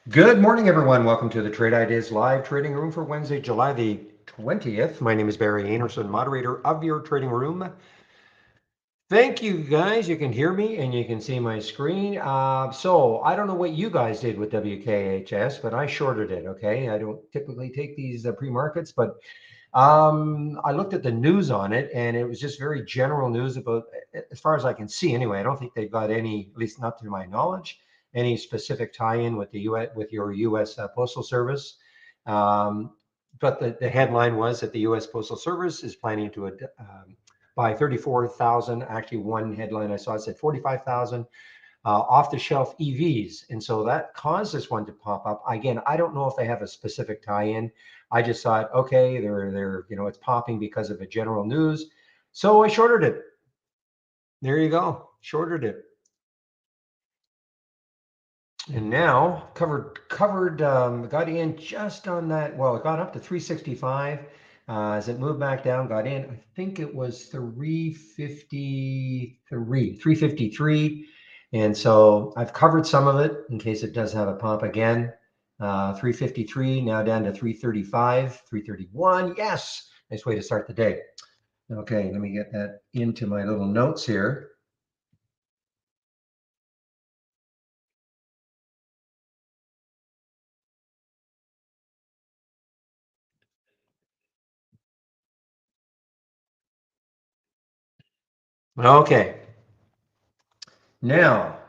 Good morning, everyone. Welcome to the Trade Ideas Live Trading Room for Wednesday, July the 20th. My name is Barry Anderson, moderator of your trading room. Thank you, guys. You can hear me and you can see my screen. So I don't know what you guys did with WKHS, but I shorted it, okay? I don't typically take these pre-markets, but I looked at the news on it, and it was just very general news about, as far as I can see anyway. I don't think they've got any, at least not to my knowledge, any specific tie-in with the US, with your U.S. Postal Service. But the headline was that the U.S. Postal Service is planning to buy 34,000. Actually, one headline I saw said 45,000 off-the-shelf EVs, and so that caused this one to pop up. Again, I don't know if they have a specific tie-in. I just thought, okay, they're it's popping because of the general news, so I shorted it. There you go, shorted it. And now got in just on that. Well, it got up to 365. As it moved back down, got in. I think it was 353. And so I've covered some of it in case it does have a pump again. 353, now down to 335, 331. Yes, nice way to start the day. Okay, let me get that into my little notes here. Okay. Now,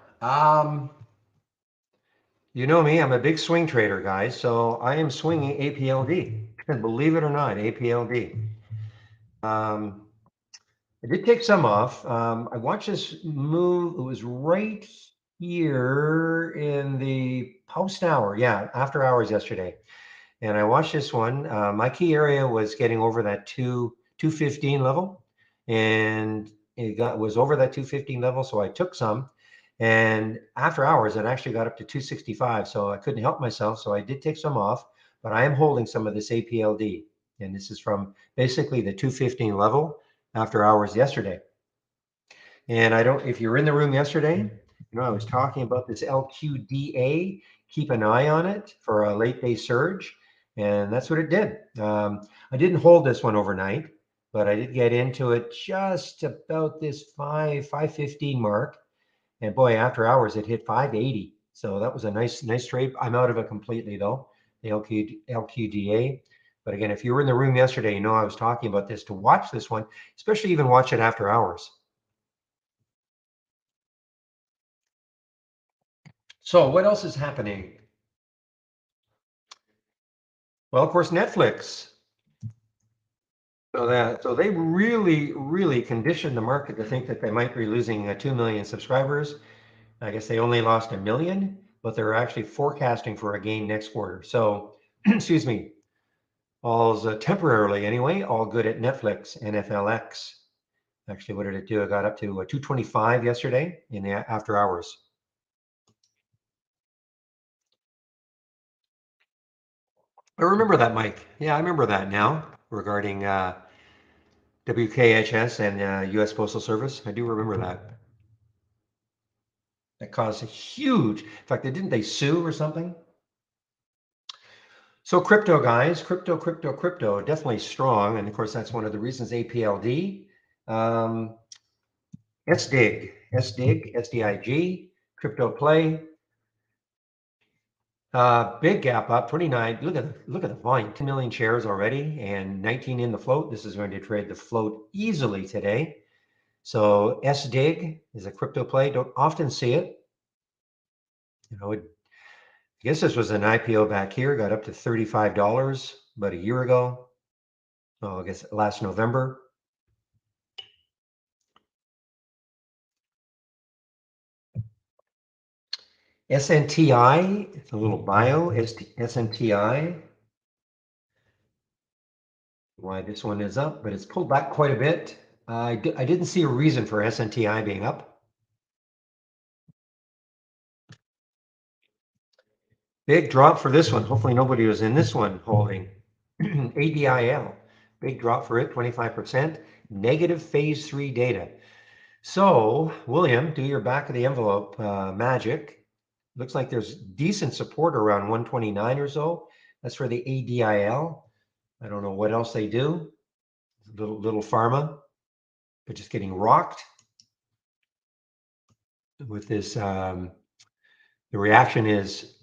you know me, I'm a big swing trader, guys. So I am swinging APLD. Believe it or not, APLD. I did take some off. I watched this move. It was right here in the post hour. Yeah, after hours yesterday. And I watched this one. My key area was getting over that 215 level. And was over that 215 level. So I took some. And after hours, it actually got up to 265. So I couldn't help myself. So I did take some off, but I am holding some of this APLD. And this is from basically the 215 level after hours yesterday. And if you were in the room yesterday, I was talking about this LQDA. Keep an eye on it for a late day surge. And that's what it did. I didn't hold this one overnight, but I did get into it just about this 515 mark. And boy, after hours, it hit 580. So that was a nice trade. I'm out of it completely though, the LQDA. But again, if you were in the room yesterday, I was talking about this, to watch this one, especially even watch it after hours. So what else is happening? Well, of course, Netflix. So they really conditioned the market to think that they might be losing 2 million subscribers. I guess they only lost 1 million, but they're actually forecasting for a gain next quarter. So, excuse me, all's temporarily anyway, all good at Netflix, NFLX. Actually, what did it do? It got up to 225 yesterday in the after hours. I remember that, Mike. Yeah, I remember that now regarding WKHS and U.S. Postal Service. I do remember that. That caused a huge, in fact, didn't they sue or something? So crypto, guys, crypto, definitely strong. And of course, that's one of the reasons APLD, SDIG, SDIG, crypto play. Big gap up, 29. Look at the volume, 10 million shares already and 19 in the float. This is going to trade the float easily today. So SDIG is a crypto play. Don't often see it. I guess this was an IPO back here, got up to $35 about a year ago. Oh, I guess last November. SNTI, it's a little bio, SNTI. Why this one is up, but it's pulled back quite a bit. I didn't see a reason for SNTI being up. Big drop for this one. Hopefully nobody was in this one holding. ADIL, big drop for it, 25%. Negative phase 3 data. So, William, do your back of the envelope magic. Looks like there's decent support around 129 or so. That's for the ADIL. I don't know what else they do. Little pharma, but just getting rocked with this. The reaction is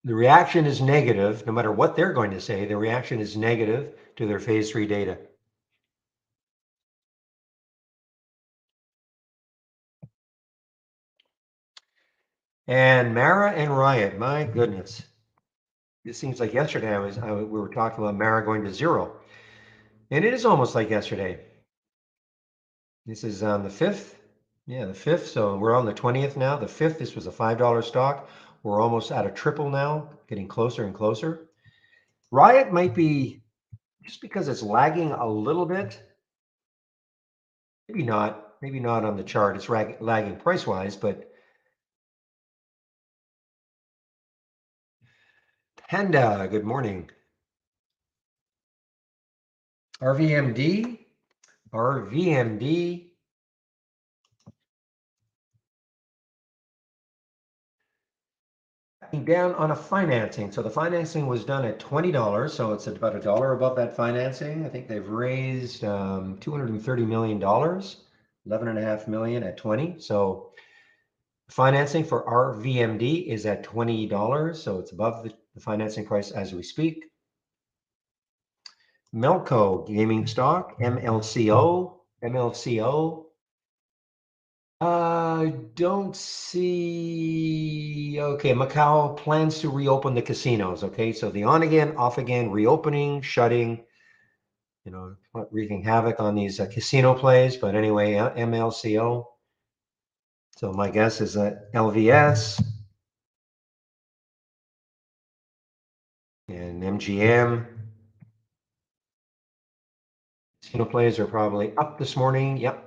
negative. No matter what they're going to say, the reaction is negative to their phase 3 data. And Mara and RIOT, my goodness. It seems like yesterday we were talking about Mara going to 0. And it is almost like yesterday. This is on the 5th. Yeah, the 5th. So we're on the 20th now. The 5th, this was a $5 stock. We're almost at a triple now, getting closer and closer. RIOT might be, just because it's lagging a little bit, maybe not on the chart. It's lagging price-wise, but Panda, good morning. RVMD. Down on a financing. So the financing was done at $20. So it's about $1 above that financing. I think they've raised $230 million, $11.5 million at 20. So financing for RVMD is at $20. So it's above the financing price as we speak. Melco gaming stock, MLCO. Don't see. Okay, Macau plans to reopen the casinos. Okay, so the on again, off again, reopening, shutting, wreaking havoc on these casino plays. But anyway, MLCO. So my guess is that LVS and MGM. Casino plays are probably up this morning. Yep.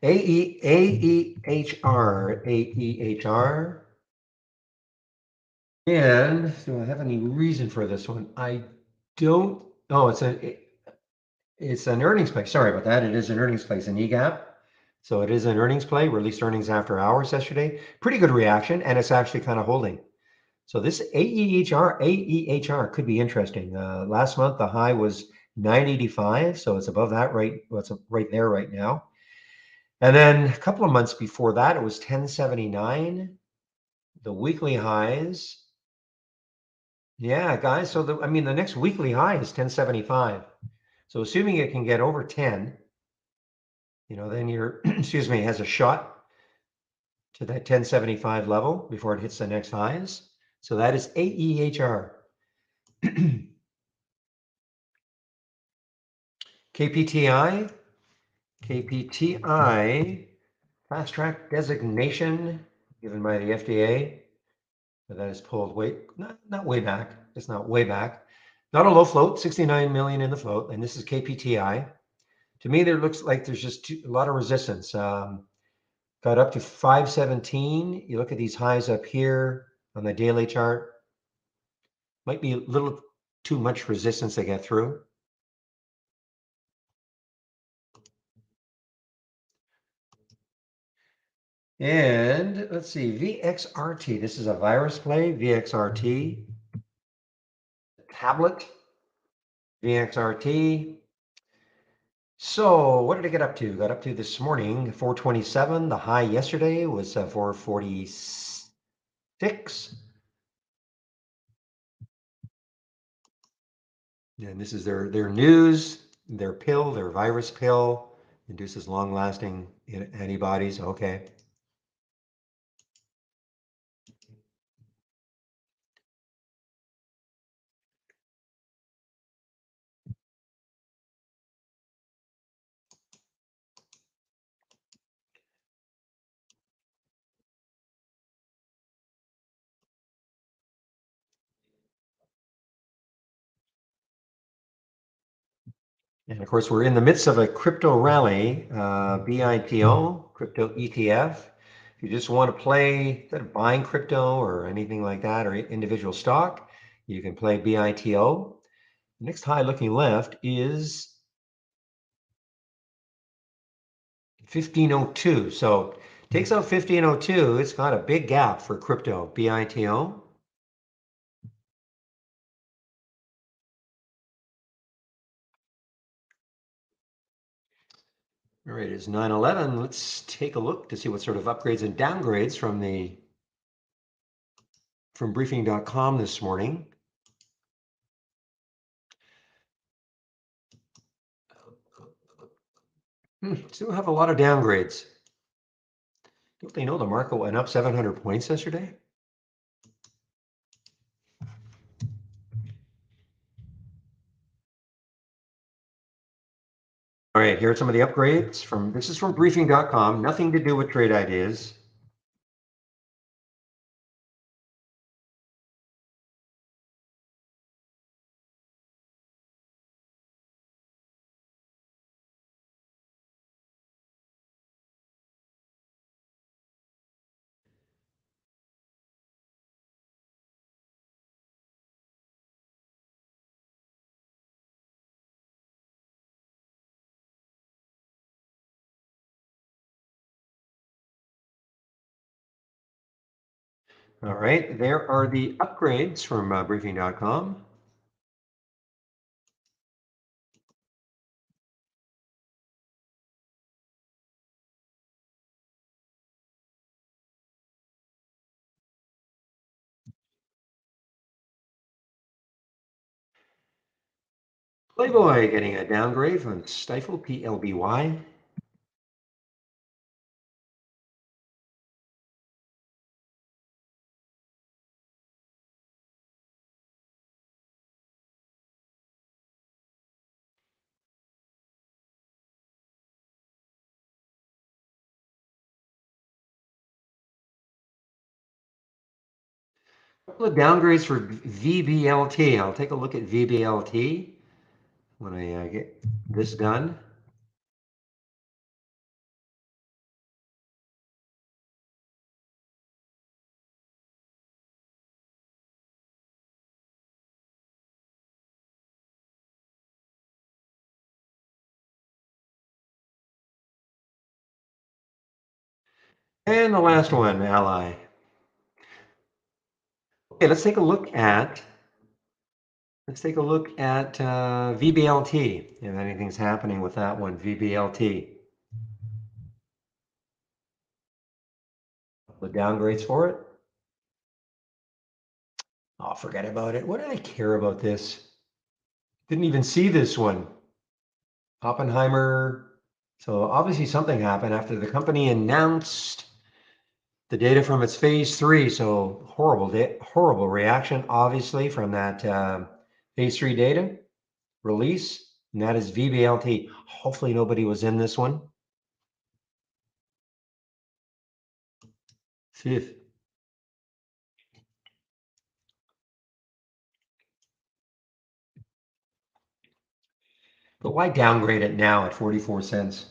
AEHR. And do I have any reason for this one? I don't. Oh, it's an earnings play. Sorry about that. It is an earnings play. It's an EGAP. So it is an earnings play. Released earnings after hours yesterday. Pretty good reaction, and it's actually kind of holding. So this AEHR could be interesting. Last month the high was 985, so it's above that right. Well, it's right there right now. And then a couple of months before that, it was 1079. The weekly highs. Yeah, guys. So the next weekly high is 1075. So assuming it can get over 10, then you're, excuse me, has a shot to that 1075 level before it hits the next highs. So that is AEHR. KPTI, fast track designation given by the FDA. But that is pulled not way back. It's not way back. Not a low float, 69 million in the float, and this is KPTI. To me, there looks like there's just a lot of resistance. Got up to 517. You look at these highs up here on the daily chart. Might be a little too much resistance to get through. And let's see, VXRT. This is a virus play, VXRT. Tablet, VXRT. So what did it get up to? Got up to this morning, 427. The high yesterday was 446. And this is their news, their pill, their virus pill, induces long-lasting antibodies. Okay. And of course, we're in the midst of a crypto rally, BITO, crypto ETF. If you just want to play, instead of buying crypto or anything like that, or individual stock, you can play BITO. The next high looking left is 1502. So Takes out 50 and 02. It's got a big gap for crypto, BITO. All right, it's 9/11. Let's take a look to see what sort of upgrades and downgrades from briefing.com this morning. Still have a lot of downgrades. Don't they know the market went up 700 points yesterday? All right, here are some of the upgrades this is from briefing.com, nothing to do with trade ideas. All right, there are the upgrades from briefing.com. Playboy getting a downgrade from Stifle, PLBY. A couple of downgrades for VBLT. I'll take a look at VBLT when I get this done. And the last one, Ally. Okay, let's take a look at VBLT, if anything's happening with that one, VBLT. The downgrades for it. Oh, forget about it. What did I care about this? Didn't even see this one. Oppenheimer. So obviously something happened after the company announced the data from its phase 3. So horrible reaction, obviously, from that phase 3 data release. And that is VBLT. Hopefully nobody was in this one. Fifth. But why downgrade it now at 44 cents?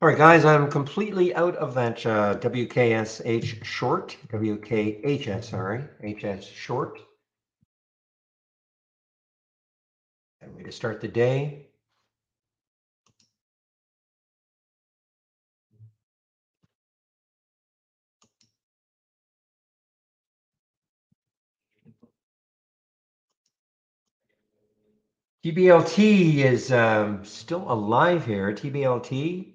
All right, guys, I'm completely out of that WKSH short, WKHS, sorry, HS short. And way to start the day. TBLT is still alive here. TBLT,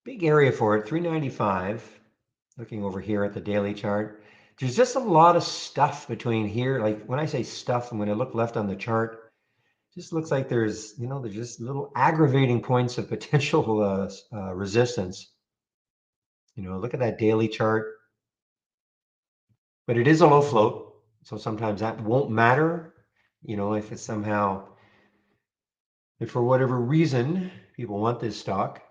big area for it, 395. Looking over here at the daily chart. There's just a lot of stuff between here. Like when I say stuff, and when I look left on the chart, just looks like there's just little aggravating points of potential resistance. Look at that daily chart. But it is a low float, so sometimes that won't matter. If it's somehow, if for whatever reason people want this stock.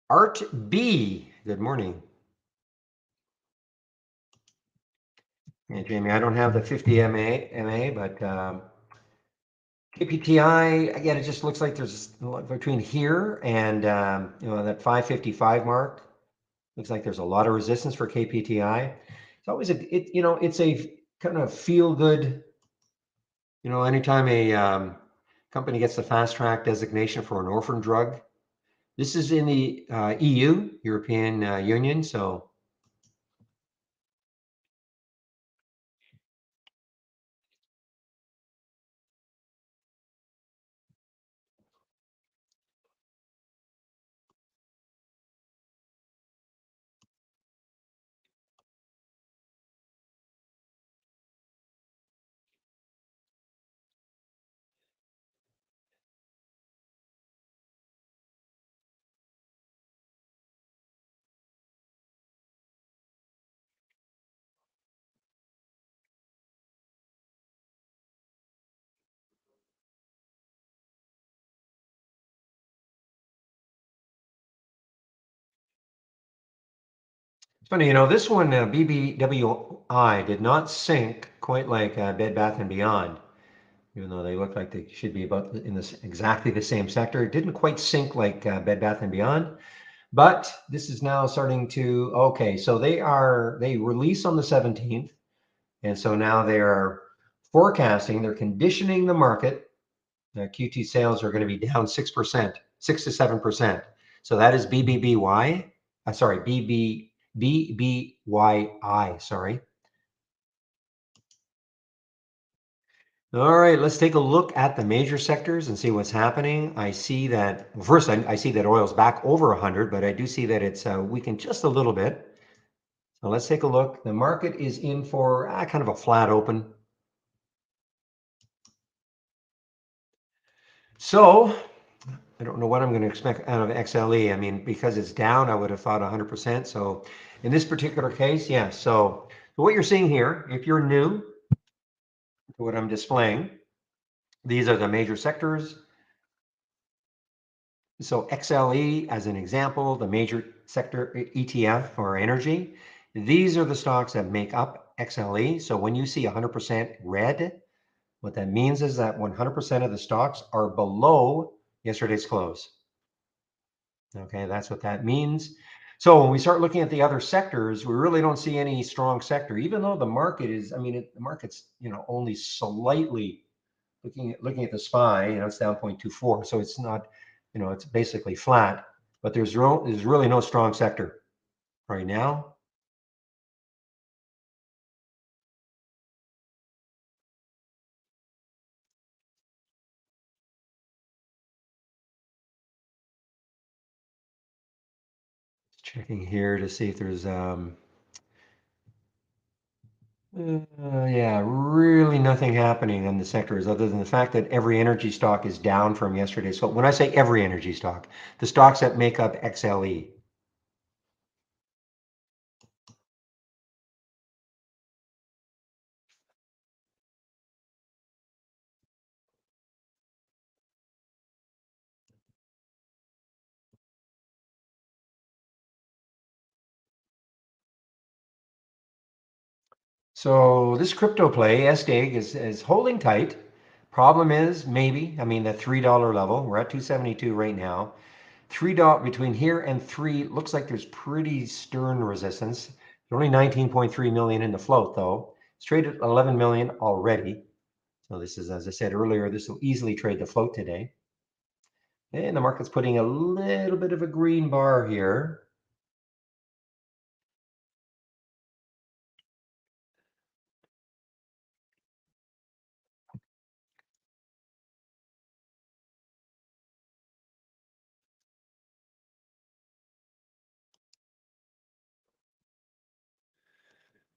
Art B, good morning. Yeah, Jamie, I don't have the 50 MA, but KPTI, again, it just looks like there's between here and that 555 mark. Looks like there's a lot of resistance for KPTI. It's always it's a kind of feel good, You know, anytime a company gets the fast track designation for an orphan drug, this is in the EU, European Union. So it's funny, you know, this one, BBWI, did not sink quite like Bed Bath and Beyond, even though they look like they should be about in this exactly the same sector. It didn't quite sink like Bed Bath and Beyond, but this is now starting to, okay, so they release on the 17th. And so now they are forecasting, they're conditioning the market. QT sales are going to be down 6%, 6 to 7%. So that is BBBY, sorry, BBYI, sorry. All right, let's take a look at the major sectors and see what's happening. I see that, first, I see that oil's back over 100, but I do see that it's weakened just a little bit. So let's take a look. The market is in for kind of a flat open. So I don't know what I'm going to expect out of XLE. I mean, because it's down, I would have thought 100%. So in this particular case, yeah. So what you're seeing here, if you're new to what I'm displaying, these are the major sectors. So XLE, as an example, the major sector ETF for energy, these are the stocks that make up XLE. So when you see 100% red, what that means is that 100% of the stocks are below yesterday's close. Okay, that's what that means. So when we start looking at the other sectors, we really don't see any strong sector, even though the market is, I mean, the market's, you know, only slightly looking at the SPY, you know, it's down 0.24. So it's not, you know, it's basically flat, but there's really no strong sector right now. Checking here to see if there's yeah, really nothing happening in the sectors other than the fact that every energy stock is down from yesterday. So when I say every energy stock, the stocks that make up XLE. So this crypto play, SDIG, is holding tight. Problem is, maybe, I mean, the $3 level, we're at 272 right now. $3 between here and 3 looks like there's pretty stern resistance. There's only 19.3 million in the float though. It's traded 11 million already. So this is, as I said earlier, this will easily trade the float today. And the market's putting a little bit of a green bar here.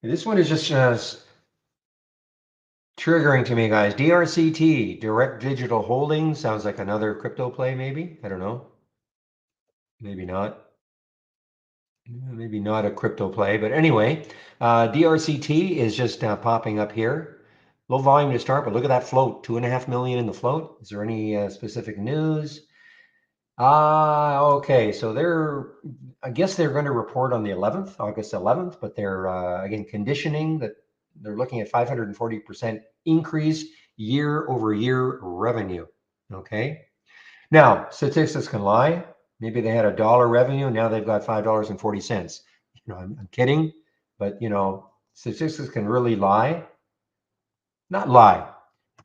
This one is just triggering to me, guys. DRCT, Direct Digital Holdings, sounds like another crypto play, maybe. I don't know. Maybe not. Maybe not a crypto play, but anyway, DRCT is just popping up here. Low volume to start, but look at that float, 2.5 million in the float. Is there any specific news? Okay, so I guess they're going to report on the 11th, August 11th, but they're again conditioning that they're looking at 540% increase year over year revenue. Okay, now statistics can lie. Maybe they had $1 revenue, now they've got $5.40. You know, I'm kidding, but you know, statistics can really lie. Not lie.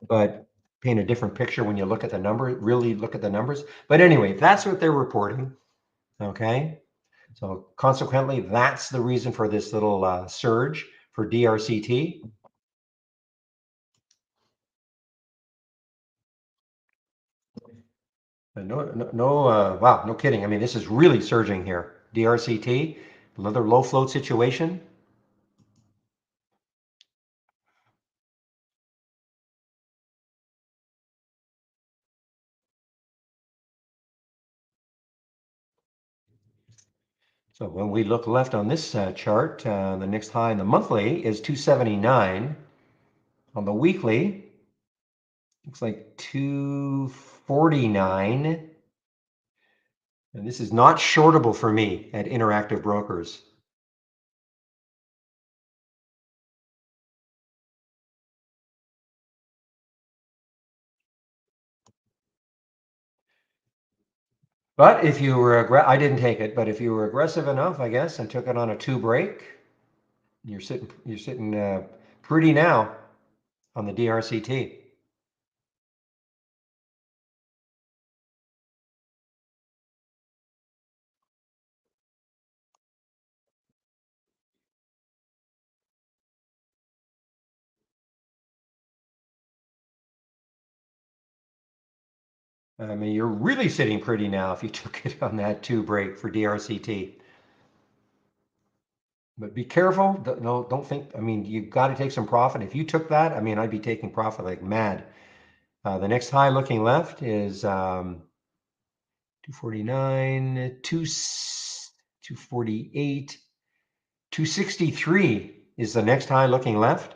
but paint a different picture when you look at the number, really look at the numbers. But anyway, that's what they're reporting. Okay. So consequently, that's the reason for this little surge for DRCT. Wow, no kidding. I mean, this is really surging here. DRCT, another low float situation. So when we look left on this chart, the next high in the monthly is 279. On the weekly, looks like 249. And this is not shortable for me at Interactive Brokers. But if you were, I didn't take it, but if you were aggressive enough, I guess, and took it on a 2 break, you're sitting pretty now on the DRCT. I mean, you're really sitting pretty now if you took it on that 2 break for DRCT. But be careful. No, don't think. I mean, you've got to take some profit. If you took that, I mean, I'd be taking profit like mad. The next high looking left is 249, 248, 263 is the next high looking left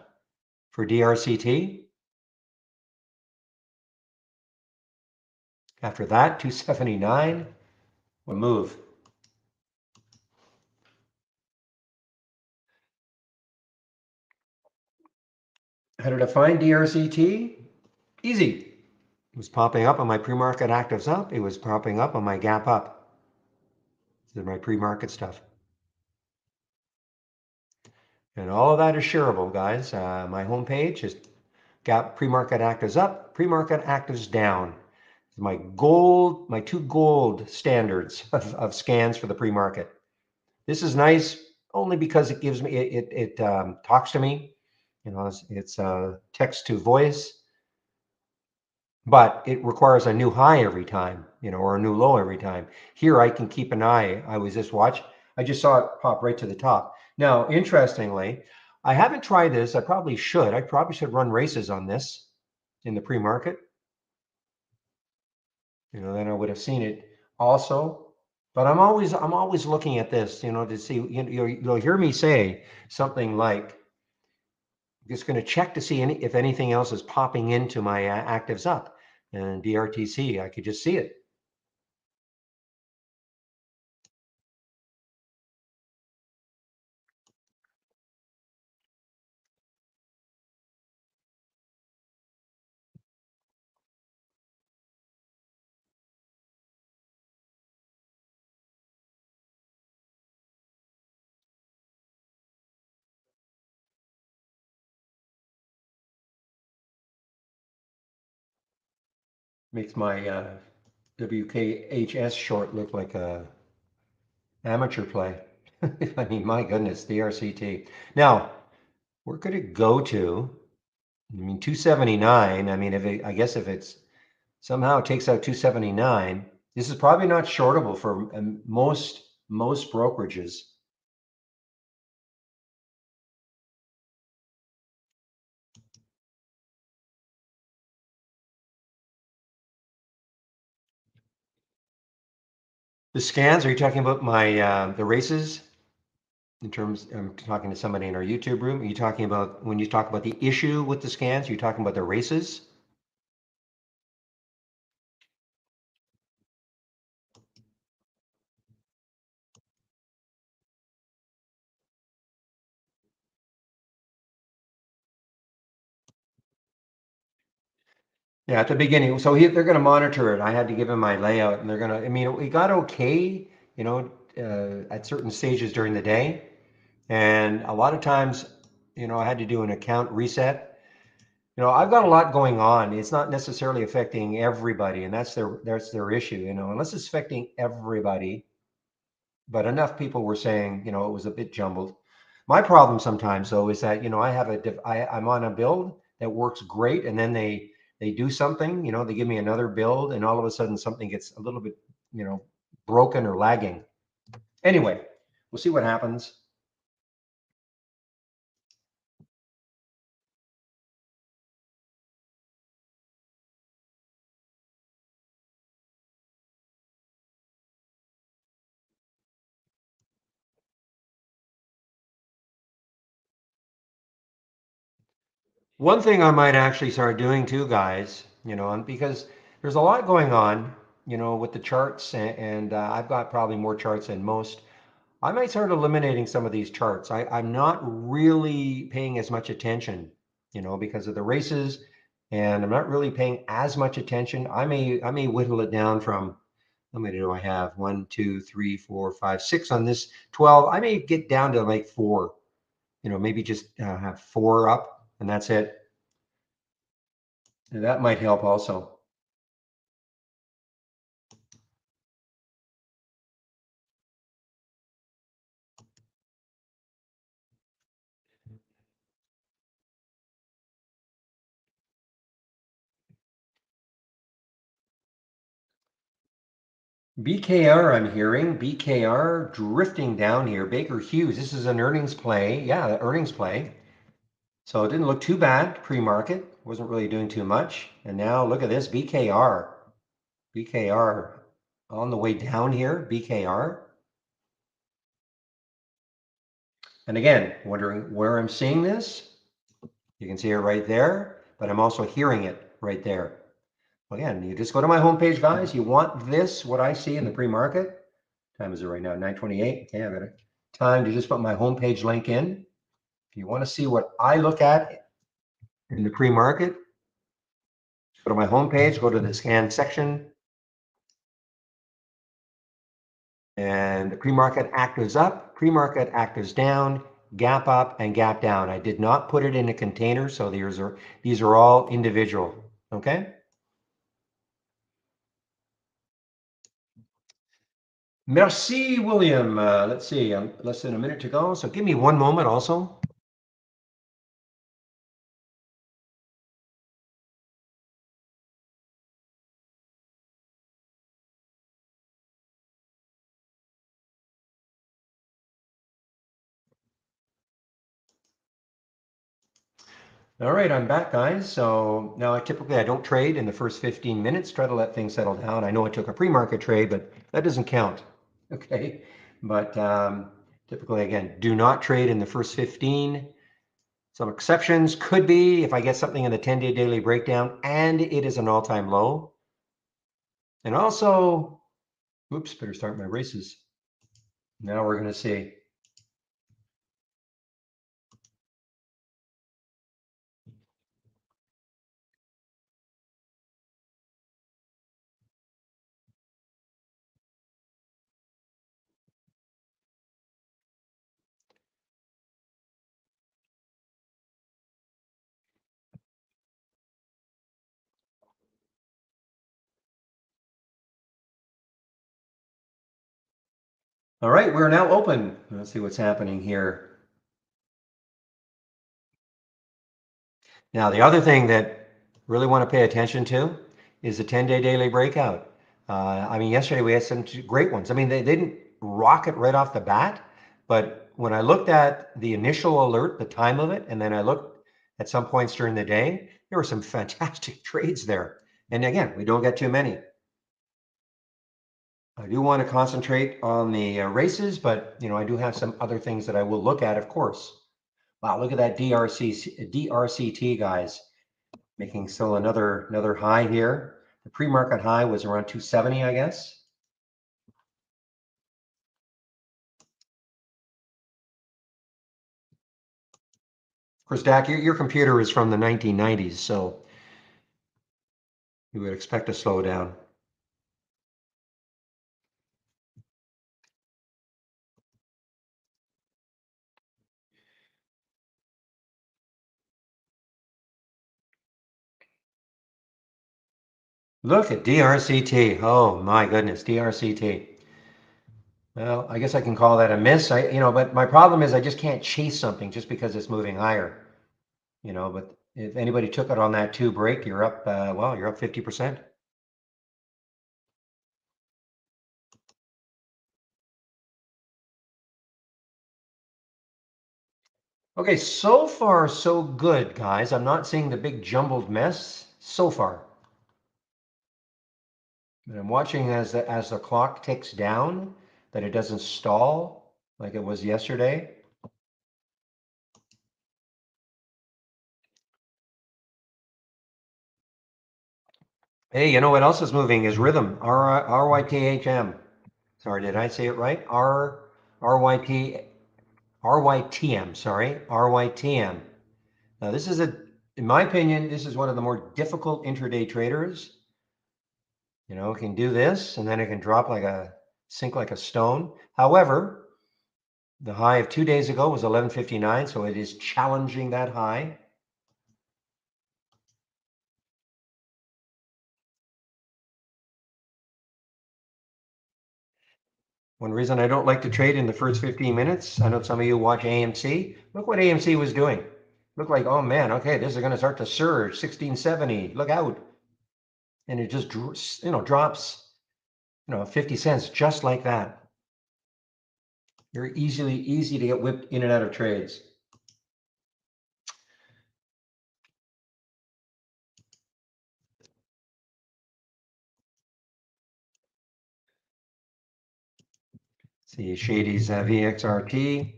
for DRCT. After that, 279, we'll move. How did I find DRCT? Easy. It was popping up on my pre-market actives up. It was popping up on my gap up. This is my pre-market stuff. And all of that is shareable, guys. My homepage is got pre-market actives up, pre-market actives down. My gold, my 2 gold standards of scans for the pre-market. This is nice only because it gives me, it talks to me. You know, it's text to voice, but it requires a new high every time, you know, or a new low every time. Here I can keep an eye. I just saw it pop right to the top. Now, interestingly, I haven't tried this. I probably should. I probably should run races on this in the pre-market. You know, then I would have seen it also. But I'm always looking at this, you know, to see, you'll hear me say something like, just going to check to see if anything else is popping into my actives up and DRTC. I could just see it. Makes my WKHS short look like a amateur play. I mean, my goodness, the RCT. Now, where could it go to? I mean, 279. I mean, I guess if it's somehow it takes out 279, this is probably not shortable for most brokerages. The scans, are you talking about my the races? In terms, I'm talking to somebody in our YouTube room. Are you talking about when you talk about the issue with the scans? Are you talking about the races? Yeah, at the beginning. So they're going to monitor it. I had to give him my layout, and they're going to. I mean, we got okay, you know, at certain stages during the day, and a lot of times, you know, I had to do an account reset. I've got a lot going on. It's not necessarily affecting everybody, and that's their issue, unless it's affecting everybody. But enough people were saying, it was a bit jumbled. My problem sometimes though is that, I'm on a build that works great, and then they do something, they give me another build, and all of a sudden something gets a little bit, broken or lagging. Anyway, we'll see what happens. One thing I might actually start doing too, guys, and because there's a lot going on, with the charts, and I've got probably more charts than most. I might start eliminating some of these charts. I'm not really paying as much attention, because of the races, and I'm not really paying as much attention. I may whittle it down from, how many do I have? 1, 2, 3, 4, 5, 6 on this 12. I may get down to like 4, maybe just have 4 up, and that's it. And that might help also. BKR, I'm hearing BKR drifting down here. Baker Hughes, this is an earnings play. Yeah, the earnings play. So it didn't look too bad pre-market. Wasn't really doing too much. And now look at this BKR. BKR on the way down here. BKR. And again, wondering where I'm seeing this. You can see it right there, but I'm also hearing it right there. Again, you just go to my homepage, guys. You want this, what I see in the pre-market. Time is it right now? 9:28. Okay, I've got a time to just put my homepage link in. If you want to see what I look at in the pre-market, go to my homepage, go to the scan section, and the pre-market actives up, pre-market actives down, gap up, and gap down. I did not put it in a container, so these are all individual. Okay. Merci, William. Let's see, less than a minute to go, so give me one moment also. All right, I'm back, guys. So now typically I don't trade in the first 15 minutes, try to let things settle down. I know I took a pre-market trade, but that doesn't count. Okay. But typically, again, do not trade in the first 15. Some exceptions could be if I get something in the 10-day daily breakdown and it is an all-time low. And also, oops, better start my races. Now we're going to see. All right, we're now open. Let's see what's happening here. Now, the other thing that really want to pay attention to is the 10-day daily breakout. I mean, yesterday we had some great ones. I mean, they didn't rocket right off the bat, but when I looked at the initial alert, the time of it, and then I looked at some points during the day, there were some fantastic trades there. And again, we don't get too many. I do want to concentrate on the races, but I do have some other things that I will look at, of course. Wow, look at that DRCT, guys, making still another high here. The pre-market high was around 270, I guess. Of course, Dak, your computer is from the 1990s, so you would expect a slowdown. Look at DRCT. Oh my goodness, DRCT. Well, I guess I can call that a miss. But my problem is I just can't chase something just because it's moving higher. But if anybody took it on that two break, you're up. Well, you're up 50%. Okay, so far so good, guys. I'm not seeing the big jumbled mess so far. But I'm watching as the clock ticks down that it doesn't stall like it was yesterday. Hey, you know what else is moving is rhythm. RYTHM. Sorry, did I say it right? RYT RYTM. Sorry, RYTM. Now this is in my opinion, this is one of the more difficult intraday traders. It can do this and then it can sink like a stone. However, the high of 2 days ago was 1159, so it is challenging that high. One reason I don't like to trade in the first 15 minutes, I know some of you watch AMC. Look what AMC was doing. Looked like, oh man, okay, this is going to start to surge, 1670, look out. And it just, drops, 50 cents just like that. Very easy to get whipped in and out of trades. See Shady's VXRT.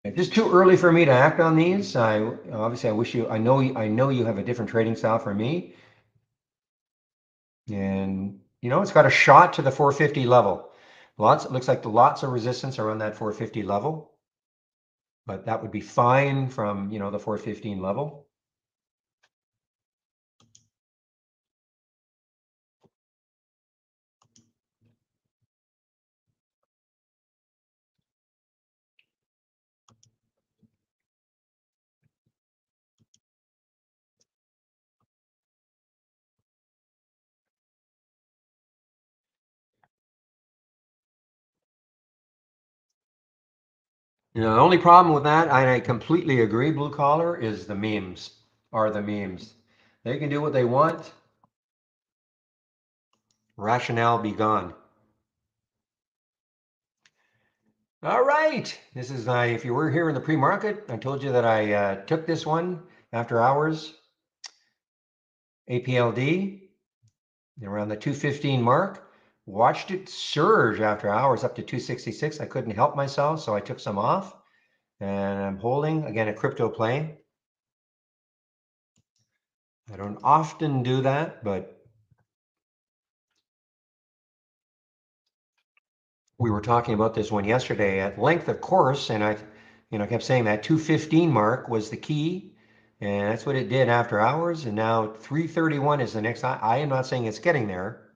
It's just too early for me to act on these. Obviously I wish you. I know you have a different trading style from me, and it's got a shot to the 450 level. It looks like lots of resistance around that 450 level, but that would be fine from the 415 level. The only problem with that, and I completely agree, blue collar, is the memes. Are the memes. They can do what they want. Rationale be gone. All right. This is, if you were here in the pre-market, I told you that I took this one after hours. APLD around the 215 mark. Watched it surge after hours up to 266. I couldn't help myself, so I took some off. And I'm holding, again, a crypto play. I don't often do that, but we were talking about this one yesterday at length, of course, and I kept saying that 215 mark was the key, and that's what it did after hours, and now 331 is the next. I am not saying it's getting there.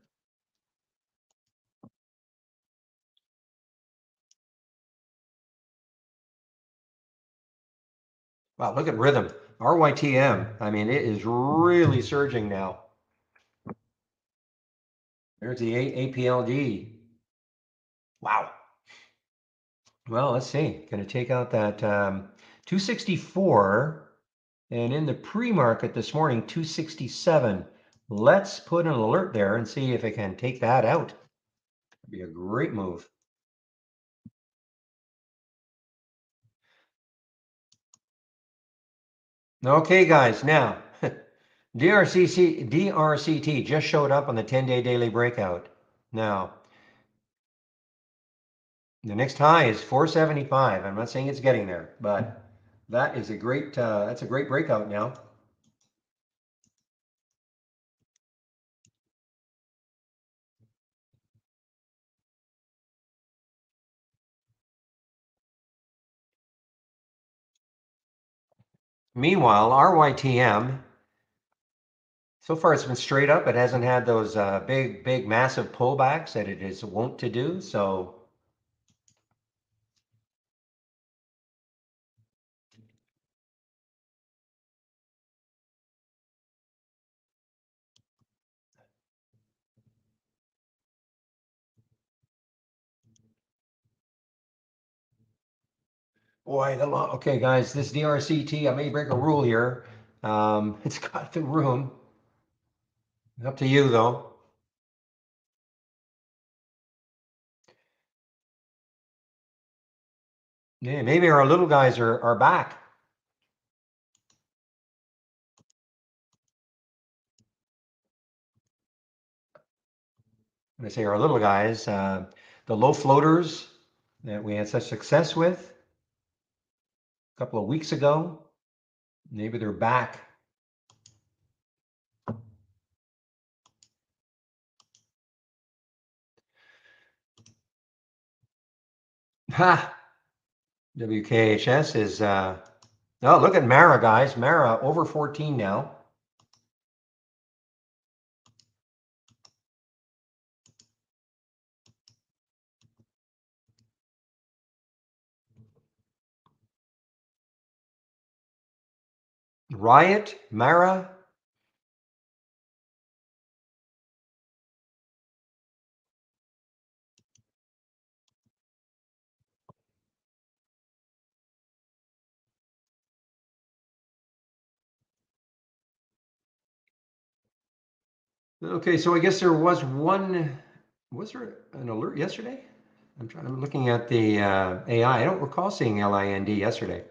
Wow, look at rhythm. RYTM, I mean, it is really surging now. There's the APLD. Wow. Well, let's see. Going to take out that 264, and in the pre-market this morning, 267. Let's put an alert there and see if it can take that out. It'd be a great move. Okay, guys, now DRCT just showed up on the 10-day daily breakout. Now, the next high is 475. I'm not saying it's getting there, but that is that's a great breakout now. Meanwhile, RYTM, so far it's been straight up. It hasn't had those big, massive pullbacks that it is wont to do. So Boy, okay, guys, this DRCT, I may break a rule here. It's got the room. Up to you, though. Yeah, maybe our little guys are back. When I say our little guys, the low floaters that we had such success with a couple of weeks ago, maybe they're back. Ha! WKHS is, oh, look at Mara, guys. Mara over 14 now. RIOT, Mara. Okay, so I guess there was there an alert yesterday? I'm looking at the AI. I don't recall seeing LIND yesterday.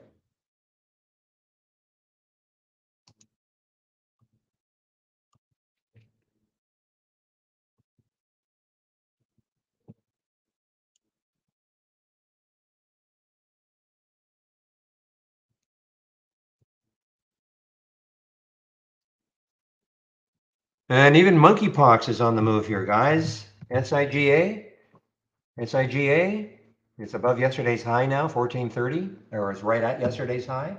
And even monkeypox is on the move here, guys. SIGA, SIGA, it's above yesterday's high now, 1430, or it's right at yesterday's high.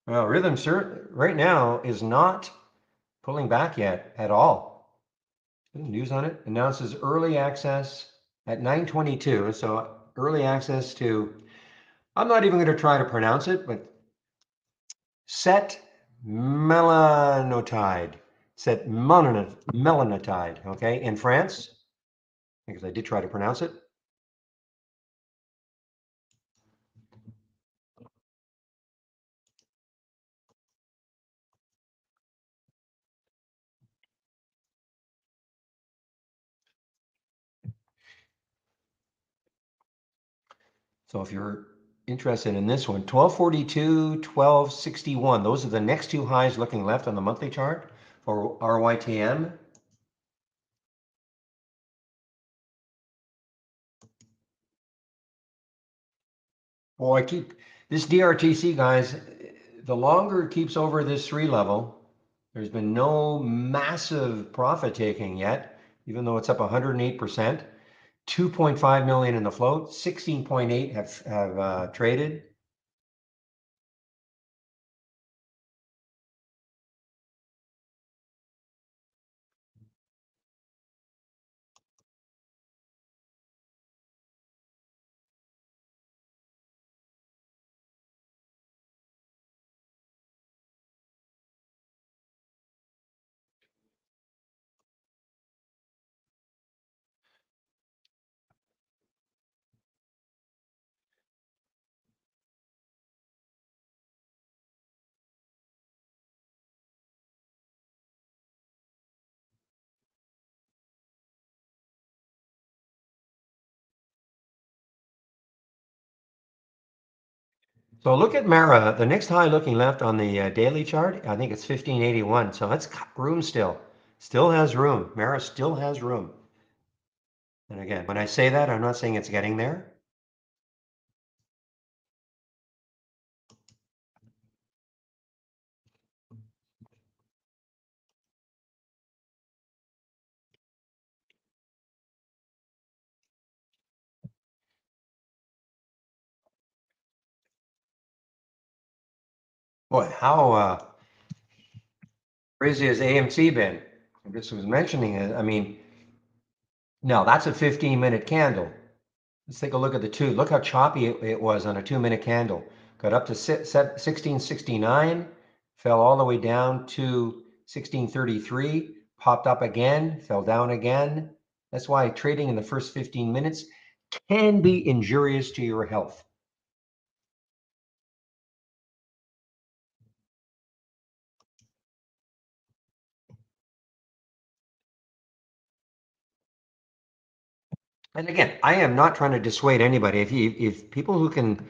Well, Rhythm right now is not pulling back yet at all. News on it announces early access at 9:22. So early access to, I'm not even going to try to pronounce it, but set melanotide, melanotide, okay, in France, because I did try to pronounce it. So if you're interested in this one, 1242, 1261, those are the next two highs looking left on the monthly chart for RYTM. Boy, this DRTC, guys, the longer it keeps over this 3 level, there's been no massive profit taking yet, even though it's up 108%. 2.5 million in the float, 16.8 have traded. So look at Mara, the next high looking left on the daily chart, I think it's 1581. So that's got room still. Still has room. Mara still has room. And again, when I say that, I'm not saying it's getting there. Boy, how crazy has AMC been? I just was mentioning it. I mean, no, that's a 15-minute candle. Let's take a look at the two. Look how choppy it was on a 2-minute candle. Got up to 1669, fell all the way down to 1633, popped up again, fell down again. That's why trading in the first 15 minutes can be injurious to your health. And again, I am not trying to dissuade anybody. If people who can,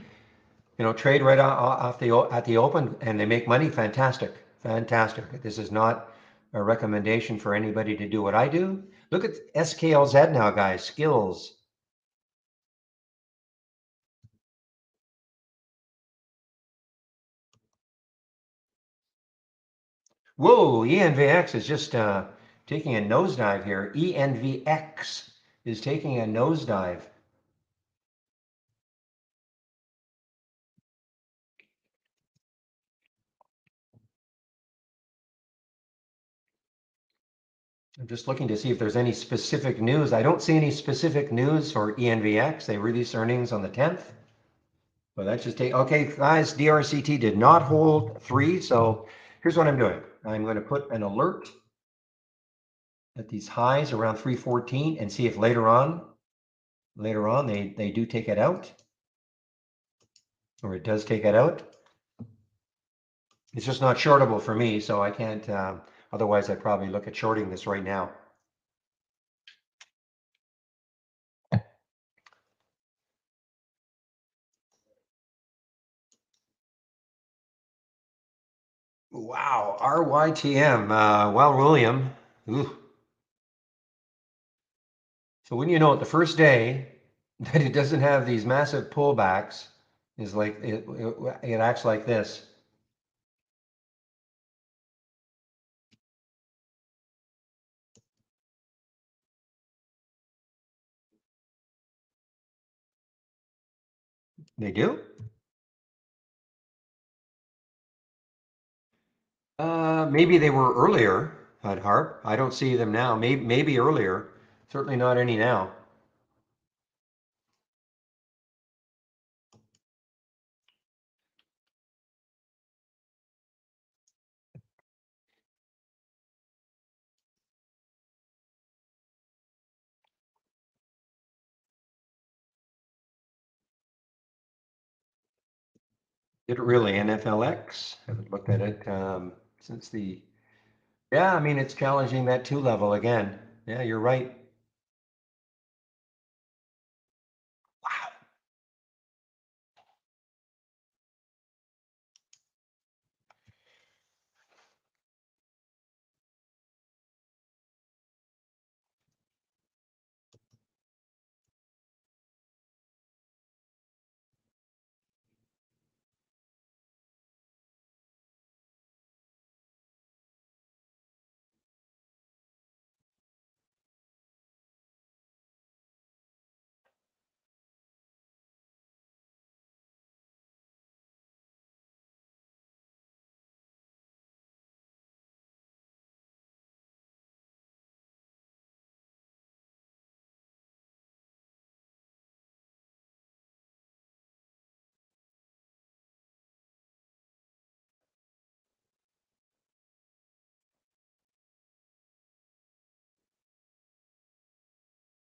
trade right off at the open and they make money, fantastic, fantastic. This is not a recommendation for anybody to do what I do. Look at SKLZ now, guys. Skills. Whoa, ENVX is just taking a nosedive here. ENVX is taking a nosedive. I'm just looking to see if there's any specific news. I don't see any specific news for ENVX. They release earnings on the 10th. But that's just okay, guys, DRCT did not hold 3. So here's what I'm doing. I'm going to put an alert at these highs around 314 and see if later on they do take it out, or it does take it out. It's just not shortable for me, so I can't, otherwise I'd probably look at shorting this right now. Wow, RYTM, well, William, ooh. So when you know it, the first day that it doesn't have these massive pullbacks is like, it acts like this. They do? Maybe they were earlier at Harp. I don't see them now. Maybe earlier. Certainly not any now. Did it really? NFLX? Haven't looked at it since the. Yeah, I mean it's challenging that 2 level again. Yeah, you're right. Wow.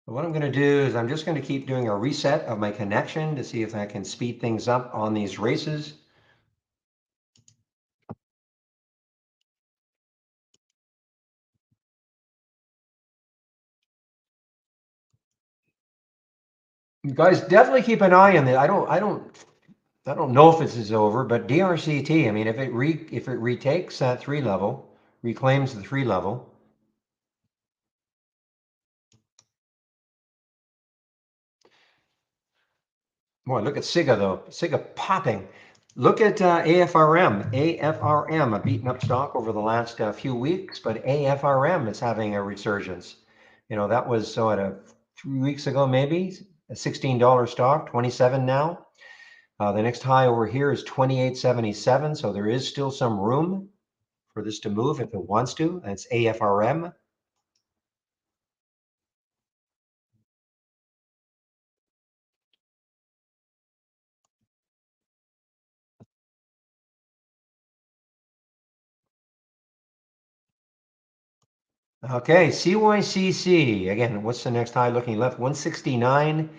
What I'm going to do is I'm just going to keep doing a reset of my connection to see if I can speed things up on these races. You guys definitely keep an eye on it. I don't know if this is over, but DRCT, I mean, if it retakes that 3 level, reclaims the 3 level. Boy, look at SIGA though. SIGA popping. Look at AFRM. AFRM, a beaten up stock over the last few weeks, but AFRM is having a resurgence. That was so at 3 weeks ago, maybe a $16 stock, 27 now. The next high over here is 28.77, so there is still some room for this to move if it wants to. That's AFRM. Okay, CYCC. Again, what's the next high looking left? 169,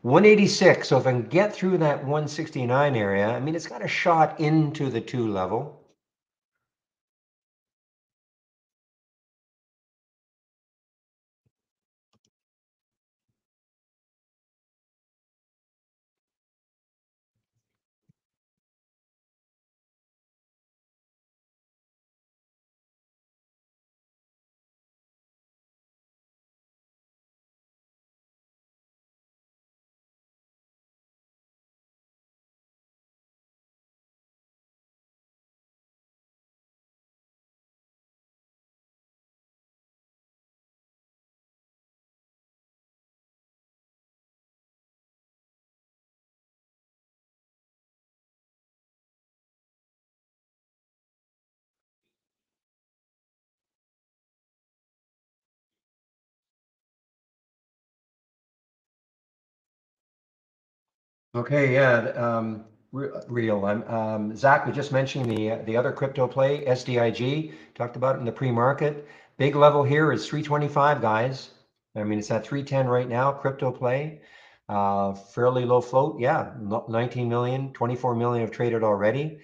186. So if I can get through that 169 area, I mean, it's got a shot into the 2 level. Okay, yeah, real. Zach was just mentioning the other crypto play, SDIG. Talked about it in the pre-market. Big level here is 325, guys. I mean, it's at 310 right now. Crypto play, fairly low float. Yeah, 19 million, 24 million have traded already.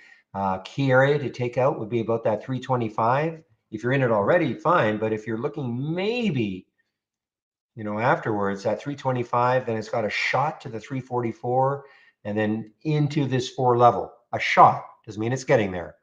Key area to take out would be about that 325. If you're in it already, fine. But if you're looking maybe afterwards at 325, then it's got a shot to the 344 and then into this 4 level. A shot doesn't mean it's getting there.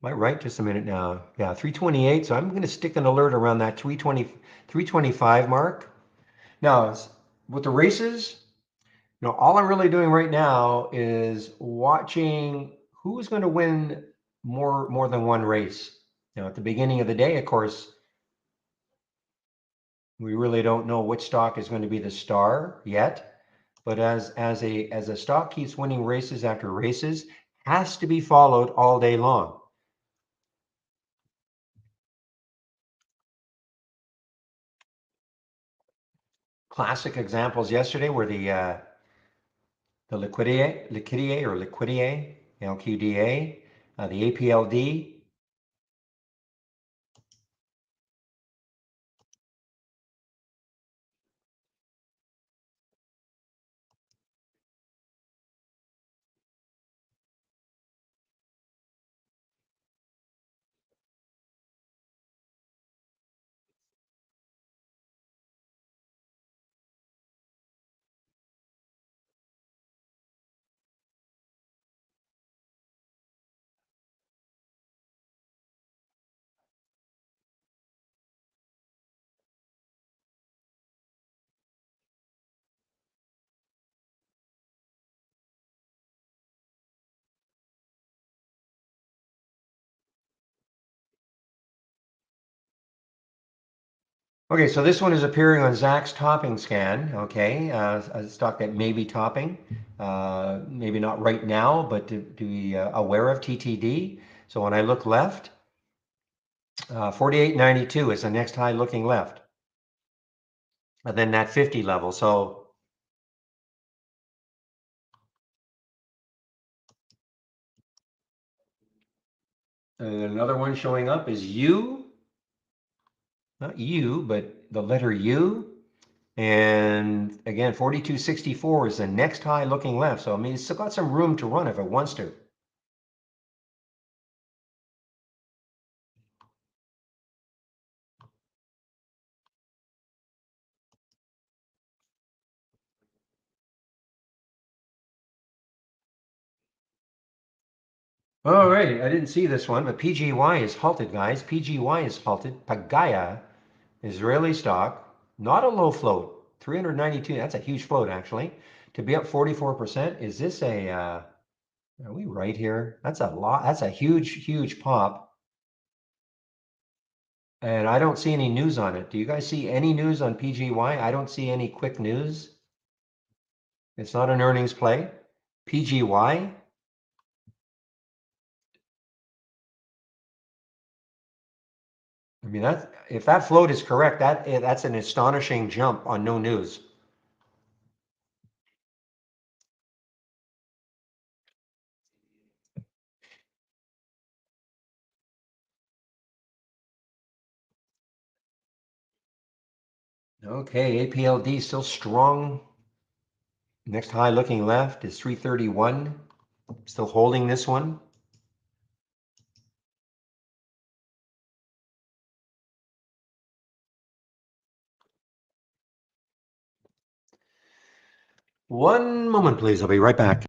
Am I right? Just a minute now. Yeah, 328. So I'm going to stick an alert around that 325 mark. Now, with the races, all I'm really doing right now is watching who's going to win more than one race. At the beginning of the day, of course, we really don't know which stock is going to be the star yet, but as a stock keeps winning races after races, has to be followed all day long. Classic examples yesterday were the liquidity LQDA, the APLD. Okay, so this one is appearing on Zach's topping scan. Okay, a stock that may be topping, maybe not right now, but to be aware of TTD. So when I look left, 48.92 is the next high looking left, and then that 50 level. So another one showing up is U, not U, but the letter U. And again, 42.64 is the next high looking left. So I mean, it's still got some room to run if it wants to. All right, I didn't see this one, but PGY is halted, guys. PGY is halted. Pagaya, Israeli stock, not a low float, 392. That's a huge float, actually. To be up 44%, is this are we right here? That's a lot. That's a huge, huge pop. And I don't see any news on it. Do you guys see any news on PGY? I don't see any quick news. It's not an earnings play. PGY? I mean, if that float is correct, that's an astonishing jump on no news. Okay, APLD still strong. Next high looking left is 331. Still holding this one. One moment, please. I'll be right back.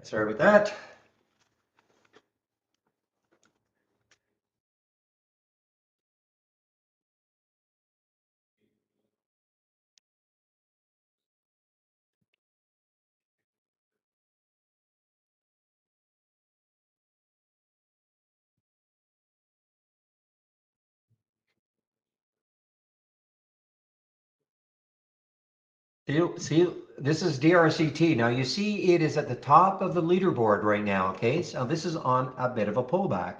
Sorry about that. See, this is DRCT. Now you see it is at the top of the leaderboard right now, okay? So this is on a bit of a pullback.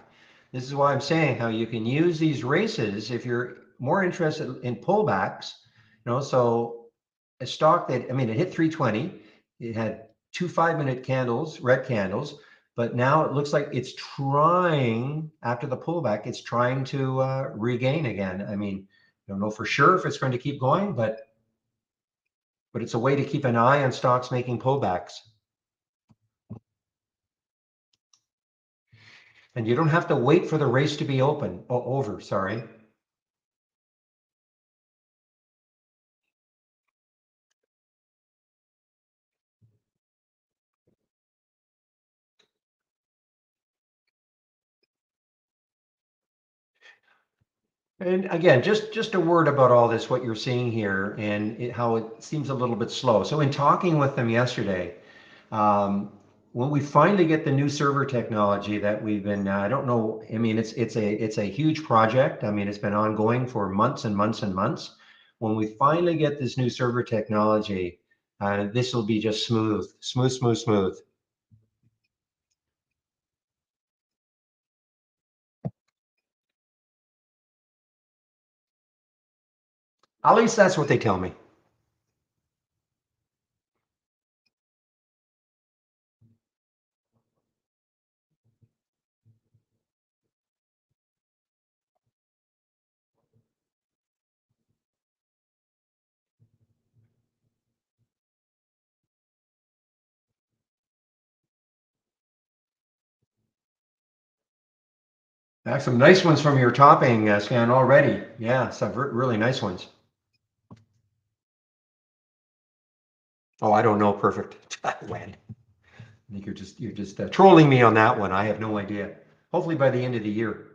This is why I'm saying how you can use these races if you're more interested in pullbacks, so a stock that, I mean, it hit 320, it had two 5-minute candles, red candles, but now it looks like it's trying, after the pullback, it's trying to regain again. I mean, I don't know for sure if it's going to keep going, but it's a way to keep an eye on stocks making pullbacks. And you don't have to wait for the race to be over, sorry. And again, just a word about all this, what you're seeing here and how it seems a little bit slow. So in talking with them yesterday, when we finally get the new server technology that we've been, I don't know, I mean, it's a huge project. I mean, it's been ongoing for months and months and months. When we finally get this new server technology, this will be just smooth, smooth, smooth, smooth. At least that's what they tell me. That's some nice ones from your topping scan already. Yeah, some really nice ones. Oh, I don't know. Perfect. When? I think you're just trolling me on that one. I have no idea. Hopefully by the end of the year.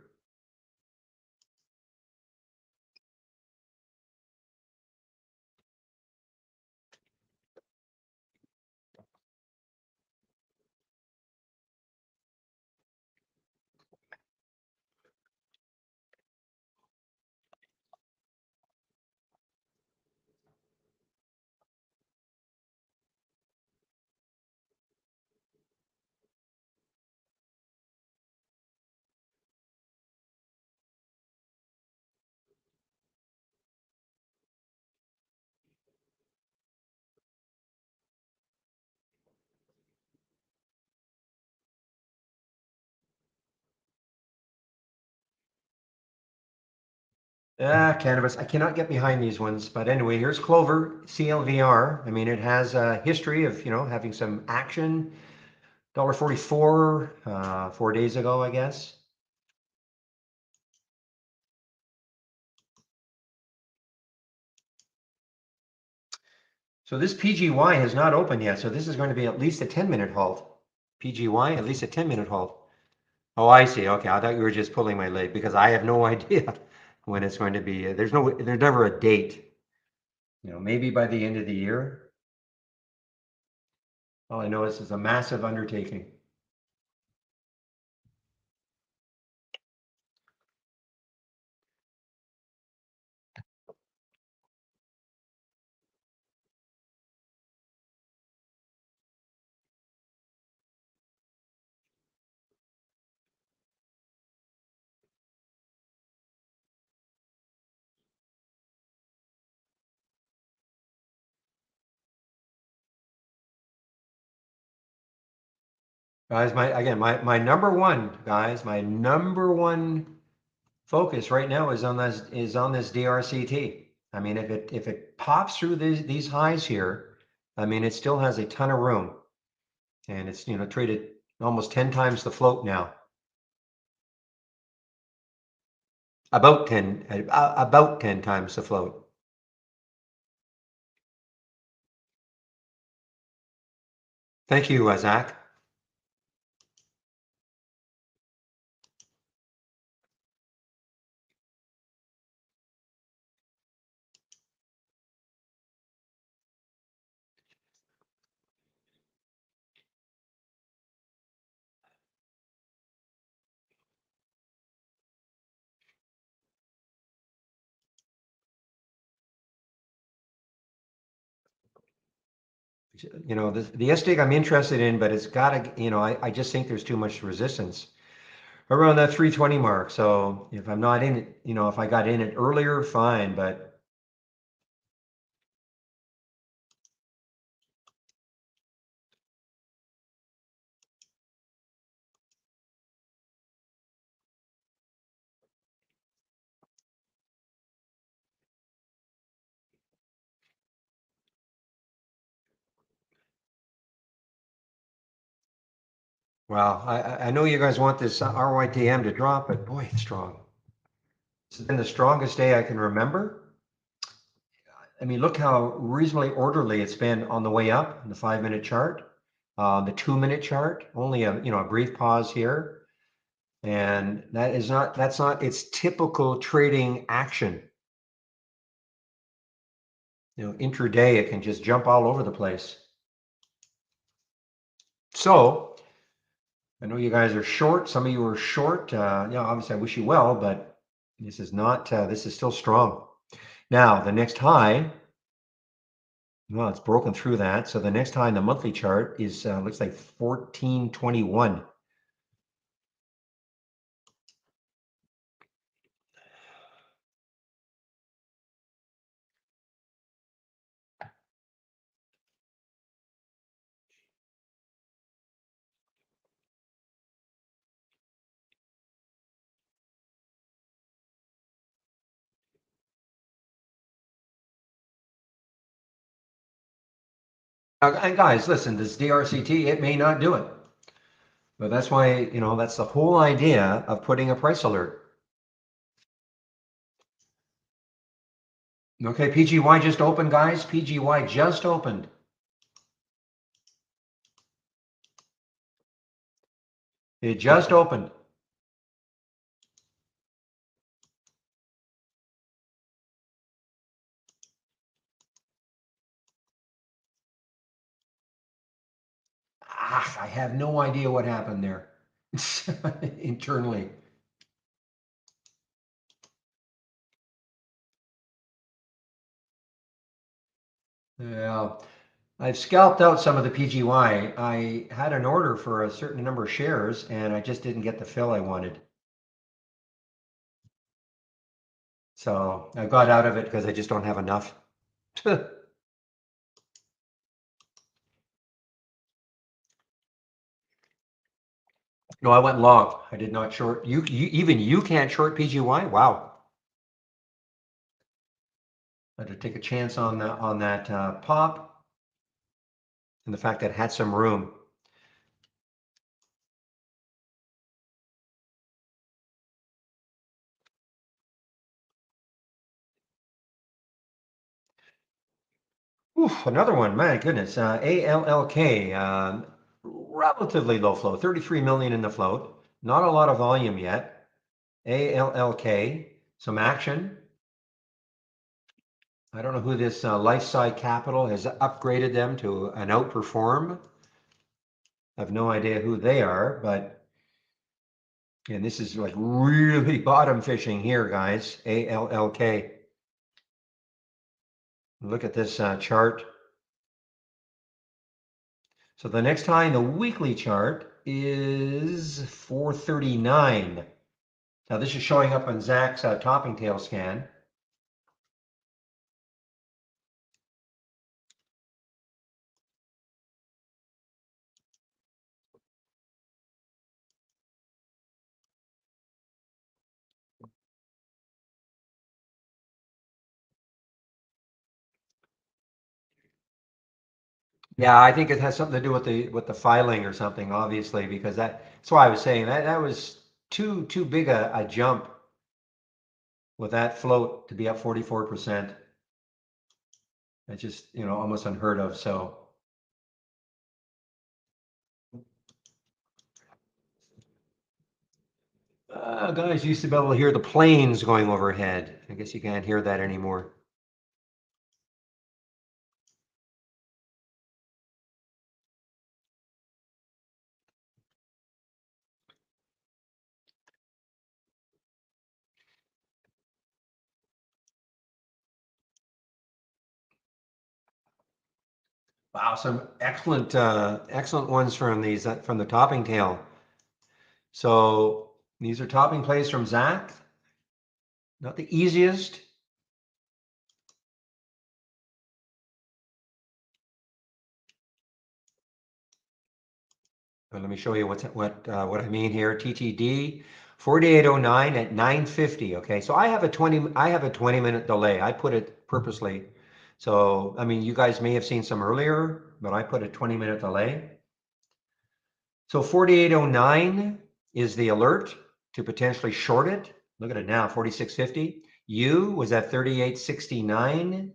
Cannabis. I cannot get behind these ones. But anyway, here's Clover, CLVR. I mean, it has a history of, having some action. $1.44, 4 days ago, I guess. So this PGY has not opened yet. So this is going to be at least a 10-minute halt. PGY, at least a 10-minute halt. Oh, I see. Okay. I thought you were just pulling my leg because I have no idea when it's going to be. There's never a date. Maybe by the end of the year. All I know is it's a massive undertaking. Guys, my number one, guys, my number one focus right now is on this DRCT. I mean, if it pops through these highs here, I mean, it still has a ton of room, and it's traded almost 10 times the float now. About 10 times the float. Thank you, Zach. The SDIG I'm interested in, but it's got to, I just think there's too much resistance around that 320 mark. So if I'm not in it, if I got in it earlier, fine, but wow, I know you guys want this RYTM to drop, but boy, it's strong. This has been the strongest day I can remember. I mean, look how reasonably orderly it's been on the way up in the 5-minute chart, the 2-minute chart, only a brief pause here. And that's not its typical trading action. Intraday, it can just jump all over the place. So I know you guys are short. Some of you are short. Obviously I wish you well, but this is not, this is still strong. Now, the next high, well, it's broken through that. So the next high in the monthly chart is, looks like 1421. And guys, listen, this DRCT, it may not do it. But that's why, that's the whole idea of putting a price alert. Okay, PGY just opened, guys. PGY just opened. It just opened. I have no idea what happened there internally. Yeah, I've scalped out some of the PGY. I had an order for a certain number of shares and I just didn't get the fill I wanted. So I got out of it because I just don't have enough. No, I went long. I did not short. Even you can't short PGY? Wow. I had to take a chance on that pop and the fact that it had some room. Oof, another one, my goodness. ALLK, relatively low flow, 33 million in the float. Not a lot of volume yet. ALLK, some action. I don't know who this Lifeside Capital has upgraded them to an outperform. I have no idea who they are, but and this is like really bottom fishing here, guys. ALLK. Look at this chart. So the next high in the weekly chart is 439. Now this is showing up on Zach's topping tail scan. Yeah, I think it has something to do with the filing or something, obviously, because that's why I was saying that was too big a jump with that float to be up 44%. It's just, almost unheard of. So guys used to be able to hear the planes going overhead. I guess you can't hear that anymore. Wow, some excellent ones from these from the topping tail. So these are topping plays from Zach. Not the easiest. But let me show you what I mean here. TTD 4809 at 950. Okay, so I have a 20-minute delay. I put it purposely. So I mean, you guys may have seen some earlier, but I put a 20-minute delay. So 4809 is the alert to potentially short it. Look at it now, 4650. U was at 3869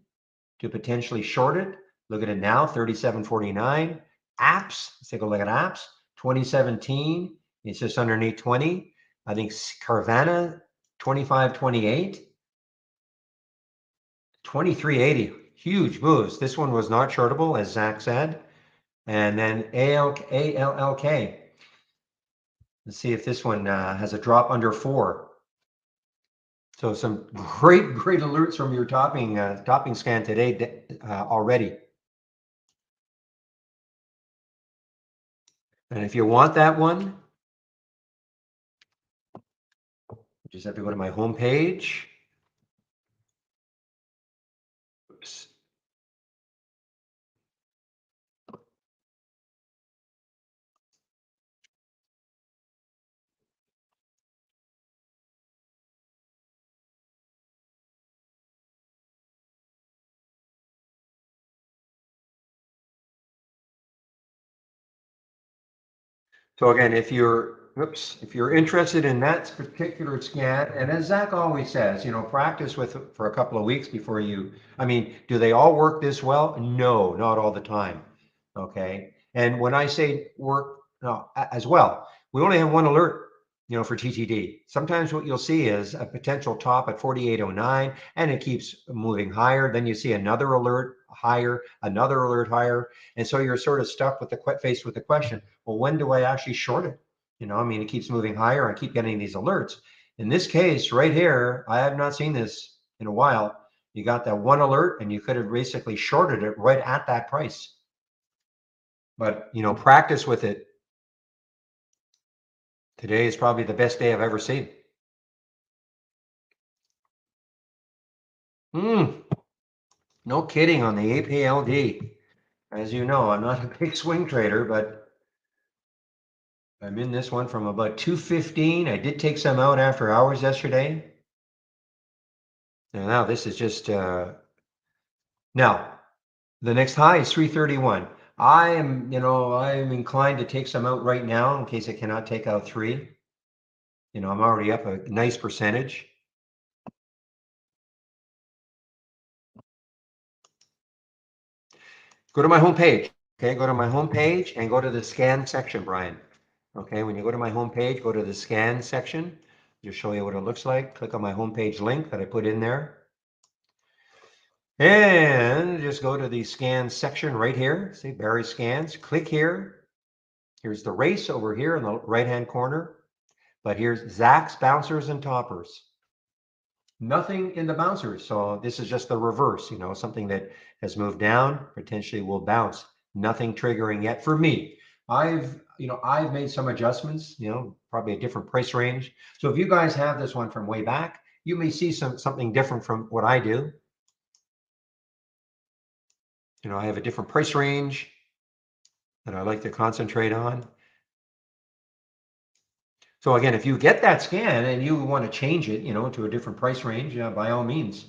to potentially short it. Look at it now, 3749. Apps, let's take a look at apps. 2017, it's just underneath 20. I think Carvana, 2528. 2380, huge moves. This one was not shortable, as Zach said. And then ALLK. Let's see if this one has a drop under 4. So some great alerts from your topping scan today already. And if you want that one, you just have to go to my home page. Oops. So again, if you're interested in that particular scan, and as Zach always says, practice with it for a couple of weeks before do they all work this well? No, not all the time. Okay. And when I say work as well, we only have one alert, for TTD. Sometimes what you'll see is a potential top at 4809 and it keeps moving higher. Then you see another alert higher, another alert higher. And so you're sort of stuck faced with the question, well, when do I actually short it? It keeps moving higher. I keep getting these alerts. In this case right here, I have not seen this in a while. You got that one alert and you could have basically shorted it right at that price. But, practice with it. Today is probably the best day I've ever seen. No kidding on the APLD. As you know, I'm not a big swing trader, but I'm in this one from about 215. I did take some out after hours yesterday. And now this is just Now, the next high is 331. I'm inclined to take some out right now in case I cannot take out 3. I'm already up a nice percentage. Go to my home page. Okay, go to my home page and go to the scan section, Brian. Okay, when you go to my home page, go to the scan section. Just show you what it looks like. Click on my homepage link that I put in there. And just go to the scan section right here. See, Barries scans. Click here. Here's the race over here in the right-hand corner. But here's Zach's bouncers and toppers. Nothing in the bouncers. So this is just the reverse, something that has moved down, potentially will bounce. Nothing triggering yet for me. I've made some adjustments, probably a different price range. So if you guys have this one from way back, you may see something different from what I do. I have a different price range that I like to concentrate on. So again, if you get that scan and you want to change it, to a different price range, by all means.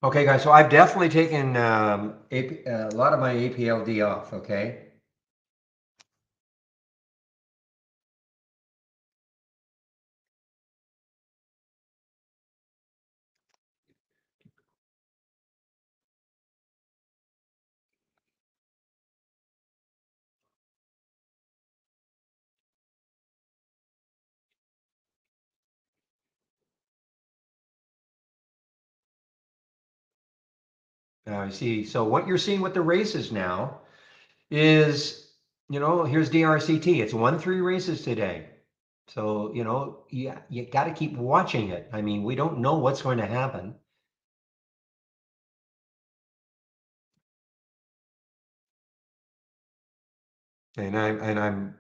Okay, guys, so I've definitely taken a lot of my APLD off, okay? You see, so what you're seeing with the races now is, here's DRCT. It's 1-3 races today. So, you got to keep watching it. I mean, we don't know what's going to happen. And I'm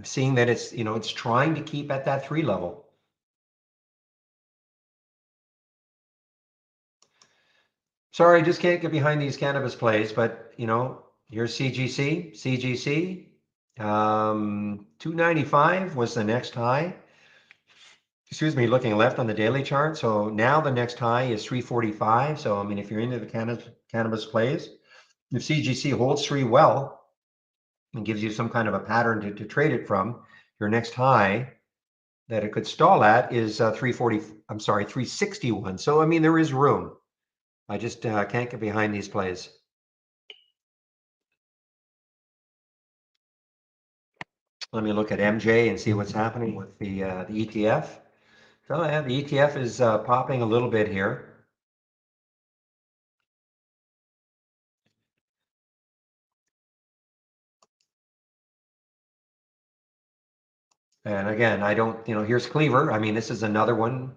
seeing that it's trying to keep at that 3 level. Sorry, I just can't get behind these cannabis plays, but here's CGC. 295 was the next high. Excuse me, looking left on the daily chart. So now the next high is 345. So I mean, if you're into the cannabis plays, if CGC holds 3 well and gives you some kind of a pattern to trade it from, your next high that it could stall at is 361. So I mean, there is room. I just can't get behind these plays. Let me look at MJ and see what's happening with the ETF. So yeah, the ETF is popping a little bit here. And again, I don't, here's Cleaver. I mean, this is another one.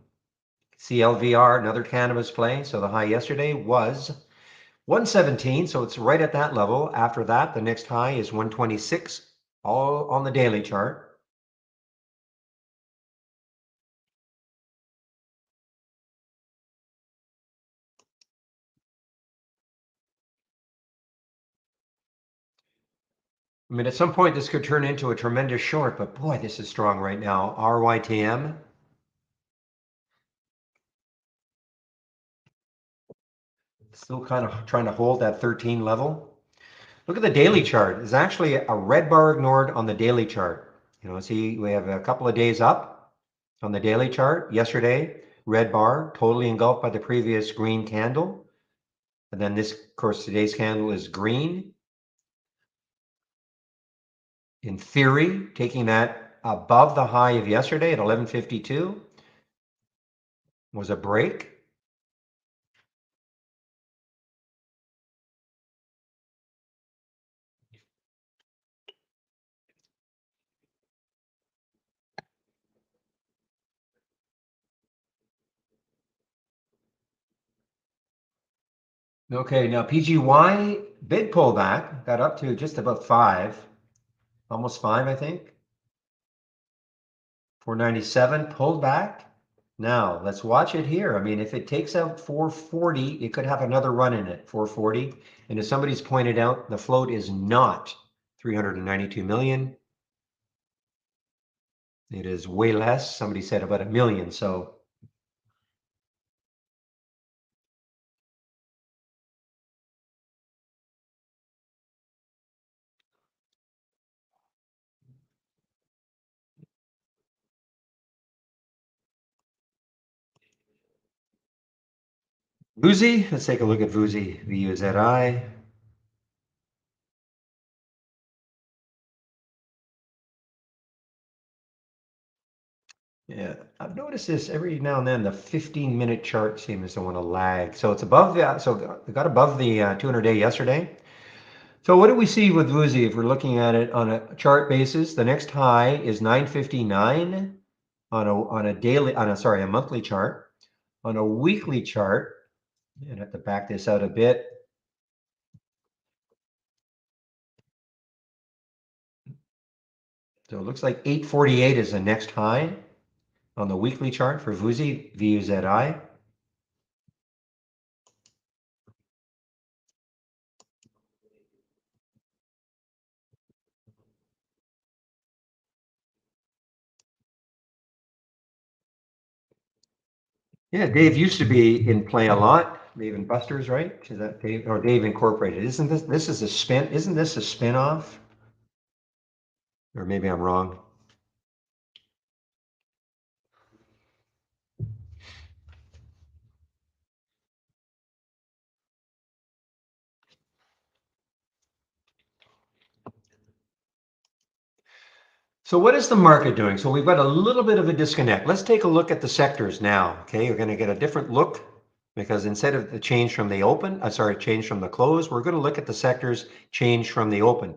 CLVR, another cannabis play. So the high yesterday was 117. So it's right at that level. After that, the next high is 126, all on the daily chart. I mean, at some point, this could turn into a tremendous short, but boy, this is strong right now. RYTM. Still kind of trying to hold that 13 level. Look at the daily chart. It's actually a red bar ignored on the daily chart. See, we have a couple of days up on the daily chart. Yesterday, red bar, totally engulfed by the previous green candle. And then this, of course, today's candle is green. In theory, taking that above the high of yesterday at 1152 was a break. Okay, now PGY, big pullback, got up to just about 5, almost 5, I think. 497, pulled back. Now, let's watch it here. I mean, if it takes out 440, it could have another run in it, 440. And as somebody's pointed out, the float is not 392 million. It is way less. Somebody said about 1 million. So VUZI, let's take a look at VUZI, VUZI. Yeah, I've noticed this every now and then. The 15-minute chart seems to want to lag. So it's above that. So it got above the 200-day yesterday. So what do we see with VUZI if we're looking at it on a chart basis? The next high is 959 on a daily, a monthly chart. On a weekly chart, and I have to back this out a bit. So it looks like 848 is the next high on the weekly chart for VUZI, VUZI. Yeah, Dave used to be in play a lot. Dave and Buster's, right? Is that Dave or Dave Incorporated? Isn't this is a spin? Isn't this a spin-off? Or maybe I'm wrong. So what is the market doing? So we've got a little bit of a disconnect. Let's take a look at the sectors now. Okay, we're going to get a different look because instead of the change from the open, change from the close, we're going to look at the sectors change from the open.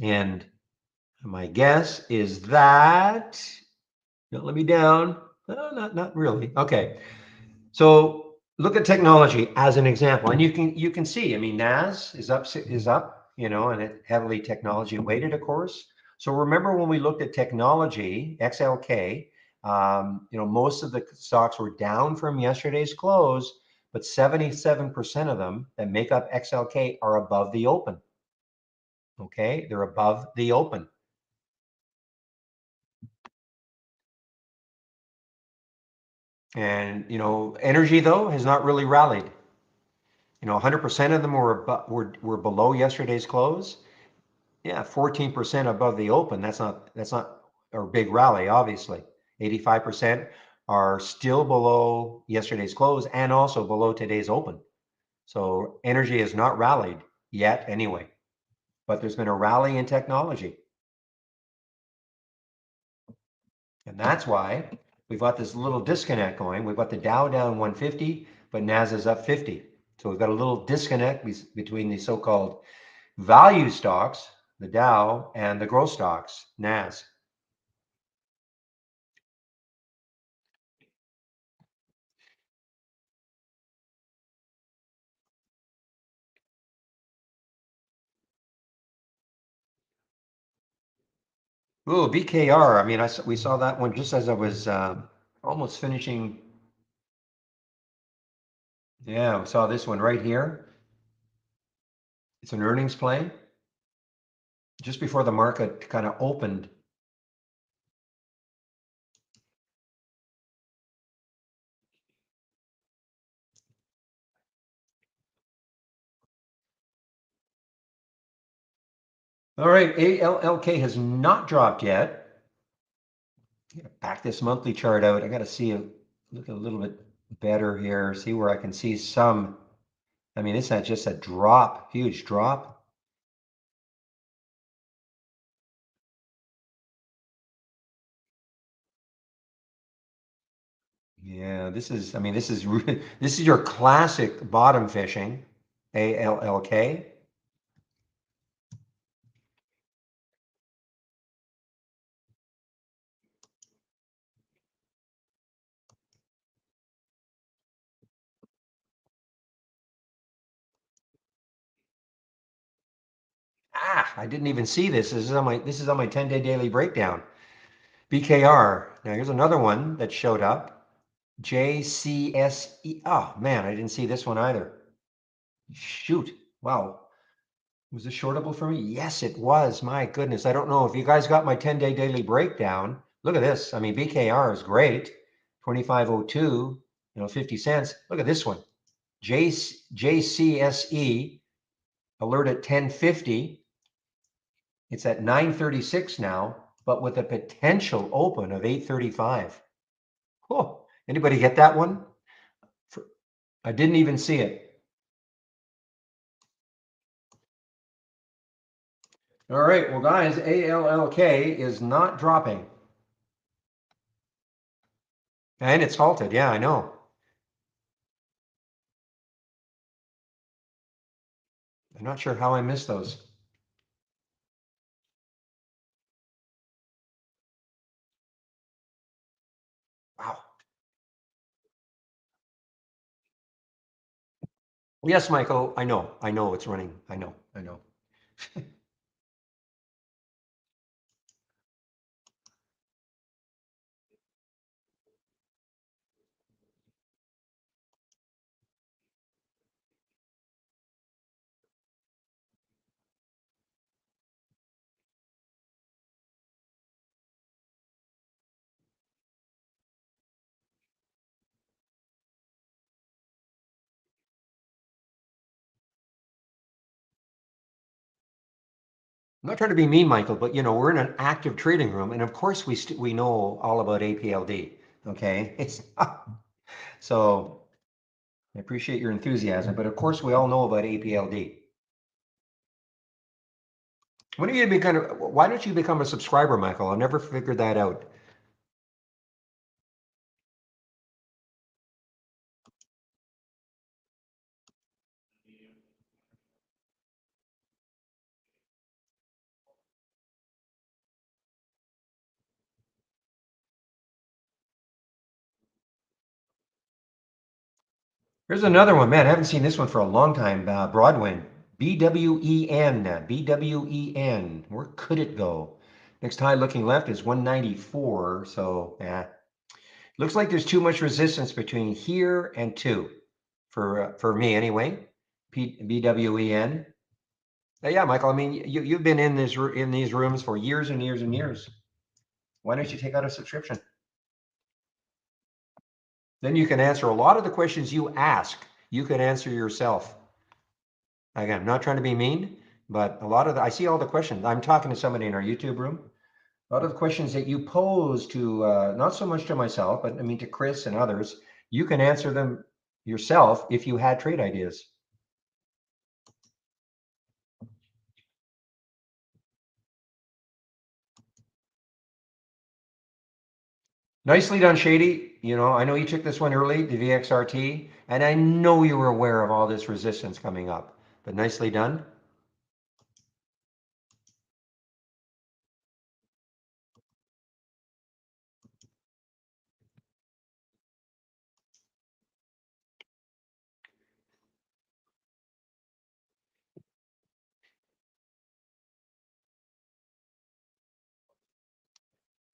And my guess is that, don't let me down. No, not really. Okay, so look at technology as an example, and you can see. I mean, NAS is up, you know, and it heavily technology weighted, of course. So remember when we looked at technology, XLK, you know, most of the stocks were down from yesterday's close, but 77% of them that make up XLK are above the open. Okay, they're above the open. And you know, energy though has not really rallied. You know, 100% of them were below yesterday's close. Yeah, 14% above the open. That's not a big rally, obviously. 85% are still below yesterday's close and also below today's open. So energy has not rallied yet anyway, but there's been a rally in technology. And that's why we've got this little disconnect going. We've got the Dow down 150, but NASDAQ's up 50. So we've got a little disconnect between the so-called value stocks, the Dow, and the growth stocks, NAS. Oh, BKR. I mean, we saw that one just as I was almost finishing. Yeah, we saw this one right here. It's an earnings play just before the market kind of opened. All right, ALLK has not dropped yet. Back this monthly chart out. I got to look a little bit better here, see where I can see some. I mean, it's not just a drop, huge drop. Yeah, I mean, this is this is your classic bottom fishing, ALLK. I didn't even see this. This is on my 10-day daily breakdown. BKR. Now here's another one that showed up. JCSE. Oh man, I didn't see this one either. Shoot. Wow. Was this shortable for me? Yes, it was. My goodness. I don't know if you guys got my 10-day daily breakdown. Look at this. I mean, BKR is great. 2502, 50 cents. Look at this one. JCSE alert at 1050. It's at 936 now, but with a potential open of 835. Oh, anybody get that one? I didn't even see it. All right, well, guys, ALLK is not dropping. And it's halted. Yeah, I know. I'm not sure how I missed those. Wow. Yes, Michael, I know it's running. I know. I'm not trying to be mean, Michael, but we're in an active trading room, and of course we know all about APLD. Okay, it's so I appreciate your enthusiasm, but of course we all know about APLD. When are you why don't you become a subscriber, Michael? I've never figured that out. Here's another one, man. I haven't seen this one for a long time. Broadwin, BWEN. Where could it go? Next high looking left is 194. So yeah, looks like there's too much resistance between here and 2 for me anyway. BWEN. Yeah, Michael. I mean, you've been in these rooms for years and years and years. Why don't you take out a subscription? Then you can answer a lot of the questions you ask. You can answer yourself. Again, I'm not trying to be mean, but I see all the questions. I'm talking to somebody in our YouTube room. A lot of the questions that you pose to, not so much to myself, but I mean to Chris and others, you can answer them yourself if you had trade ideas. Nicely done, Shady. I know you took this one early, the VXRT, and I know you were aware of all this resistance coming up, but nicely done.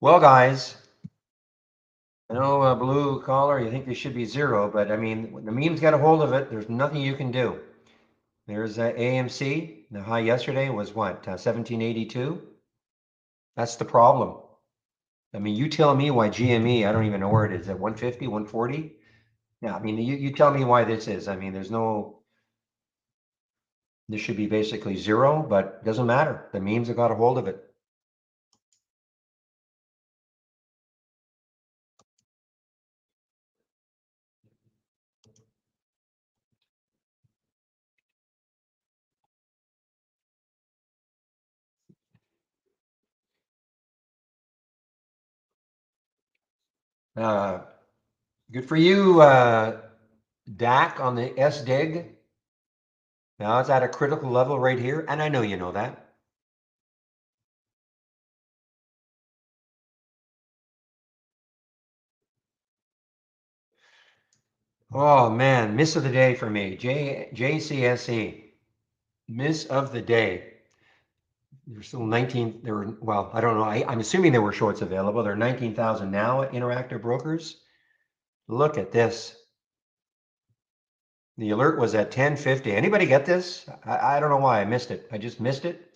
Well, guys, I know blue collar, you think they should be 0, but I mean, when the meme's got a hold of it, there's nothing you can do. There's AMC. The high yesterday was what, 1782? That's the problem. I mean, you tell me why GME, I don't even know where it is, at 150, 140? Yeah, I mean, you tell me why this is. I mean, this should be basically 0, but it doesn't matter. The memes have got a hold of it. Good for you, DAC on the SDIG. Now it's at a critical level right here, and I know you know that. Oh man, miss of the day for me. JCSE, miss of the day. There's still 19, there were, well, I don't know. I'm assuming there were shorts available. There are 19,000 now at Interactive Brokers. Look at this. The alert was at 10:50. Anybody get this? I don't know why I missed it. I just missed it.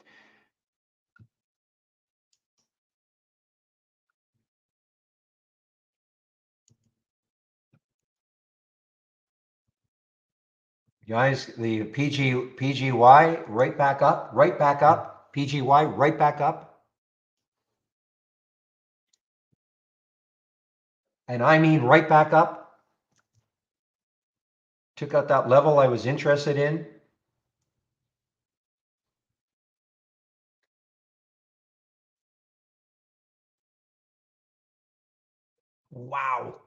Guys, the PGY right back up, right back up. PGY right back up. And I mean right back up. Took out that level I was interested in. Wow.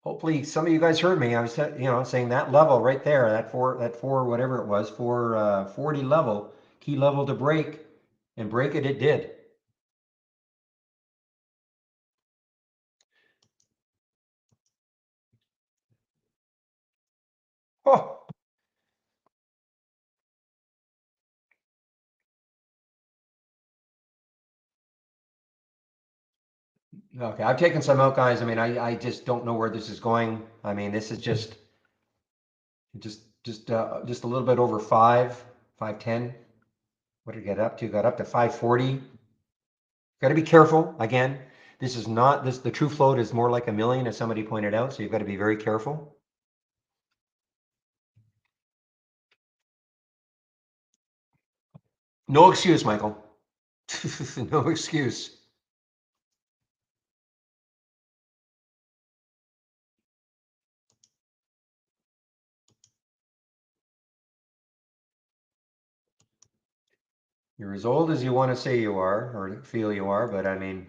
Hopefully some of you guys heard me. I was, saying that level right there, that four, whatever it was, 440 level, key level to break, and break it did. Oh. Okay, I've taken some out, guys. I mean, I just don't know where this is going. I mean, this is just a little bit over 510. What did it get up to? Got up to 540. Got to be careful. Again, this is not this. The true float is more like a million, as somebody pointed out. So you've got to be very careful. No excuse, Michael. No excuse. You're as old as you want to say you are or feel you are, but I mean,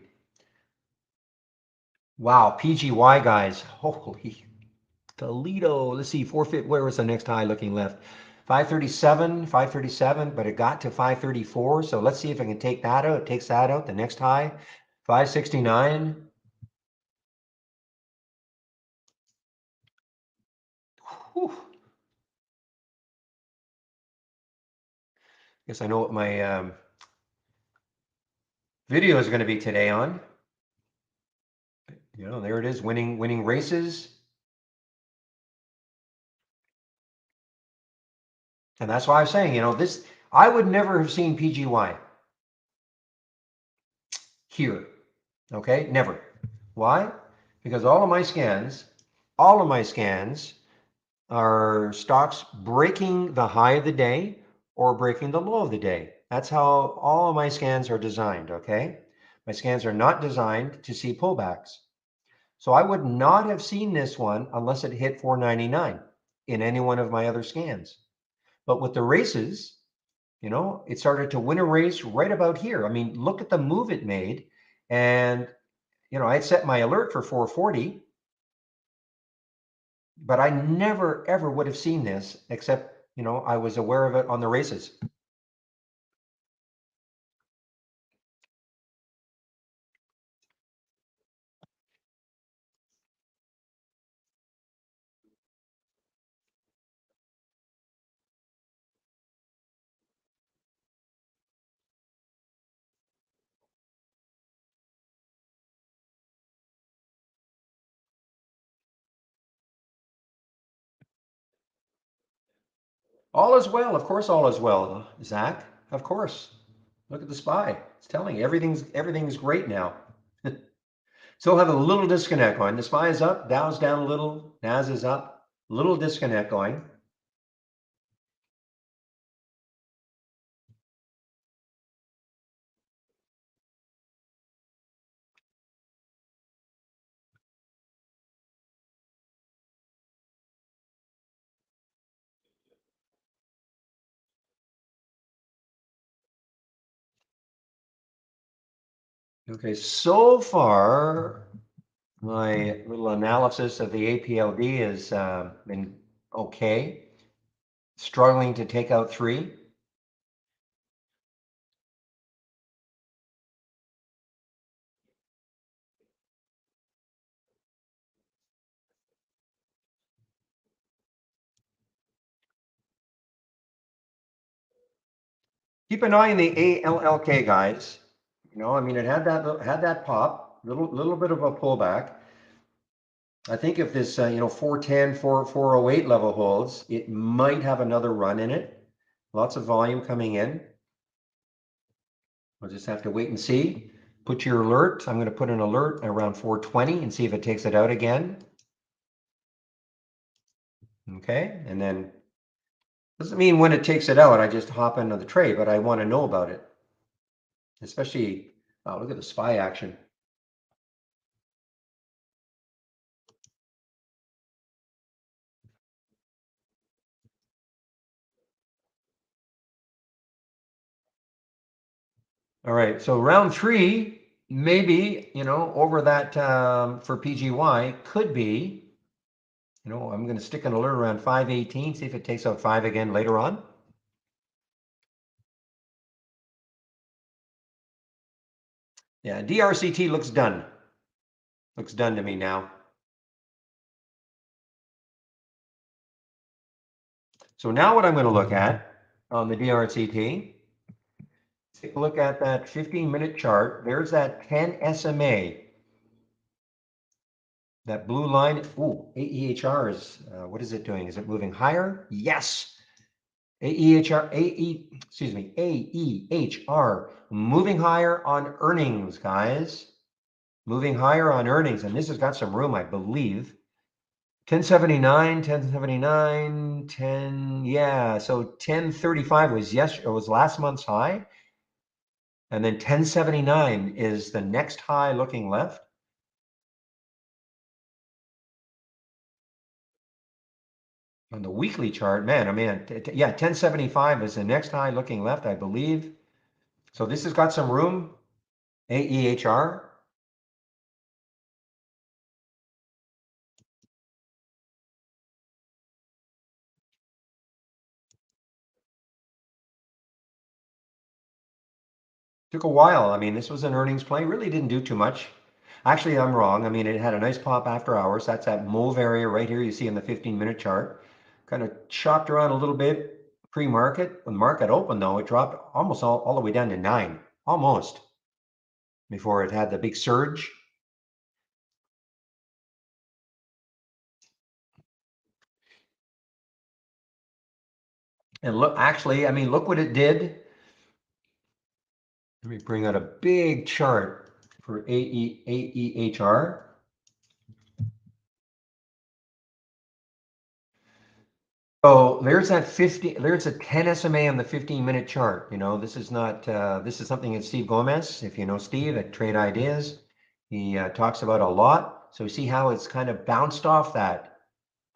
wow, PGY guys, holy Toledo. Let's see, forfeit. Where was the next high looking left? 537, but it got to 534. So let's see if I can take that out. It takes that out. The next high, 569. Whew. Guess I know what my video is going to be today on. There it is, winning races. And that's why I'm saying, this, I would never have seen PGY here. Okay, never. Why? Because all of my scans are stocks breaking the high of the day or breaking the low of the day. That's how all of my scans are designed, okay? My scans are not designed to see pullbacks. So I would not have seen this one unless it hit 499 in any one of my other scans. But with the races, it started to win a race right about here. I mean, look at the move it made. And, I had set my alert for 440, but I never, ever would have seen this except, I was aware of it on the races. All is well. Of course, all is well, Zach. Of course. Look at the SPY. It's telling you everything's great now. Still have a little disconnect going. The SPY is up, Dow's down a little, NAS is up, little disconnect going. Okay, so far, my little analysis of the APLD has been okay. Struggling to take out 3. Keep an eye on the ALLK, guys. You know, I mean, it had that pop, little bit of a pullback. I think if this, 410, 408 level holds, it might have another run in it. Lots of volume coming in. We'll just have to wait and see. Put your alert. I'm going to put an alert around 420 and see if it takes it out again. Okay, and then doesn't mean when it takes it out, I just hop into the trade, but I want to know about it. Especially, oh, look at the SPY action. All right, so round 3, maybe, over that for PGY could be, I'm going to stick an alert around 518, see if it takes out 5 again later on. Yeah, DRCT looks done. Looks done to me now. So now what I'm going to look at on the DRCT, take a look at that 15-minute chart. There's that 10 SMA. That blue line, ooh, AEHR is, what is it doing? Is it moving higher? Yes. AEHR, AEHR, moving higher on earnings, guys. Moving higher on earnings, and this has got some room, I believe. 1079, 1079, 10, yeah, so 1035 was last month's high. And then 1079 is the next high looking left. On the weekly chart, man, I mean, yeah, 1075 is the next high looking left, I believe. So this has got some room, AEHR. Took a while. I mean, this was an earnings play, really didn't do too much. Actually, I'm wrong. I mean, it had a nice pop after hours. That's that mauve area right here you see in the 15-minute chart. Kind of chopped around a little bit pre-market. When market opened, though, it dropped almost all the way down to 9, almost, before it had the big surge. And look, actually, I mean, look what it did. Let me bring out a big chart for AEHR. So there's that 50, there's a 10 SMA on the 15-minute chart. This is not, this is something that Steve Gomez, if you know Steve at Trade Ideas, he talks about a lot. So see how it's kind of bounced off that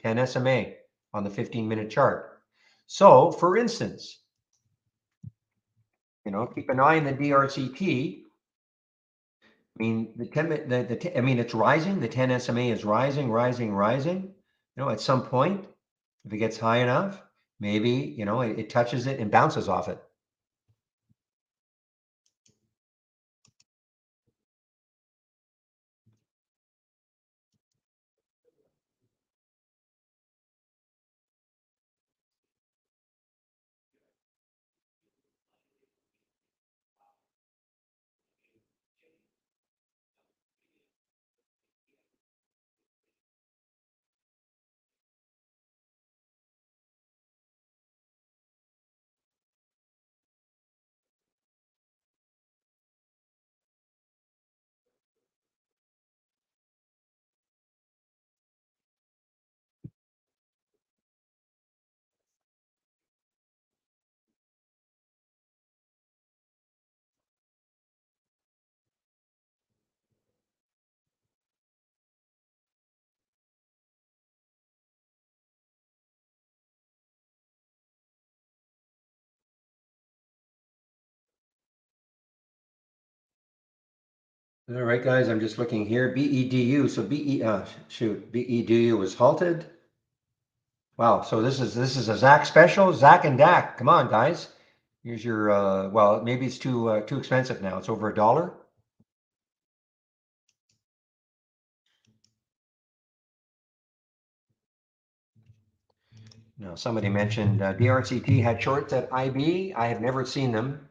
10 SMA on the 15-minute chart. So for instance, keep an eye on the DRCT. I mean, I mean, it's rising. The 10 SMA is rising. At some point, if it gets high enough, maybe, it touches it and bounces off it. All right, guys, I'm just looking here. BEDU, so BEDU was halted. Wow, so this is a Zach special, Zach and Dak. Come on, guys. Here's your well, maybe it's too expensive now. It's over $1. Now, somebody mentioned DRCT had shorts at IB. I have never seen them.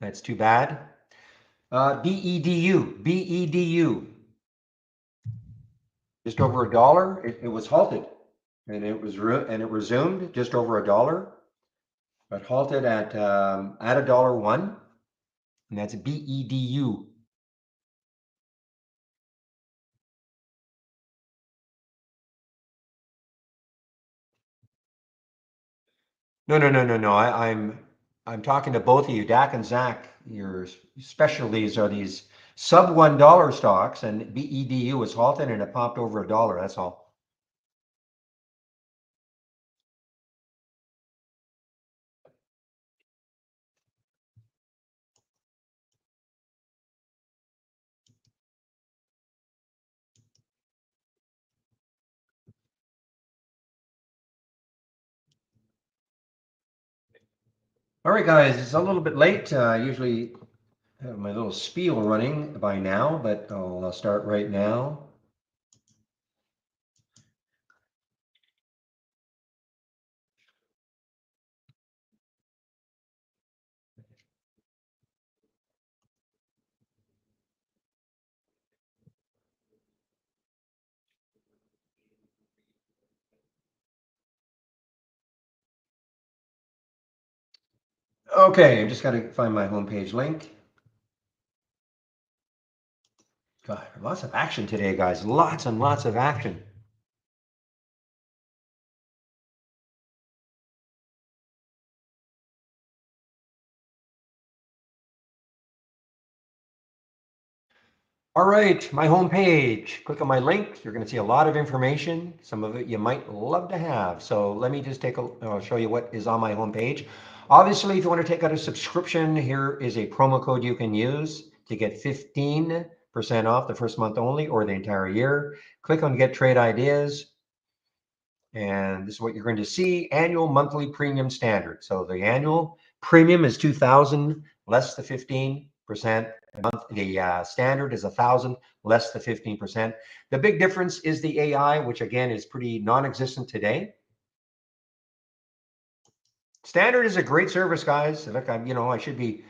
That's too bad. BEDU, just over $1. It was halted, and it resumed just over $1, but halted at $1.01, and that's BEDU. No. I'm talking to both of you, Dak and Zach. Your specialties are these sub $1 stocks, and BEDU was halted and it popped over $1. That's all. All right, guys, it's a little bit late. Usually have my little spiel running by now, but I'll start right now. Okay, I just got to find my homepage link. God, lots of action today, guys. Lots and lots of action. All right, my homepage. Click on my link. You're going to see a lot of information. Some of it you might love to have. So let me just I'll show you what is on my homepage. Obviously, if you want to take out a subscription, here is a promo code you can use to get 15% off the first month only or the entire year. Click on Get Trade Ideas. And this is what you're going to see, annual monthly premium standard. So the annual premium is $2,000 less the 15%. The standard is $1,000 less the 15%. The big difference is the AI, which again is pretty non-existent today. Standard is a great service, guys. Look, I should be,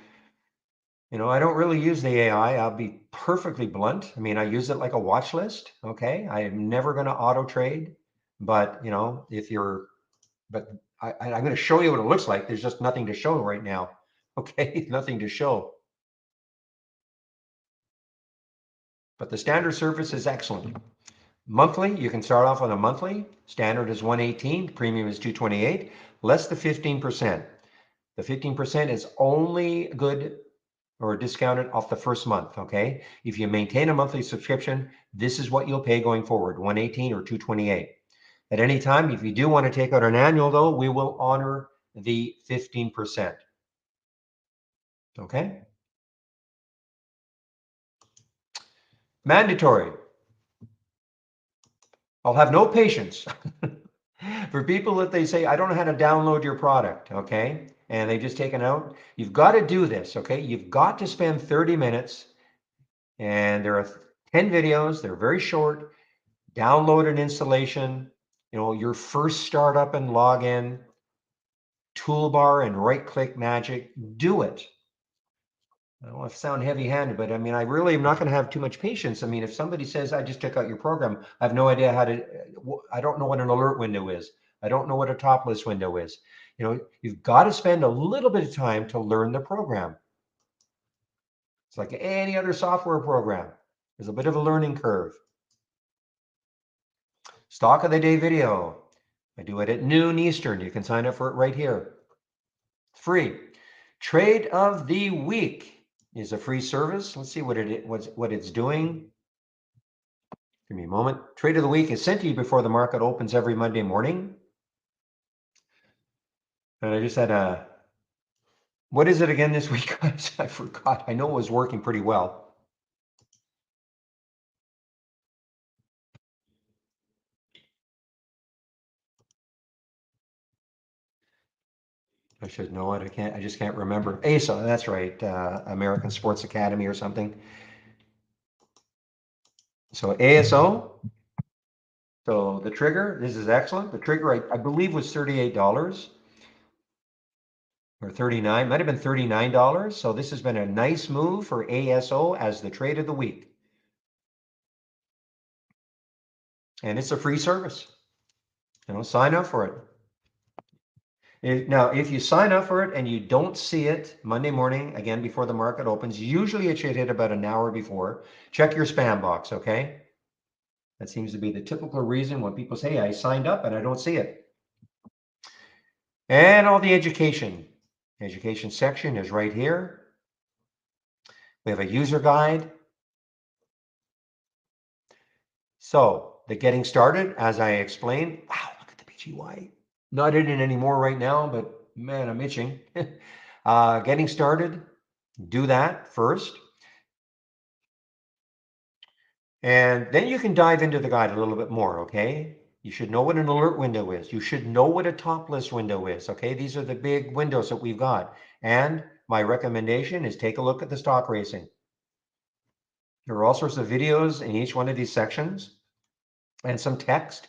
I don't really use the AI. I'll be perfectly blunt. I mean, I use it like a watch list. Okay, I am never going to auto trade, but but I'm going to show you what it looks like. There's just nothing to show right now. Okay, nothing to show. But the standard service is excellent. Monthly, you can start off on a monthly. Standard is 118, premium is 228, less the 15%. The 15% is only good or discounted off the first month, okay? If you maintain a monthly subscription, this is what you'll pay going forward, 118 or 228. At any time, if you do want to take out an annual though, we will honor the 15%. Okay? Mandatory. I'll have no patience for people that they say, I don't know how to download your product, okay? And they just take it out. You've got to do this, okay? You've got to spend 30 minutes, and there are 10 videos. They're very short. Download an installation, your first startup and login, toolbar and right-click magic. Do it. I don't want to sound heavy-handed, but I mean, I really am not going to have too much patience. I mean, if somebody says, I just took out your program, I have no idea I don't know what an alert window is. I don't know what a top list window is. You've got to spend a little bit of time to learn the program. It's like any other software program. There's a bit of a learning curve. Stock of the day video. I do it at noon Eastern. You can sign up for it right here. It's free. Trade of the week is a free service. Let's see what it's doing. Give me a moment. Trade of the week is sent to you before the market opens every Monday morning. And I just had what is it again this week, guys? I forgot. I know it was working pretty well. I should know it. I just can't remember. ASO, that's right. American Sports Academy or something. So ASO. So the trigger, this is excellent. The trigger, I believe, was $38. or 39, might have been $39. So this has been a nice move for ASO as the trade of the week. And it's a free service. Sign up for it. Now, if you sign up for it and you don't see it Monday morning, again, before the market opens, usually it should hit about an hour before. Check your spam box, okay? That seems to be the typical reason when people say, I signed up and I don't see it. And all the education section is right here. We have a user guide. So the getting started, as I explained, wow, look at the PGY. Not in it anymore right now, but man, I'm itching. Getting started, do that first. And then you can dive into the guide a little bit more, okay? You should know what an alert window is. You should know what a top list window is, okay? These are the big windows that we've got. And my recommendation is take a look at the stock racing. There are all sorts of videos in each one of these sections and some text.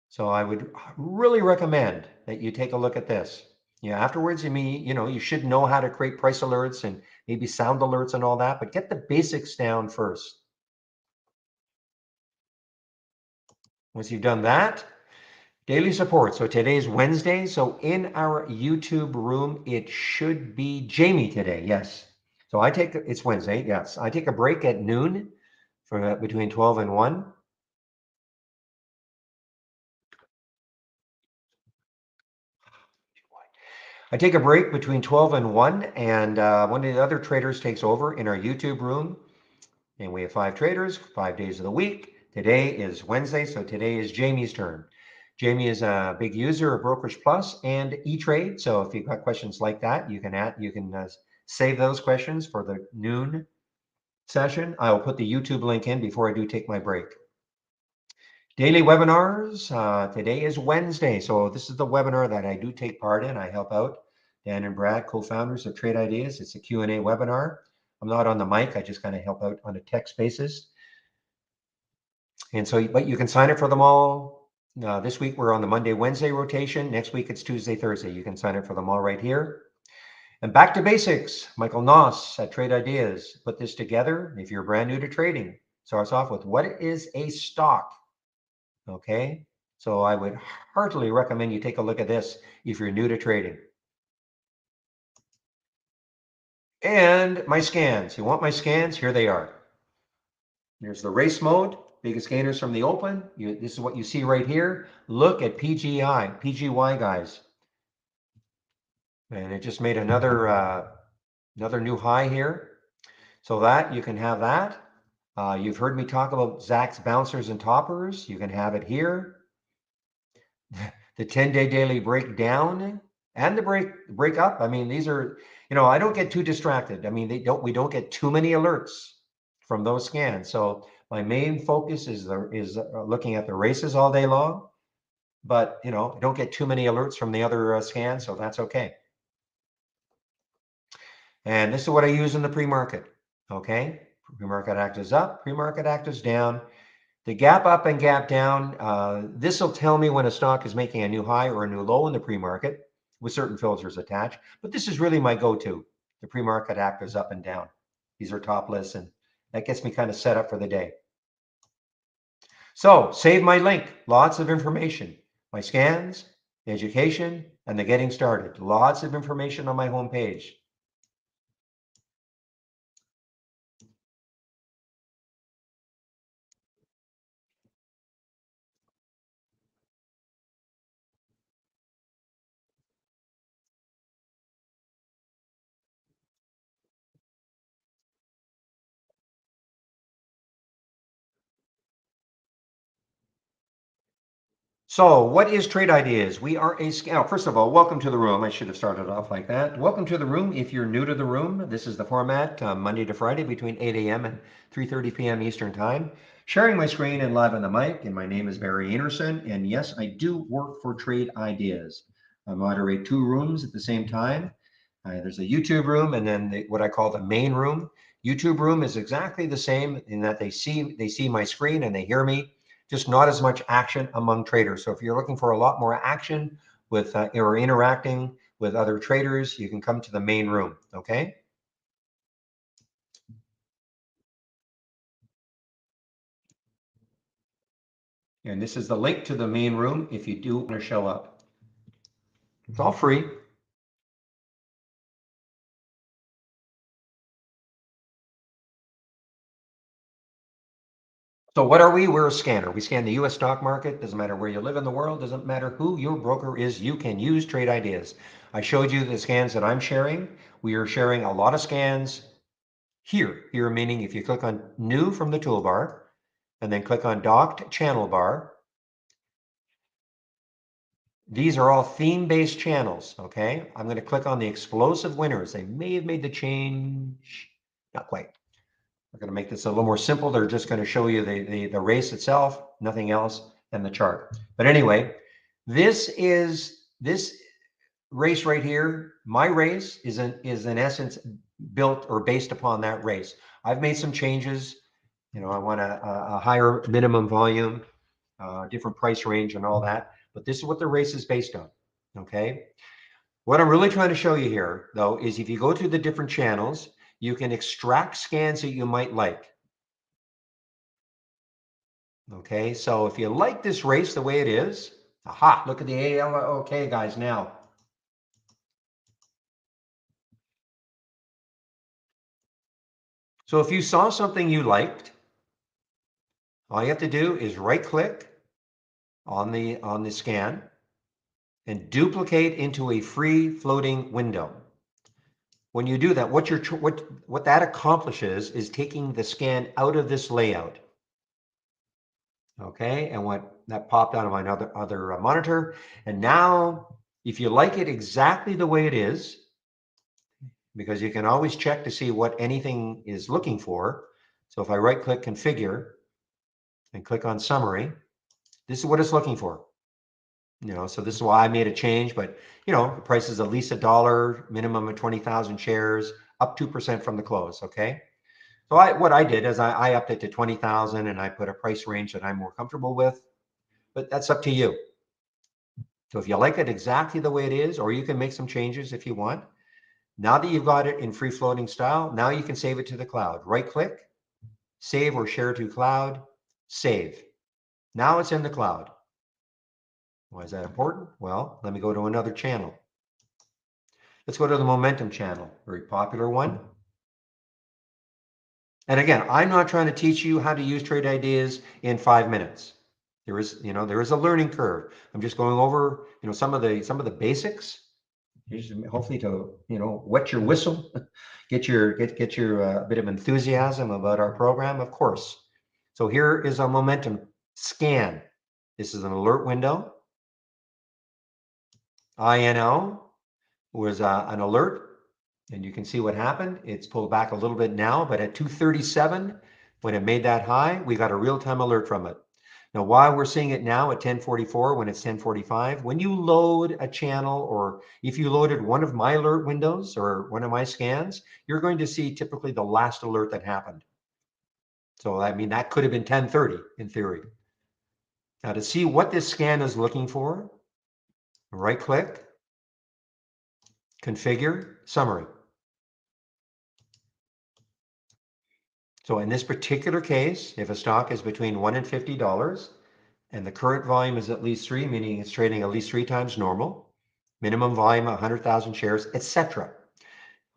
So I would really recommend that you take a look at this. Afterwards, you should know how to create price alerts and maybe sound alerts and all that, but get the basics down first. Once you've done that, daily support. So today's Wednesday. So in our YouTube room, it should be Jamie today. Yes. So it's Wednesday. Yes. I take a break at noon for between 12 and 1. I take a break between 12 and 1, and one of the other traders takes over in our YouTube room. And we have 5 traders, 5 days of the week. Today is Wednesday, so today is Jamie's turn. Jamie is a big user of Brokerage Plus and E-Trade. So if you've got questions like that, you can save those questions for the noon session. I will put the YouTube link in before I do take my break. Daily webinars. Today is Wednesday, so this is the webinar that I do take part in. I help out Dan and Brad, co-founders of Trade Ideas. It's a Q&A webinar. I'm not on the mic. I just kind of help out on a text basis. And so, but you can sign up for them all. This week we're on the Monday, Wednesday rotation. Next week it's Tuesday, Thursday. You can sign up for them all right here. And back to basics. Michael Noss at Trade Ideas put this together. If you're brand new to trading, starts off with what is a stock? Okay, so I would heartily recommend you take a look at this if you're new to trading. And my scans. You want my scans? Here they are. There's the race mode, biggest gainers from the open. This is what you see right here. Look at PGY, guys. And it just made another new high here. So that you can have that. You've heard me talk about Zach's bouncers and toppers. You can have it here. The 10-day daily breakdown and the break up. I mean, these are, I don't get too distracted. I mean, we don't get too many alerts from those scans. So my main focus is looking at the races all day long, but I don't get too many alerts from the other scans, so that's okay. And this is what I use in the pre-market. Okay, pre-market act is up, pre-market act is down. The gap up and gap down, this will tell me when a stock is making a new high or a new low in the pre-market with certain filters attached. But this is really my go-to. The pre-market act is up and down. These are top lists, and that gets me kind of set up for the day. So save my link. Lots of information. My scans, education, and the getting started. Lots of information on my homepage. So what is Trade Ideas? We are first of all, welcome to the room. I should have started off like that. Welcome to the room. If you're new to the room, this is the format, Monday to Friday between 8 a.m. and 3:30 p.m. Eastern Time. Sharing my screen and live on the mic, and my name is Barry Enerson, and yes, I do work for Trade Ideas. I moderate 2 rooms at the same time. There's a YouTube room and then what I call the main room. YouTube room is exactly the same in that they see my screen and they hear me, just not as much action among traders. So if you're looking for a lot more action with or interacting with other traders, you can come to the main room, okay? And this is the link to the main room if you do want to show up. It's all free. So what are we? We're a scanner. We scan the US stock market. Doesn't matter where you live in the world. Doesn't matter who your broker is. You can use trade ideas. I showed you the scans that I'm sharing. We are sharing a lot of scans here. Here meaning if you click on new from the toolbar and then click on docked channel bar, these are all theme-based channels, okay? I'm going to click on the explosive winners. They may have made the change. Not quite. We're going to make this a little more simple. They're just going to show you the race itself, nothing else, and the chart. But anyway, this race right here, my race is in essence built or based upon that race. I've made some changes. You know, I want a higher minimum volume, different price range and all that. But this is what the race is based on, okay? What I'm really trying to show you here, though, is if you go to the different channels, you can extract scans that you might like. Okay, so if you like this race the way it is, aha, look at the ALOK guys now. So if you saw something you liked, all you have to do is right click on the scan and duplicate into a free floating window. When you do that, what that accomplishes is taking the scan out of this layout. Okay, and what that popped out of my other monitor. And now, if you like it exactly the way it is, because you can always check to see what anything is looking for. So if I right click configure and click on summary, this is what it's looking for. You know, so this is why I made a change, but you know, the price is at least $1, minimum of 20,000 shares, up 2% from the close, okay? So what I did is I upped it to 20,000 and I put a price range that I'm more comfortable with, but that's up to you. So if you like it exactly the way it is, or you can make some changes if you want. Now that you've got it in free floating style, now you can save it to the cloud. Right click, save or share to cloud, save. Now it's in the cloud. Why is that important? Well, let me go to another channel. Let's go to the momentum channel, very popular one. And again, I'm not trying to teach you how to use trade ideas in 5 minutes. There is a learning curve. I'm just going over, some of the basics, hopefully to, wet your whistle, get your bit of enthusiasm about our program, of course. So here is a momentum scan. This is an alert window. INO was an alert, and you can see what happened. It's pulled back a little bit now, but at 237, when it made that high, we got a real-time alert from it. Now, why we're seeing it now at 1044 when it's 1045, when you load a channel, or if you loaded one of my alert windows or one of my scans, you're going to see typically the last alert that happened. So, I mean, that could have been 1030 in theory. Now, to see what this scan is looking for, right click, configure, summary. So in this particular case, if a stock is between $1 and $50 and the current volume is at least 3, meaning it's trading at least 3 times normal, minimum volume 100,000 shares, etc.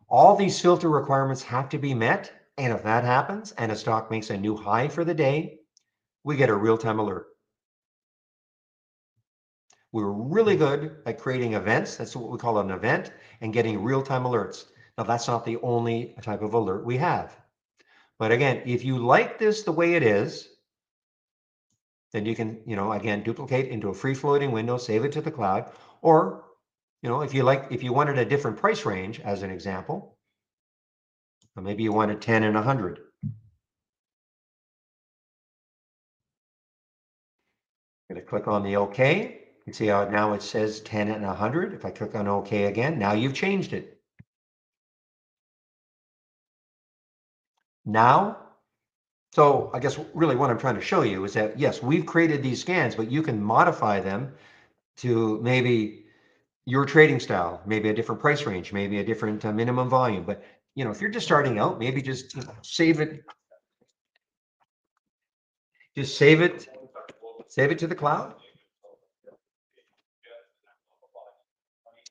All these filter requirements have to be met, and if that happens and a stock makes a new high for the day, we get a real-time alert. We're really good at creating events. That's what we call an event, and getting real-time alerts. Now, that's not the only type of alert we have. But again, if you like this the way it is, then you can, again, duplicate into a free floating window, save it to the cloud. Or, if you wanted a different price range, as an example, or maybe you wanted 10 and 100. I'm going to click on the OK. You can see how now it says 10 and 100. If I click on OK again, now you've changed it. Now, so I guess really what I'm trying to show you is that, yes, we've created these scans, but you can modify them to maybe your trading style, maybe a different price range, maybe a different minimum volume. But if you're just starting out, maybe just save it, just save it to the cloud.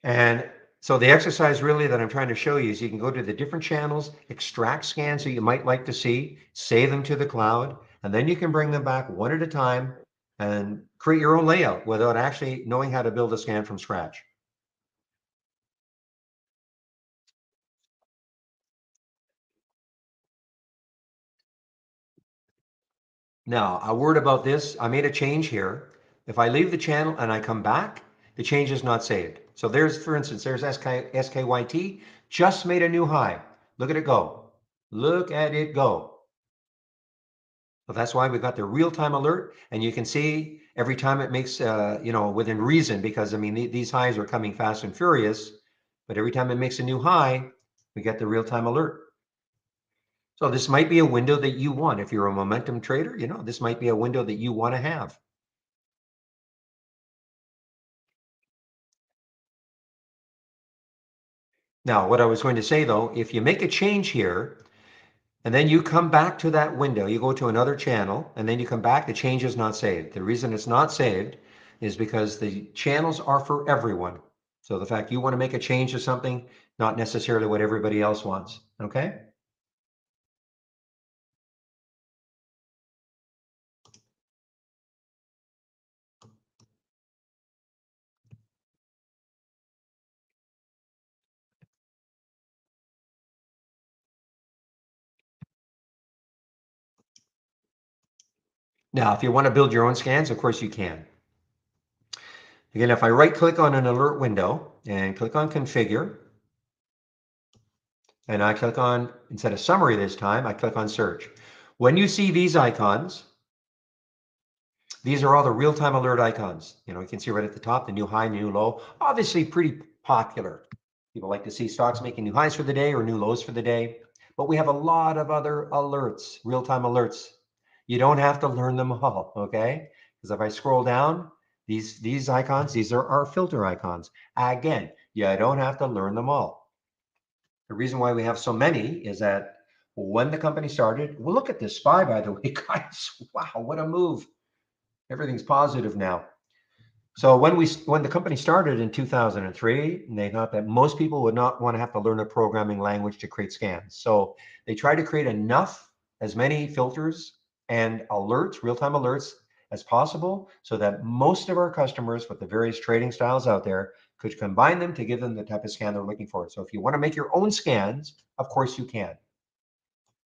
And so the exercise really that I'm trying to show you is you can go to the different channels, extract scans that you might like to see, save them to the cloud, and then you can bring them back one at a time and create your own layout without actually knowing how to build a scan from scratch. Now, a word about this, I made a change here. If I leave the channel and I come back, the change is not saved. So there's, for instance, there's SKYT, just made a new high. Look at it go. Look at it go. So that's why we've got the real-time alert, and you can see every time it makes, within reason, because I mean, these highs are coming fast and furious, but every time it makes a new high, we get the real-time alert. So this might be a window that you want. If you're a momentum trader, this might be a window that you want to have. Now, what I was going to say though, if you make a change here, and then you come back to that window, you go to another channel, and then you come back, the change is not saved. The reason it's not saved is because the channels are for everyone. So the fact you want to make a change to something, not necessarily what everybody else wants, okay? Now, if you want to build your own scans, of course you can. Again, if I right click on an alert window and click on configure, and I click on, instead of summary this time, I click on search. When you see these icons, these are all the real-time alert icons. You can see right at the top, the new high, new low, obviously pretty popular. People like to see stocks making new highs for the day or new lows for the day, but we have a lot of other alerts, real-time alerts. You don't have to learn them all, okay? Because if I scroll down, these icons, these are our filter icons. Again, you don't have to learn them all. The reason why we have so many is that when the company started, well, look at this SPY, by the way, guys. Wow, what a move. Everything's positive now. So when the company started in 2003, they thought that most people would not want to have to learn a programming language to create scans. So they tried to create as many filters and alerts, real-time alerts as possible, so that most of our customers with the various trading styles out there could combine them to give them the type of scan they're looking for. So if you want to make your own scans, of course you can.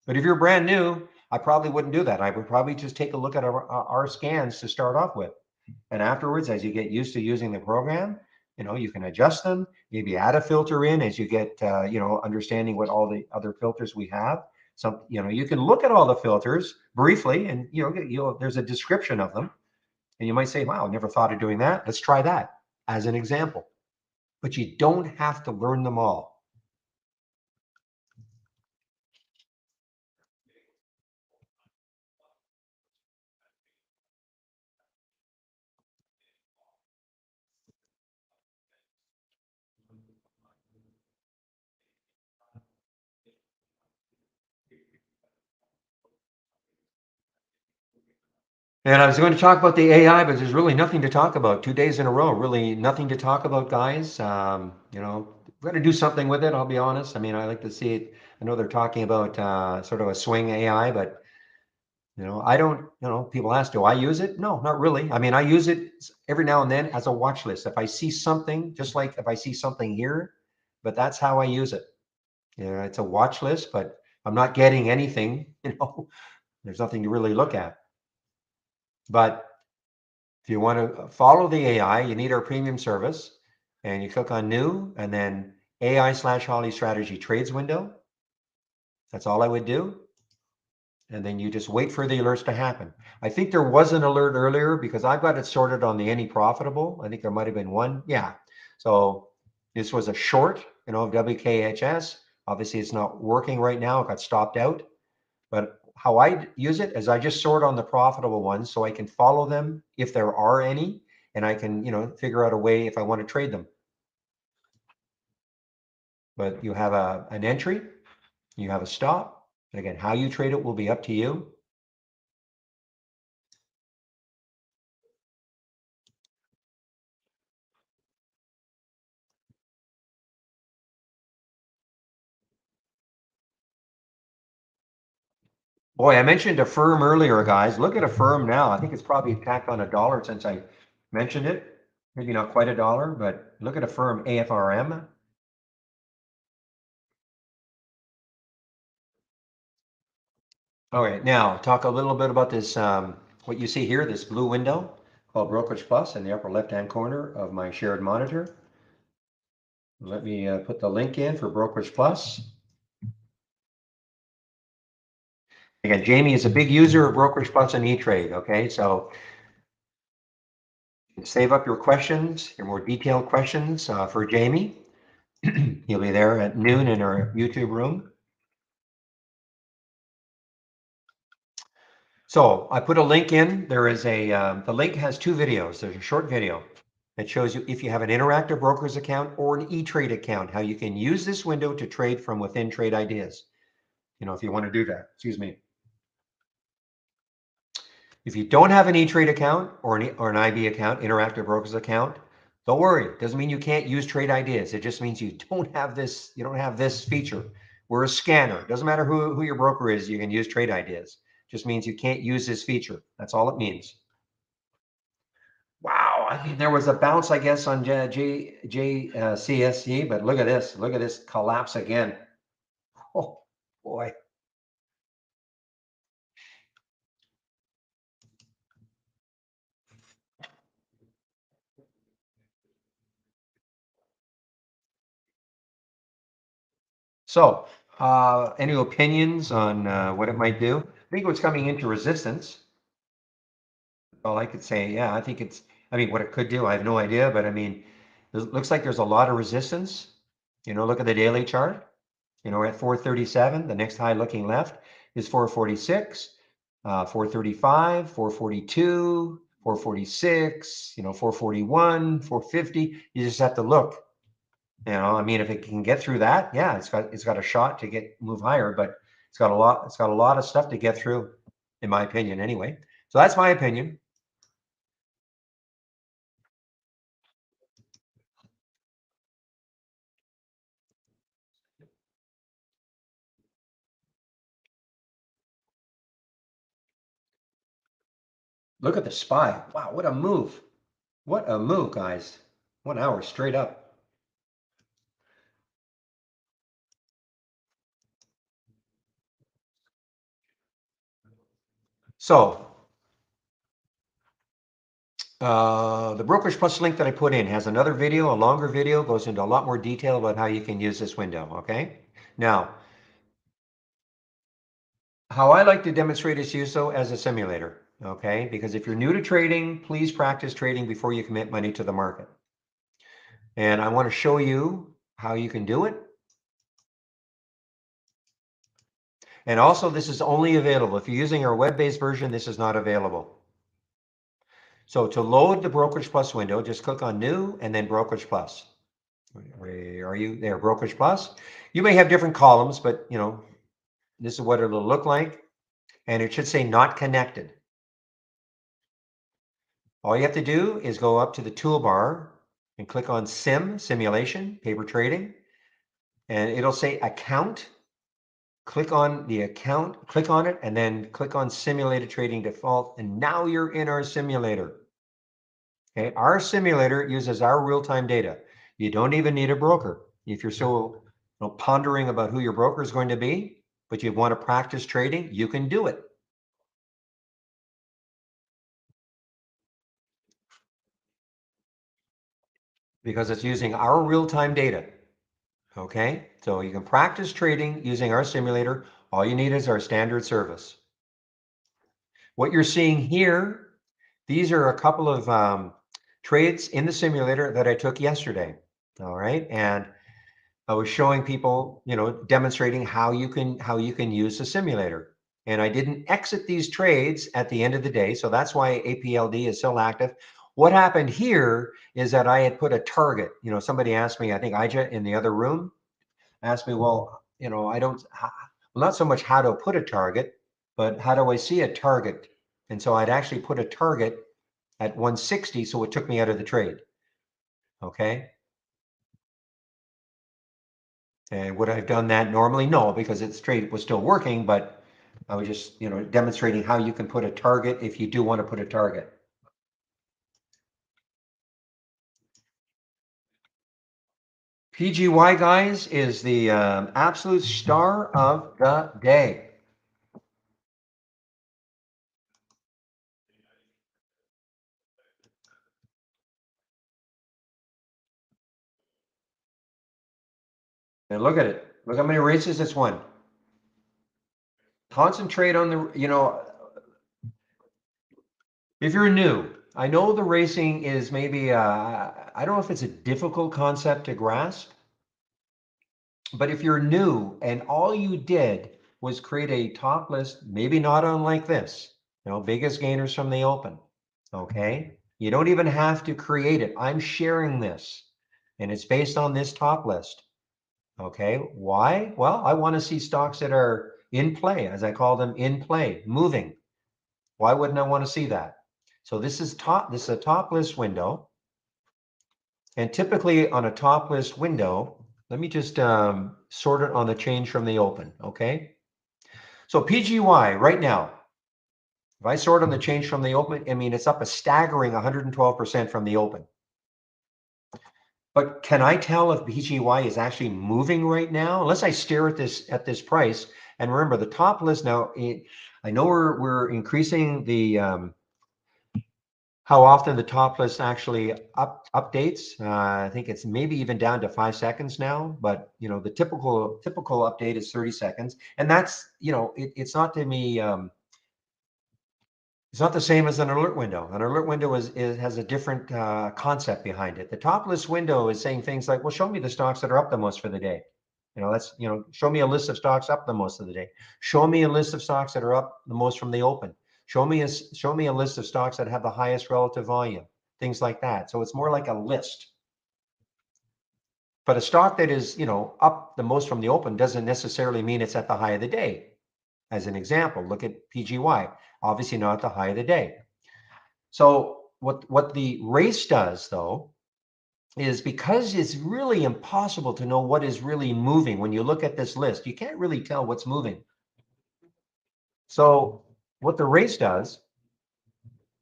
But if you're brand new, I probably wouldn't do that. I would probably just take a look at our scans to start off with. And afterwards, as you get used to using the program, you can adjust them, maybe add a filter in as you get, understanding what all the other filters we have. So, you can look at all the filters briefly and, there's a description of them. And you might say, wow, I never thought of doing that. Let's try that as an example. But you don't have to learn them all. And I was going to talk about the AI, but there's really nothing to talk about. 2 days in a row, really nothing to talk about, guys. We're going to do something with it, I'll be honest. I mean, I like to see it. I know they're talking about sort of a swing AI, but, I don't, people ask, do I use it? No, not really. I mean, I use it every now and then as a watch list. If I see something, just like if I see something here, but that's how I use it. It's a watch list, but I'm not getting anything, there's nothing to really look at. But if you want to follow the AI, you need our premium service, and you click on new and then AI/Holly strategy trades window. That's all I would do. And then you just wait for the alerts to happen. I think there was an alert earlier because I've got it sorted on the any profitable. I think there might have been one. Yeah. So this was a short, of WKHS. Obviously it's not working right now. It got stopped out. But how I use it is I just sort on the profitable ones so I can follow them if there are any, and I can, figure out a way if I want to trade them. but you have an entry, you have a stop. And again, how you trade it will be up to you. Boy, I mentioned a firm earlier, guys. Look at a firm now. I think it's probably tacked on $1 since I mentioned it. Maybe not quite $1, but look at a firm, AFRM. All right, now talk a little bit about this, what you see here, this blue window called Brokerage Plus in the upper left-hand corner of my shared monitor. Let me put the link in for Brokerage Plus. Again, Jamie is a big user of Brokerage Plus and E-Trade, okay? So save up your questions, your more detailed questions for Jamie. He'll be there at noon in our YouTube room. So I put a link in. There is the link has 2 videos. There's a short video that shows you if you have an interactive broker's account or an E-Trade account, how you can use this window to trade from within Trade Ideas. You know, if you want to do that, excuse me. If you don't have an E-Trade account or an IB account, interactive broker's account, don't worry. It doesn't mean you can't use Trade Ideas. It just means you don't have this feature. We're a scanner. It doesn't matter who your broker is, you can use Trade Ideas. It just means you can't use this feature. That's all it means. Wow, I mean, there was a bounce, I guess, on CSC, but look at this. Look at this collapse again. Oh, boy. So, any opinions on what it might do? I think it was coming into resistance. All I could say, yeah, I mean, what it could do, I have no idea, but I mean, it looks like there's a lot of resistance. You know, look at the daily chart. You know, we're at 437. The next high looking left is 446, 435, 442, 446, 441, 450. You just have to look. You know, I mean, if it can get through that, yeah, it's got a shot to move higher, but it's got a lot of stuff to get through, in my opinion, anyway. So that's my opinion. Look at the SPY. Wow, what a move. What a move, guys. 1 hour straight up. So the Brokerage Plus link that I put in has another video, a longer video, goes into a lot more detail about how you can use this window, okay? Now, how I like to demonstrate its use though as a simulator, okay? Because if you're new to trading, please practice trading before you commit money to the market. And I want to show you how you can do it. And also, this is only available. If you're using our web-based version, this is not available. So to load the Brokerage Plus window, just click on New and then Brokerage Plus. Where are you? There, Brokerage Plus. You may have different columns, but you know, this is what it'll look like. And it should say not connected. All you have to do is go up to the toolbar and click on Simulation, Paper Trading, and it'll say Account. Click on the account, click on it, and then click on Simulated Trading Default, and now you're in our simulator. Okay, our simulator uses our real-time data. You don't even need a broker. If you're so pondering about who your broker is going to be, but you want to practice trading, you can do it. Because it's using our real-time data. Okay, so you can practice trading using our simulator. All you need is our standard service. What you're seeing here, these are a couple of trades in the simulator that I took yesterday. All right, and I was showing people, demonstrating how you can use the simulator. And I didn't exit these trades at the end of the day, so that's why APLD is still active. What happened here is that I had put a target. Somebody asked me, I think Ija in the other room, ask me, well, I don't, well, not so much how to put a target, but how do I see a target? And so I'd actually put a target at 160, so it took me out of the trade. Okay. And would I have done that normally? No, because its trade was still working, but I was just, demonstrating how you can put a target if you do want to put a target. PGY, guys, is the absolute star of the day. And look at it. Look how many races it's won. Concentrate on the, if you're new, I know the racing is maybe, I don't know if it's a difficult concept to grasp, but if you're new and all you did was create a top list, maybe not unlike this, biggest gainers from the open, okay? You don't even have to create it. I'm sharing this and it's based on this top list, okay? Why? Well, I want to see stocks that are in play, as I call them, in play, moving. Why wouldn't I want to see that? So this is a top list window. And typically on a top list window, let me just sort it on the change from the open, okay? So PGY right now, if I sort on the change from the open, I mean, it's up a staggering 112% from the open. But can I tell if PGY is actually moving right now? Unless I stare at this price. And remember, the top list now, I know we're increasing the how often the top list actually updates. I think it's maybe even down to 5 seconds now, but the typical update is 30 seconds. And that's, it's not to me, it's not the same as an alert window. An alert window has a different concept behind it. The top list window is saying things like, well, show me the stocks that are up the most for the day. Show me a list of stocks up the most of the day. Show me a list of stocks that are up the most from the open. Show me a list of stocks that have the highest relative volume, things like that. So it's more like a list. But a stock that is, up the most from the open doesn't necessarily mean it's at the high of the day. As an example, look at PGY, obviously not at the high of the day. So what the race does, though, is because it's really impossible to know what is really moving. When you look at this list, you can't really tell what's moving. So what the race does,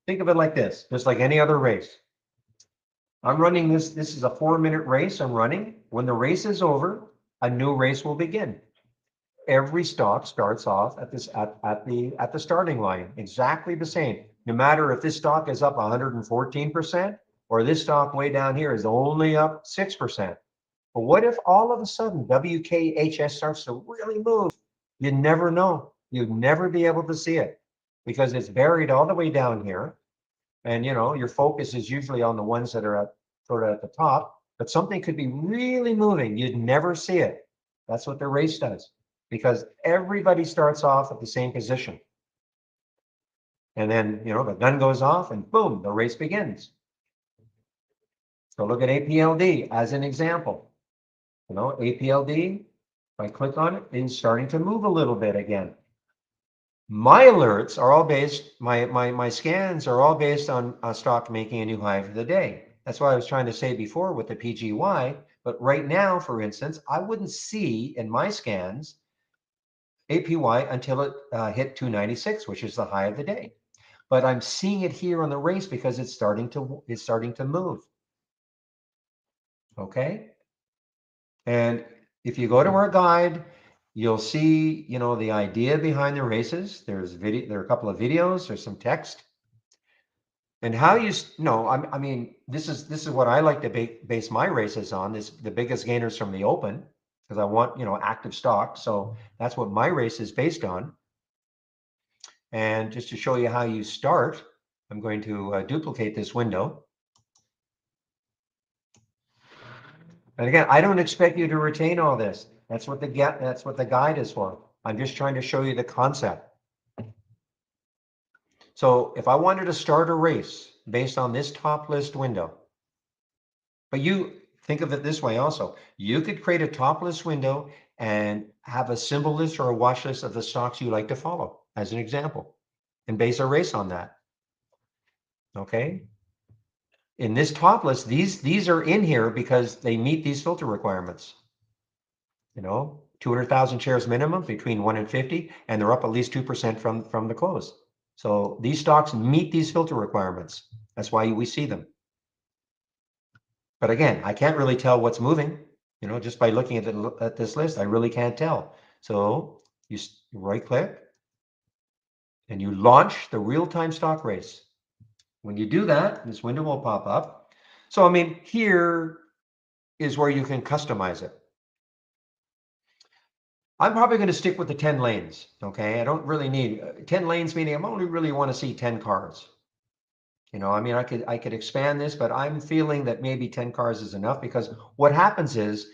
think of it like this, just like any other race. I'm running this is a 4-minute race I'm running. When the race is over, a new race will begin. Every stock starts off at the starting line, exactly the same. No matter if this stock is up 114% or this stock way down here is only up 6%. But what if all of a sudden WKHS starts to really move? You never know. You'd never be able to see it because it's buried all the way down here. And your focus is usually on the ones that are sort of at the top, but something could be really moving. You'd never see it. That's what the race does, because everybody starts off at the same position. And then, the gun goes off and boom, the race begins. So look at APLD as an example. APLD, if I click on it, it's starting to move a little bit again. My alerts are all based, my scans are all based on a stock making a new high for the day. That's what I was trying to say before with the PGY. But right now, for instance, I wouldn't see in my scans APY until it hit 296, which is the high of the day. But I'm seeing it here on the race because it's starting to move. Okay. And if you go to our guide, you'll see, the idea behind the races. There are a couple of videos, there's some text. And how I mean, this is what I like to base my races on, the biggest gainers from the open, because I want, active stock. So that's what my race is based on. And just to show you how you start, I'm going to duplicate this window. And again, I don't expect you to retain all this. That's what the guide is for. I'm just trying to show you the concept. So if I wanted to start a race based on this top list window, but you think of it this way also. You could create a top list window and have a symbol list or a watch list of the stocks you like to follow, as an example, and base a race on that. Okay. In this top list, these are in here because they meet these filter requirements. 200,000 shares minimum between 1 and 50, and they're up at least 2% from the close. So these stocks meet these filter requirements. That's why we see them. But again, I can't really tell what's moving, just by looking at this list. I really can't tell. So you right click and you launch the real-time stock race. When you do that, this window will pop up. So, here is where you can customize it. I'm probably going to stick with the 10 lanes. Okay. I don't really need 10 lanes, meaning I only really want to see 10 cars. I could expand this, but I'm feeling that maybe 10 cars is enough, because what happens is,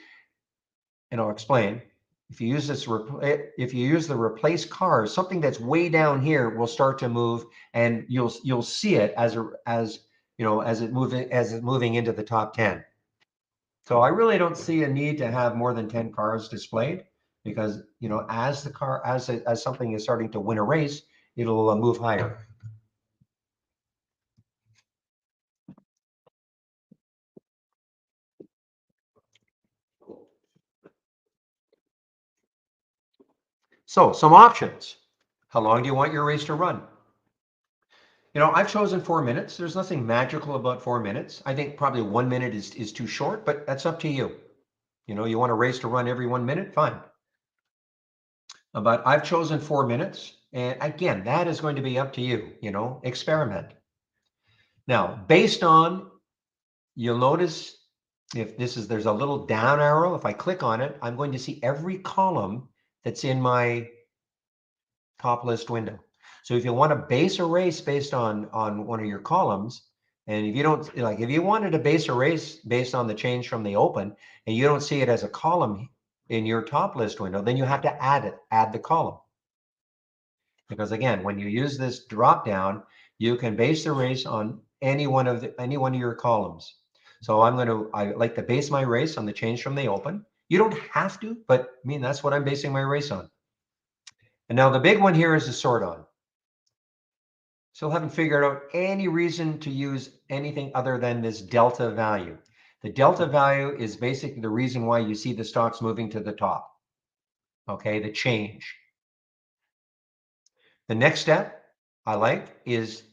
and I'll explain, if you use the replace cars, something that's way down here will start to move, and you'll see it as it moving into the top 10. So I really don't see a need to have more than 10 cars displayed, because as something is starting to win a race, it'll move higher. So some options. How long do you want your race to run? I've chosen 4 minutes. There's nothing magical about 4 minutes. I think probably 1 minute is too short, but that's up to you. You want a race to run every 1 minute, fine. But I've chosen 4 minutes. And again, that is going to be up to you, experiment. Now, you'll notice there's a little down arrow. If I click on it, I'm going to see every column that's in my top list window. So if you want to base a race based on one of your columns, and if you wanted to base a race based on the change from the open, and you don't see it as a column in your top list window, then you have to add the column. Because again, when you use this drop down, you can base the race on any one of your columns. So I like to base my race on the change from the open. You don't have to, but that's what I'm basing my race on. And now the big one here is the sort on. Still haven't figured out any reason to use anything other than this delta value. The delta value is basically the reason why you see the stocks moving to the top. Okay, the change. The next step I like is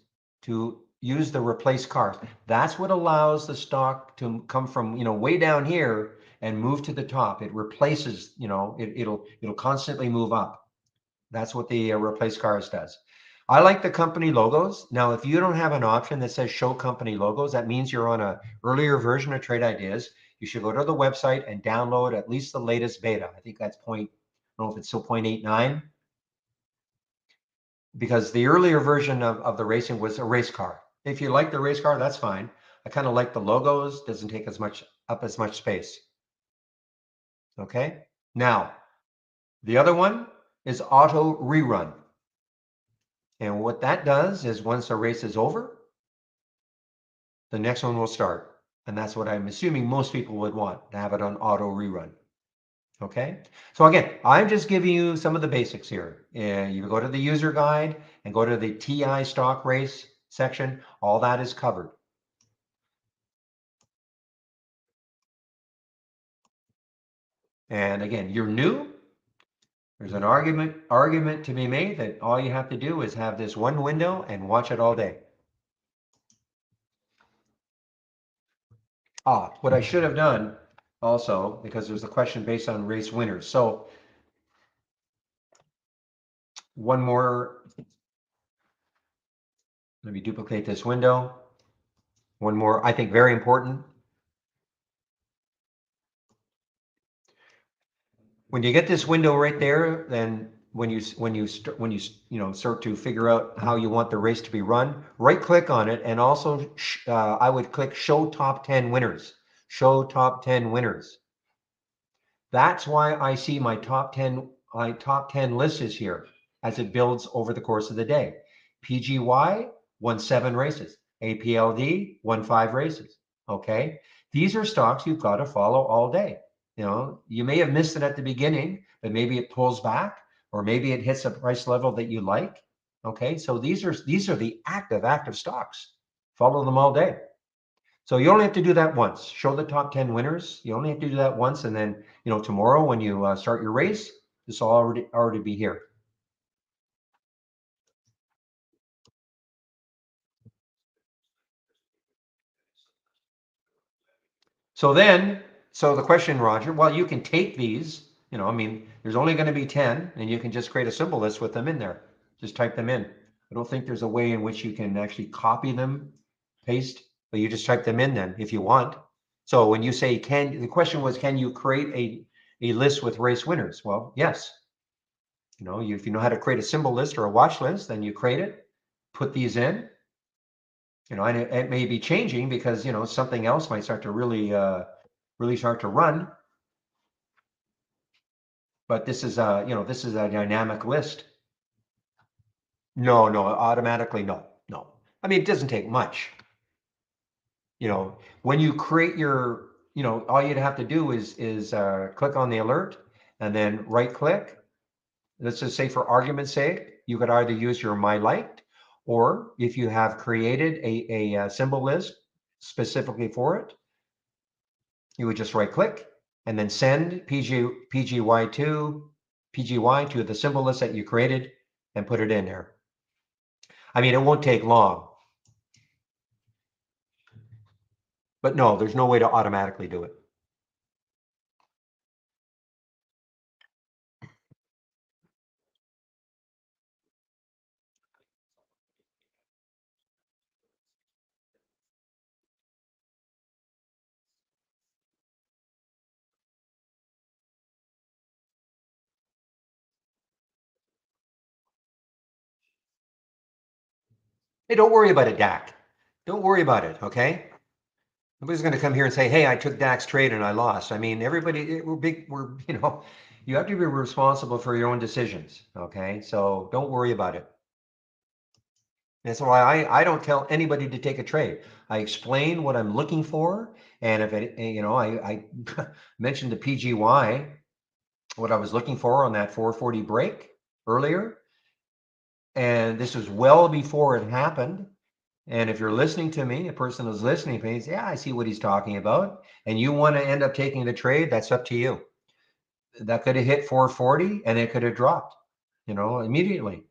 to use the replace cars. That's what allows the stock to come from, way down here and move to the top. It replaces, it'll constantly move up. That's what the replace cars does. I like the company logos. Now, if you don't have an option that says show company logos, that means you're on an earlier version of Trade Ideas. You should go to the website and download at least the latest beta. I think that's I don't know if it's still 0.89. Because the earlier version of the racing was a race car. If you like the race car, that's fine. I kind of like the logos, doesn't take as much space. Okay, now the other one is auto rerun. And what that does is once a race is over, the next one will start. And that's what I'm assuming most people would want, to have it on auto rerun. Okay, so again, I'm just giving you some of the basics here. You go to the user guide and go to the TI stock race section. All that is covered. And again, you're new. There's an argument to be made that all you have to do is have this one window and watch it all day. What I should have done also, because there's a question based on race winners. So one more, let me duplicate this window. One more, I think very important. When you get this window right there, then when you start to figure out how you want the race to be run, right click on it, and also I would click show top 10 winners. Show top 10 winners. That's why I see my top 10 list is here as it builds over the course of the day. PGY won 7 races. APLD won 5 races. Okay. These are stocks you've got to follow all day. You know, you may have missed it at the beginning, but maybe it pulls back, or maybe it hits a price level that you like. Okay, so these are the active stocks. Follow them all day. So you only have to do that once. Show the top 10 winners. You only have to do that once, and then tomorrow when you start your race, this will already be here. So the question, Roger, well, you can take these, I mean, there's only going to be 10, and you can just create a symbol list with them in there. Just type them in. I don't think there's a way in which you can actually copy them, paste, but you just type them in then if you want. So when you say the question was, can you create a list with race winners? Well, yes. If you know how to create a symbol list or a watch list, then you create it, put these in, and it may be changing because, something else might start to really start to run. But this is a dynamic list. No, automatically, no. I mean, it doesn't take much. When you create your, all you'd have to do is click on the alert and then right click. Let's just say for argument's sake, you could either use your My Liked, or if you have created a symbol list specifically for it, you would just right click and then send PGY to the symbol list that you created and put it in there. I mean, it won't take long. But no, there's no way to automatically do it. Hey, don't worry about it, Dak. Don't worry about it, okay? Nobody's going to come here and say, hey, I took Dak's trade and I lost. I mean, everybody, you have to be responsible for your own decisions, okay? So don't worry about it. That's why I don't tell anybody to take a trade. I explain what I'm looking for. And if it, I mentioned the PGY, what I was looking for on that 440 break earlier. And this was well before it happened. And if you're listening to me, a person who's listening to me, yeah, I see what he's talking about. And you want to end up taking the trade, that's up to you. That could have hit 440 and it could have dropped, immediately.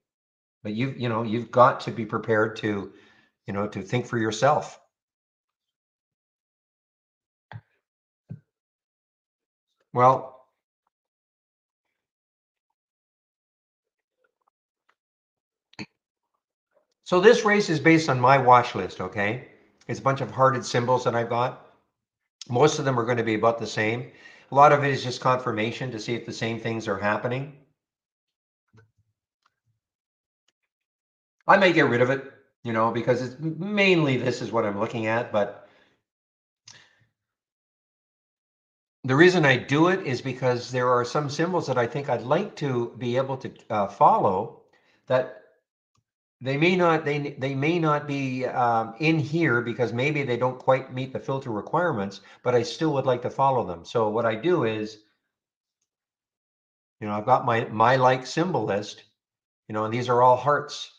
But you've got to be prepared to, to think for yourself. Well, so this race is based on my watch list, okay? It's a bunch of hearted symbols that I've got. Most of them are going to be about the same. A lot of it is just confirmation to see if the same things are happening. I may get rid of it, because it's mainly this is what I'm looking at, but the reason I do it is because there are some symbols that I think I'd like to be able to follow that they may not be in here because maybe they don't quite meet the filter requirements, but I still would like to follow them. So what I do is, I've got my like symbol list, and these are all hearts.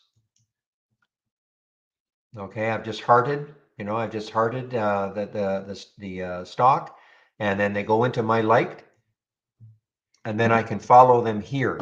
Okay, I've just hearted, the stock, and then they go into my liked, and then I can follow them here.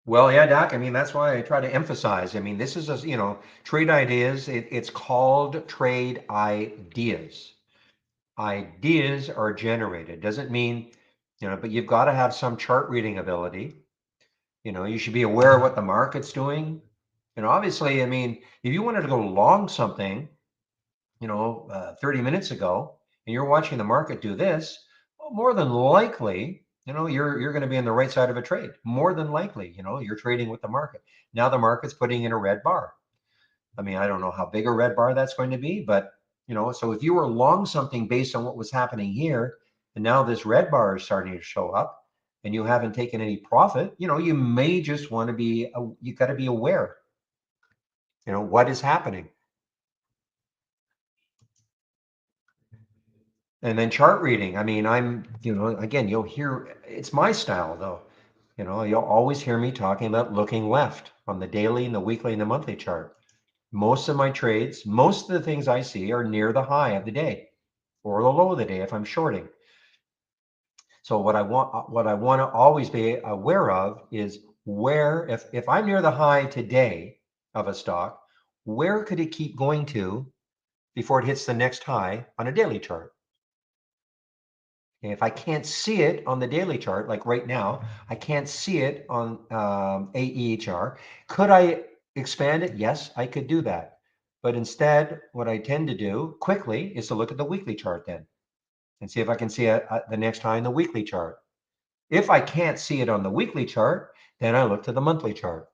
Well, yeah, Doc, I mean, that's why I try to emphasize. I mean, this is trade ideas. It's called trade ideas. Ideas are generated. Doesn't mean, but you've got to have some chart reading ability. You should be aware of what the market's doing. And obviously, I mean, if you wanted to go long something, 30 minutes ago, and you're watching the market do this, well, more than likely, you're going to be on the right side of a trade. More than likely, you're trading with the market. Now the market's putting in a red bar. I mean, I don't know how big a red bar that's going to be, but so if you were long something based on what was happening here, and now this red bar is starting to show up, and you haven't taken any profit, you may just want to be, you got to be aware, what is happening. And then chart reading. I mean, again, you'll hear, it's my style though. You'll always hear me talking about looking left on the daily and the weekly and the monthly chart. Most of my trades, most of the things I see are near the high of the day or the low of the day if I'm shorting. So what I want to always be aware of is where, if I'm near the high today of a stock, where could it keep going to before it hits the next high on a daily chart? And if I can't see it on the daily chart, like right now, I can't see it on AEHR. Could I expand it? Yes, I could do that. But instead, what I tend to do quickly is to look at the weekly chart then and see if I can see the next high in the weekly chart. If I can't see it on the weekly chart, then I look to the monthly chart.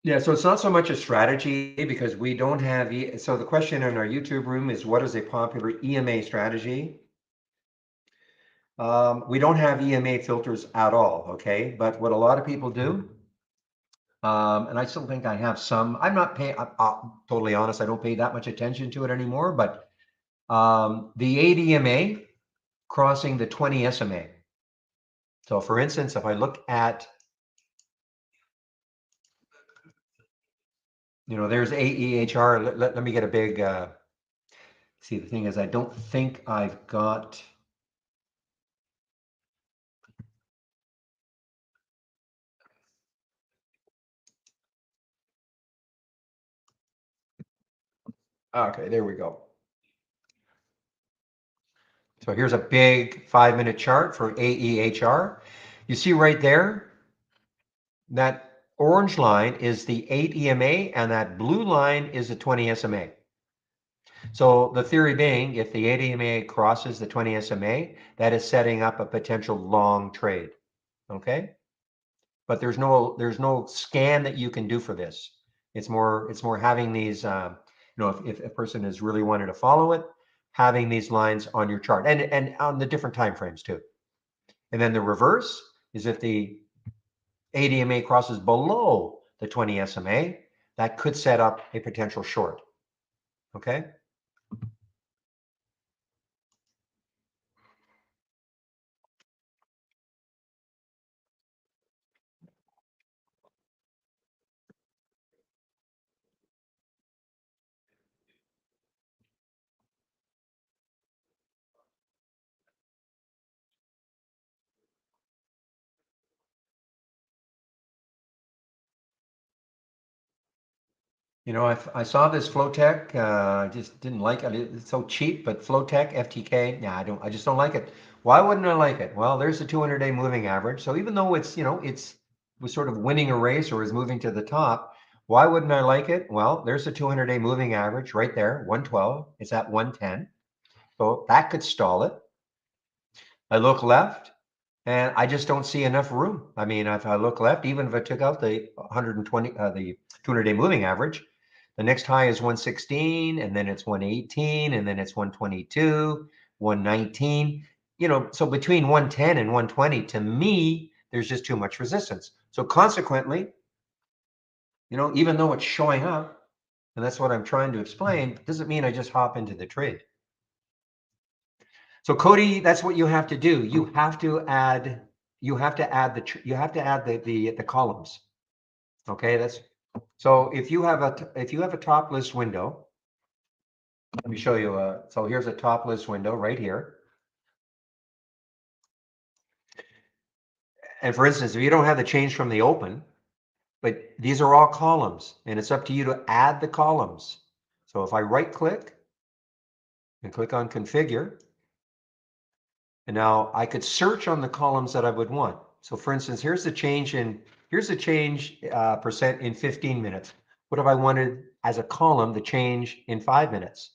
Yeah, so it's not so much a strategy because we don't have, so the question in our YouTube room is, what is a popular EMA strategy? We don't have EMA filters at all, okay? But what a lot of people do, and I still think I have some, I'm not paying, I'm totally honest, I don't pay that much attention to it anymore, but the 8 EMA crossing the 20 SMA. So for instance, if I look at, there's AEHR, let me get a big, see, the thing is, I don't think I've got, okay, there we go. So here's a big 5-minute chart for AEHR. You see right there, that orange line is the 8 EMA and that blue line is the 20 SMA. So the theory being, if the 8 EMA crosses the 20 SMA, that is setting up a potential long trade, okay? But there's no scan that you can do for this. It's more having these, if a person is really wanting to follow it, having these lines on your chart and on the different time frames too. And then the reverse is if the 8 EMA crosses below the 20 SMA, that could set up a potential short. Okay. I saw this Flowtech, I just didn't like it. It's so cheap, but Flowtech, FTK, yeah, I just don't like it. Why wouldn't I like it? Well, there's the 200-day moving average. So even though it's was sort of winning a race or is moving to the top, why wouldn't I like it? Well, there's the 200-day moving average right there, 112. It's at 110. So that could stall it. I look left and I just don't see enough room. I mean, if I look left, even if I took out the 120, the 200-day moving average, the next high is 116, and then it's 118, and then it's 122, 119. So between 110 and 120, to me, there's just too much resistance. So consequently, even though it's showing up, and that's what I'm trying to explain, doesn't mean I just hop into the trade. So Cody, that's what you have to do. You have to add the columns. Okay, so if you have a top list window, let me show you. So here's a top list window right here. And for instance, if you don't have the change from the open, but these are all columns, and it's up to you to add the columns. So if I right click and click on configure, And now I could search on the columns that I would want. So for instance, here's the change percent in 15 minutes. What if I wanted as a column the change in 5 minutes?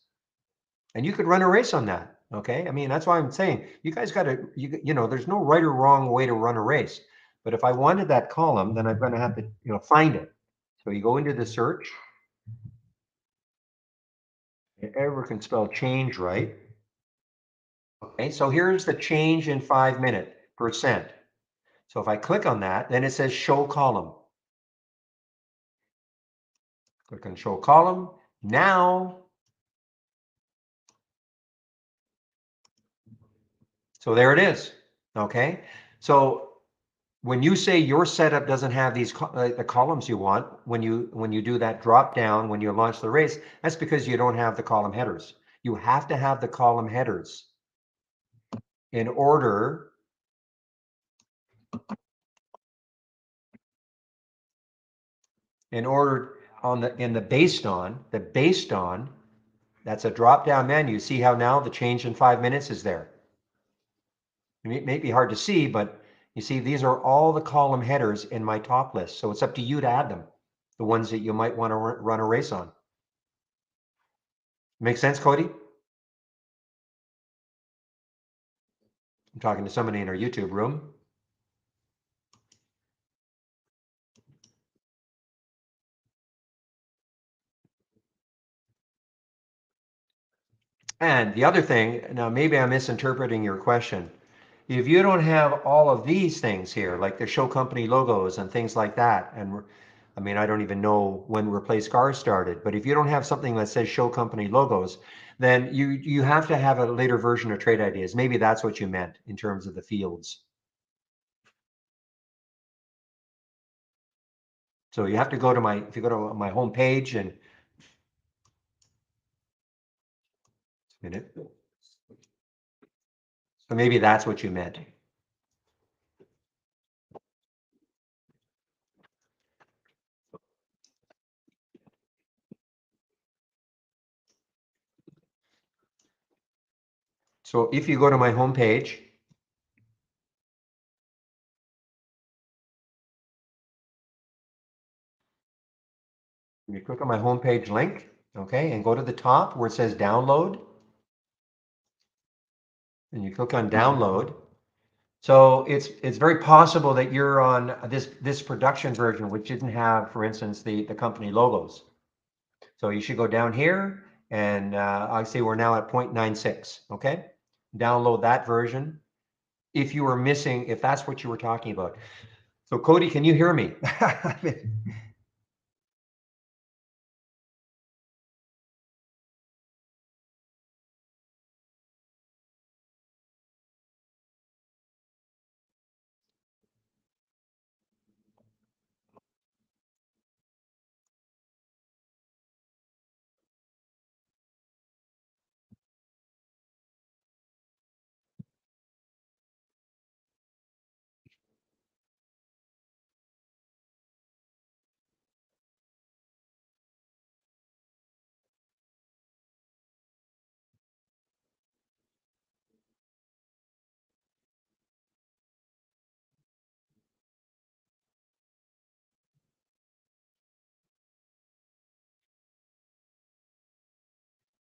And you could run a race on that. Okay. I mean, that's why I'm saying you guys got to, you know, there's no right or wrong way to run a race. But if I wanted that column, then I'm going to have to, you know, find it. So you go into the search. If you ever can spell change right. Okay, so here's the change in 5 minute percent. So if I click on that, then it says show column. Click on show column. Now, so there it is. Okay, so when you say your setup doesn't have these the columns you want, when you do that drop down when you launch the race, that's because you don't have the column headers. You have to have the column headers in order on the based on, that's a drop down menu. See how now the change in 5 minutes is there. It may be hard to see, but you see these are all the column headers in my top list. So it's up to you to add them, the ones that you might want to run a race on. Make sense, Cody? I'm talking to somebody in our YouTube room. And the other thing, now maybe I'm misinterpreting your question. If you don't have all of these things here, like the show company logos and things like that, and I mean, I don't even know when Replace Cars started, but if you don't have something that says show company logos, then you have to have a later version of Trade Ideas. Maybe that's what you meant in terms of the fields. So you have to go to if you go to my home page and so maybe that's what you meant. So if you go to my home page, you click on my home page link, okay, and go to the top where it says download, and you click on download. So it's very possible that you're on this production version, which didn't have, for instance, the company logos. So you should go down here, and I see we're now at 0.96. Okay, download that version. If you were missing, if that's what you were talking about. So Cody, can you hear me?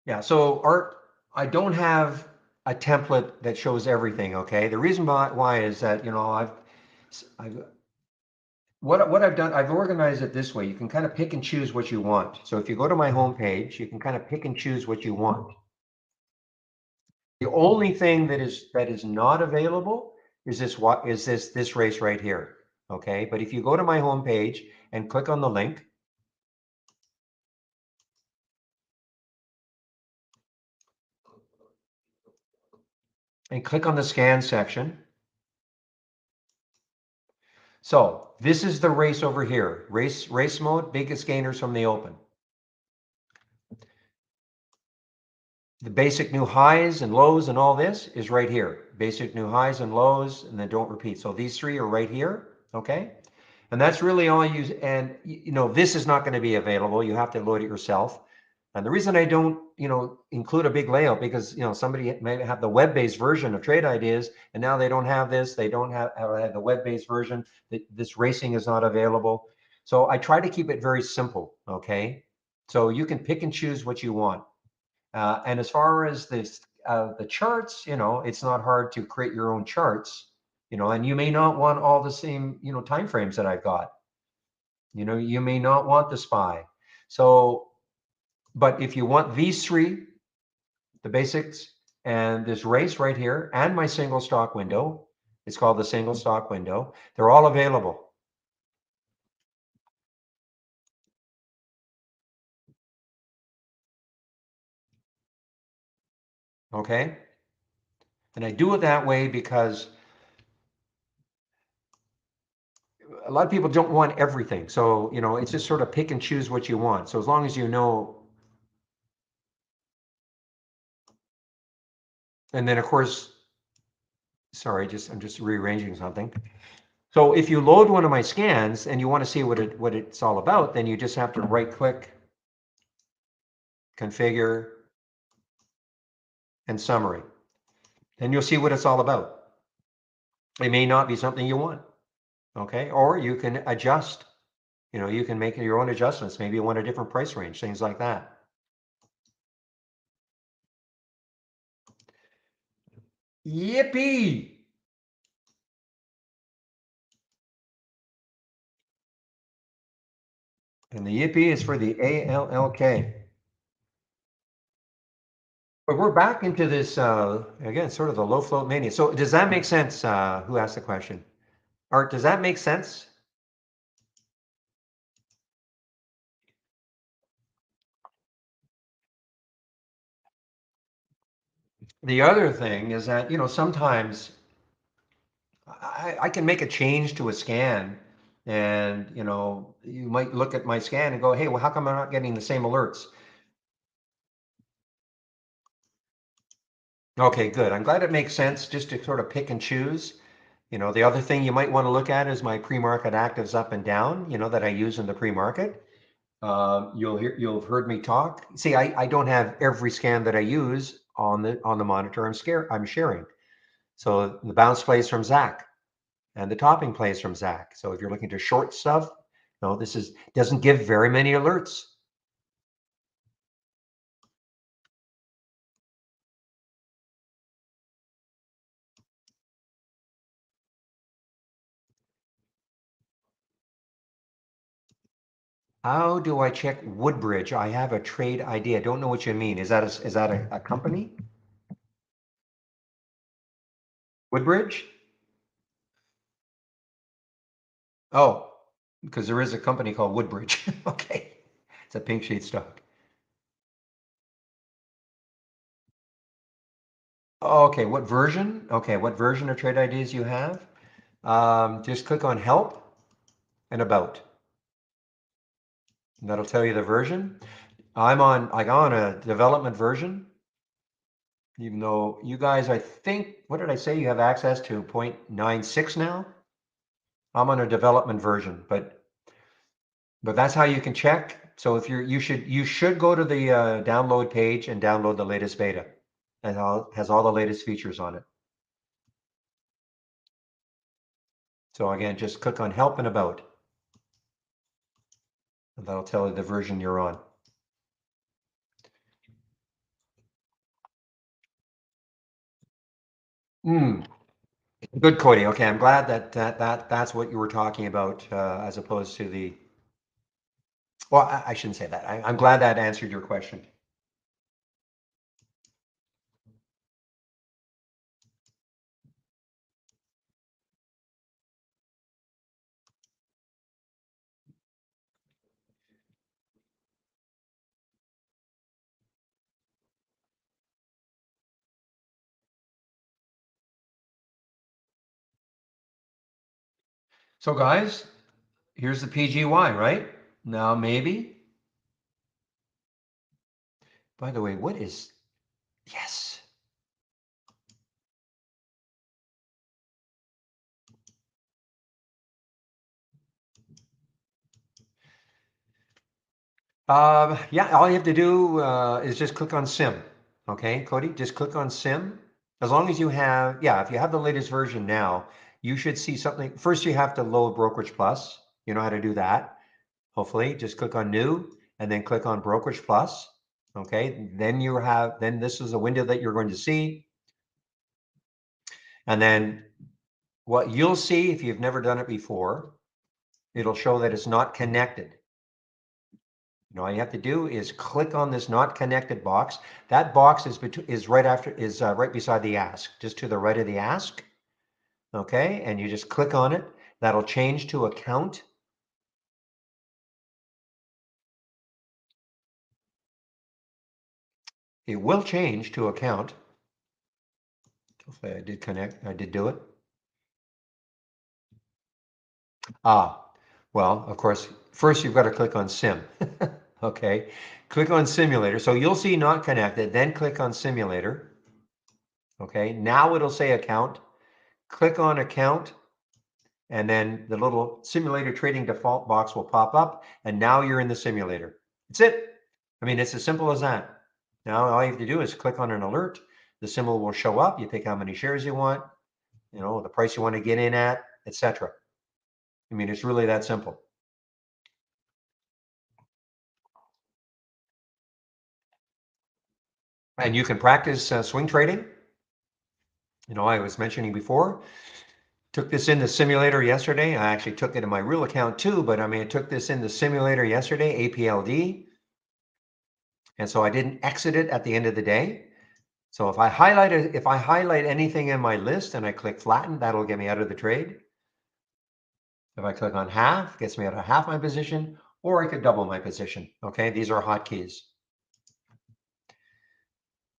Yeah, so Art, I don't have a template that shows everything, okay? The reason why is that, you know, what I've done, I've organized it this way. You can kind of pick and choose what you want. So if you go to my home page, you can kind of pick and choose what you want. The only thing that is not available is this race right here, okay? But if you go to my home page and click on the link, and click on the scan section. So this is the race over here. Race mode, biggest gainers from the open. The basic new highs and lows and all this is right here. Basic new highs and lows, and then don't repeat. So these three are right here, okay? And that's really all I use. And you know, this is not going to be available. You have to load it yourself. And the reason I don't, include a big layout because, somebody may have the web-based version of trade ideas and now they don't have this, they don't have the web-based version, this racing is not available. So I try to keep it very simple, okay? So you can pick and choose what you want. And as far as this, the charts, it's not hard to create your own charts, and you may not want all the same, time frames that I've got. You may not want the SPY. So, but if you want these three, the basics, and this race right here, and my single stock window, it's called the single stock window, they're all available. Okay? And I do it that way because a lot of people don't want everything. So, it's just sort of pick and choose what you want. So as long as you know, and then of course, sorry, I'm just rearranging something. So if you load one of my scans and you want to see what it's all about, then you just have to right click, configure, and summary. Then you'll see what it's all about. It may not be something you want, okay? Or you can adjust. You can make your own adjustments. Maybe you want a different price range, things like that. Yippee! And the yippee is for the ALLK. But we're back into this, again, sort of the low float mania. So does that make sense? Who asked the question? Art, does that make sense? The other thing is that, sometimes I can make a change to a scan and, you might look at my scan and go, hey, well, how come I'm not getting the same alerts? Okay, good. I'm glad it makes sense just to sort of pick and choose. The other thing you might want to look at is my pre-market actives up and down, that I use in the pre-market. You'll have heard me talk. See, I don't have every scan that I use on the monitor I'm sharing. So the bounce plays from Zach and the topping plays from Zach. So if you're looking to short stuff, no, doesn't give very many alerts. How do I check Woodbridge? I have a trade ID. I don't know what you mean. Is that a company? Woodbridge? Oh, because there is a company called Woodbridge. Okay. It's a pink sheet stock. Oh, okay, what version? Okay, what version of trade IDs you have? Just click on help and about. And that'll tell you the version. I'm on a development version, even though you guys, I think, what did I say? You have access to 0.96 now? I'm on a development version, but that's how you can check. So if you should go to the download page and download the latest beta. It has all the latest features on it. So again, just click on help and about. And that'll tell you the version you're on. Good, Cody. Okay, I'm glad that's what you were talking about, as opposed to the. Well, I shouldn't say that. I'm glad that answered your question. So guys, here's the PGY, right? Now maybe. By the way, what is? Yes. Yeah, all you have to do is just click on sim. Okay, Cody, just click on sim. As long as you have, yeah, if you have the latest version now, you should see something. First, you have to load Brokerage Plus. You know how to do that. Hopefully, just click on new and then click on Brokerage Plus. Okay, then this is a window that you're going to see. And then what you'll see if you've never done it before, it'll show that it's not connected. All you have to do is click on this not connected box. That box is right beside the ask, just to the right of the ask. Okay, and you just click on it. That'll change to account. It will change to account. Hopefully I did connect. I did do it. Well, of course, first you've got to click on sim. Okay, click on simulator. So you'll see not connected, then click on simulator. Okay, now it'll say account. Click on account, and then the little simulator trading default box will pop up, and now you're in the simulator. That's it. I mean, it's as simple as that. Now all you have to do is click on an alert. The symbol will show up. You pick how many shares you want, the price you want to get in at, etc. I mean, it's really that simple. And you can practice swing trading. I was mentioning before, took this in the simulator yesterday. I actually took it in my real account too, but I mean, I took this in the simulator yesterday, APLD. And so I didn't exit it at the end of the day. So if I highlight anything in my list and I click flatten, that'll get me out of the trade. If I click on half, gets me out of half my position, or I could double my position. Okay, these are hotkeys.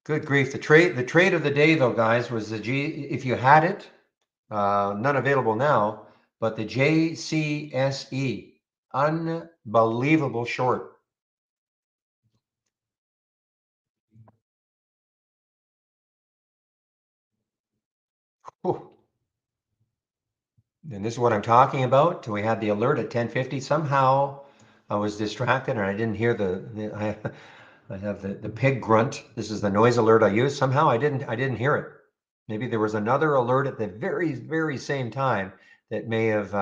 Good grief. The trade of the day though, guys, was the if you had it, none available now, but the JCSE, unbelievable short. Whew. And this is what I'm talking about. We had the alert at 10:50. Somehow I was distracted and I didn't hear I have the pig grunt. This is the noise alert I use. Somehow I didn't hear it. Maybe there was another alert at the very, very same time that may have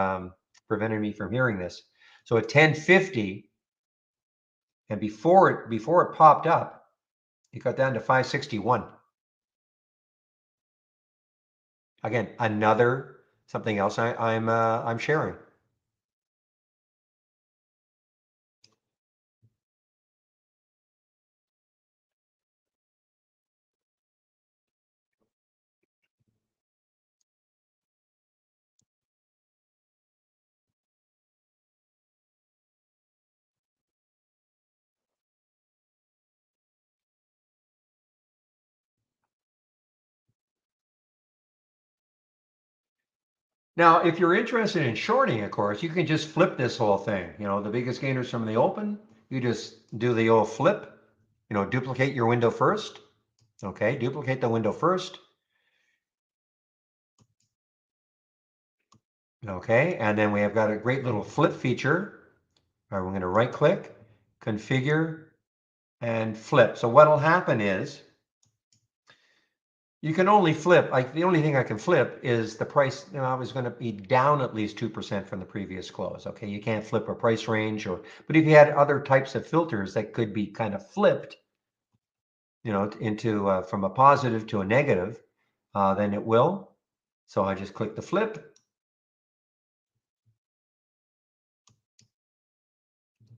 prevented me from hearing this. So at 10:50, and before it popped up, it got down to 561. Again, another something else I'm sharing. Now, if you're interested in shorting, of course, you can just flip this whole thing. The biggest gainers from the open, you just do the old flip, duplicate your window first. Okay, duplicate the window first. Okay, and then we have got a great little flip feature. All right, we're going to right click, configure, and flip. So what'll happen is you can only flip, the only thing I can flip is the price. I was going to be down at least 2% from the previous close. Okay, you can't flip a price range, but if you had other types of filters that could be kind of flipped, into from a positive to a negative, then it will. So I just click the flip.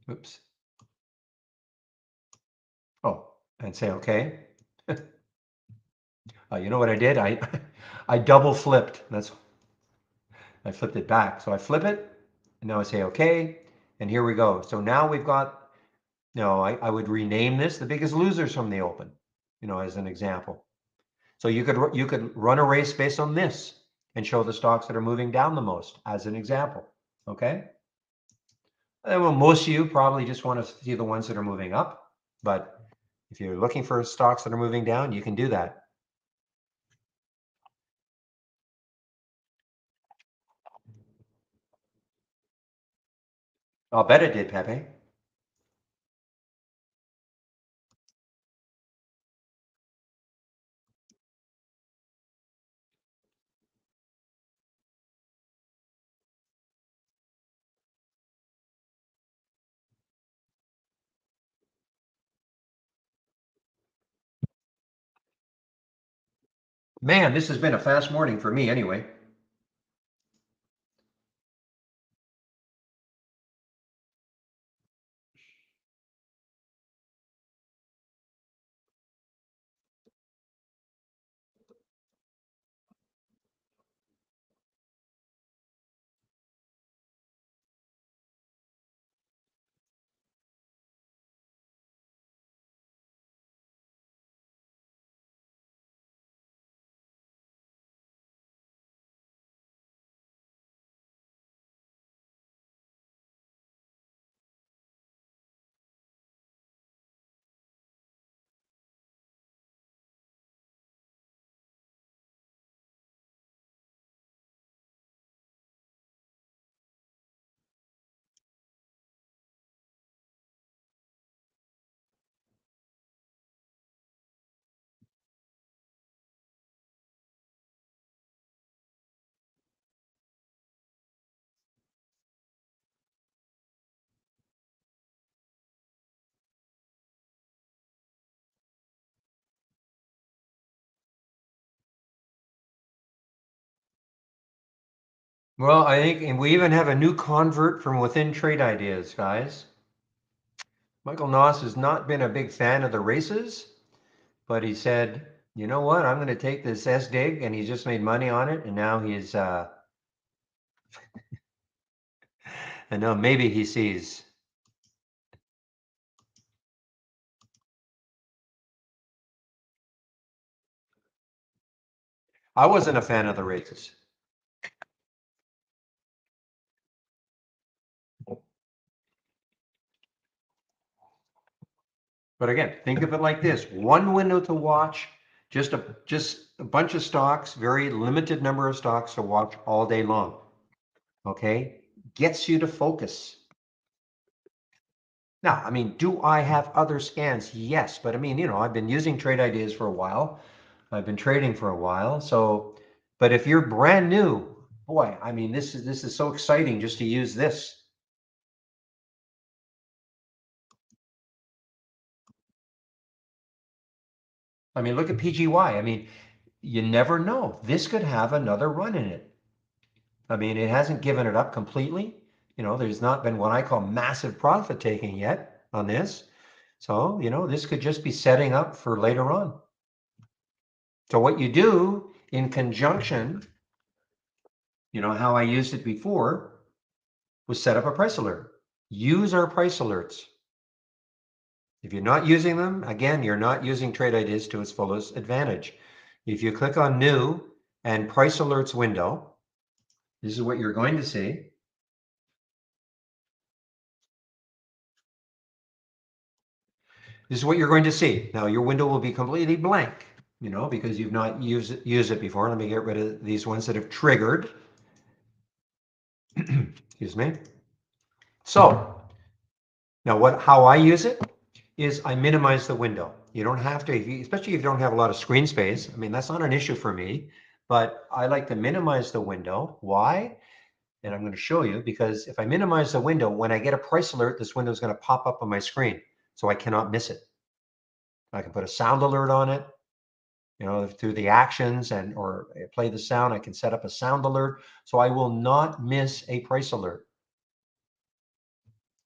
Oops. Oh, and say okay. You know what I did? I double flipped. I flipped it back. So I flip it, and now I say okay, and here we go. So now we've got, I would rename this the biggest losers from the open, as an example. So you could run a race based on this and show the stocks that are moving down the most as an example. Okay. Well, most of you probably just want to see the ones that are moving up, but if you're looking for stocks that are moving down, you can do that. I'll bet it did, Pepe. Man, this has been a fast morning for me anyway. Well, I think, and we even have a new convert from within Trade Ideas, guys. Michael Noss has not been a big fan of the races, but he said, you know what, I'm going to take this S-Dig, and he's just made money on it, and now he's, and now maybe he sees. I wasn't a fan of the races. But again, think of it like this: one window to watch, just a bunch of stocks, very limited number of stocks to watch all day long. Okay, gets you to focus. Now, I mean, do I have other scans? Yes, but I mean, I've been using Trade Ideas for a while. I've been trading for a while. So, but if you're brand new, boy, I mean, this is so exciting just to use this. I mean, look at PGY. I mean, you never know. This could have another run in it. I mean, it hasn't given it up completely. There's not been what I call massive profit taking yet on this. So, this could just be setting up for later on. So what you do in conjunction, how I used it before, was set up a price alert. Use our price alerts. If you're not using them, again, you're not using Trade Ideas to its fullest advantage. If you click on New and Price Alerts window, this is what you're going to see. This is what you're going to see. Now your window will be completely blank, because you've not used it before. Let me get rid of these ones that have triggered. Excuse me. So now how I use it is I minimize the window. You don't have to, especially if you don't have a lot of screen space. I mean, that's not an issue for me, but I like to minimize the window. Why? And I'm going to show you, because if I minimize the window, when I get a price alert, this window is going to pop up on my screen, so I cannot miss it. I can put a sound alert on it, through the actions or play the sound. I can set up a sound alert, so I will not miss a price alert.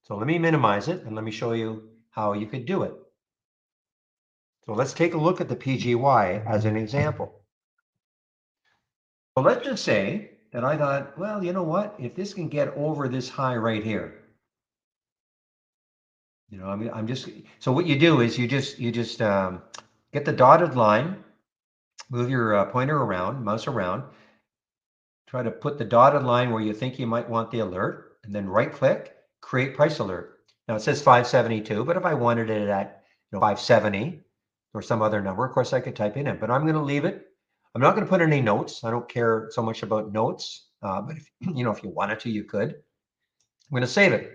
So let me minimize it and let me show you how you could do it. So let's take a look at the PGY as an example. So let's just say that I thought, well, you know what? If this can get over this high right here, I mean, so what you do is you just get the dotted line, move your pointer around, mouse around, try to put the dotted line where you think you might want the alert, and then right click, create price alert. Now it says 572, but if I wanted it at 570 or some other number, of course I could type it in, but I'm going to leave it. I'm not going to put any notes. I don't care so much about notes, but if you wanted to, you could. I'm going to save it.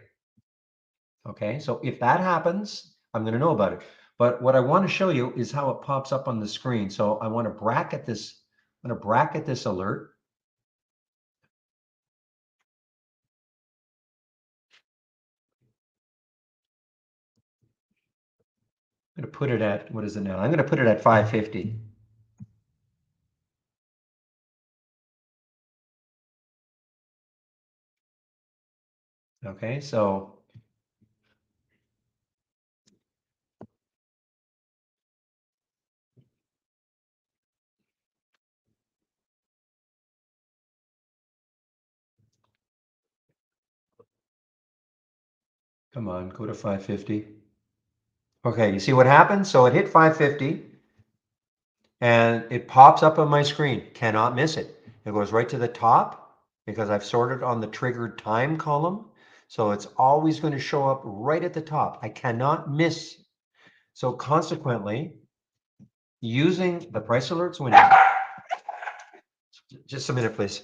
Okay, so if that happens, I'm going to know about it. But what I want to show you is how it pops up on the screen. So I want to bracket this. I'm going to bracket this alert. I'm going to put it at, what is it now? I'm going to put it at 550. Okay, so come on, go to 550. Okay, you see what happened? So it hit 550 and it pops up on my screen. Cannot miss it. It goes right to the top because I've sorted on the triggered time column. So it's always going to show up right at the top. I cannot miss. So consequently, using the price alerts window, just a minute, please.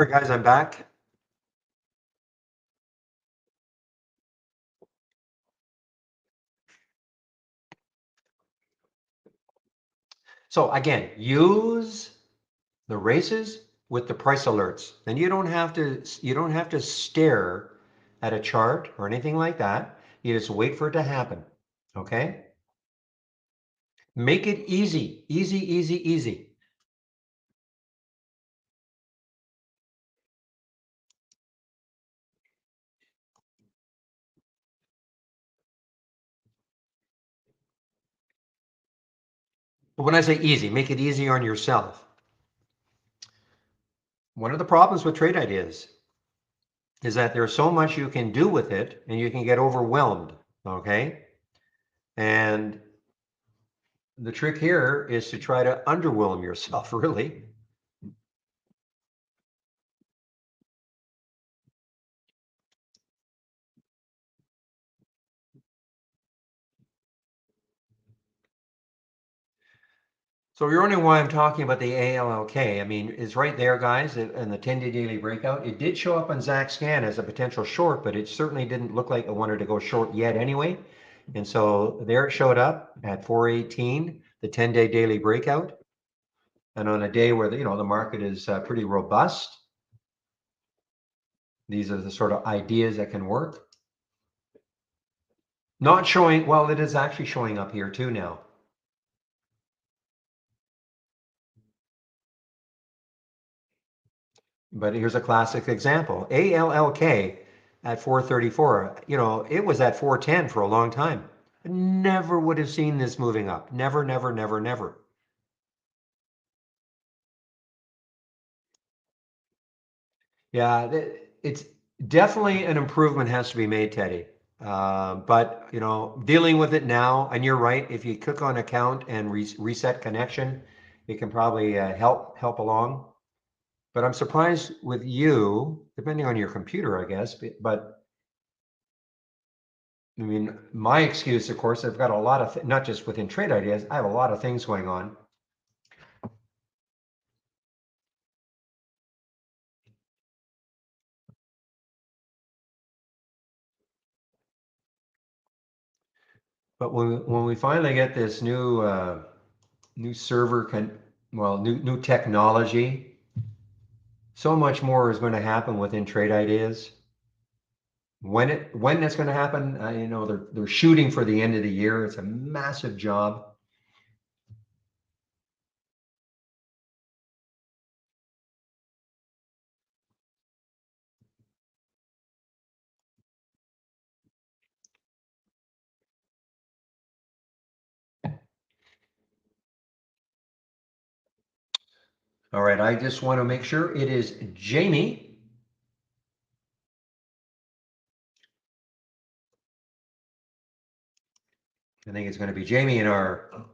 All right, guys, I'm back. So again, use the races with the price alerts. Then you don't have to stare at a chart or anything like that. You just wait for it to happen. Okay? Make it easy, easy, easy, easy. But when I say easy, make it easy on yourself. One of the problems with trade ideas is that there's so much you can do with it and you can get overwhelmed. Okay? And the trick here is to try to underwhelm yourself, really. So you're wondering why I'm talking about the ALLK. I mean, it's right there, guys, in the 10-day daily breakout. It did show up on Zach Scan as a potential short, but it certainly didn't look like it wanted to go short yet anyway. And so there it showed up at 418, the 10-day daily breakout. And on a day where the market is pretty robust, these are the sort of ideas that can work. Not showing, well, it is actually showing up here too now. But here's a classic example. ALLK at 434, it was at 410 for a long time. Never would have seen this moving up. Never, never, never, never. Yeah, it's definitely an improvement has to be made, Teddy. But dealing with it now, and you're right. If you click on account and reset connection, it can probably help along. But I'm surprised with you, depending on your computer, I guess. But I mean, my excuse, of course, I've got a lot of not just within trade ideas. I have a lot of things going on. But when we finally get this new server new technology, so much more is going to happen within trade ideas. When that's going to happen, they're shooting for the end of the year. It's a massive job. All right, I just want to make sure it is Jamie. I think it's going to be Jamie in our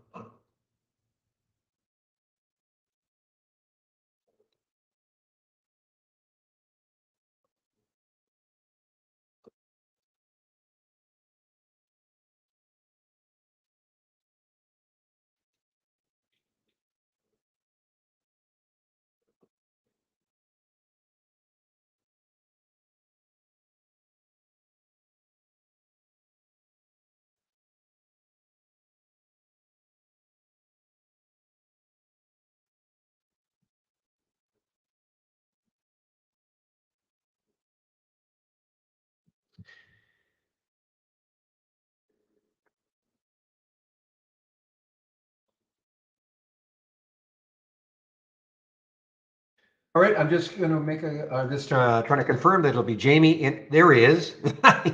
All right, I'm just going to make I'm just trying to confirm that it'll be Jamie. There he is.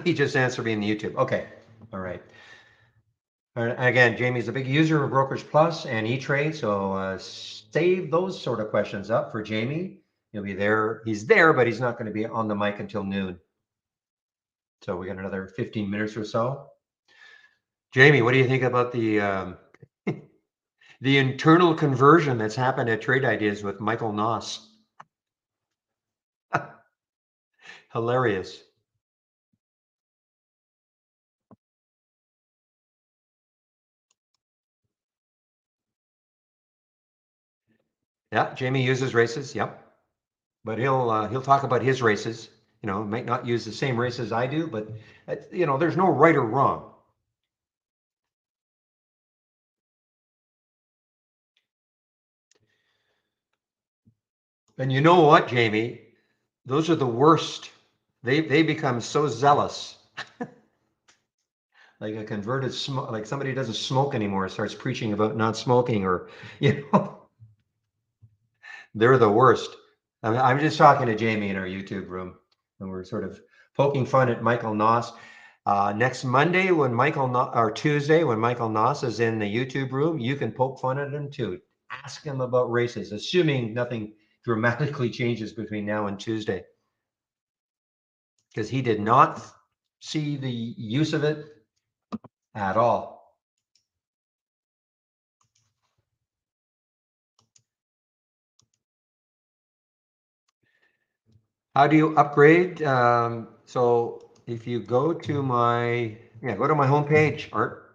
He just answered me in the YouTube. Okay. All right. Again, Jamie's a big user of Brokerage Plus and E-Trade, so save those sort of questions up for Jamie. He'll be there. He's there, but he's not going to be on the mic until noon. So we got another 15 minutes or so. Jamie, what do you think about the the internal conversion that's happened at Trade Ideas with Michael Noss? Hilarious. Yeah, Jamie uses races. Yep. But he'll talk about his races. You know, might not use the same races I do, but you know, there's no right or wrong. And you know what, Jamie? Those are the worst. They become so zealous, like a converted smoke, like somebody who doesn't smoke anymore starts preaching about not smoking, or you know, they're the worst. I'm just talking to Jamie in our YouTube room, and we're sort of poking fun at Michael Noss. Next Monday, when or Tuesday, when Michael Noss is in the YouTube room, you can poke fun at him too. Ask him about races, assuming nothing dramatically changes between now and Tuesday, because he did not see the use of it at all. How do you upgrade? So if you go to go to my homepage, Art.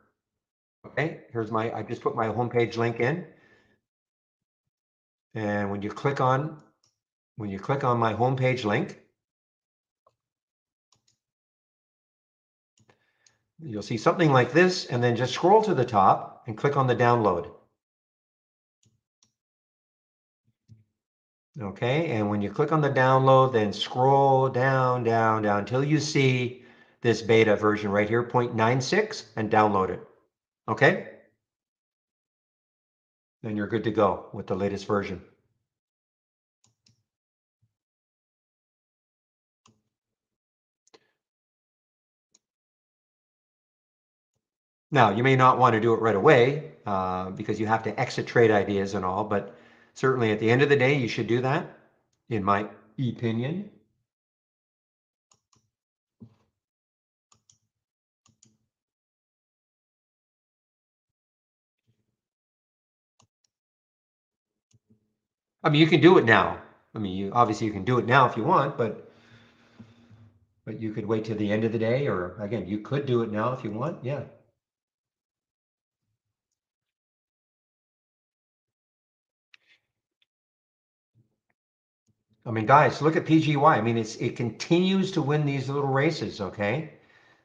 Okay, I just put my homepage link in. And when you click on my homepage link, you'll see something like this, and then just scroll to the top and click on the download. Okay, and when you click on the download, then scroll down, down, down until you see this beta version right here, 0.96, and download it. Okay? Then you're good to go with the latest version. Now, you may not want to do it right away because you have to exit Trade Ideas and all, but certainly at the end of the day, you should do that, in my opinion. I mean, you can do it now. I mean, obviously you can do it now if you want, but you could wait till the end of the day, or again, you could do it now if you want. Yeah. I mean, guys, look at PGY. I mean, it continues to win these little races. Okay.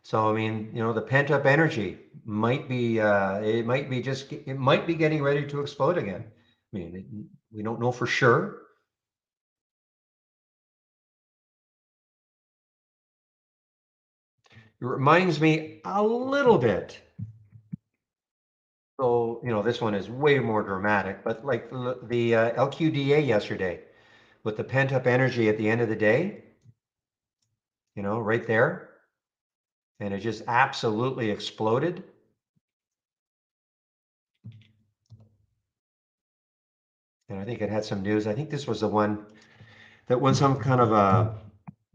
So I mean, you know, the pent up energy might be it might be getting ready to explode again. I mean, we don't know for sure. It reminds me a little bit. So, you know, this one is way more dramatic, but like the LQDA yesterday with the pent up energy at the end of the day, you know, right there, and it just absolutely exploded. And I think it had some news. I think this was the one that won some kind of a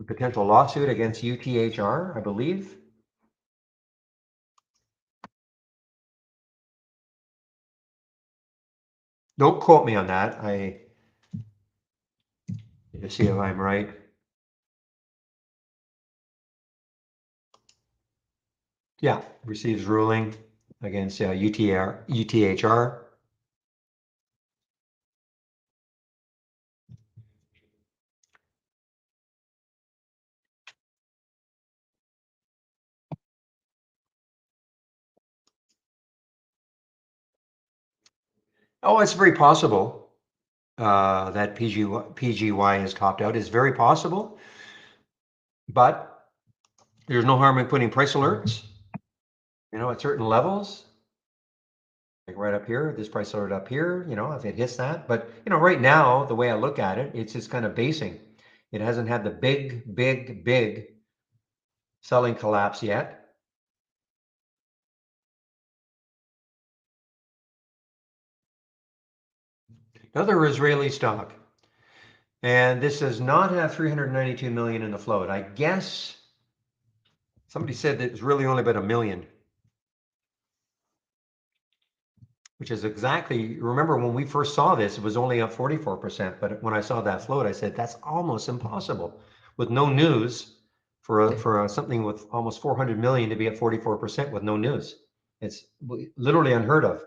potential lawsuit against UTHR, I believe. Don't quote me on that. I need to see if I'm right. Yeah, receives ruling against UTHR. Oh, it's very possible that PGY is topped out. Is very possible, but there's no harm in putting price alerts, you know, at certain levels. like right up here, this price ordered up here, if it hits that. But, right now, the way I look at it, it's just kind of basing. It hasn't had the big selling collapse yet. Another Israeli stock. And this does not have 392 million in the float. I guess somebody said that it's really only about 1 million. Which is exactly, remember when we first saw this, it was only up 44%. But when I saw that float, I said, that's almost impossible. With no news for something with almost 400 million to be at 44% with no news. It's literally unheard of.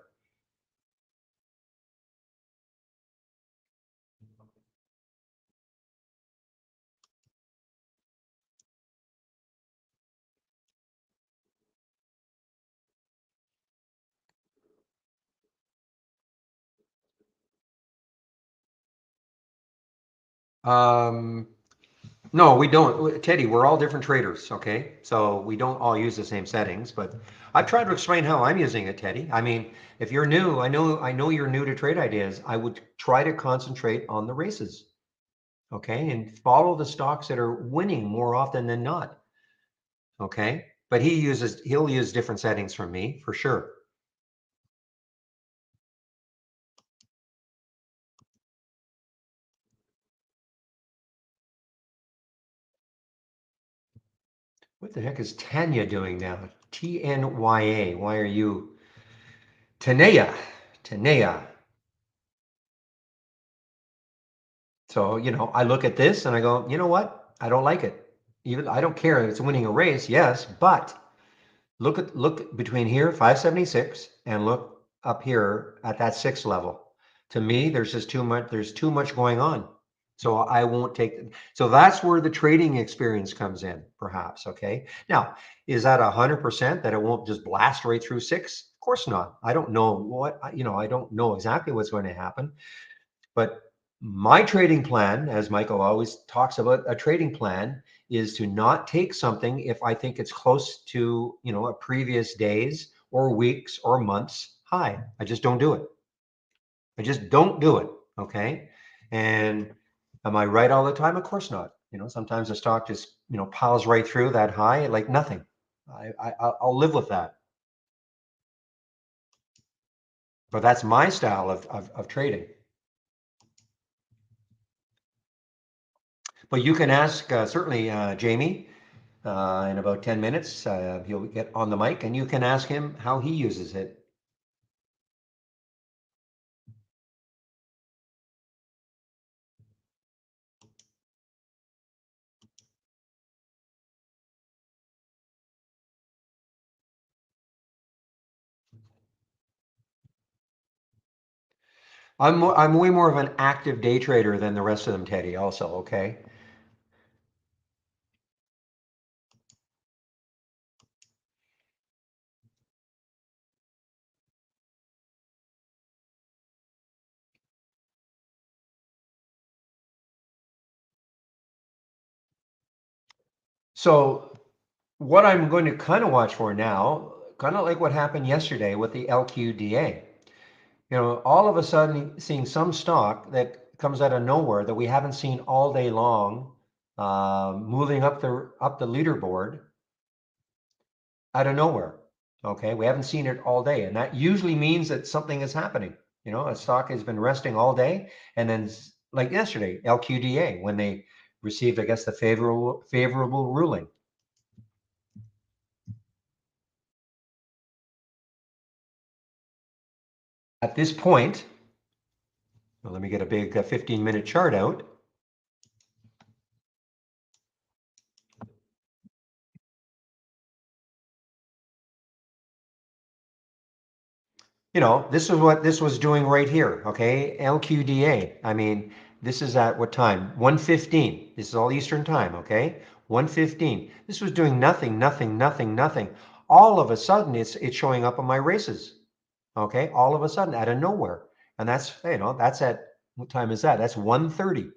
No, we don't. Teddy, we're all different traders, okay? So we don't all use the same settings, but I've tried to explain how I'm using it, Teddy. I mean, if you're new, I know you're new to trade ideas. I would try to concentrate on the races, okay? And follow the stocks that are winning more often than not, okay? But he'll use different settings from me for sure. What the heck is Tanya doing now? TNYA. Why are you? Tanea. Tanea. So, I look at this and I go, you know what? I don't like it. Even I don't care if it's winning a race, yes, but look between here, 576, and look up here at that 6 level. To me, there's too much going on. So I won't take. So that's where the trading experience comes in, perhaps. Okay. Now, is that 100% that it won't just blast right through 6? Of course not. I don't know I don't know exactly what's going to happen. But my trading plan, as Michael always talks about, a trading plan is to not take something if I think it's close to, a previous days or weeks or months high. I just don't do it. I just don't do it. Okay. And am I right all the time? Of course not. Sometimes the stock just, piles right through that high like nothing. I'll live with that. But that's my style of trading. But you can ask certainly Jamie in about 10 minutes. He'll get on the mic and you can ask him how he uses it. I'm way more of an active day trader than the rest of them, Teddy, also, okay? So what I'm going to kind of watch for now, kind of like what happened yesterday with the LQDA. All of a sudden seeing some stock that comes out of nowhere that we haven't seen all day long, moving up the leaderboard out of nowhere. Okay, we haven't seen it all day, and that usually means that something is happening. A stock has been resting all day, and then like yesterday, LQDA, when they received, I guess, the favorable ruling. At this point, well, let me get a big 15-minute chart out. This is what this was doing right here, okay? LQDA. I mean, this is at what time? 1:15. This is all Eastern time, okay? 1:15. This was doing nothing. All of a sudden, it's showing up on my races, okay? All of a sudden, out of nowhere. And that's at, what time is that? That's 1:30.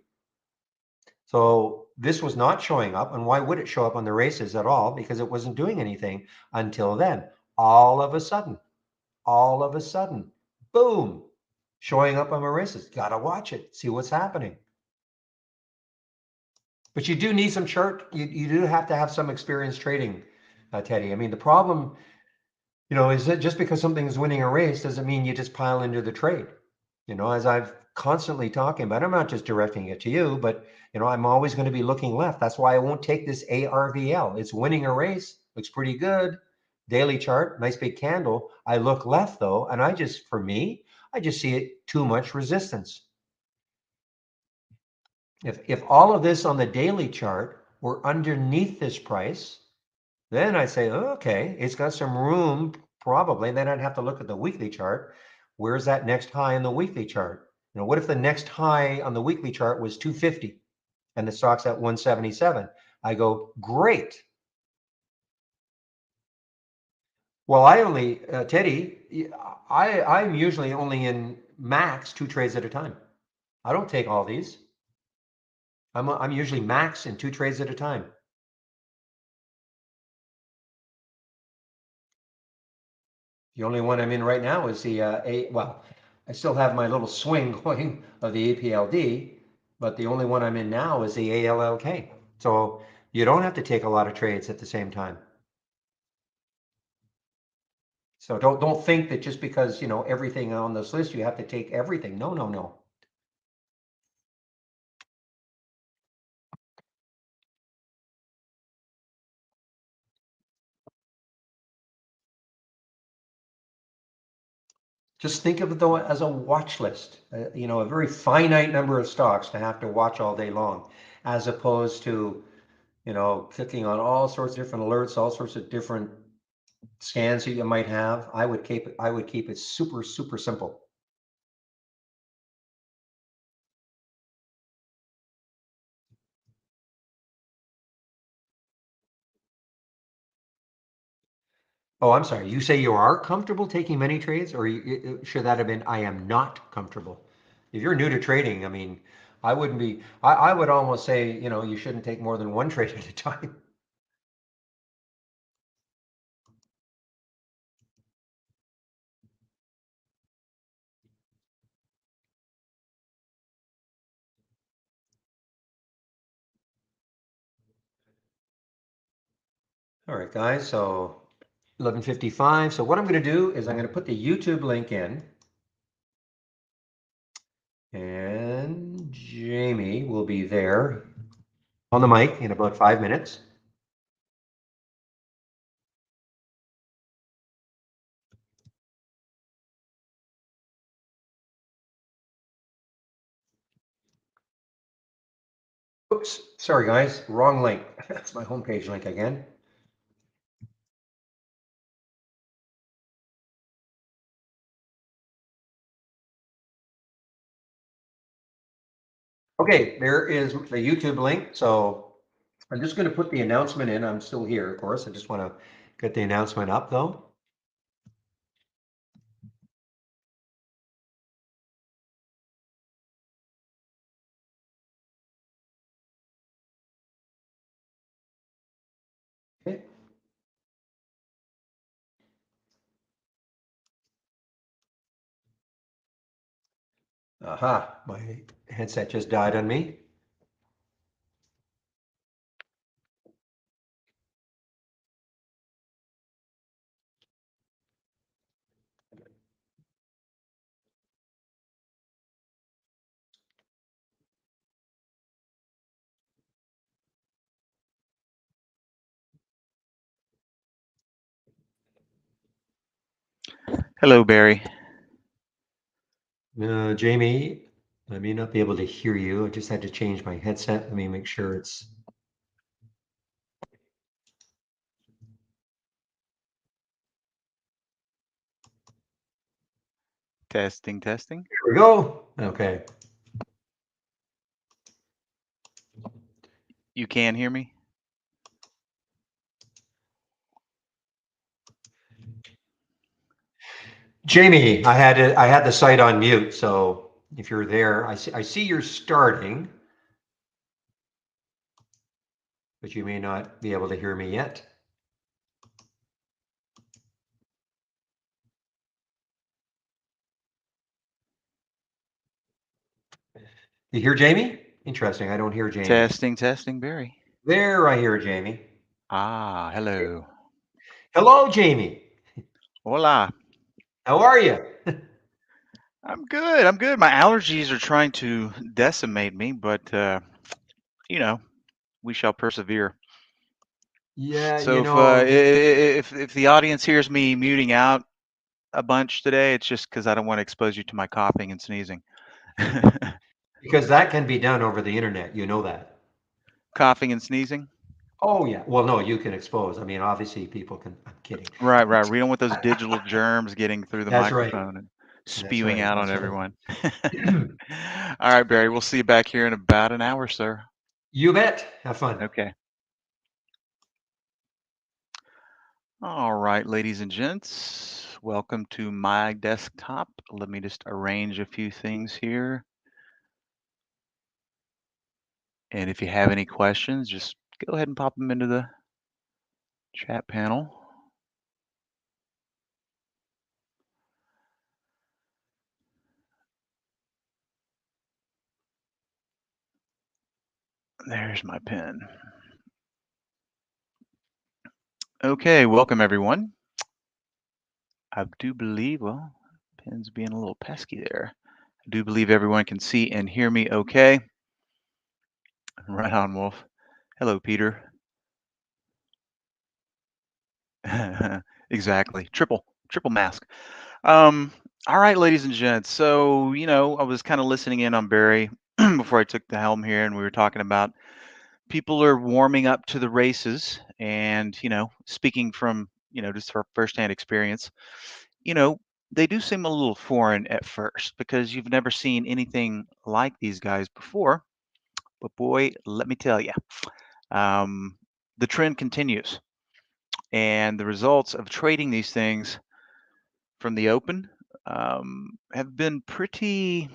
So this was not showing up. And why would it show up on the races at all? Because it wasn't doing anything until then. All of a sudden, all of a sudden, boom, showing up on my wrist. Got to watch it, see what's happening. But you do need some chart. You do have to have some experience trading, Teddy. I mean, the problem, is that just because something's winning a race doesn't mean you just pile into the trade. As I've constantly talking about, I'm not just directing it to you, but I'm always going to be looking left. That's why I won't take this ARVL. It's winning a race, looks pretty good. Daily chart, nice big candle. I look left though, and I just see it too much resistance. If all of this on the daily chart were underneath this price, then I'd say, oh, okay, it's got some room probably. Then I'd have to look at the weekly chart. Where's that next high in the weekly chart? What if the next high on the weekly chart was 250 and the stock's at 177? I go, great. Well, I only, Teddy, I'm usually only in max 2 trades at a time. I don't take all these. I'm usually max in 2 trades at a time. The only one I'm in right now is the I still have my little swing going of the APLD, but the only one I'm in now is the ALLK. So you don't have to take a lot of trades at the same time. So don't think that just because everything on this list you have to take everything. No, no, no. Just think of it though as a watch list. A very finite number of stocks to have to watch all day long, as opposed to clicking on all sorts of different alerts, all sorts of different scans that you might have. I would keep it super, super simple. Oh, I'm sorry. You say you are comfortable taking many trades, or should that have been I am not comfortable? If you're new to trading, I mean, I wouldn't be. I would almost say you shouldn't take more than 1 trade at a time. All right, guys. So 11:55. So what I'm going to do is I'm going to put the YouTube link in, and Jamie will be there on the mic in about 5 minutes. Oops, sorry guys, wrong link. That's my homepage link again. Okay, there is the YouTube link. So I'm just going to put the announcement in. I'm still here, of course. I just want to get the announcement up though. Okay. Aha, my headset just died on me. Hello, Barry. Jamie, I may not be able to hear you. I just had to change my headset. Let me make sure it's. Testing. Here we go. Okay. You can hear me? Jamie, I had the site on mute, so if you're there, I see you're starting, but you may not be able to hear me yet. You hear Jamie? Interesting. I don't hear Jamie. Testing, Barry. There, I hear Jamie. Ah, hello. Hello, Jamie. Hola. How are you? I'm good. My allergies are trying to decimate me, but we shall persevere. Yeah, So if the audience hears me muting out a bunch today, it's just because I don't want to expose you to my coughing and sneezing. because that can be done over the internet. You know that. Coughing and sneezing? Oh, yeah. Well, no, you can expose. I mean, obviously, people can. I'm kidding. Right. We don't want those digital germs getting through the That's right. microphone and That's spewing right. out on That's right. everyone. All right, Barry, we'll see you back here in about an hour, sir. You bet. Have fun. Okay. All right, ladies and gents, welcome to my desktop. Let me just arrange a few things here. And if you have any questions, just go ahead and pop them into the chat panel. There's my pen. Okay, welcome everyone. I do believe, well, pen's being a little pesky there. I do believe everyone can see and hear me okay. Right on, Wolf. Hello, Peter. Exactly. Triple mask. All right, ladies and gents. So, I was kind of listening in on Barry before I took the helm here, and we were talking about people are warming up to the races, and speaking from just for firsthand experience, you know, they do seem a little foreign at first because you've never seen anything like these guys before. But boy, let me tell you, um, the trend continues, and the results of trading these things from the open have been pretty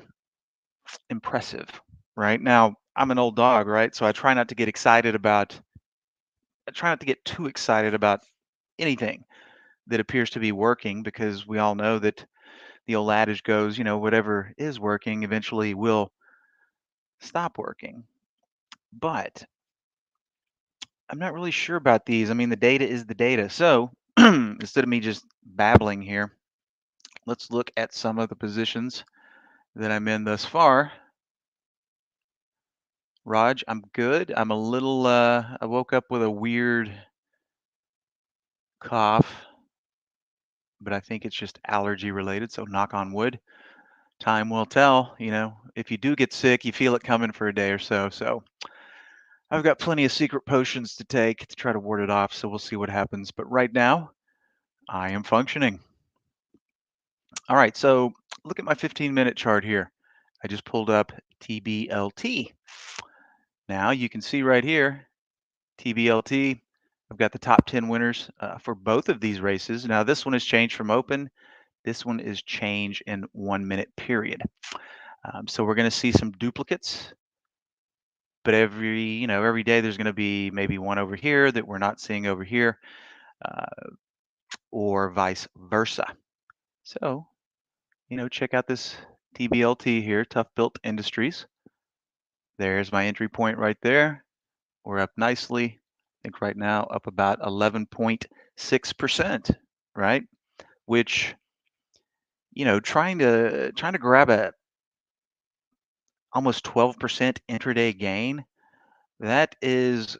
impressive. Right now, I'm an old dog, right? So I try not to get too excited about anything that appears to be working because we all know that the old adage goes, whatever is working eventually will stop working. But I'm not really sure about these. I mean, the data is the data. So instead of me just babbling here, let's look at some of the positions that I'm in thus far. Raj, I'm good. I'm a little, I woke up with a weird cough, but I think it's just allergy related. So knock on wood. Time will tell. If you do get sick, you feel it coming for a day or so. So I've got plenty of secret potions to take to try to ward it off. So we'll see what happens. But right now, I am functioning. All right. So look at my 15-minute chart here. I just pulled up TBLT. Now you can see right here, TBLT. I've got the top 10 winners for both of these races. Now this one has changed from open. This one is change in 1 minute period. So we're going to see some duplicates, but every day there's going to be maybe one over here that we're not seeing over here, or vice versa. So, check out this TBLT here, Tough Built Industries. There's my entry point right there. We're up nicely. I think right now up about 11.6%, right? Which, trying to grab a almost 12% intraday gain, that is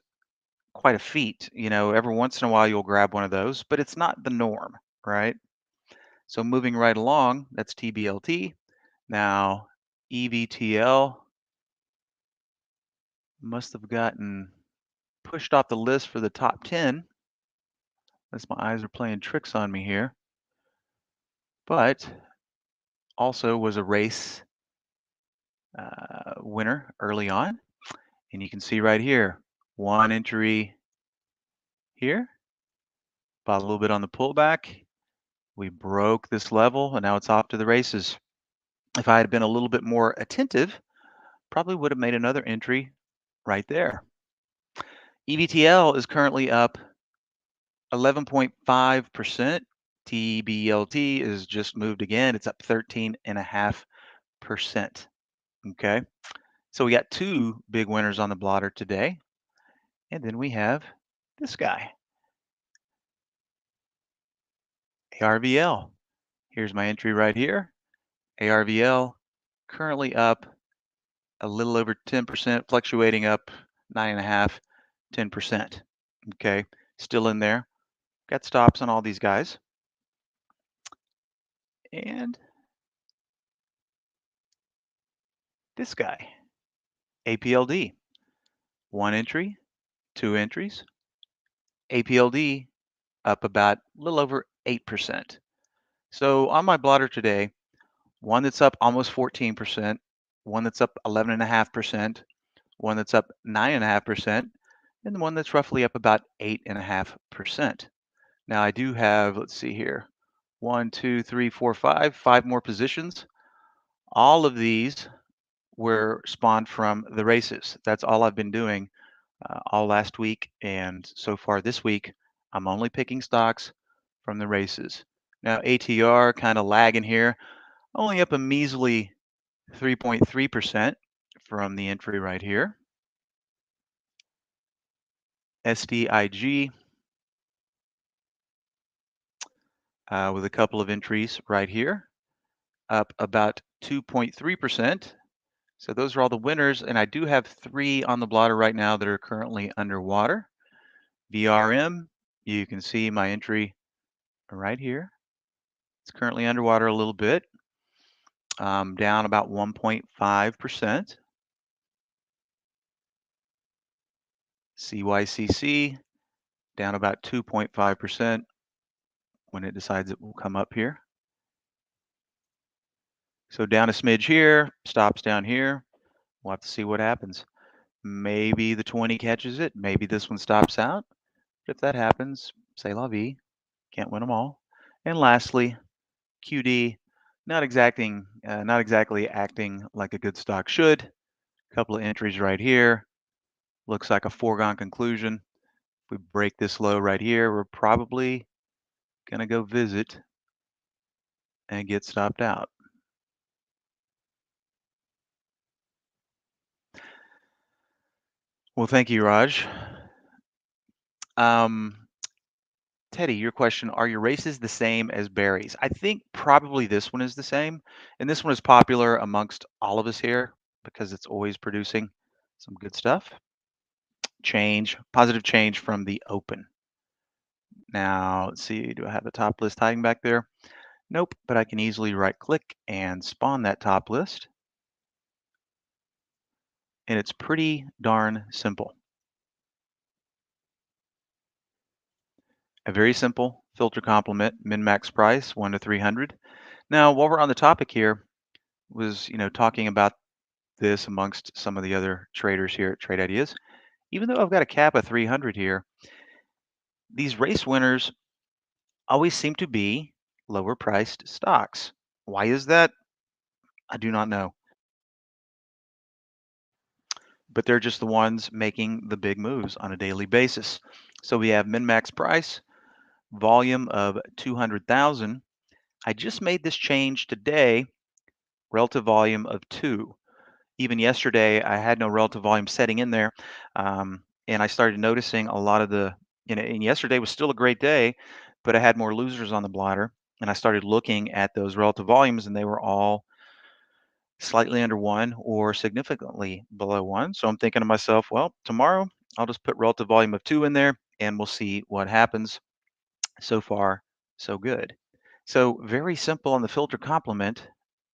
quite a feat. Every once in a while you'll grab one of those, but it's not the norm, right? So moving right along, that's TBLT. Now, EVTL must have gotten pushed off the list for the top 10. Unless my eyes are playing tricks on me here. But also was a race winner early on. And you can see right here, one entry here, bought a little bit on the pullback. We broke this level and now it's off to the races. If I had been a little bit more attentive, probably would have made another entry right there. EVTL is currently up 11.5%. TBLT is just moved again. It's up 13.5%. Okay. So we got two big winners on the blotter today. And then we have this guy, ARVL. Here's my entry right here. ARVL currently up a little over 10%, fluctuating up 9.5, 10%. Okay, still in there. Got stops on all these guys. And this guy, APLD. One entry, two entries. APLD up about a little over 8%. So on my blotter today, one that's up almost 14%, one that's up 11.5%, one that's up 9.5%, and the one that's roughly up about 8.5%. Now I do have, let's see here, 1, 2, 3, 4, 5 more positions. All of these were spawned from the races. That's all I've been doing all last week, and so far this week, I'm only picking stocks from the races. Now ATR kind of lagging here, only up a measly 3.3% from the entry right here. SDIG with a couple of entries right here, up about 2.3%. So those are all the winners, and I do have 3 on the blotter right now that are currently underwater. VRM, you can see my entry right here. It's currently underwater a little bit, down about 1.5%. CYCC, down about 2.5% when it decides it will come up here. So down a smidge here, stops down here. We'll have to see what happens. Maybe the 20 catches it. Maybe this one stops out. But if that happens, c'est la vie. Can't win them all. And lastly, QD, not exactly acting like a good stock should. A couple of entries right here. Looks like a foregone conclusion. If we break this low right here, we're probably going to go visit and get stopped out. Well, thank you, Raj. Teddy, your question, are your races the same as Barries? I think probably this one is the same. And this one is popular amongst all of us here because it's always producing some good stuff. Positive change from the open. Now, let's see, do I have the top list hiding back there? Nope, but I can easily right click and spawn that top list. And it's pretty darn simple. A very simple filter complement, min-max price, 1 to 300. Now, while we're on the topic here, was talking about this amongst some of the other traders here at Trade Ideas. Even though I've got a cap of 300 here, these race winners always seem to be lower priced stocks. Why is that? I do not know. But they're just the ones making the big moves on a daily basis. So we have min-max price, volume of 200,000. I just made this change today, relative volume of 2. Even yesterday, I had no relative volume setting in there. And I started noticing a lot of and yesterday was still a great day, but I had more losers on the blotter. And I started looking at those relative volumes, and they were all slightly under 1 or significantly below 1. So I'm thinking to myself, well, tomorrow I'll just put relative volume of 2 in there, and we'll see what happens. So far, so good. So very simple on the filter complement,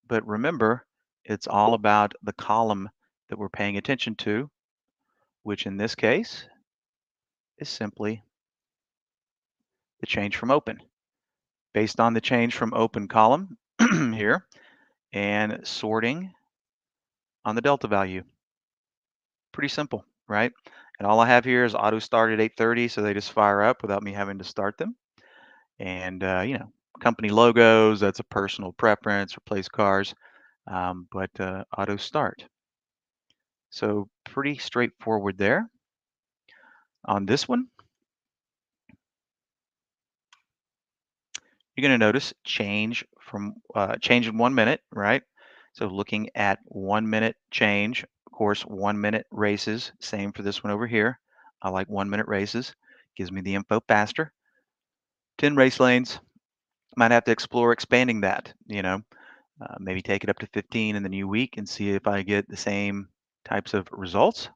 but remember, it's all about the column that we're paying attention to, which in this case is simply the change from open. Based on the change from open column here and sorting on the delta value. Pretty simple, right? And all I have here is auto start at 8:30, so they just fire up without me having to start them. And, company logos, that's a personal preference, replace cars, but auto start. So pretty straightforward there. On this one, you're going to notice change in 1 minute, right? So looking at 1 minute change Of course, 1-minute races, same for this one over here. I like 1-minute races, gives me the info faster. 10 race lanes, might have to explore expanding that, maybe take it up to 15 in the new week and see if I get the same types of results.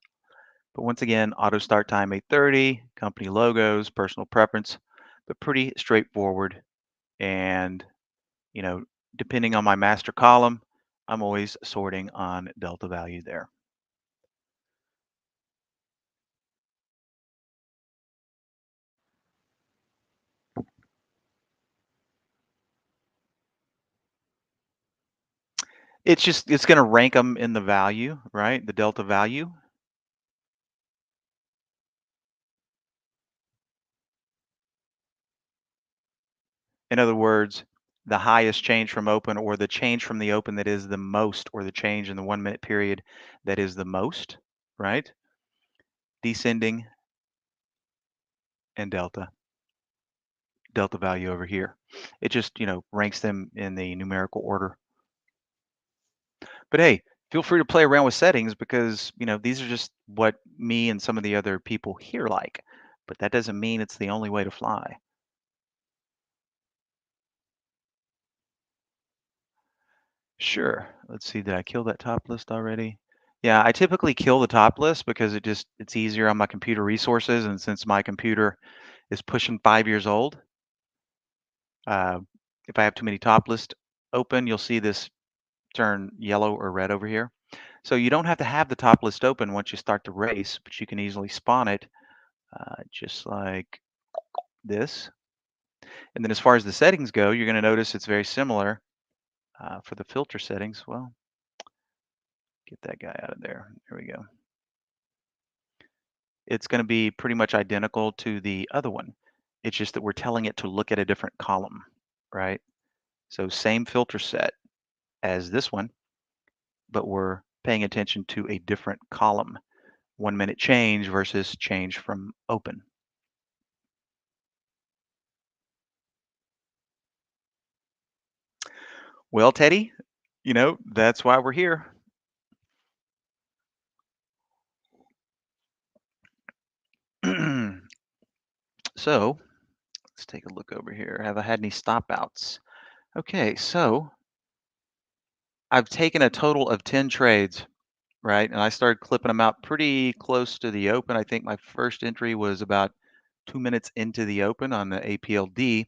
But once again, auto start time 8:30, company logos, personal preference, but pretty straightforward. And, you know, depending on my master column, I'm always sorting on delta value there. It's going to rank them in the value, right? The delta value. In other words, the highest change from open, or the change from the open that is the most, or the change in the 1-minute period that is the most, right? Descending and delta value over here. It just, ranks them in the numerical order. But hey, feel free to play around with settings because, these are just what me and some of the other people here like. But that doesn't mean it's the only way to fly. Sure. Let's see, did I kill that top list already? Yeah, I typically kill the top list because it's easier on my computer resources, and since my computer is pushing 5 years old, uh, if I have too many top lists open, you'll see this turn yellow or red over here. So you don't have to have the top list open once you start the race, but you can easily spawn it just like this. And then as far as the settings go, you're going to notice it's very similar for the filter settings. Well, get that guy out of there. There we go. It's going to be pretty much identical to the other one. It's just that we're telling it to look at a different column, right? So same filter set as this one, but we're paying attention to a different column. 1-minute change versus change from open. Well, Teddy, that's why we're here. So let's take a look over here. Have I had any stop outs? Okay, so I've taken a total of 10 trades, right? And I started clipping them out pretty close to the open. I think my first entry was about 2 minutes into the open on the APLD.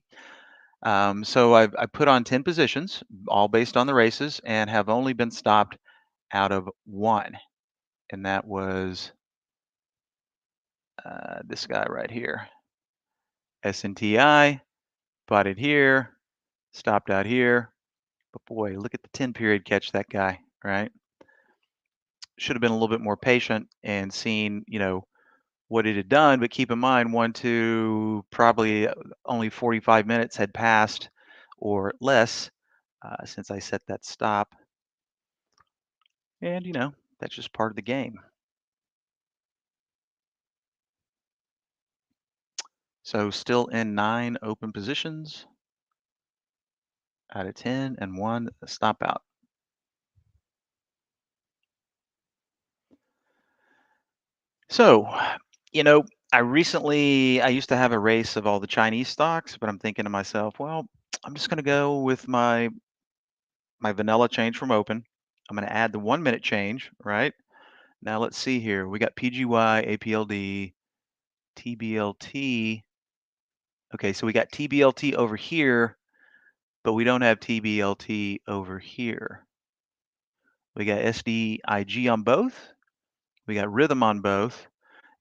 So I put on 10 positions, all based on the races, and have only been stopped out of one. And that was this guy right here. SNTI, bought it here, stopped out here. But boy, look at the 10 period catch that guy, right? Should have been a little bit more patient and seen, what it had done. But keep in mind, 1, 2, probably only 45 minutes had passed or less since I set that stop. And, that's just part of the game. So still in 9 open positions out of 10 and 1 stop out. So, I used to have a race of all the Chinese stocks, but I'm thinking to myself, well, I'm just going to go with my vanilla change from open. I'm going to add the 1-minute change, right? Now let's see here. We got PGY, APLD, TBLT. Okay, so we got TBLT over here, but we don't have TBLT over here. We got SDIG on both. We got rhythm on both.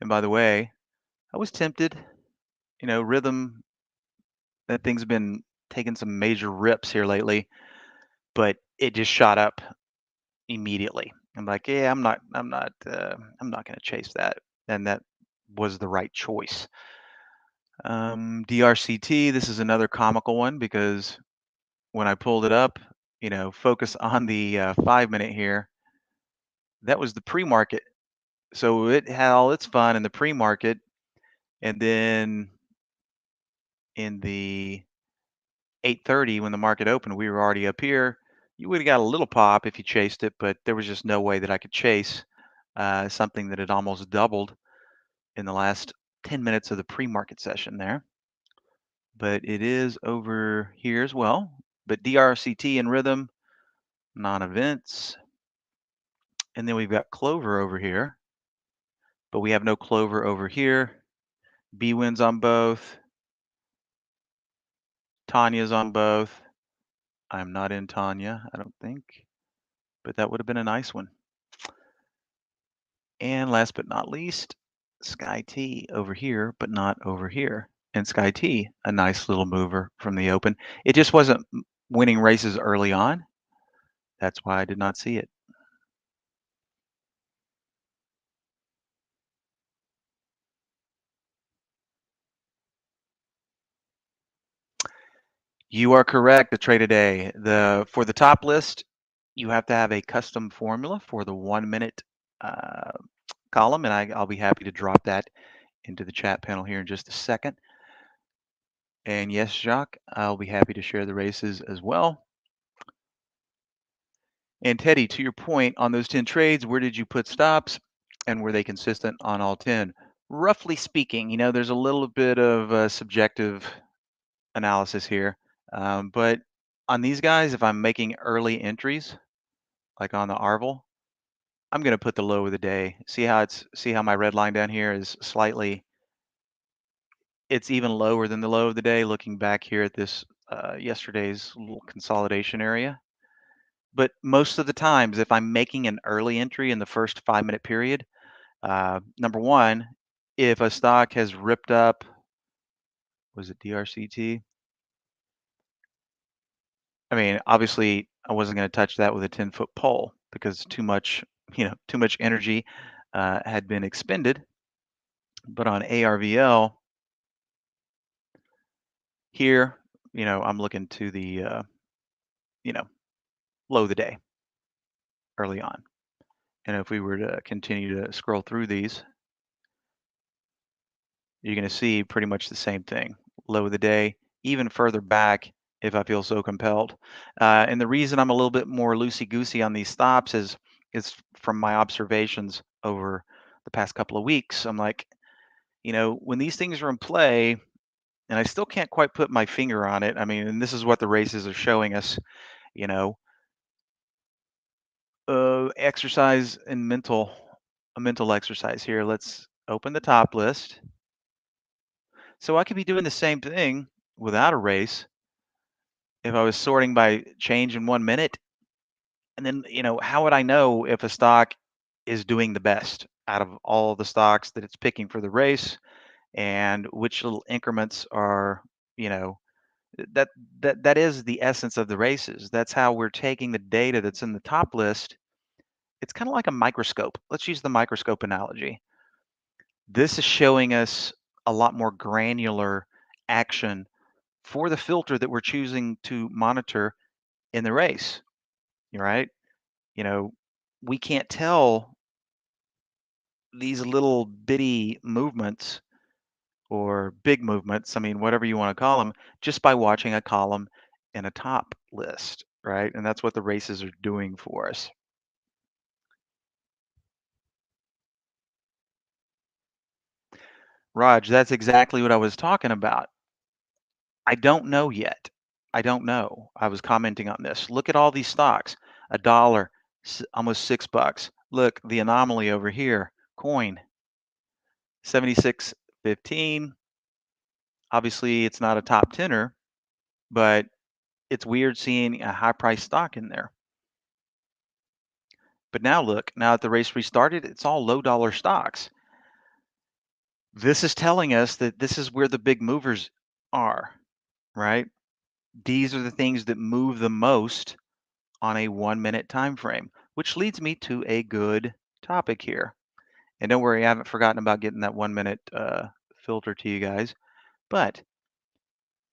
And by the way, I was tempted, rhythm, that thing's been taking some major rips here lately, but it just shot up immediately. I'm like, yeah, I'm not going to chase that. And that was the right choice. DRCT, this is another comical one because when I pulled it up, focus on the 5-minute here. That was the pre-market. So it had all its fun in the pre-market. And then in the 8:30 when the market opened, we were already up here. You would have got a little pop if you chased it, but there was just no way that I could chase something that had almost doubled in the last 10 minutes of the pre-market session there. But it is over here as well. But DRCT and rhythm, non-events. And then we've got Clover over here, but we have no Clover over here. B wins on both. Tanya's on both. I'm not in Tanya, I don't think, but that would have been a nice one. And last but not least, Sky T over here, but not over here. And Sky T, a nice little mover from the open. It just wasn't winning races early on. That's why I did not see it. You are correct, the trade a day. For the top list, you have to have a custom formula for the 1 minute column, and I'll be happy to drop that into the chat panel here in just a second. And yes, Jacques, I'll be happy to share the races as well. And Teddy, to your point on those 10 trades, where did you put stops and were they consistent on all 10? Roughly speaking, there's a little bit of subjective analysis here. But on these guys, if I'm making early entries, like on the Arval, I'm going to put the low of the day. See how my red line down here is slightly, it's even lower than the low of the day, looking back here at this yesterday's little consolidation area. But most of the times, if I'm making an early entry in the first 5-minute period, number one, if a stock has ripped up, was it DRCT? I mean, obviously, I wasn't going to touch that with a 10-foot pole because too much energy had been expended. But on ARVL, here, I'm looking to the, low of the day early on. And if we were to continue to scroll through these, you're going to see pretty much the same thing. Low of the day, even further back if I feel so compelled. And the reason I'm a little bit more loosey-goosey on these stops is from my observations over the past couple of weeks. I'm like, when these things are in play, and I still can't quite put my finger on it. I mean, and this is what the races are showing us, exercise and a mental exercise here. Let's open the top list. So I could be doing the same thing without a race if I was sorting by change in 1 minute. And then, how would I know if a stock is doing the best out of all the stocks that it's picking for the race, and which little increments are, that is the essence of the races. That's how we're taking the data that's in the top list. It's kind of like a microscope. Let's use the microscope analogy. This is showing us a lot more granular action for the filter that we're choosing to monitor in the race, right? We can't tell these little bitty movements or big movements, I mean, whatever you want to call them, just by watching a column in a top list, right? And that's what the races are doing for us. Raj, that's exactly what I was talking about. I don't know yet. I don't know. I was commenting on this. Look at all these stocks. $1, almost $6. Look, the anomaly over here, coin, 76.15. Obviously, it's not a top tenner, but it's weird seeing a high price stock in there. But now look, now that the race restarted, it's all low dollar stocks. This is telling us that this is where the big movers are, right? These are the things that move the most on a 1 minute time frame, which leads me to a good topic here. And don't worry, I haven't forgotten about getting that 1 minute filter to you guys. But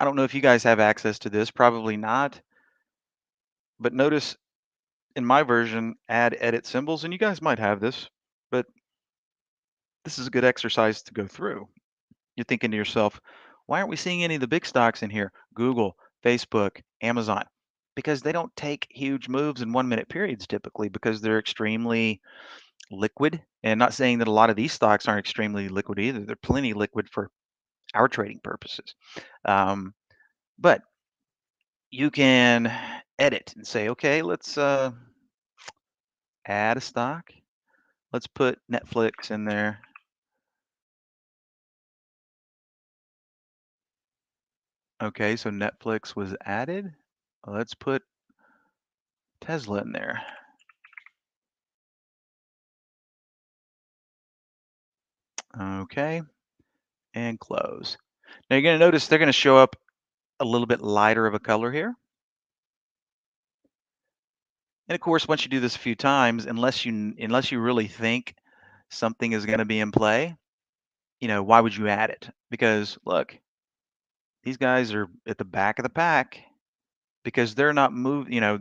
I don't know if you guys have access to this, probably not. But notice in my version, add edit symbols, and you guys might have this, but this is a good exercise to go through. You're thinking to yourself, why aren't we seeing any of the big stocks in here? Google, Facebook, Amazon, because they don't take huge moves in 1 minute periods typically because they're extremely liquid, and not saying that a lot of these stocks aren't extremely liquid either. They're plenty liquid for our trading purposes. But you can edit and say, okay, let's add a stock. Let's put Netflix in there. Okay, so Netflix was added. Let's put Tesla in there. Okay, and close. Now you're going to notice they're going to show up a little bit lighter of a color here. And of course, once you do this a few times, unless you really think something is going to be in play, why would you add it? Because look, these guys are at the back of the pack because they're not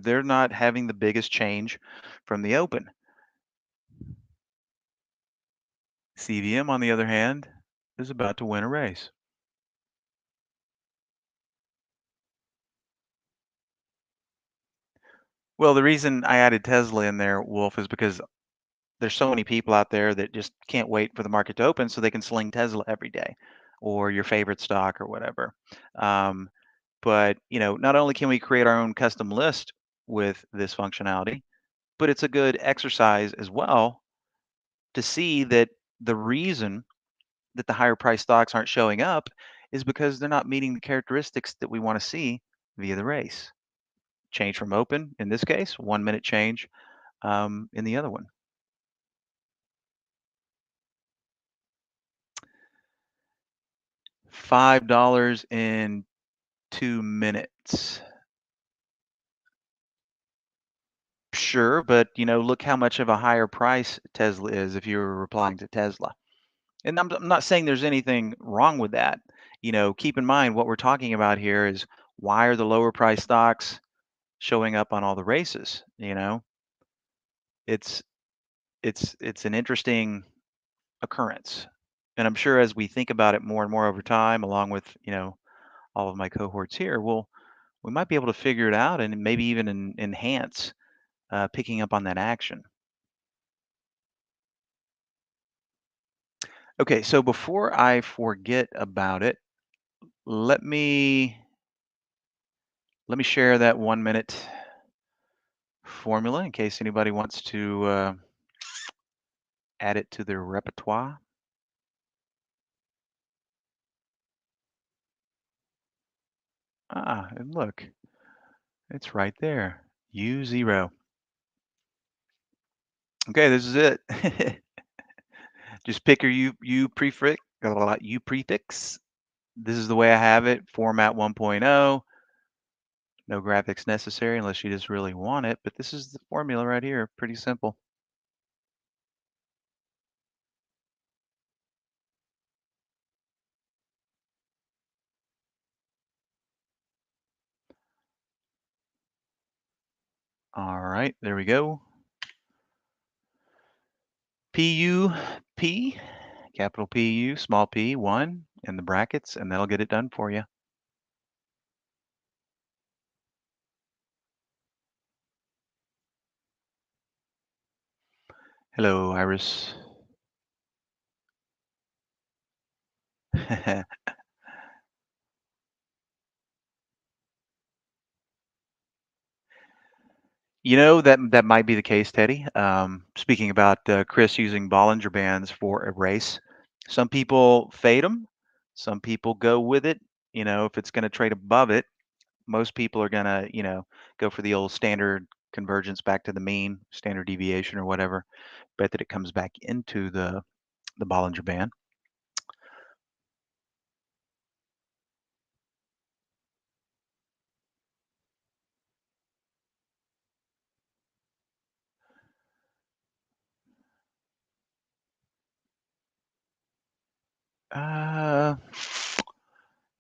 they're not having the biggest change from the open. CVM, on the other hand, is about to win a race. Well, the reason I added Tesla in there, Wolf, is because there's so many people out there that just can't wait for the market to open so they can sling Tesla every day or your favorite stock or whatever. But not only can we create our own custom list with this functionality, but it's a good exercise as well to see that the reason that the higher price stocks aren't showing up is because they're not meeting the characteristics that we want to see via the race. Change from open, in this case, 1 minute change in the other one. $5 in 2 minutes. Sure, but look how much of a higher price Tesla is if you're replying to Tesla. And I'm not saying there's anything wrong with that. Keep in mind what we're talking about here is why are the lower price stocks showing up on all the races? It's it's an interesting occurrence. And I'm sure as we think about it more and more over time, along with, all of my cohorts here, we might be able to figure it out and maybe even enhance picking up on that action. Okay, so before I forget about it, let me share that 1 minute formula in case anybody wants to add it to their repertoire. And look, it's right there. U0. Okay, this is it. Just pick your U prefix. U prefix. This is the way I have it. Format 1.0. No graphics necessary unless you just really want it. But this is the formula right here. Pretty simple. All right, there we go. PUP, capital PU, small p, 1 in the brackets, and that'll get it done for you. Hello, Iris. that might be the case, Teddy. Speaking about Chris using Bollinger Bands for a race, some people fade them, some people go with it. If it's going to trade above it, most people are going to, go for the old standard convergence back to the mean, standard deviation or whatever, bet that it comes back into the Bollinger Band.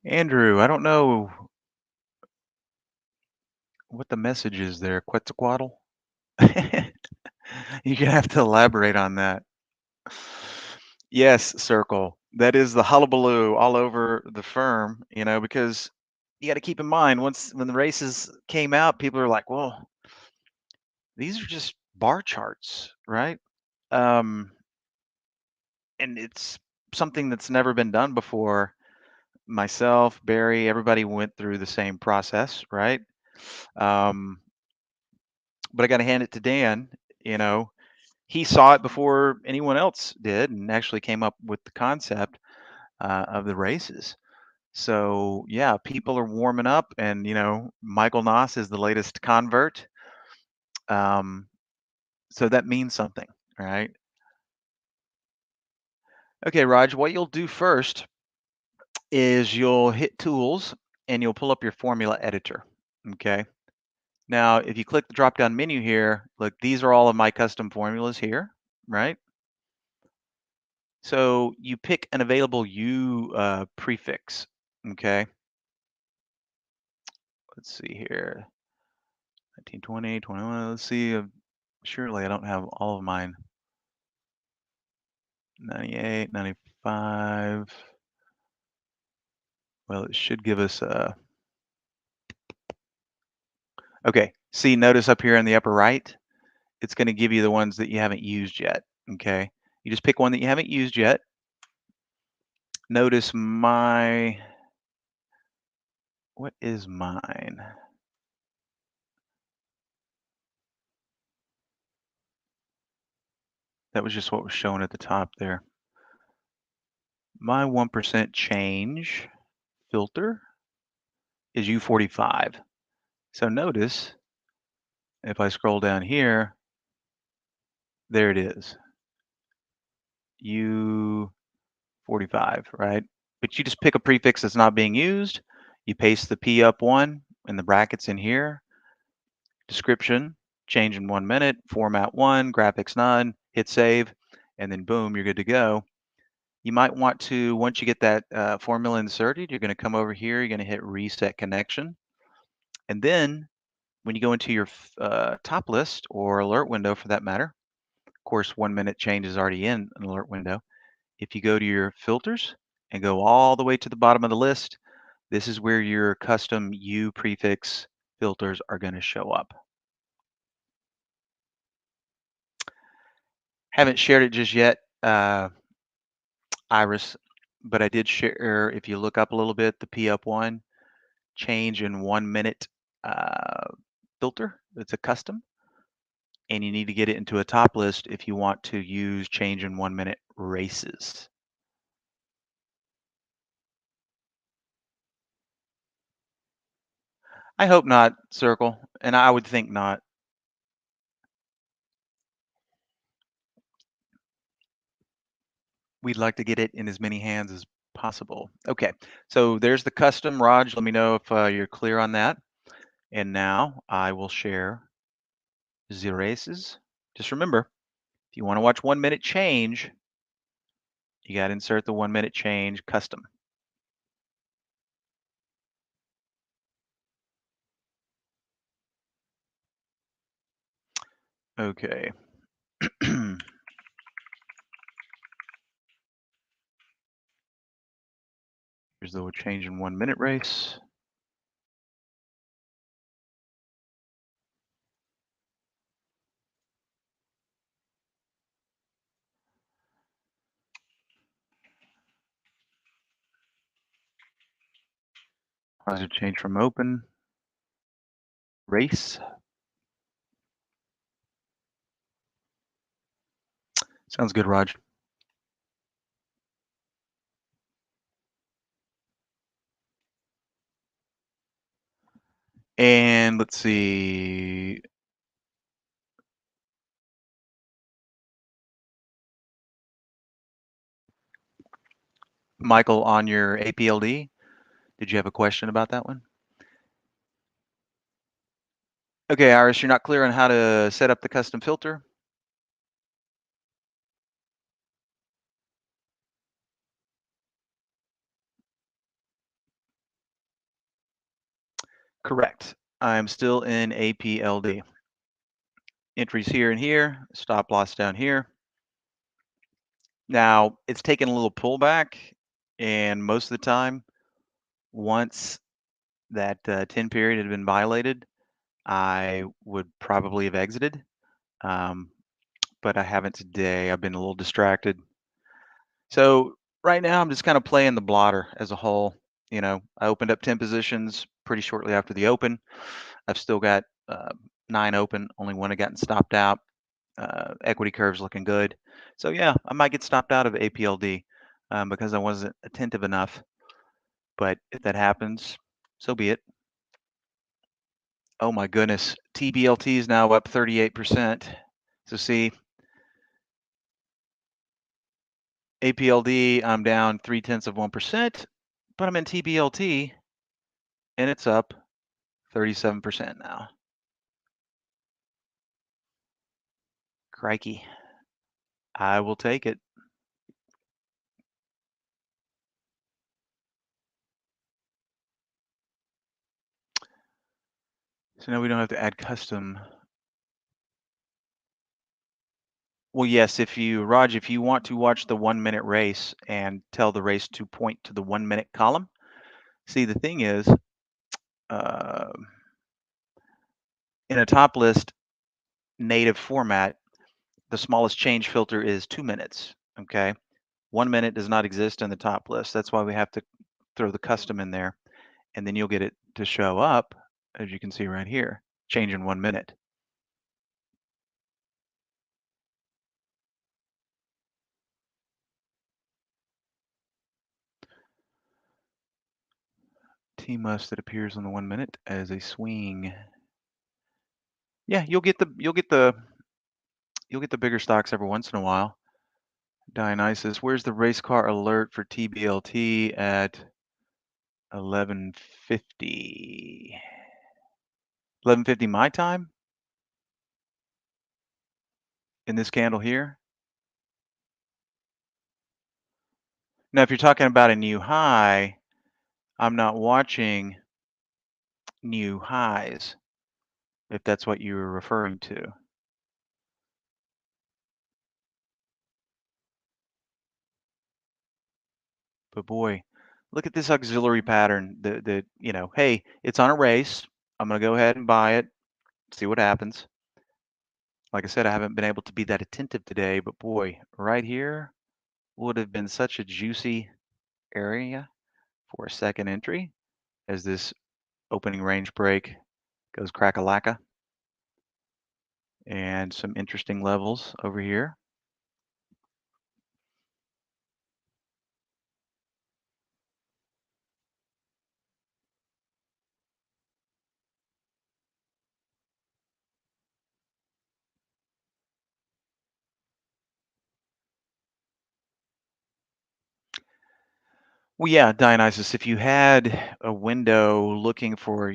Andrew, I don't know what the message is there. Quetzalcoatl? You're gonna have to elaborate on that. Yes, Circle. That is the hullabaloo all over the firm, because you got to keep in mind when the races came out, people are like, well, these are just bar charts, right? and it's something that's never been done before. Myself, Barry, everybody went through the same process, right? But I got to hand it to Dan. You know, he saw it before anyone else did, and actually came up with the concept of the races. So yeah, people are warming up, and Michael Noss is the latest convert. So that means something, right? Okay, Raj, what you'll do first is you'll hit Tools and you'll pull up your formula editor. Okay. Now, if you click the drop-down menu here, look, these are all of my custom formulas here, right? So you pick an available U prefix. Okay. Let's see here. 1920, 21. Let's see. Surely I don't have all of mine. 98, 95. Well, it should give us a. Okay, see, notice up here in the upper right, it's going to give you the ones that you haven't used yet. Okay, you just pick one that you haven't used yet. Notice what is mine? That was just what was shown at the top there. My 1% change filter is U45. So notice if I scroll down here, there it is. U45, right? But you just pick a prefix that's not being used. You paste the P up one in the brackets in here. Description, change in 1 minute, format 1, graphics none, hit save, and then boom, you're good to go. You might want to, once you get that formula inserted, you're going to come over here, you're going to hit reset connection. And then when you go into your top list or alert window for that matter, of course, 1 minute change is already in an alert window. If you go to your filters and go all the way to the bottom of the list, this is where your custom U prefix filters are going to show up. Haven't shared it just yet, Iris, but I did share, if you look up a little bit, the P up one, change in 1 minute filter. It's a custom, and you need to get it into a top list if you want to use change in 1 minute races. I hope not, Circle, and I would think not. We'd like to get it in as many hands as possible. Okay, so there's the custom. Raj, let me know if you're clear on that. And now I will share the races. Just remember, if you want to watch 1 minute change, you got to insert the 1 minute change custom. Okay. Here's the change in 1 minute race. Positive change from open. Race. Sounds good, Raj. And let's see. Michael, on your APLD, did you have a question about that one? Okay, Iris, you're not clear on how to set up the custom filter? Correct. I'm still in APLD. Entries here and here, stop loss down here. Now, it's taken a little pullback, and most of the time, once that 10 period had been violated, I would probably have exited. but I haven't today. I've been a little distracted. So right now I'm just kind of playing the blotter as a whole. I opened up 10 positions pretty shortly after the open. I've still got 9 open, only one had gotten stopped out. Equity curve's looking good. So yeah, I might get stopped out of APLD because I wasn't attentive enough. But if that happens, so be it. Oh my goodness, TBLT is now up 38%. So see, APLD, I'm down 0.3%, but I'm in TBLT and it's up 37% now. Crikey. I will take it. So now we don't have to add custom. Well, yes, Raj, if you want to watch the 1-minute race and tell the race to point to the 1-minute column, see, the thing is, in a top list native format, the smallest change filter is 2 minutes, okay? 1 minute does not exist in the top list. That's why we have to throw the custom in there, and then you'll get it to show up, as you can see right here, change in 1 minute. TMUS that appears on the 1 minute as a swing. Yeah, you'll get the bigger stocks every once in a while. Dionysus, where's the race car alert for TBLT at 11:50? 11:50 my time? In this candle here? Now, if you're talking about a new high, I'm not watching new highs, if that's what you were referring to. But boy, look at this auxiliary pattern that, hey, it's on a race. I'm going to go ahead and buy it, see what happens. Like I said, I haven't been able to be that attentive today, but boy, right here would have been such a juicy area for a second entry as this opening range break goes crack-a-lacka. And some interesting levels over here. Well, yeah, Dionysus, if you had a window looking for,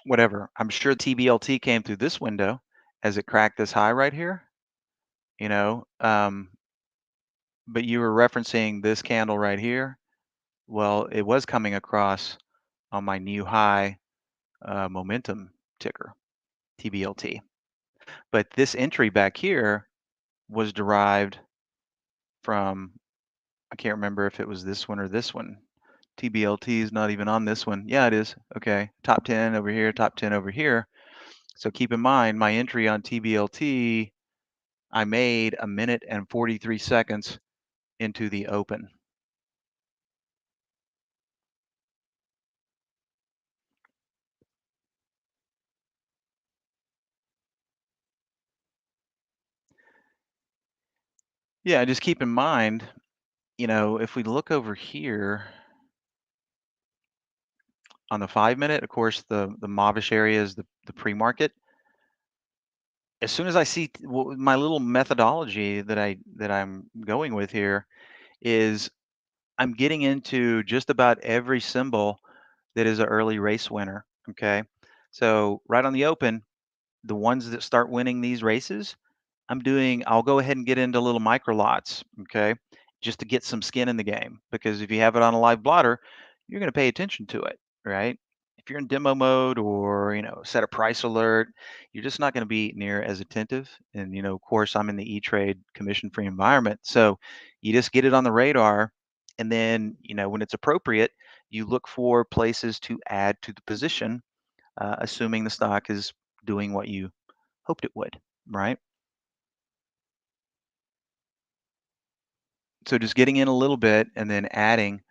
whatever, I'm sure TBLT came through this window as it cracked this high right here, but you were referencing this candle right here. Well, it was coming across on my new high momentum ticker, TBLT. But this entry back here was derived from, I can't remember if it was this one or this one. TBLT is not even on this one. Yeah, it is. Okay, top 10 over here, top 10 over here. So keep in mind, my entry on TBLT, I made 1 minute and 43 seconds into the open. Yeah, just keep in mind, if we look over here on the 5-minute, of course, the mauvish area is the pre-market. As soon as I see my little methodology that I'm going with here is I'm getting into just about every symbol that is an early race winner. Okay, so right on the open, the ones that start winning these races, I'll go ahead and get into little micro lots, okay, just to get some skin in the game. Because if you have it on a live blotter, you're going to pay attention to it, right? If you're in demo mode or, set a price alert, you're just not going to be near as attentive. And, of course, I'm in the E-Trade commission-free environment. So you just get it on the radar. And then, when it's appropriate, you look for places to add to the position, assuming the stock is doing what you hoped it would, right? So just getting in a little bit and then adding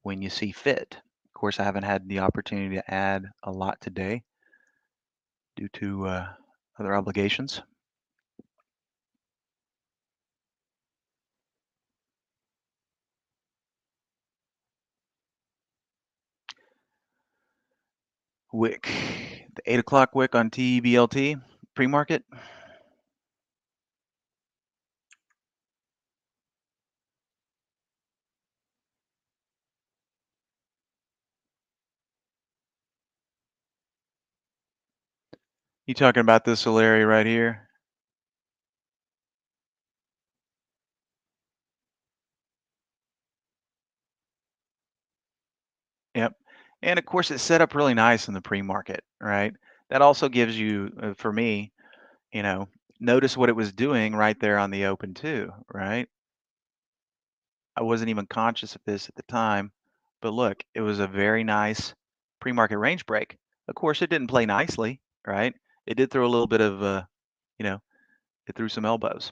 when you see fit. Of course, I haven't had the opportunity to add a lot today due to other obligations. Wick, the 8 o'clock wick on TBLT pre-market. You talking about this little area right here? Yep. And of course, it's set up really nice in the pre-market, right? That also gives you, for me, you know, notice what it was doing right there on the open too, right? I wasn't even conscious of this at the time, but look, it was a very nice pre-market range break. Of course, it didn't play nicely, right? It did throw a little bit of, you know, it threw some elbows.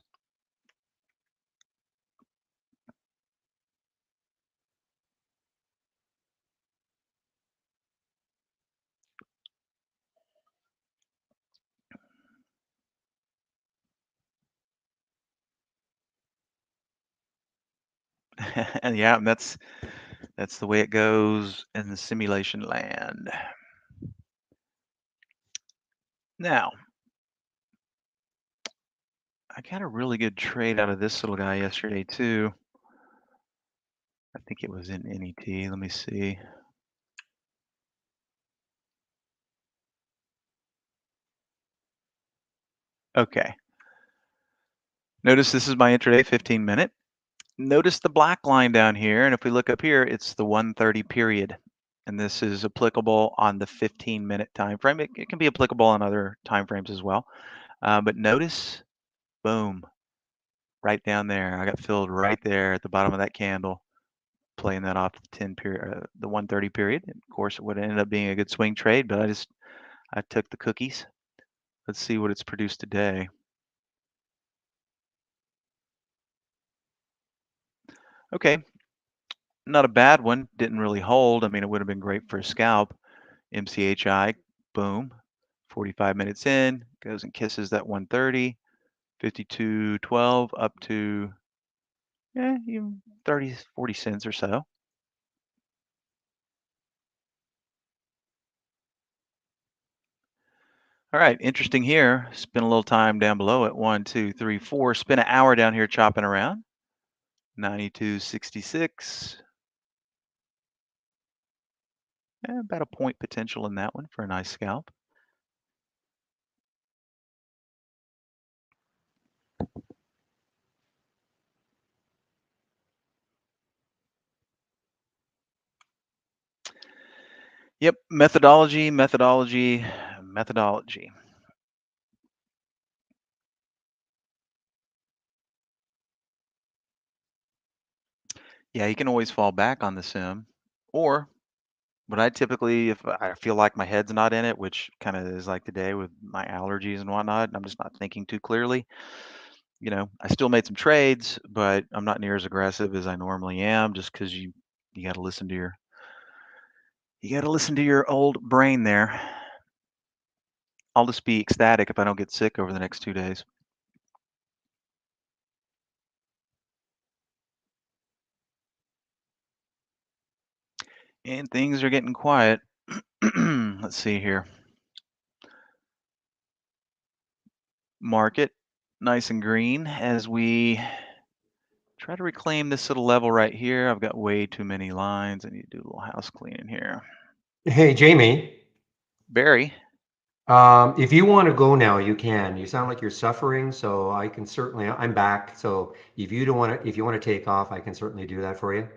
And yeah, that's the way it goes in the simulation land. Now, I got a really good trade out of this little guy yesterday too. I think it was in NET. Let me see. Okay. Notice this is my intraday 15-minute. Notice the black line down here, and if we look up here, it's the 130 period. And this is applicable on the 15-minute time frame. It can be applicable on other time frames as well. But notice, boom, right down there. I got filled right there at the bottom of that candle, playing that off the 10 period, the 130 period. And of course, it would have ended up being a good swing trade, but I took the cookies. Let's see what it's produced today. Okay, not a bad one. Didn't really hold. I mean, it would have been great for a scalp. MCHI, boom. 45 minutes in, goes and kisses that 130, 52.12 up to 30, 40 cents or so. All right, interesting here. Spend a little time down below at 1, 2, 3, 4. Spend an hour down here chopping around. 92.66. About a point potential in that one for a nice scalp. Yep, methodology. Yeah, you can always fall back on the sim, or what I typically, if I feel like my head's not in it, which kind of is like today with my allergies and whatnot, and I'm just not thinking too clearly. I still made some trades, but I'm not near as aggressive as I normally am, just because you got to listen to your old brain there. I'll just be ecstatic if I don't get sick over the next 2 days. And things are getting quiet. Let's see here. Market, nice and green as we try to reclaim this little level right here. I've got way too many lines. I need to do a little house cleaning here. Hey, Jamie. Barry. If you want to go now, you can. You sound like you're suffering, so I can certainly. I'm back. So if you want to take off, I can certainly do that for you.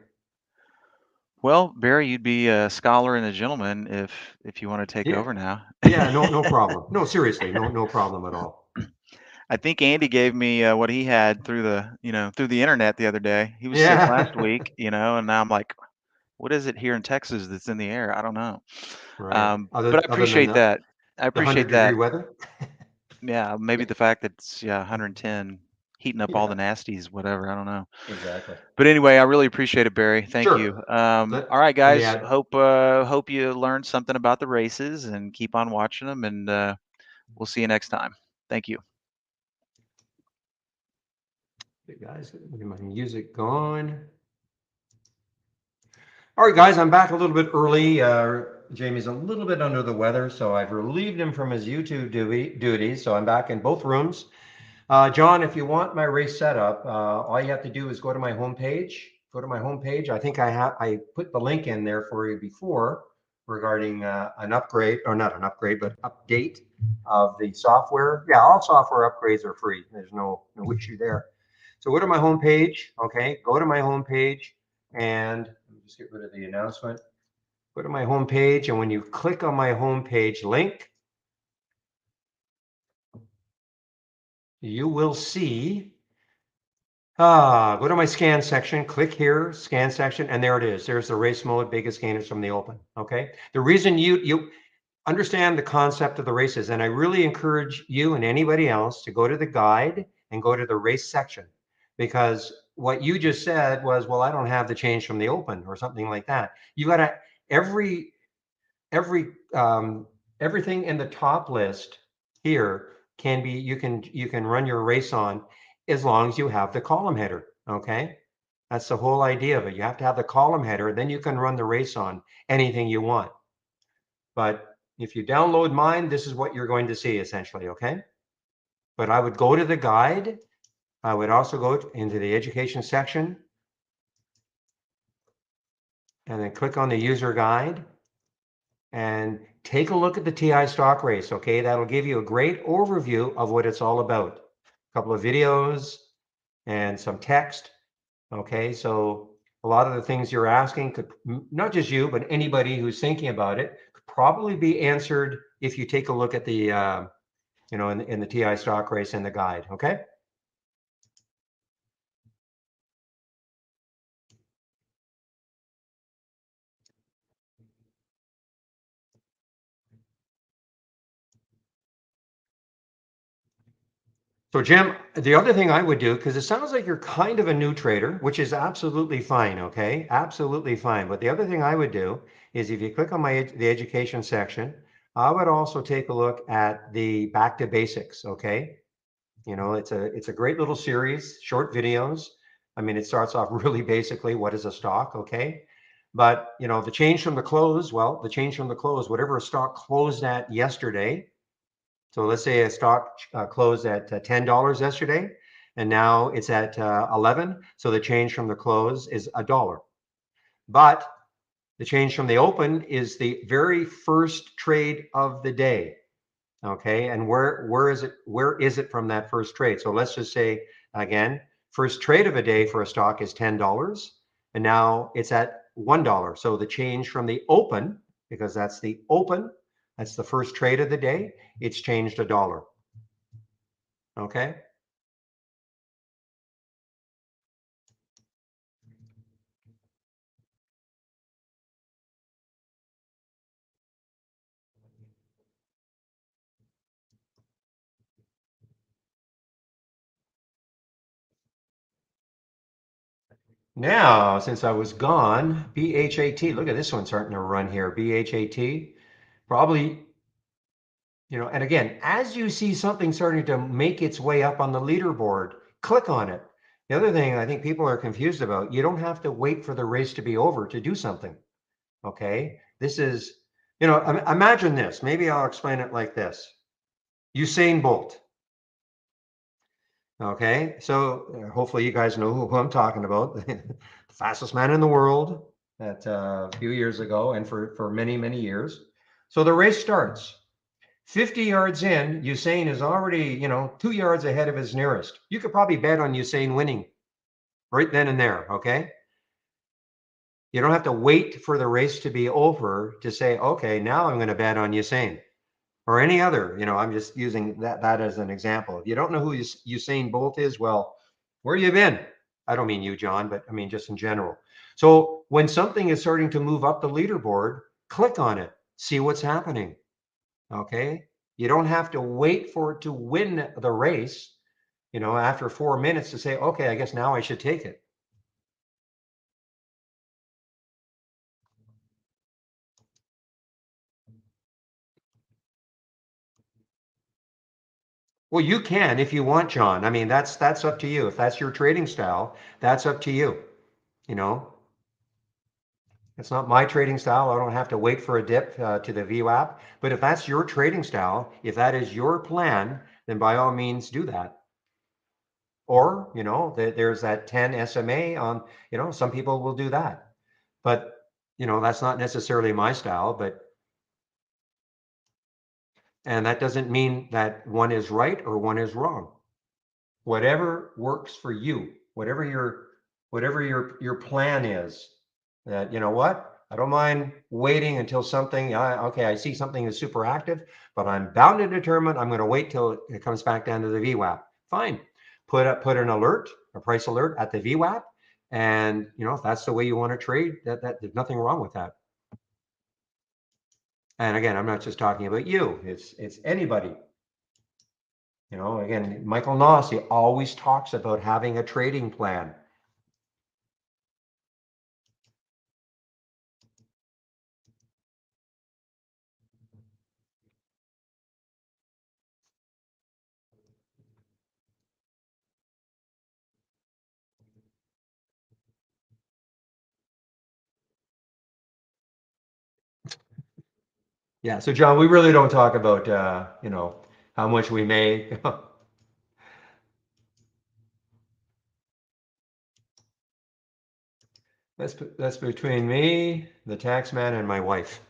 Well, Barry, you'd be a scholar and a gentleman if you want to take Yeah. over now. Yeah. No problem. No, seriously, no problem at all. I think Andy gave me what he had through the internet the other day. He was sick last Yeah. week, and now I'm like, what is it here in Texas that's in the air? I don't know. Right. But I Other than appreciate that. I the appreciate 100-degree that. weather. Yeah, maybe Yeah. the fact that it's 110 heating up all the nasties, whatever. I don't know. Exactly. But anyway, I really appreciate it, Barry. Thank Sure. you. All right, Let me guys. add. Hope you learned something about the races and keep on watching them. And we'll see you next time. Thank you. Hey guys, get my music going. All right, guys, I'm back a little bit early. Jamie's a little bit under the weather, so I've relieved him from his YouTube duties. So I'm back in both rooms. John, if you want my race setup, all you have to do is go to my homepage. Go to my homepage. I think I put the link in there for you before regarding an upgrade, or not an upgrade, but update of the software. Yeah, all software upgrades are free. There's no issue there. So go to my homepage. Okay, go to my homepage, and let me just get rid of the announcement. Go to my homepage, and when you click on my homepage link, you will see. Go to my scan section, click here, scan section, and there it is. There's the race mode, biggest gainers from the open. Okay. The reason you understand the concept of the races, and I really encourage you and anybody else to go to the guide and go to the race section, because what you just said was, well, I don't have the change from the open or something like that. You got to every everything in the top list here can be, you can run your race on as long as you have the column header. Okay, that's the whole idea of it. You have to have the column header, then you can run the race on anything you want. But if you download mine, this is what you're going to see essentially. Okay, but I would go to the guide. I would also go into the education section and then click on the user guide and take a look at the TI stock race. Okay, that'll give you a great overview of what it's all about. A couple of videos and some text. Okay, so a lot of the things you're asking could, not just you, but anybody who's thinking about it, could probably be answered if you take a look at the, in the TI stock race in the guide. Okay. So Jim, the other thing I would do, because it sounds like you're kind of a new trader, which is absolutely fine, okay? Absolutely fine. But the other thing I would do is if you click on the education section, I would also take a look at the back to basics, okay? You know, it's a great little series, short videos. I mean, it starts off really basically, what is a stock, okay? But, you know, the change from the close, well, the change from the close, whatever a stock closed at yesterday. So let's say a stock closed at $10 yesterday, and now it's at 11. So the change from the close is $1. But the change from the open is the very first trade of the day. Okay, and where is it from that first trade? So let's just say again, first trade of a day for a stock is $10, and now it's at $1. So the change from the open, because that's the open, that's the first trade of the day, it's changed $1. Okay. Now, since I was gone, BHAT, look at this one starting to run here. BHAT, probably, you know, and again, as you see something starting to make its way up on the leaderboard, click on it. The other thing I think people are confused about, you don't have to wait for the race to be over to do something. Okay. This is, you know, imagine this. Maybe I'll explain it like this. Usain Bolt. Okay. So hopefully you guys know who I'm talking about. The fastest man in the world at a few years ago and for many, many years. So the race starts. 50 yards in, Usain is already, you know, 2 yards ahead of his nearest. You could probably bet on Usain winning right then and there, okay? You don't have to wait for the race to be over to say, okay, now I'm going to bet on Usain or any other, you know, I'm just using that as an example. If you don't know who Usain Bolt is, well, where you been? I don't mean you, John, but I mean just in general. So when something is starting to move up the leaderboard, click on it, see what's happening. Okay. You don't have to wait for it to win the race. you know, after 4 minutes to say, okay, I guess now I should take it. Well, you can if you want, John. I mean, that's up to you. If that's your trading style, that's up to you. You know, it's not my trading style. I don't have to wait for a dip to the VWAP. But if that's your trading style, if that is your plan, then by all means do that. Or, you know, there's that 10 SMA on, you know, some people will do that. But, you know, that's not necessarily my style, but, and that doesn't mean that one is right or one is wrong. Whatever works for you, whatever your plan is, that, you know what, I don't mind waiting until something, okay, I see something is super active, but I'm bound and determined I'm going to wait till it comes back down to the VWAP. Fine. Put an alert, a price alert at the VWAP. And, you know, if that's the way you want to trade, that there's nothing wrong with that. And again, I'm not just talking about you, it's anybody. You know, again, Michael Noss, he always talks about having a trading plan. Yeah. So John, we really don't talk about, you know, how much we make. That's between me, the tax man, and my wife.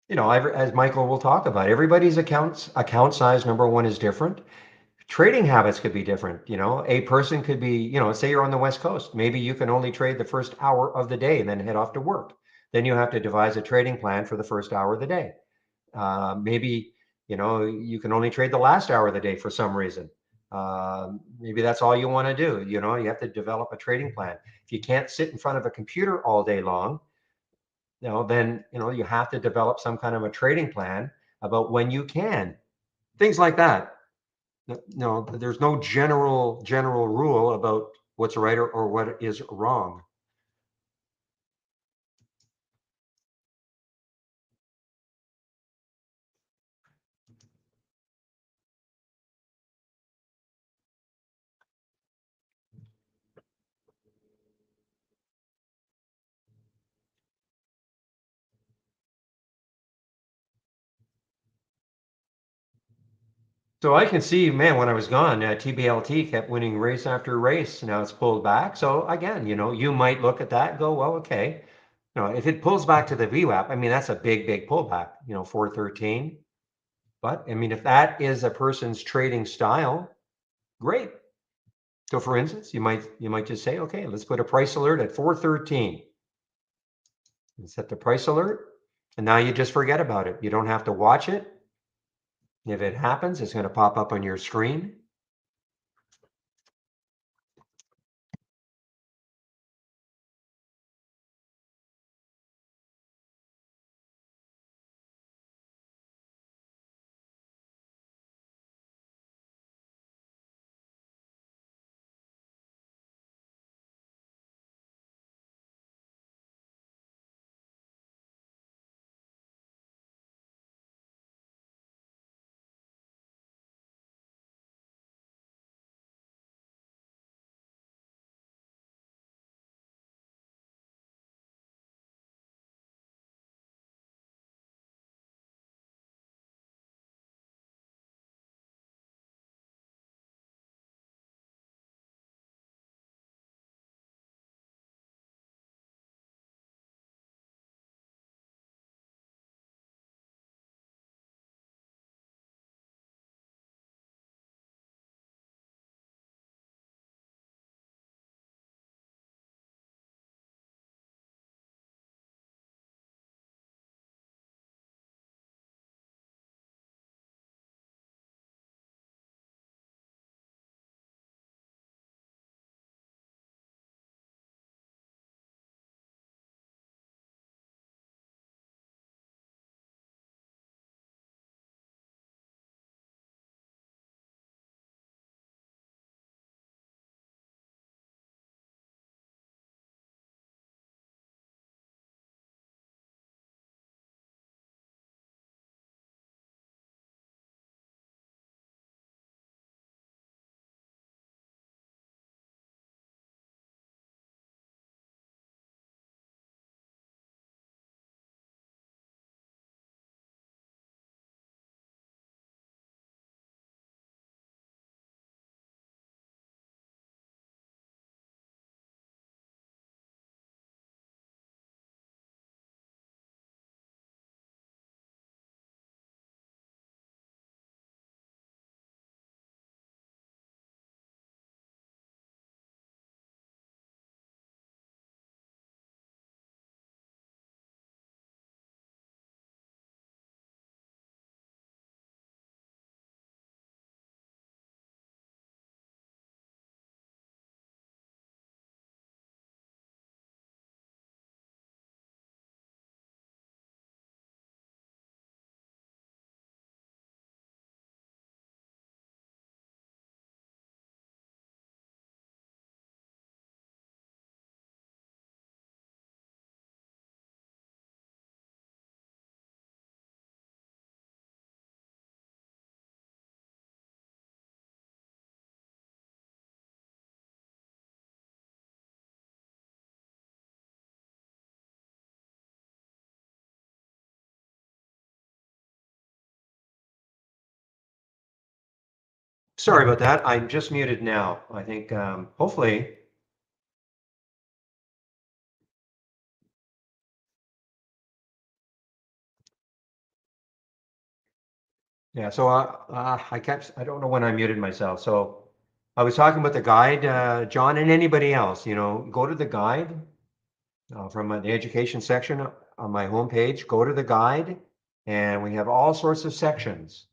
You know, as Michael will talk about, everybody's account size, number one, is different. Trading habits could be different. You know, a person could be, you know, say you're on the West Coast, maybe you can only trade the first hour of the day and then head off to work. Then you have to devise a trading plan for the first hour of the day. Maybe, you know, you can only trade the last hour of the day for some reason. Maybe that's all you want to do. You know, you have to develop a trading plan. If you can't sit in front of a computer all day long, you know, then, you know, you have to develop some kind of a trading plan about when you can. Things like that. No, there's no general rule about what's right or what is wrong. So I can see, man, when I was gone, TBLT kept winning race after race. Now it's pulled back. So again, you know, you might look at that and go, well, okay, you know, if it pulls back to the VWAP, I mean, that's a big pullback, you know, 413. But I mean, if that is a person's trading style, great. So for instance, you might just say, okay, let's put a price alert at 413 and set the price alert. And now you just forget about it. You don't have to watch it. If it happens, it's going to pop up on your screen. Sorry about that. I'm just muted now. I think hopefully. Yeah, so I don't know when I muted myself. So I was talking about the guide, John, and anybody else, go to the guide from the education section on my homepage, go to the guide, and we have all sorts of sections.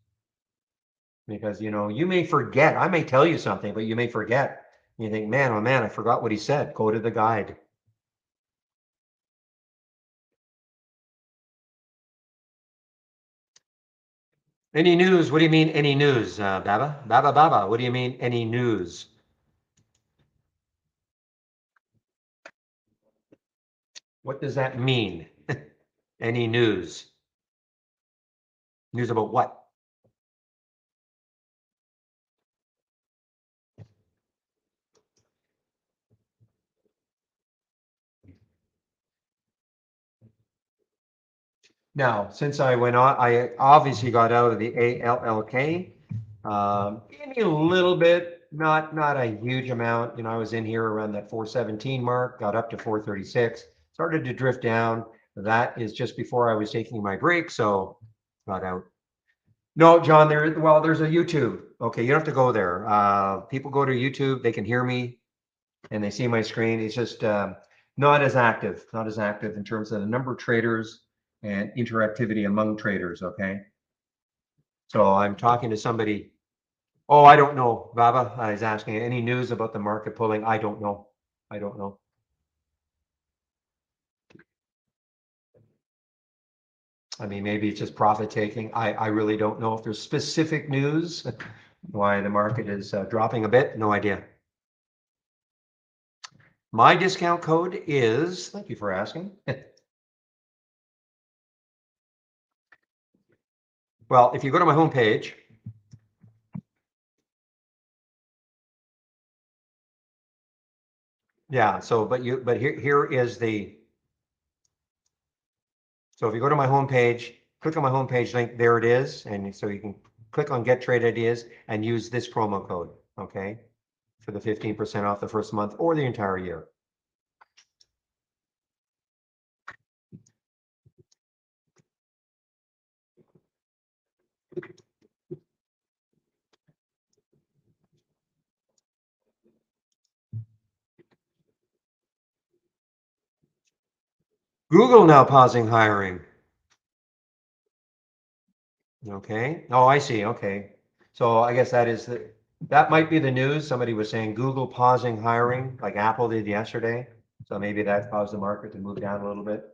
Because, you may forget, I may tell you something, but you may forget. You think, man, oh man, I forgot what he said. Go to the guide. Any news? What do you mean, any news, Baba? Baba, what do you mean, any news? What does that mean? Any news? News about what? Now, since I went on, I obviously got out of the ALLK. Maybe a little bit, not a huge amount. I was in here around that 417 mark, got up to 436, started to drift down. That is just before I was taking my break, so got out. No, John, there's a YouTube. Okay, you don't have to go there. People go to YouTube, they can hear me and they see my screen. It's just not as active in terms of the number of traders and interactivity among traders. Okay. So I'm talking to somebody. Oh, I don't know. Baba is asking any news about the market pulling. I don't know. I don't know. I mean, maybe it's just profit taking. I really don't know if there's specific news why the market is dropping a bit. No idea. My discount code is, thank you for asking. Well, if you go to my homepage, yeah, so, but here is so if you go to my homepage, click on my homepage link, there it is. And so you can click on Get Trade Ideas and use this promo code, okay? For the 15% off the first month or the entire year. Google now pausing hiring. Okay. Oh, I see. Okay. So I guess that might be the news. Somebody was saying Google pausing hiring, like Apple did yesterday. So maybe that caused the market to move down a little bit.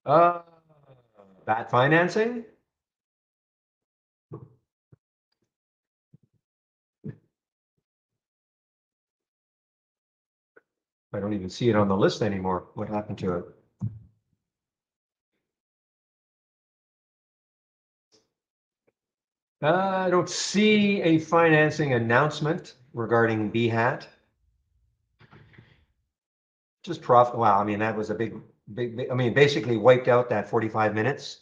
Uh, Bad financing? I don't even see it on the list anymore. What happened to it? I don't see a financing announcement regarding BHAT. Just profit. Wow. I mean, that was a big, I mean, basically wiped out that 45 minutes.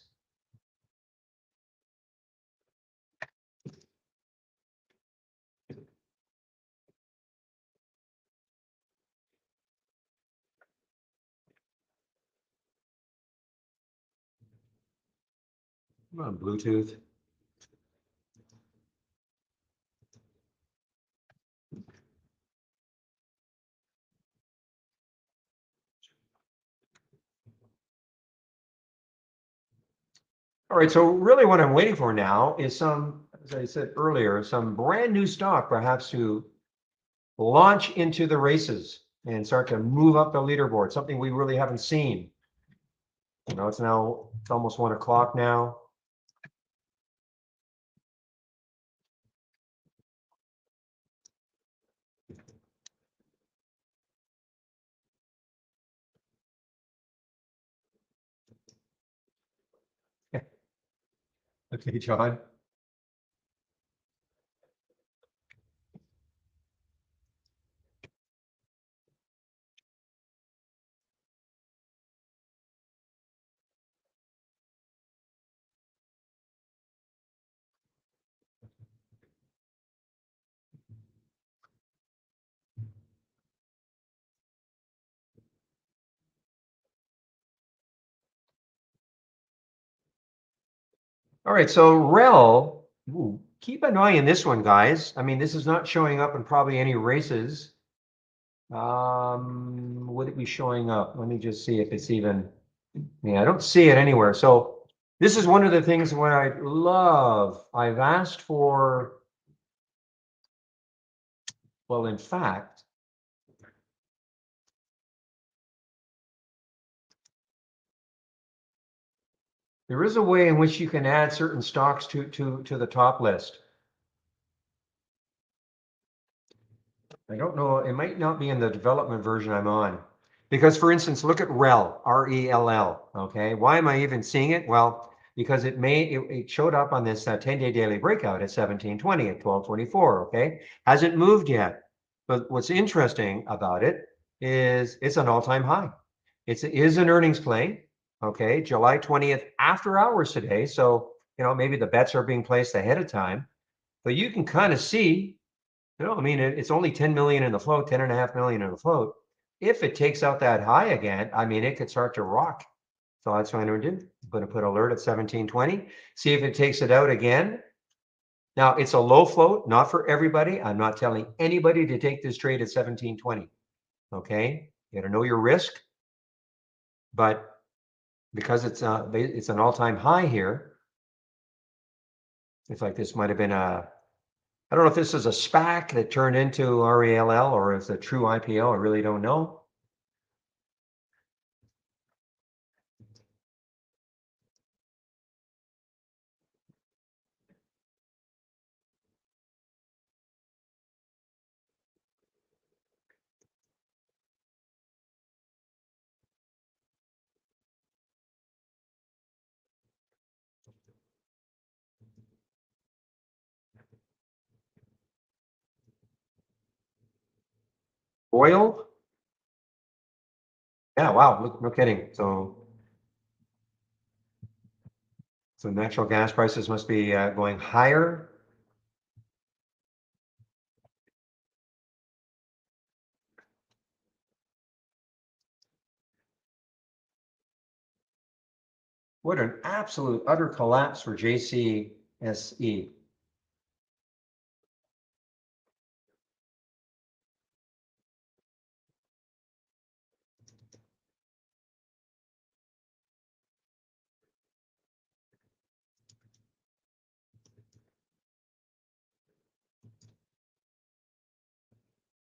Come on, Bluetooth. All right, so really what I'm waiting for now is as I said earlier, some brand new stock perhaps to launch into the races and start to move up the leaderboard, something we really haven't seen. It's almost 1 o'clock now. Okay, John. All right, so rel, ooh, keep an eye on this one, guys. I mean, this is not showing up in probably any races. Would it be showing up? Let me just see if it's even, yeah, I don't see it anywhere. So this is one of the things where I love. I've asked for, well, in fact, there is a way in which you can add certain stocks to the top list. I don't know, it might not be in the development version I'm on. Because for instance, look at REL, R-E-L-L, okay? Why am I even seeing it? Well, because it showed up on this 10-day daily breakout at 1720 at 1224, okay? Hasn't moved yet. But what's interesting about it is it's an all-time high. It is an earnings play, okay? July 20th after hours today. So, maybe the bets are being placed ahead of time. But you can kind of see, I mean, it's only 10 million in the float, 10.5 million in the float. If it takes out that high again, I mean, it could start to rock. So that's what I'm going to do. I'm going to put alert at 1720, see if it takes it out again. Now, it's a low float, not for everybody. I'm not telling anybody to take this trade at 1720. Okay, you got to know your risk. But because it's an all-time high here, it's like this might have been I don't know if this is a SPAC that turned into RELL or is a true IPO. I really don't know. Oil? Yeah, wow, look, no kidding. So natural gas prices must be going higher. What an absolute utter collapse for JCSE.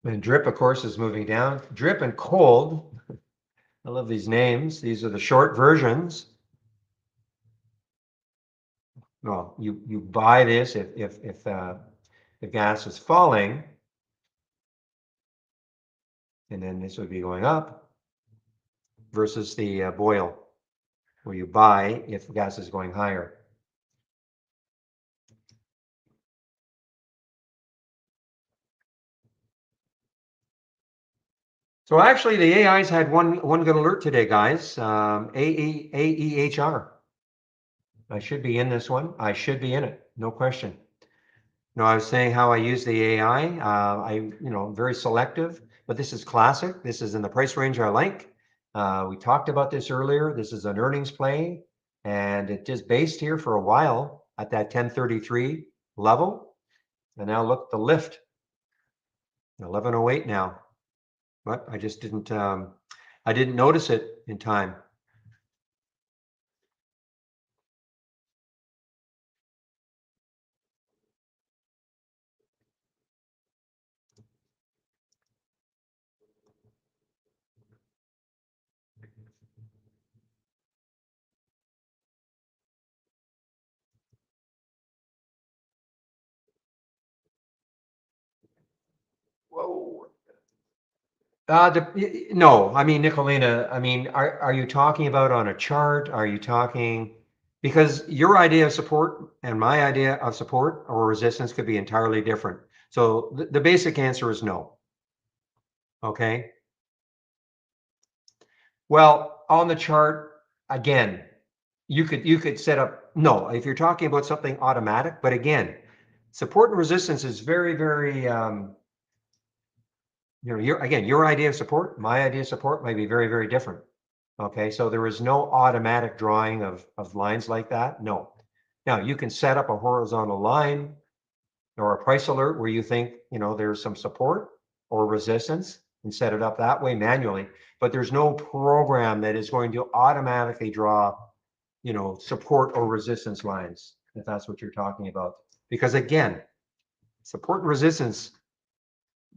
And drip, of course, is moving down. Drip and cold. I love these names. These are the short versions. Well, you buy this if gas is falling, and then this would be going up versus the boil, where you buy if gas is going higher. So actually, the AI's had one good alert today, guys. AEHR. I should be in this one. I should be in it, no question. No, I was saying how I use the AI. Very selective, but this is classic. This is in the price range I like. We talked about this earlier. This is an earnings play, and it just based here for a while at that 1033 level. And now look, the lift, 1108 now. But I just didn't notice it in time. Whoa. No, I mean, Nicolina, I mean, are you talking about on a chart? Are you talking Because your idea of support and my idea of support or resistance could be entirely different. So the basic answer is no. Okay. Well, on the chart, again, you could set up, no, if you're talking about something automatic, but again, support and resistance is very, very, your idea of support, my idea of support might be very, very different. Okay, so there is no automatic drawing of lines like that. No. Now you can set up a horizontal line or a price alert where you think, there's some support or resistance and set it up that way manually, but there's no program that is going to automatically draw, support or resistance lines, if that's what you're talking about. Because again, support and resistance,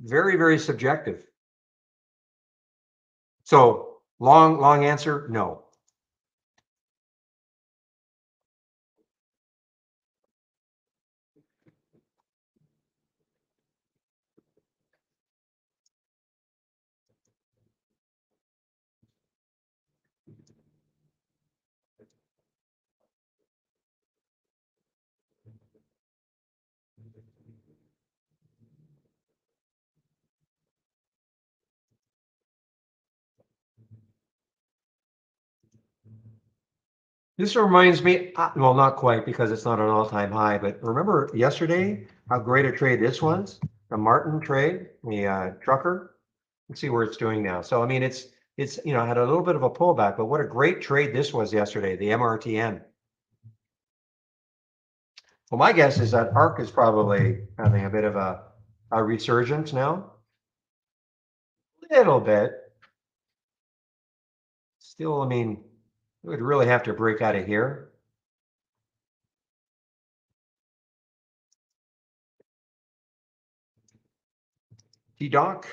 very, very subjective. So long answer, no. This reminds me, well, not quite because it's not an all-time high, but remember yesterday how great a trade this was? The Martin trade, the trucker. Let's see where it's doing now. So, I mean, it's had a little bit of a pullback, but what a great trade this was yesterday, the MRTN. Well, my guess is that ARC is probably having a bit of a resurgence now. Little bit. Still, I mean, it would really have to break out of here. T-Doc.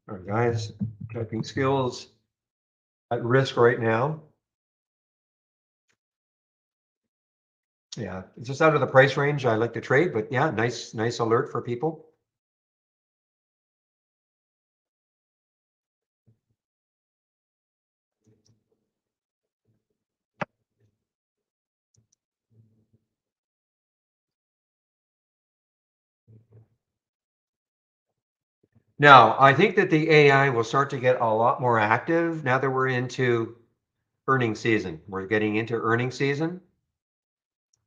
All right, guys, typing skills at risk right now. Yeah, it's just out of the price range I like to trade, but yeah, nice alert for people. Now, I think that the AI will start to get a lot more active now that we're into earnings season. We're getting into earnings season.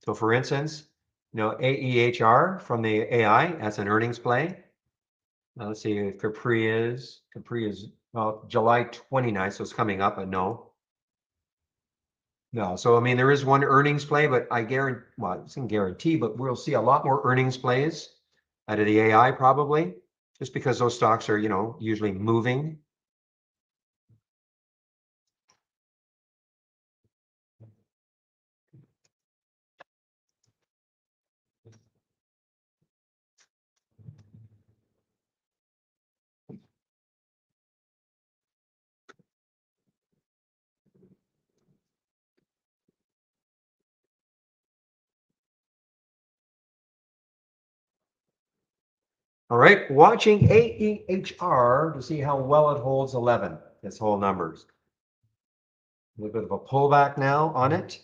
So for instance, AEHR from the AI, that's an earnings play. Now let's see if Capri is, well, July 29th, so it's coming up, but no. No, so I mean, there is one earnings play, but I guarantee, well, it's in guarantee, but we'll see a lot more earnings plays out of the AI probably, just because those stocks are, usually moving. All right, watching AEHR to see how well it holds 11, its whole numbers. A little bit of a pullback now on it.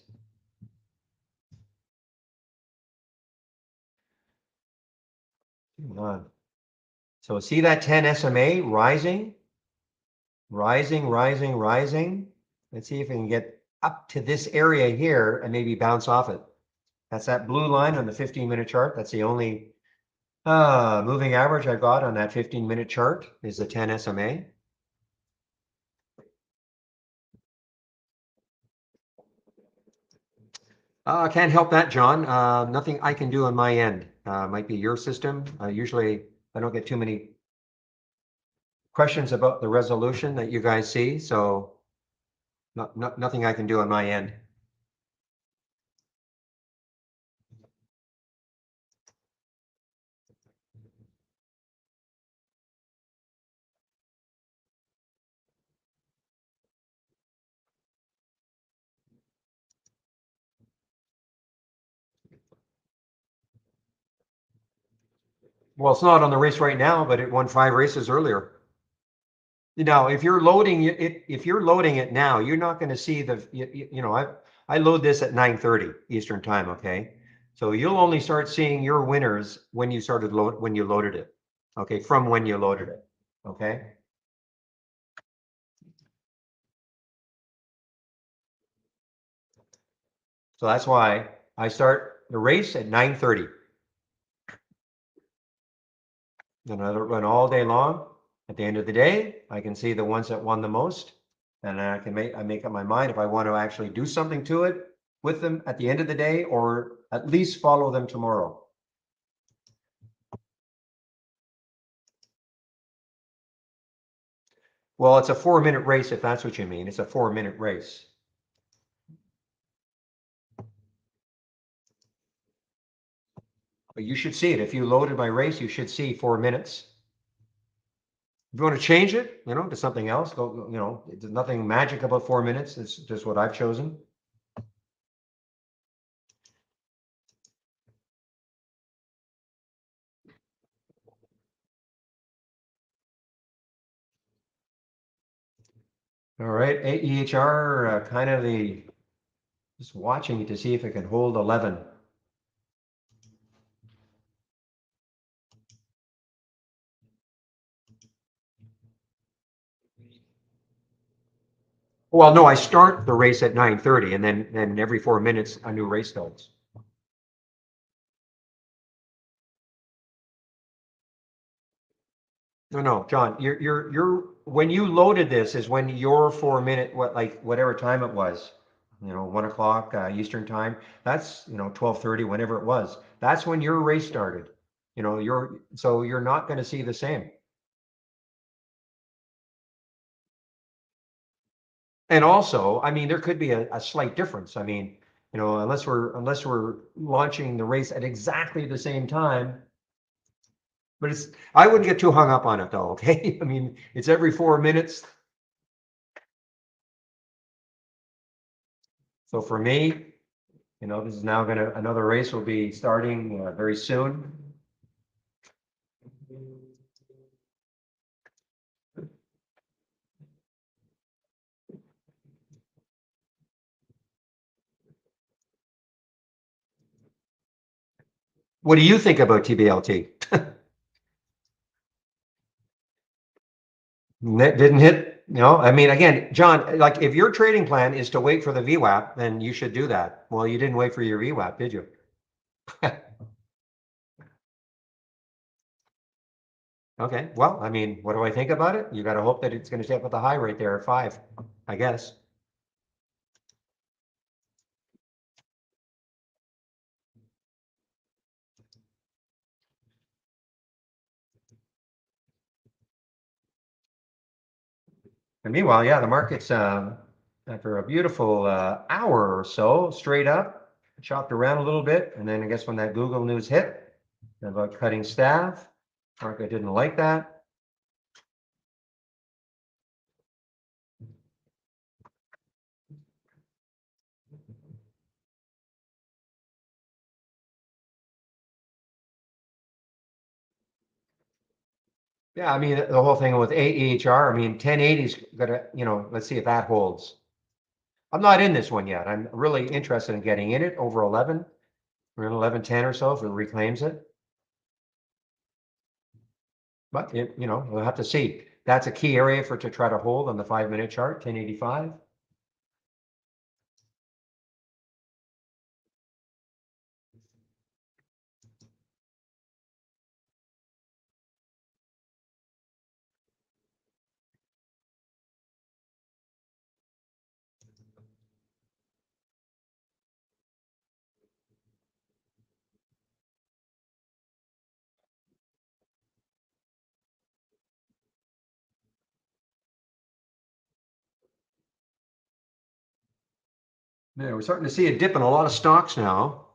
Come on. So see that 10 SMA rising, rising. Let's see if we can get up to this area here and maybe bounce off it. That's that blue line on the 15-minute chart. That's the only moving average I've got on that 15-minute chart is the 10 SMA. I can't help that, John. Nothing I can do on my end. Might be your system. Usually I don't get too many questions about the resolution that you guys see, so nothing I can do on my end. Well, it's not on the race right now, but it won 5 races earlier. Now, if you're loading it, if you're loading it now, you're not going to see the, I load this at 9:30 Eastern time. Okay. So you'll only start seeing your winners when you when you loaded it. Okay. From when you loaded it. Okay. So that's why I start the race at 9:30. And I run all day long. At the end of the day, I can see the ones that won the most. And I make up my mind if I want to actually do something to it with them at the end of the day, or at least follow them tomorrow. Well, it's a 4-minute race, if that's what you mean. It's a 4-minute race. But you should see it. If you loaded my race, you should see 4 minutes. If you want to change it, to something else, there's nothing magic about 4 minutes. It's just what I've chosen. All right, AEHR, kind of just watching to see if it can hold 11. Well, no, I start the race at 9:30, and then every 4 minutes a new race starts. No, John, you're when you loaded this is when your 4 minute, whatever time it was, 1 o'clock Eastern time. That's 12:30, whenever it was. That's when your race started. You're not going to see the same. And also, I mean, there could be a slight difference. I mean, unless we're launching the race at exactly the same time. But I wouldn't get too hung up on it though, okay? I mean, it's every 4 minutes. So for me, this is now another race will be starting very soon. What do you think about TBLT? That didn't hit, I mean, again, John, like if your trading plan is to wait for the VWAP, then you should do that. Well, you didn't wait for your VWAP, did you? Okay, well, I mean, what do I think about it? You got to hope that it's going to stay up at the high right there at 5, I guess. And meanwhile, yeah, the market's after a beautiful hour or so straight up, chopped around a little bit, and then I guess when that Google news hit about cutting staff, market didn't like that. Yeah, I mean, the whole thing with AEHR, I mean, 1080's gonna, let's see if that holds. I'm not in this one yet. I'm really interested in getting in it over 11. We're in 11.10 or so if it reclaims it. But we'll have to see. That's a key area to try to hold on the 5-minute chart, 1085. Yeah, we're starting to see a dip in a lot of stocks now.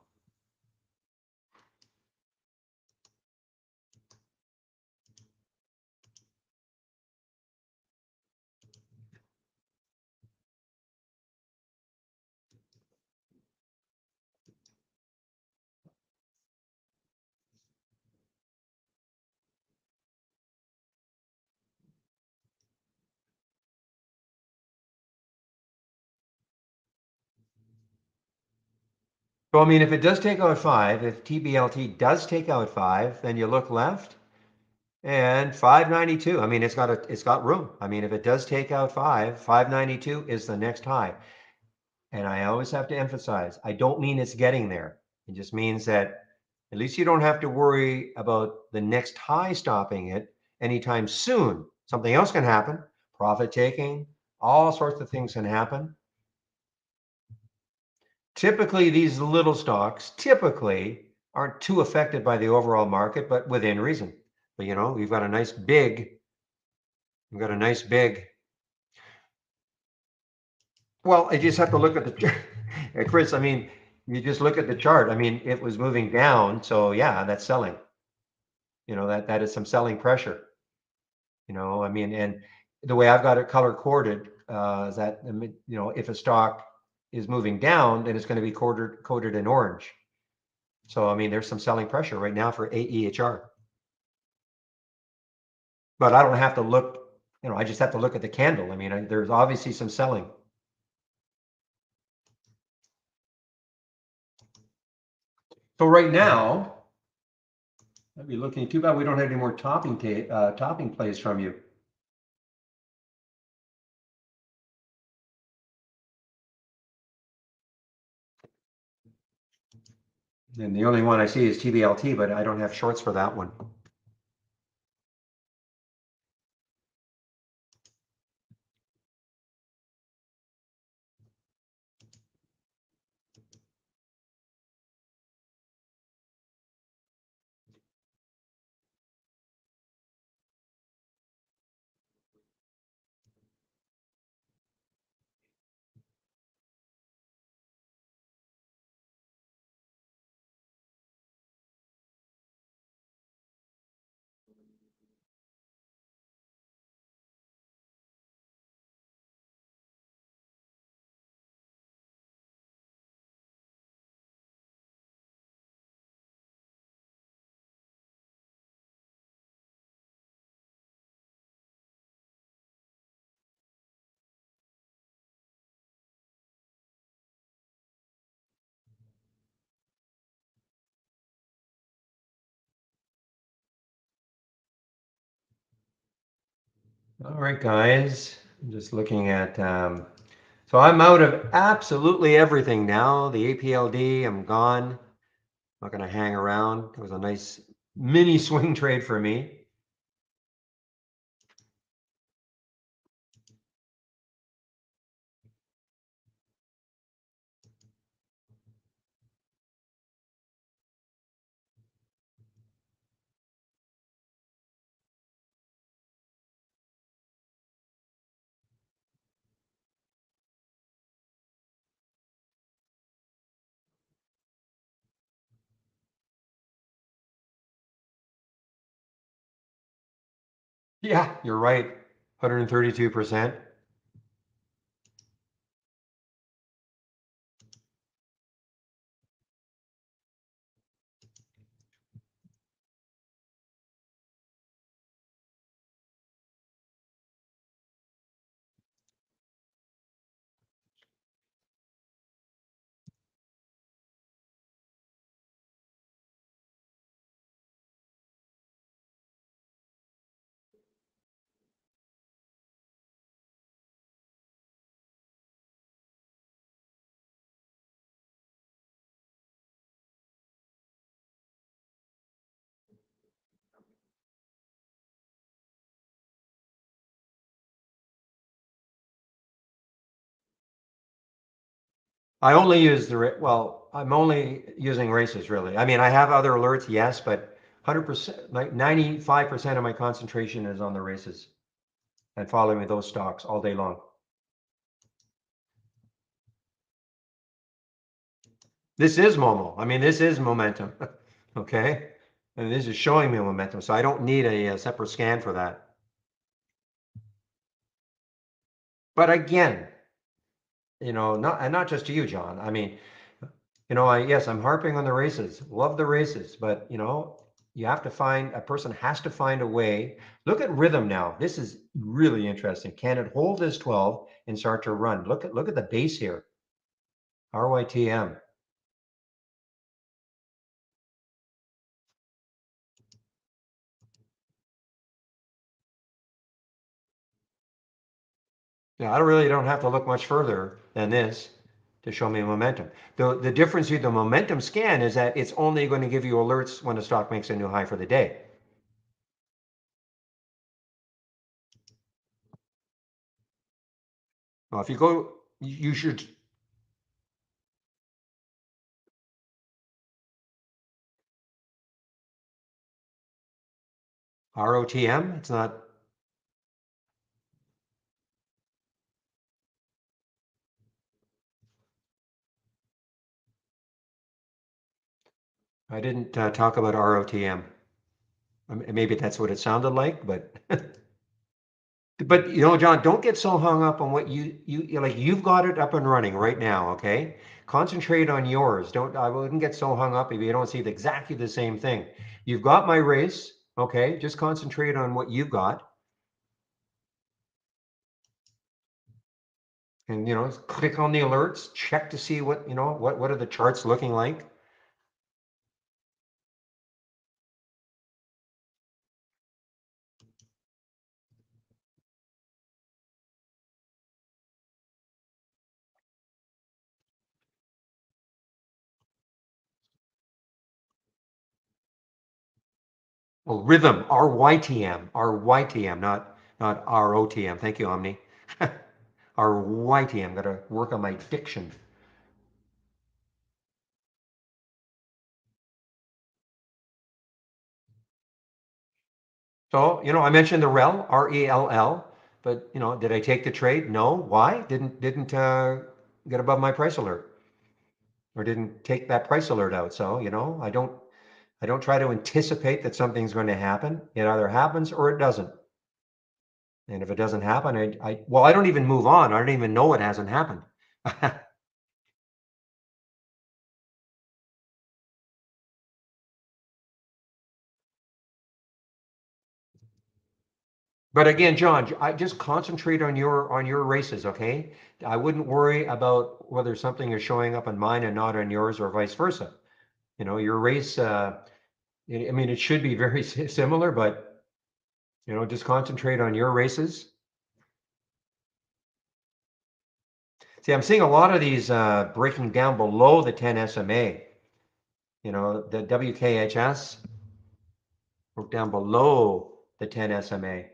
So, I mean, if it does take out 5, if TBLT does take out 5, then you look left and 592. I mean, it's got room. I mean, if it does take out 5, 592 is the next high. And I always have to emphasize, I don't mean it's getting there. It just means that at least you don't have to worry about the next high stopping it anytime soon. Something else can happen, profit taking, all sorts of things can happen. Typically, these little stocks typically aren't too affected by the overall market, but within reason. But you know, we've got a nice big, well, I just have to look at the Chris, I mean, you just look at the chart. I mean, it was moving down, so yeah, that's selling. You know, that is some selling pressure. You know, I mean, and the way I've got it color coded is that, you know, if a stock is moving down, then it's going to be coded in orange. So, I mean, there's some selling pressure right now for AEHR. But I don't have to look, you know, I just have to look at the candle. I mean, there's obviously some selling. So right now, I'd be looking, too bad we don't have any more topping plays from you. And the only one I see is TBLT, but I don't have shorts for that one. All right, guys, I'm just looking at, so I'm out of absolutely everything now. The APLD, I'm gone. I'm not going to hang around. It was a nice mini swing trade for me. Yeah, you're right. 132%. I only use well, I'm only using races really. I mean, I have other alerts, yes, but 100%, like 95% of my concentration is on the races and following those stocks all day long. This is Momo. I mean, this is momentum. Okay. And this is showing me momentum. So I don't need a separate scan for that. But again, you know, not just to you, John. I mean, you know, yes, I'm harping on the races. Love the races, but you know, you have to find, a person has to find a way. Look at rhythm now. This is really interesting. Can it hold this 12 and start to run? Look at the base here. RYTM. Yeah, I really don't have to look much further than this to show me momentum. The difference with the momentum scan is that it's only going to give you alerts when the stock makes a new high for the day. Well, if you go, you should. ROTM, it's not. I didn't talk about ROTM. Maybe that's what it sounded like, but but you know, John, don't get so hung up on what you like. You've got it up and running right now, okay? Concentrate on yours. Don't I wouldn't get so hung up if you don't see exactly the same thing. You've got my race, okay? Just concentrate on what you've got, and you know, click on the alerts, check to see what you know what are the charts looking like. Oh, rhythm, RYTM, not ROTM. Thank you, Omni. RYTM. Got to work on my diction. So, you know, I mentioned the REL, RELL, but you know, did I take the trade? No. Why? Didn't get above my price alert, or didn't take that price alert out. So, you know, I don't try to anticipate that something's going to happen. It either happens or it doesn't. And if it doesn't happen, well, I don't even move on. I don't even know it hasn't happened. But again, John, I just concentrate on your races, okay? I wouldn't worry about whether something is showing up on mine and not on yours, or vice versa. You know, your race. I mean, it should be very similar, but you know, just concentrate on your races. See, I'm seeing a lot of these breaking down below the 10 SMA. You know, the WKHS broke down below the 10 SMA.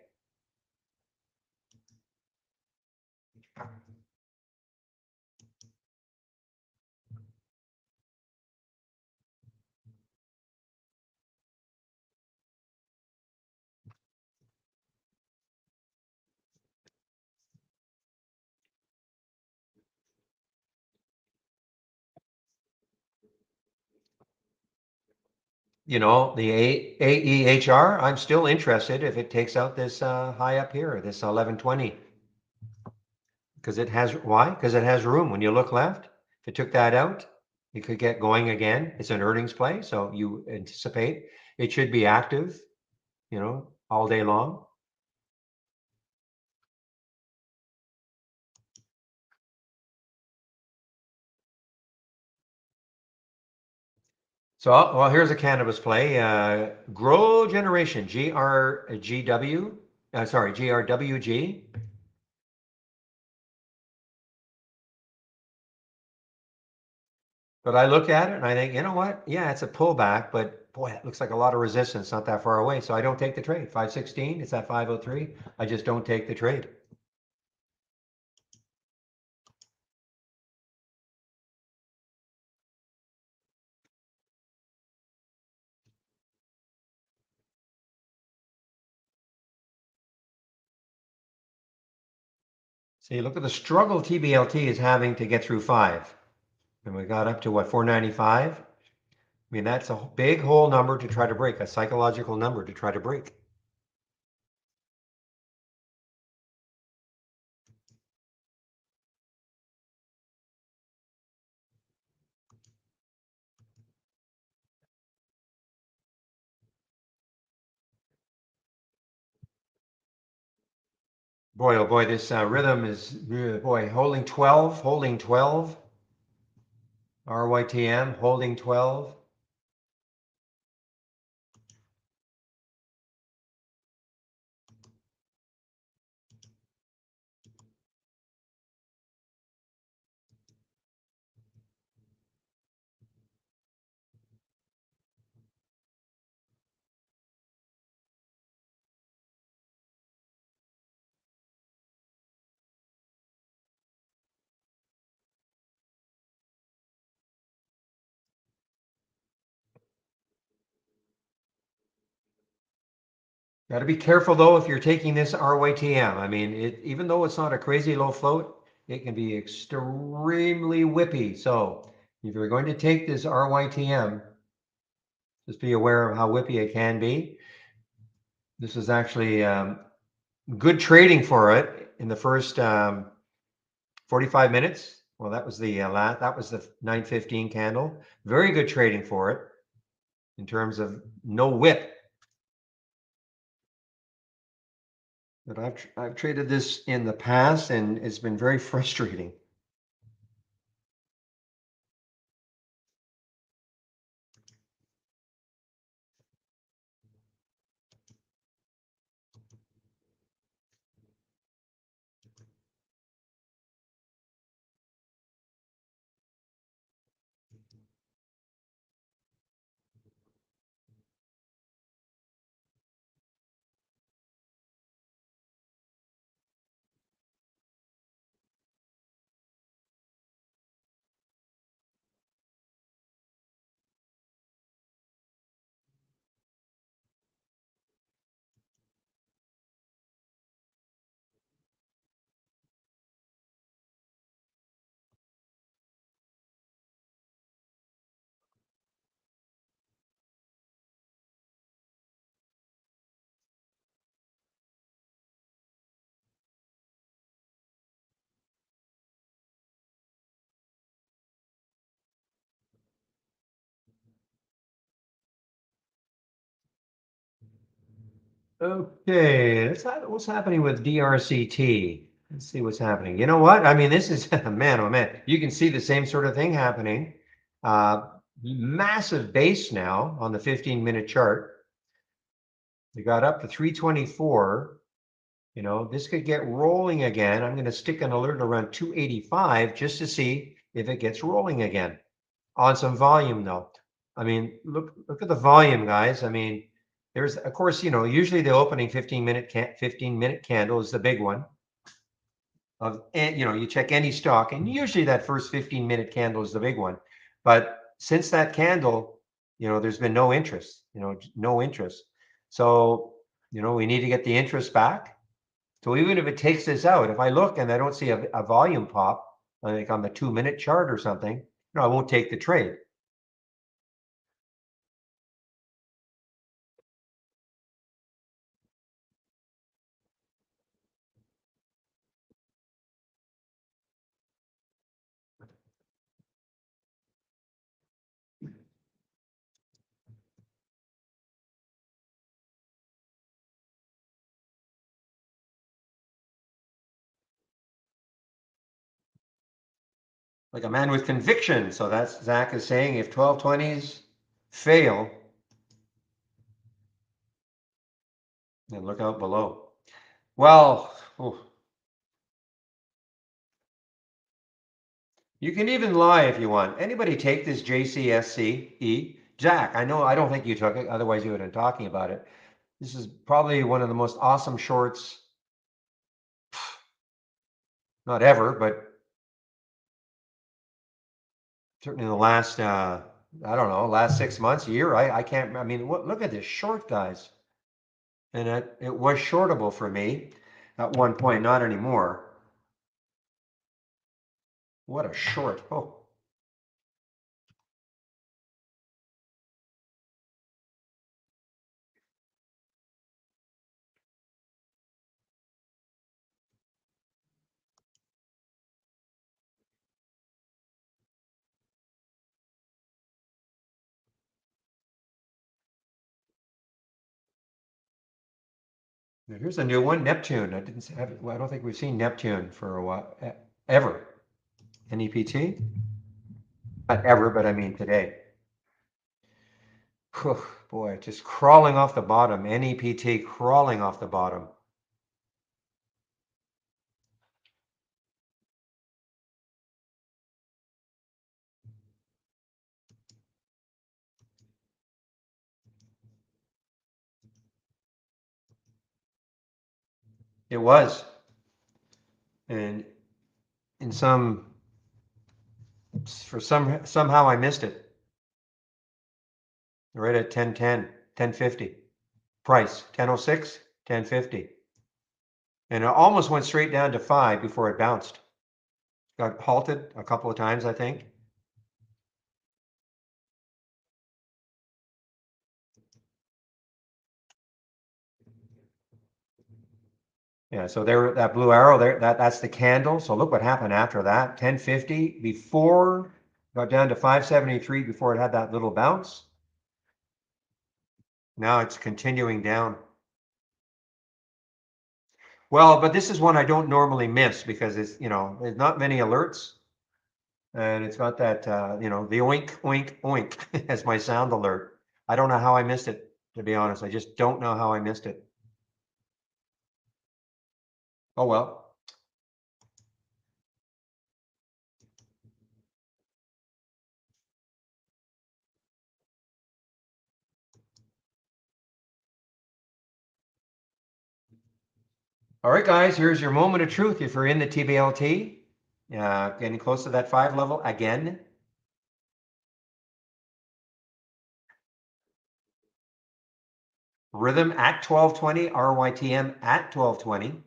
You know, the AEHR, I'm still interested if it takes out this high up here, this 1120. Because it has, why? Because it has room. When you look left, if it took that out, it could get going again. It's an earnings play, so you anticipate it should be active, you know, all day long. So, well, here's a cannabis play. Grow Generation, GRWG. But I look at it and I think, you know what? Yeah, it's a pullback, but boy, it looks like a lot of resistance not that far away. So I don't take the trade. 516, it's at 503. I just don't take the trade. See, look at the struggle TBLT is having to get through 5. And we got up to what, 495? I mean, that's a big whole number to try to break, a psychological number to try to break. Boy, oh boy, this rhythm is, boy, holding 12, holding 12. RYTM, holding 12. Got to be careful though if you're taking this RYTM. I mean, even though it's not a crazy low float, it can be extremely whippy. So if you're going to take this RYTM, just be aware of how whippy it can be. This is actually good trading for it in the first 45 minutes. Well, that was the 9:15 candle. Very good trading for it in terms of no whip. But I've traded this in the past and it's been very frustrating. Okay, what's happening with DRCT. Let's see what's happening. You know what? I mean, this is man, oh man. You can see the same sort of thing happening. Massive base now on the 15-minute chart. We got up to 324. You know, this could get rolling again. I'm going to stick an alert around 285 just to see if it gets rolling again on some volume though. I mean, look at the volume, guys. I mean, there's, of course, you know, usually the opening 15-minute candle is the big one. And you know, you check any stock, and usually that first 15-minute candle is the big one. But since that candle, you know, there's been no interest. You know, no interest. So, you know, we need to get the interest back. So even if it takes this out, if I look and I don't see a volume pop, like on the 2-minute chart or something, you know, I won't take the trade. Like a man with conviction. So that's Zach is saying if 1220s fail, then look out below. Well, you can even lie if you want. Anybody take this JCSCE? Zach, I know I don't think you took it, otherwise you would have been talking about it. This is probably one of the most awesome shorts, not ever, but certainly in the last I don't know, last 6 months, year. I can't. I mean, look at this short, guys. And it was shortable for me at one point, not anymore. What a short! Oh, now here's a new one, Neptune. I didn't have. I don't think we've seen Neptune for a while, ever. NEPT? Not ever, but I mean today. Whew, boy, just crawling off the bottom. NEPT crawling off the bottom. It was. And in somehow I missed it. Right at 10:10, 10:50. Price 1006, 1050. And it almost went straight down to 5 before it bounced. Got halted a couple of times, I think. Yeah, so there, that blue arrow there, that's the candle. So look what happened after that. 1050 before, got down to 573 before it had that little bounce. Now it's continuing down. Well, but this is one I don't normally miss because it's, there's not many alerts. And it's got that, the oink, oink, oink as my sound alert. I don't know how I missed it, to be honest. I just don't know how I missed it. Oh, well. All right, guys, here's your moment of truth. If you're in the TBLT, getting close to that 5 level again. Rhythm at 1220, RYTM at 1220.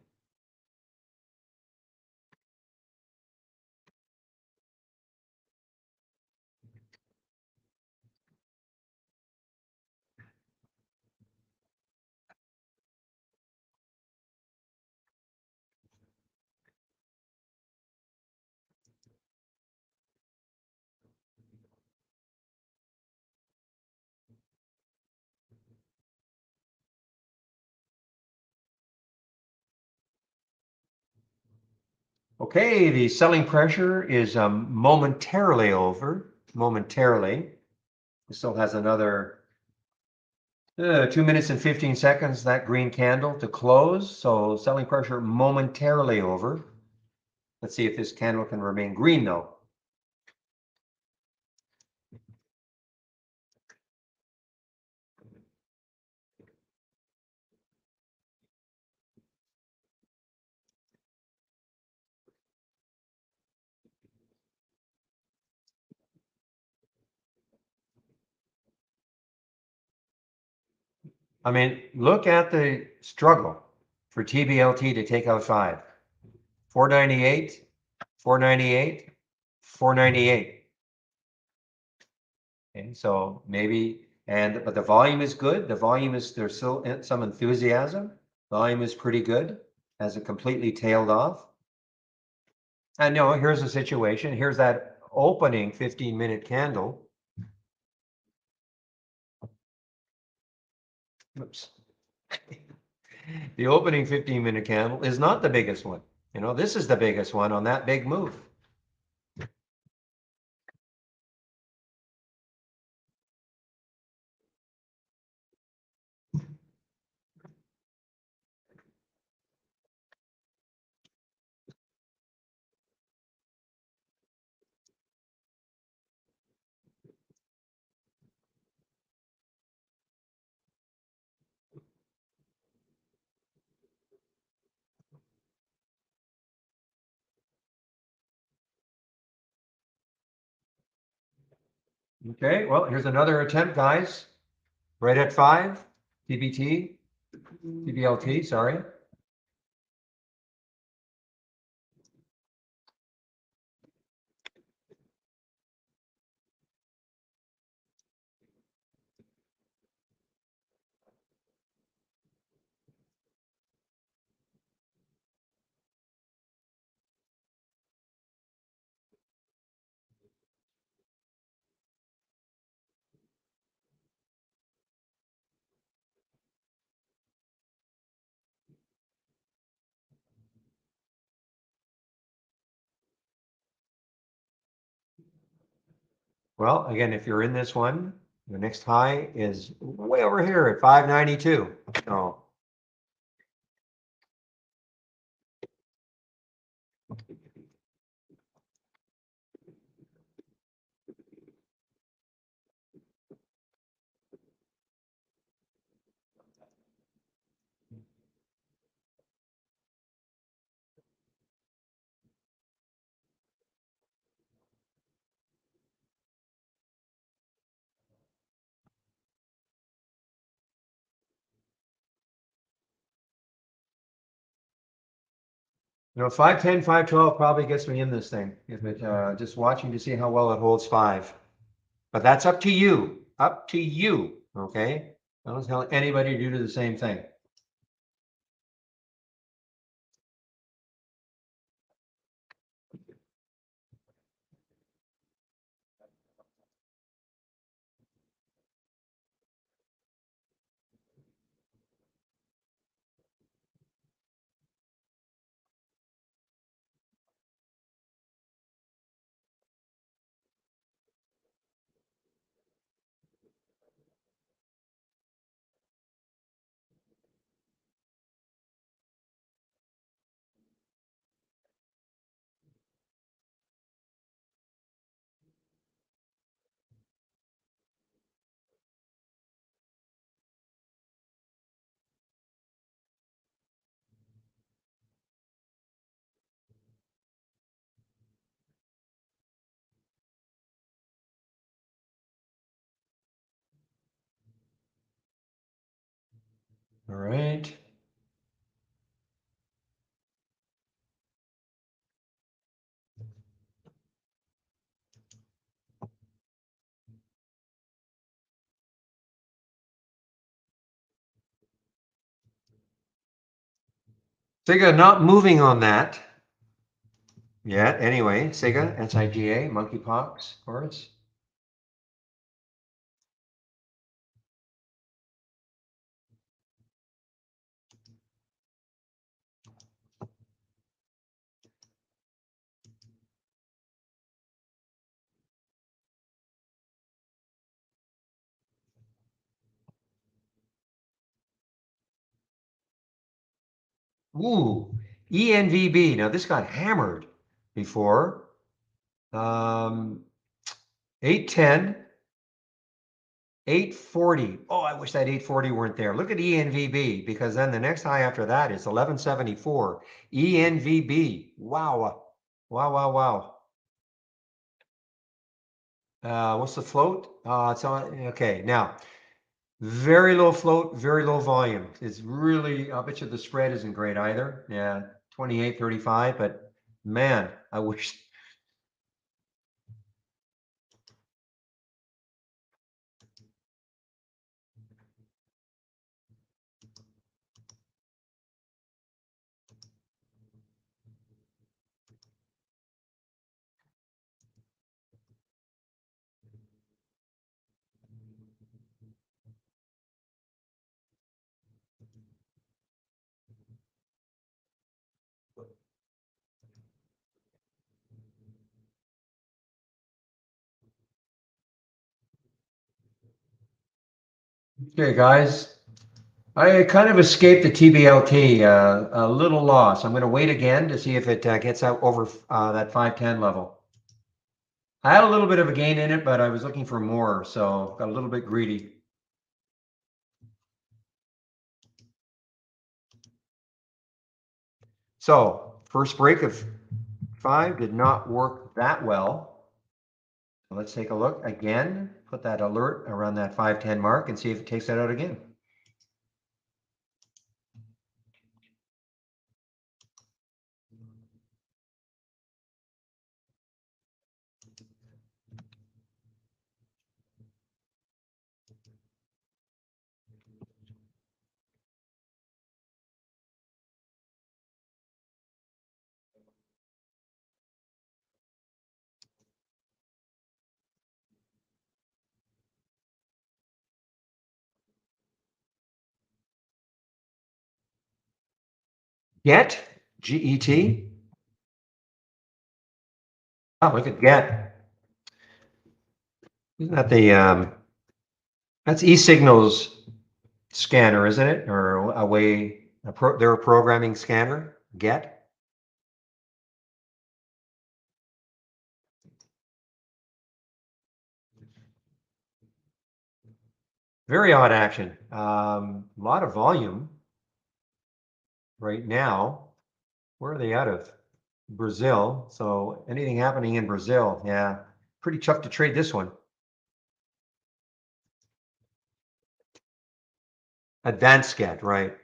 Okay, the selling pressure is momentarily over, momentarily. It still has another 2 minutes and 15 seconds, that green candle to close. So selling pressure momentarily over. Let's see if this candle can remain green though. I mean, look at the struggle for TBLT to take out 5. 498, 498, 498. Okay, so maybe, but the volume is good. The volume is, there's still some enthusiasm. Volume is pretty good. Hasn't completely tailed off. And no, here's the situation. Here's that opening 15-minute candle. Oops. The opening 15-minute candle is not the biggest one. This is the biggest one on that big move. Okay, well, here's another attempt, guys. Right at 5, TBLT, sorry. Well, again, if you're in this one, the next high is way over here at 592. So You know, 510, 512 probably gets me in this thing. If it, just watching to see how well it holds 5. But that's up to you. Up to you. Okay. I don't tell anybody to do the same thing. All right. Sega not moving on that yet. Anyway, Sega, SIGA, Monkeypox, of course. Ooh, ENVB. Now this got hammered before. 810, 840. Oh, I wish that 840 weren't there. Look at ENVB, because then the next high after that is 1174. ENVB. Wow. Wow, wow, wow. What's the float? It's on. Okay, now very low float, very low volume. It's really, I bet you the spread isn't great either. Yeah, 28.35, but man, I wish. Okay, guys, I kind of escaped the TBLT, a little loss. I'm going to wait again to see if it gets out over that 510 level. I had a little bit of a gain in it, but I was looking for more, so got a little bit greedy. So first break of 5 did not work that well. Let's take a look again, put that alert around that 510 mark and see if it takes that out again. Get, G-E-T. Oh, look at Get. Isn't that the, that's eSignal's scanner, isn't it? Or a way, they're a programming scanner, Get. Very odd action. A lot of volume right now. Where are they out of? Brazil. So anything happening in Brazil? Yeah, pretty tough to trade this one. Advanced Get, right?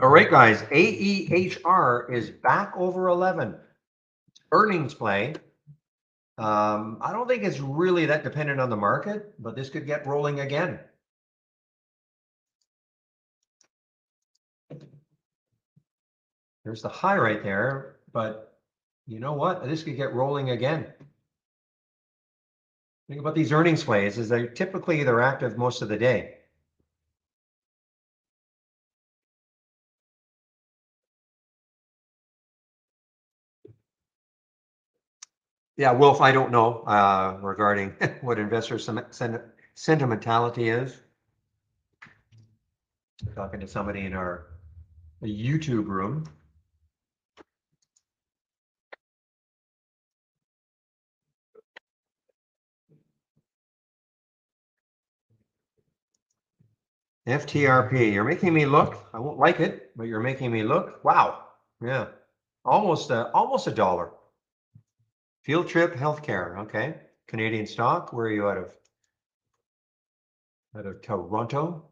All right, guys, AEHR is back over 11. Earnings play. I don't think it's really that dependent on the market, but this could get rolling again. There's the high right there, but you know what? This could get rolling again. Think about these earnings plays is they're active most of the day. Yeah, Wolf, I don't know regarding what investor sentimentality is. Talking to somebody in our YouTube room. FTRP, you're making me look. I won't like it, but you're making me look. Wow. Yeah. Almost a dollar. Field Trip Healthcare. Okay. Canadian stock. Where are you out of? Out of Toronto.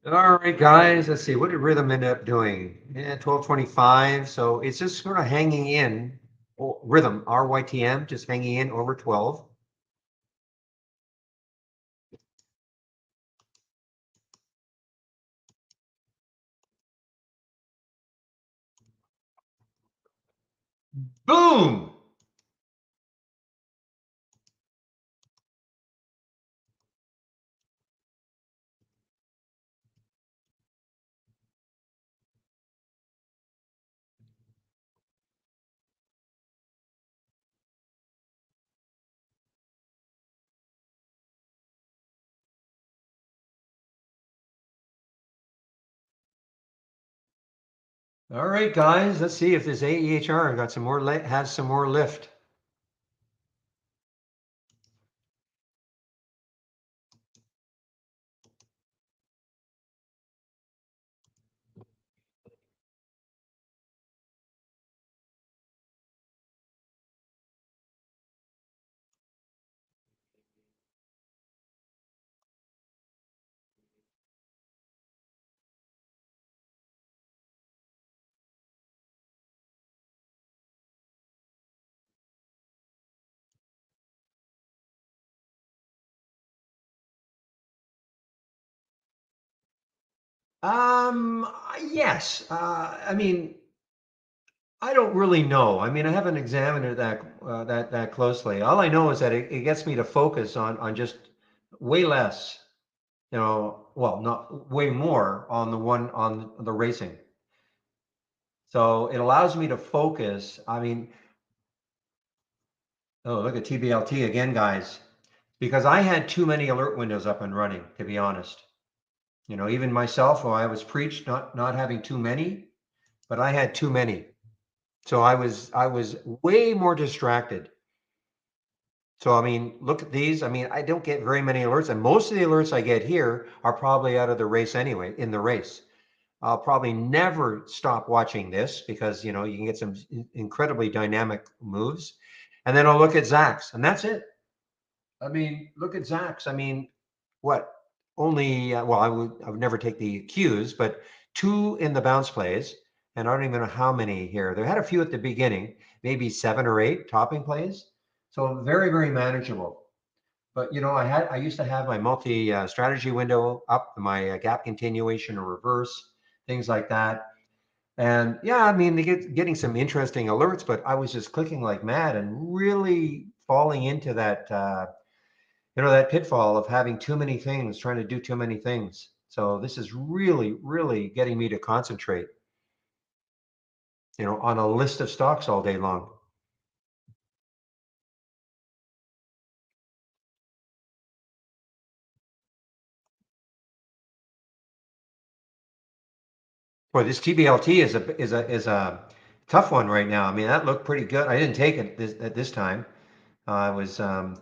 All right, guys, let's see. What did Rhythm end up doing? Yeah, 1225. So it's just sort of hanging in. Oh, Rhythm, RYTM, just hanging in over 12. Boom! All right, guys, let's see if this AEHR got some more has some more lift. Yes. I mean, I don't really know. I mean, I haven't examined it that closely. All I know is that it gets me to focus on just way less, well, not way more on the racing. So it allows me to focus. I mean, oh, look at TBLT again, guys, because I had too many alert windows up and running, to be honest. Even myself, I was preached not having too many, but I had too many. So I was way more distracted. So I mean, look at these. I mean, I don't get very many alerts, and most of the alerts I get here are probably out of the race anyway, in the race. I'll probably never stop watching this because you can get some incredibly dynamic moves. And then I'll look at Zach's, and that's it. I mean, look at Zach's. I mean, what? Only well, I would never take the cues, but 2 in the bounce plays, and I don't even know how many here. They had a few at the beginning, maybe 7 or 8 topping plays. So very, very manageable. But I used to have my multi strategy window up, my gap continuation or reverse, things like that. And yeah, I mean, getting some interesting alerts, but I was just clicking like mad and really falling into that, that pitfall of having too many things, trying to do too many things. So this is really, really getting me to concentrate, on a list of stocks all day long. Boy, this TBLT is a tough one right now. I mean, that looked pretty good. I didn't take it at this time. I was, a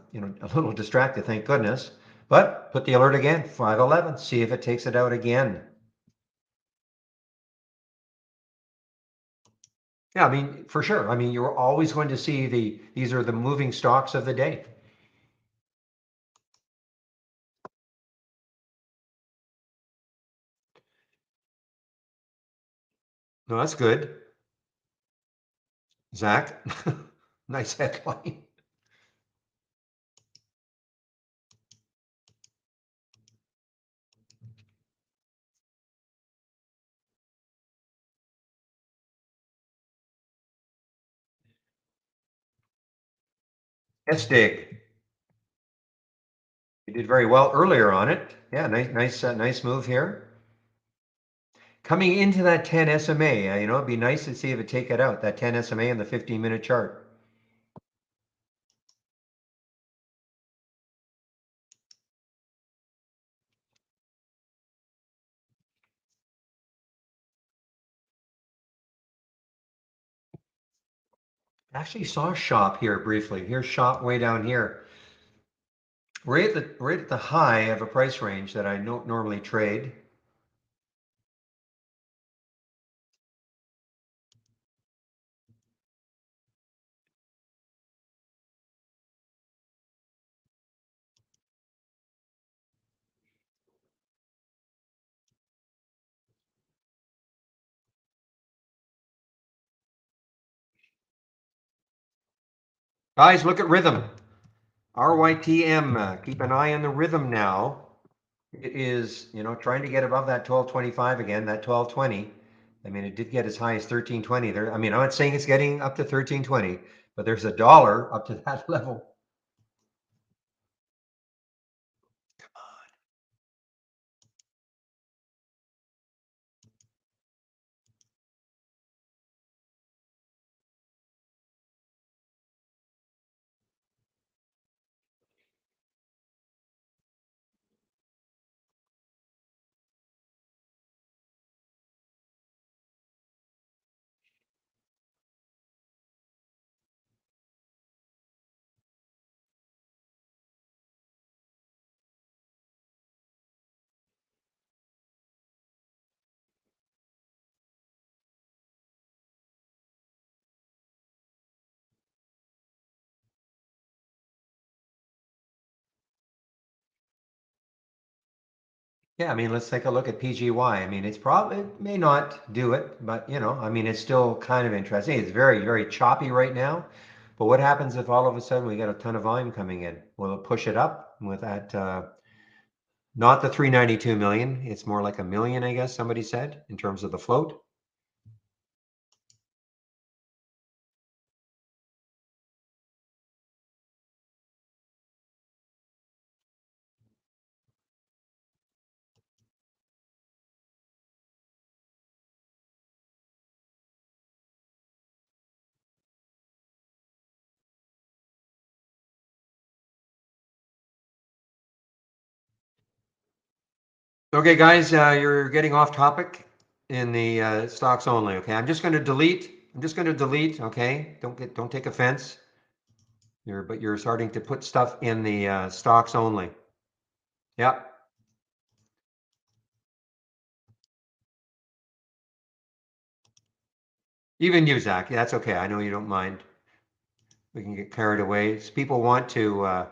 little distracted, thank goodness. But put the alert again, 511. See if it takes it out again. Yeah, I mean, for sure. I mean, you're always going to see these are the moving stocks of the day. No, that's good, Zach. Nice headline. Dig. You did very well earlier on it. Yeah, nice move here. Coming into that 10 SMA, it'd be nice to see if it take it out, that 10 SMA in the 15-minute chart. Actually saw shop here briefly. Here's shop way down here. Right at the high of a price range that I don't normally trade. Guys, look at rhythm. RYTM, keep an eye on the rhythm now. It is, trying to get above that 1225 again, that 1220. I mean, it did get as high as 1320 there. I mean, I'm not saying it's getting up to 1320, but there's a dollar up to that level. Yeah, I mean, let's take a look at PGY. I mean, it may not do it, but I mean, it's still kind of interesting. It's very, very choppy right now. But what happens if all of a sudden we get a ton of volume coming in? Will it push it up with that? Not the 392 million. It's more like a million, I guess somebody said, in terms of the float. Okay, guys, you're getting off topic in the stocks only. Okay, I'm just going to delete. Okay, don't take offense. But you're starting to put stuff in the stocks only. Yep. Even you, Zach. That's okay. I know you don't mind. We can get carried away. People want to.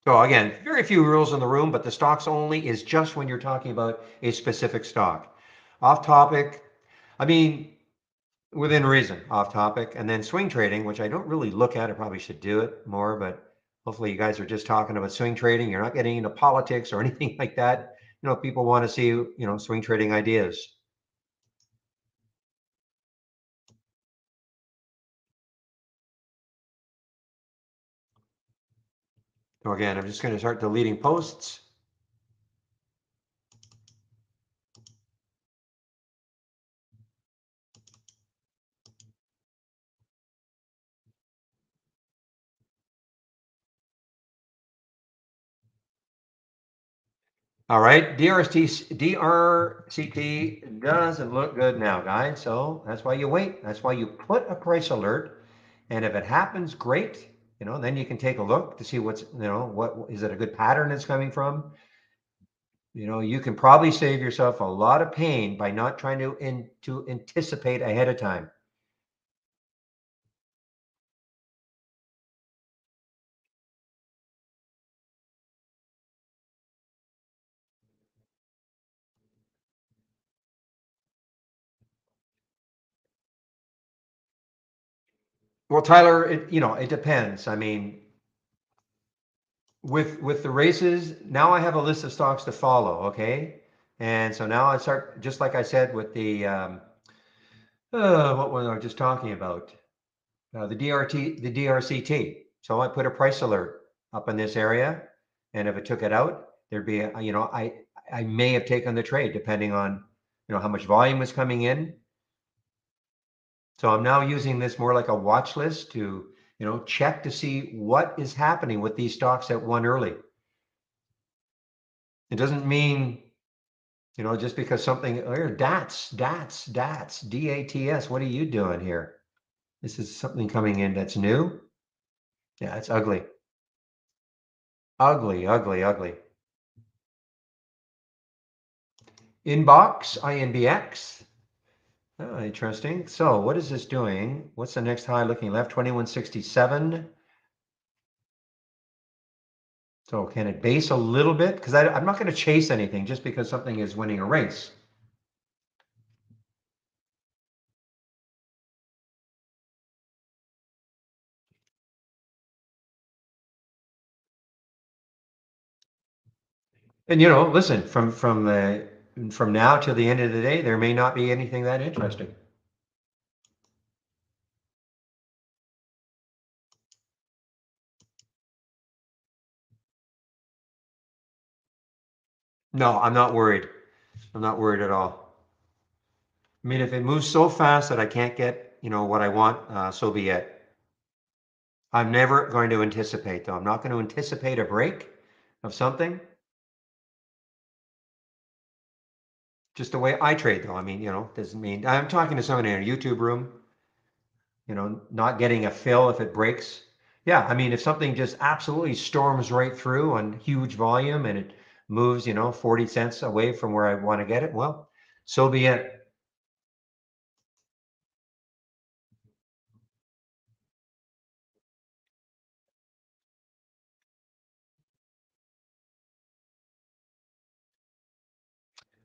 So again, very few rules in the room, but the stocks only is just when you're talking about a specific stock. Off topic. I mean, within reason, off topic. And then swing trading, which I don't really look at. I probably should do it more, but hopefully you guys are just talking about swing trading. You're not getting into politics or anything like that. You know, people want to see, you know, swing trading ideas. So again, I'm just going to start deleting posts. All right, DRCT doesn't look good now, guys. So that's why you wait. That's why you put a price alert. And if it happens, great. You know, then you can take a look to see what's, you know, what is it a good pattern it's coming from? You know, you can probably save yourself a lot of pain by not trying to anticipate ahead of time. Well, Tyler, you know, it depends. I mean, with the races, now I have a list of stocks to follow, okay? And so now I start, just like I said with the what was I just talking about? The DRCT. So I put a price alert up in this area, and if it took it out, there'd be you know, I may have taken the trade depending on, you know, how much volume was coming in. So I'm now using this more like a watch list to, you know, check to see what is happening with these stocks that won early. It doesn't mean, you know, just because something, oh, DATS, what are you doing here? This is something coming in that's new. Yeah, it's ugly. Ugly, ugly, ugly. Inbox, INBX. Oh, interesting. So what is this doing? What's the next high looking left? 2167. So can it base a little bit? Because I'm not going to chase anything just because something is winning a race. And you know, listen, from now till the end of the day, there may not be anything that interesting. No, I'm not worried. I'm not worried at all. I mean, if it moves so fast that I can't get, you know, what I want, so be it. I'm never going to anticipate, though. I'm not going to anticipate a break of something. Just the way I trade, though. I mean, you know, doesn't mean I'm talking to someone in a YouTube room, you know, not getting a fill if it breaks. Yeah, I mean, if something just absolutely storms right through on huge volume and it moves, you know, 40 cents away from where I want to get it, well, so be it.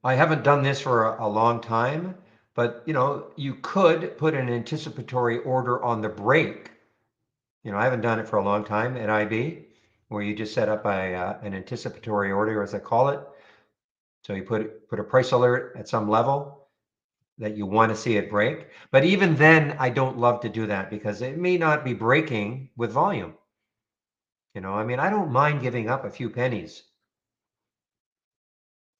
I haven't done this for a long time, but you know, you could put an anticipatory order on the break. You know, I haven't done it for a long time at IB, where you just set up an anticipatory order, as I call it. So you put a price alert at some level that you want to see it break. But even then, I don't love to do that because it may not be breaking with volume. You know, I mean, I don't mind giving up a few pennies,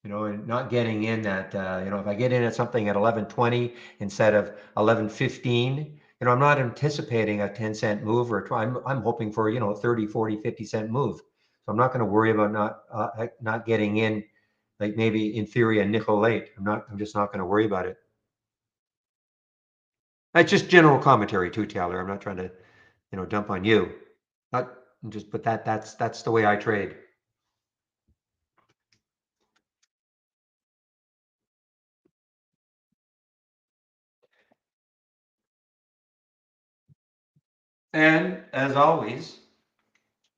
you know, and not getting in at, you know, if I get in at something at 11.20 instead of 11.15, you know, I'm not anticipating a 10-cent move or I'm hoping for, you know, 30, 40, 50-cent move. So I'm not going to worry about not getting in, like maybe in theory a nickel late. I'm just not going to worry about it. That's just general commentary too, Taylor. I'm not trying to, you know, dump on you. Not just, but that's the way I trade. And as always,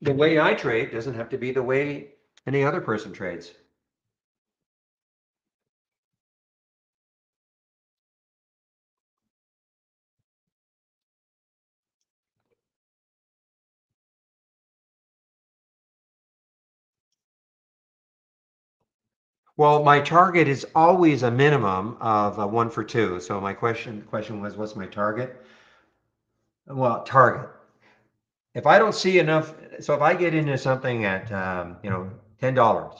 the way I trade doesn't have to be the way any other person trades. Well, my target is always a minimum of 1 for 2. So my question was, what's my target? Well, target. If I don't see enough, so if I get into something at, $10,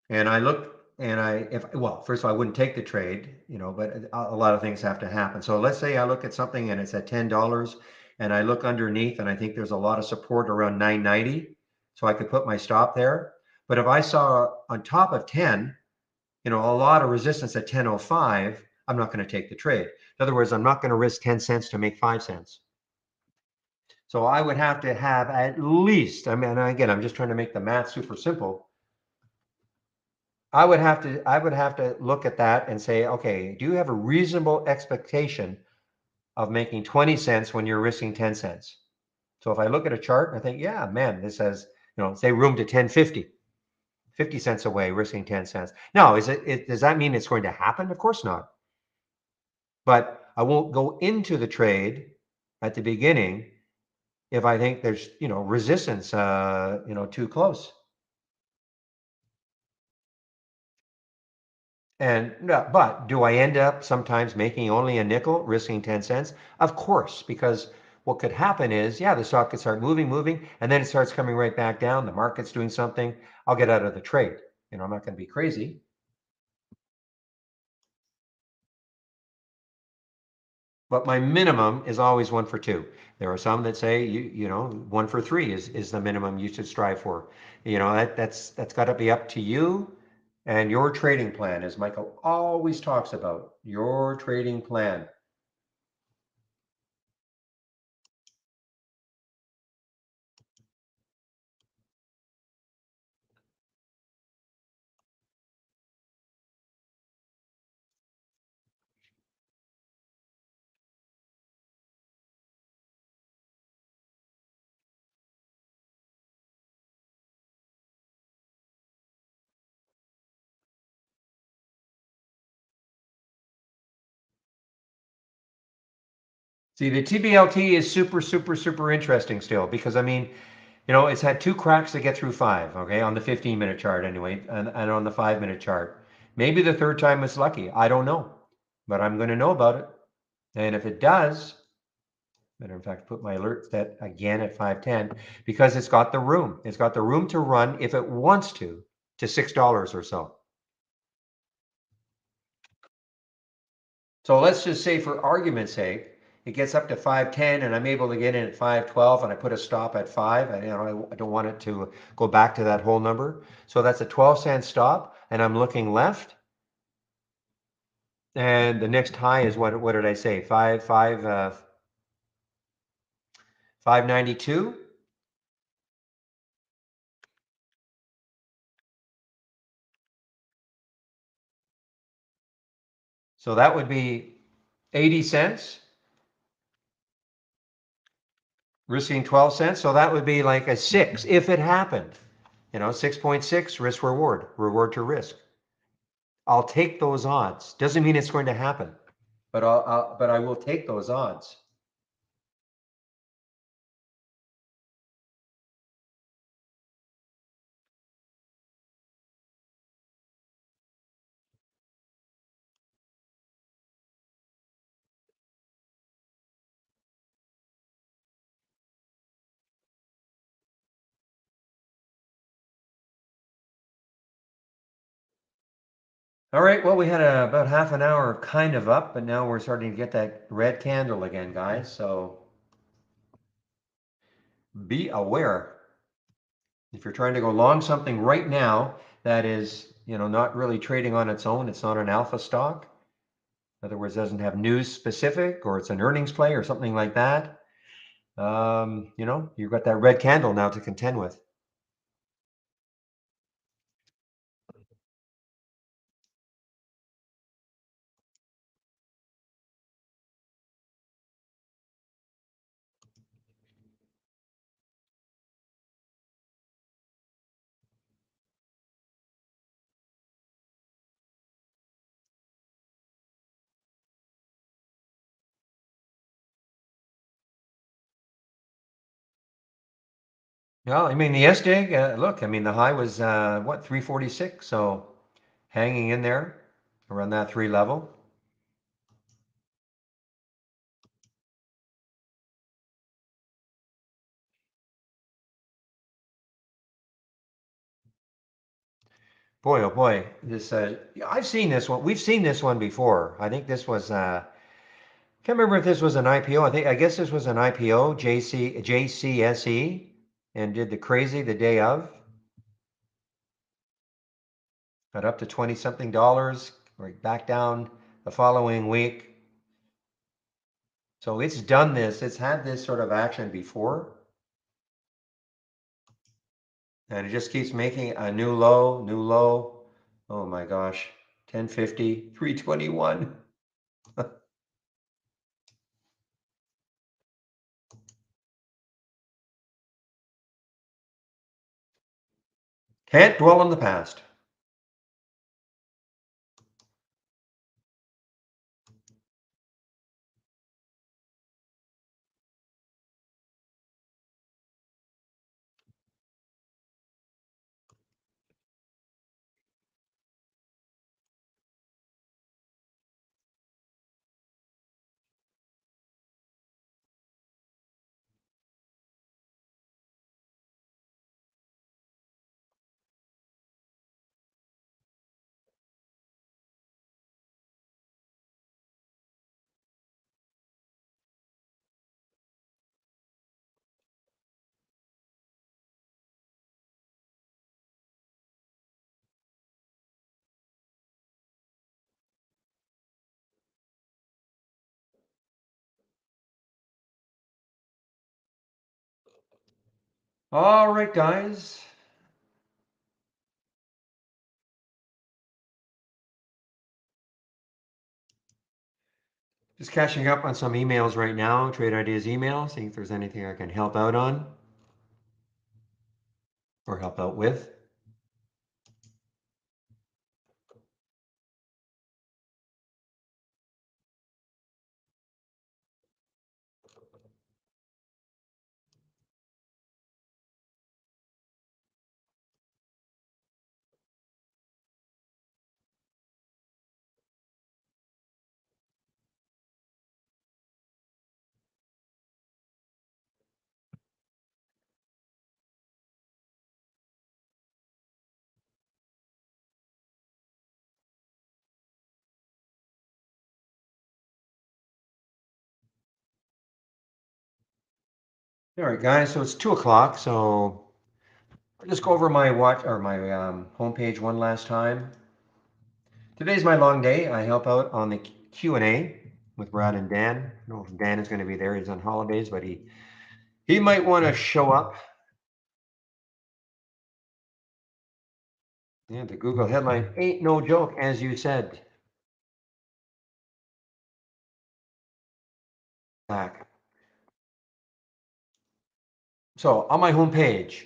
and I look and well, first of all, I wouldn't take the trade, but a lot of things have to happen. So let's say I look at something and it's at $10 and I look underneath and I think there's a lot of support around 9.90. So I could put my stop there. But if I saw on top of 10, a lot of resistance at 10.05, I'm not going to take the trade. In other words, I'm not going to risk 10 cents to make 5 cents. So I would have to have at least, I mean, again, I'm just trying to make the math super simple. I would have to look at that and say, okay, do you have a reasonable expectation of making 20 cents when you're risking 10 cents? So if I look at a chart and I think, yeah, man, this has, say room to 10.50, 50 cents away, risking 10 cents. Now, does that mean it's going to happen? Of course not. But I won't go into the trade at the beginning if I think there's, resistance, too close. And no, but do I end up sometimes making only a nickel, risking 10 cents? Of course, because what could happen is, yeah, the stock could start moving, and then it starts coming right back down. The market's doing something. I'll get out of the trade. I'm not going to be crazy. But my minimum is always 1 for 2. There are some that say 1 for 3 is the minimum you should strive for. That's got to be up to you and your trading plan, as Michael always talks about, your trading plan. See, the TBLT is super, super, super interesting still because I mean, it's had 2 cracks to get through 5, okay, on the 15-minute chart anyway, and on the 5-minute chart. Maybe the third time was lucky. I don't know, but I'm going to know about it. And if it does, matter of fact, put my alert set again at 510 because it's got the room. It's got the room to run if it wants to $6 or so. So let's just say for argument's sake, it gets up to 510 and I'm able to get in at 512 and I put a stop at 5. I don't want it to go back to that whole number. So that's a 12-cent stop and I'm looking left. And the next high is what did I say? 592. So that would be 80 cents. Risking 12 cents. So that would be like a 6 if it happened. 6.6 risk reward to risk. I'll take those odds. Doesn't mean it's going to happen, but I will take those odds. All right, well, we had about half an hour kind of up, but now we're starting to get that red candle again, guys. So be aware. If you're trying to go long something right now that is, not really trading on its own, it's not an alpha stock. In other words, doesn't have news specific, or it's an earnings play or something like that. You've got that red candle now to contend with. Yeah, I mean the SDIG, look, I mean the high was what, 346, so hanging in there around that 3 level. Boy, oh boy, this I've seen this one. We've seen this one before. I think this was can't remember if this was an IPO. I guess this was an IPO, JCSE, and did the crazy the day of. Got up to 20 something dollars, right back down the following week. So it's done this. It's had this sort of action before. And it just keeps making a new low, new low. Oh my gosh. 1050, 321. Can't dwell on the past. All right, guys. Just catching up on some emails right now, Trade Ideas emails, seeing if there's anything I can help out on or help out with. All right, guys, so it's 2 o'clock, so I'll just go over my watch or my homepage one last time. Today's my long day. I help out on the Q&A with Brad and Dan. I don't know if Dan is going to be there. He's on holidays, but he might want to show up. Yeah, the Google headline ain't no joke, as you said. Back. So on my homepage,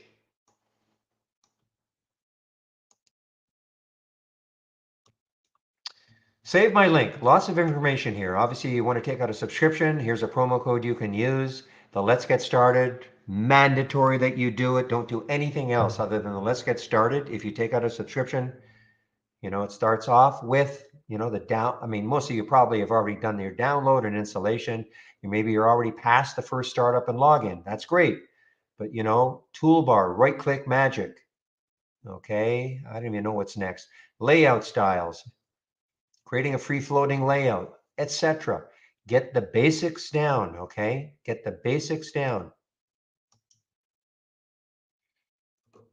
save my link. Lots of information here. Obviously, you want to take out a subscription. Here's a promo code you can use. The Let's Get Started. Mandatory that you do it. Don't do anything else other than the Let's Get Started. If you take out a subscription, it starts off with, the down. I mean, most of you probably have already done your download and installation. Maybe you're already past the first startup and login. That's great. But, toolbar, right click magic. Okay. I don't even know what's next. Layout styles, creating a free floating layout, etc. Get the basics down. Okay. Get the basics down.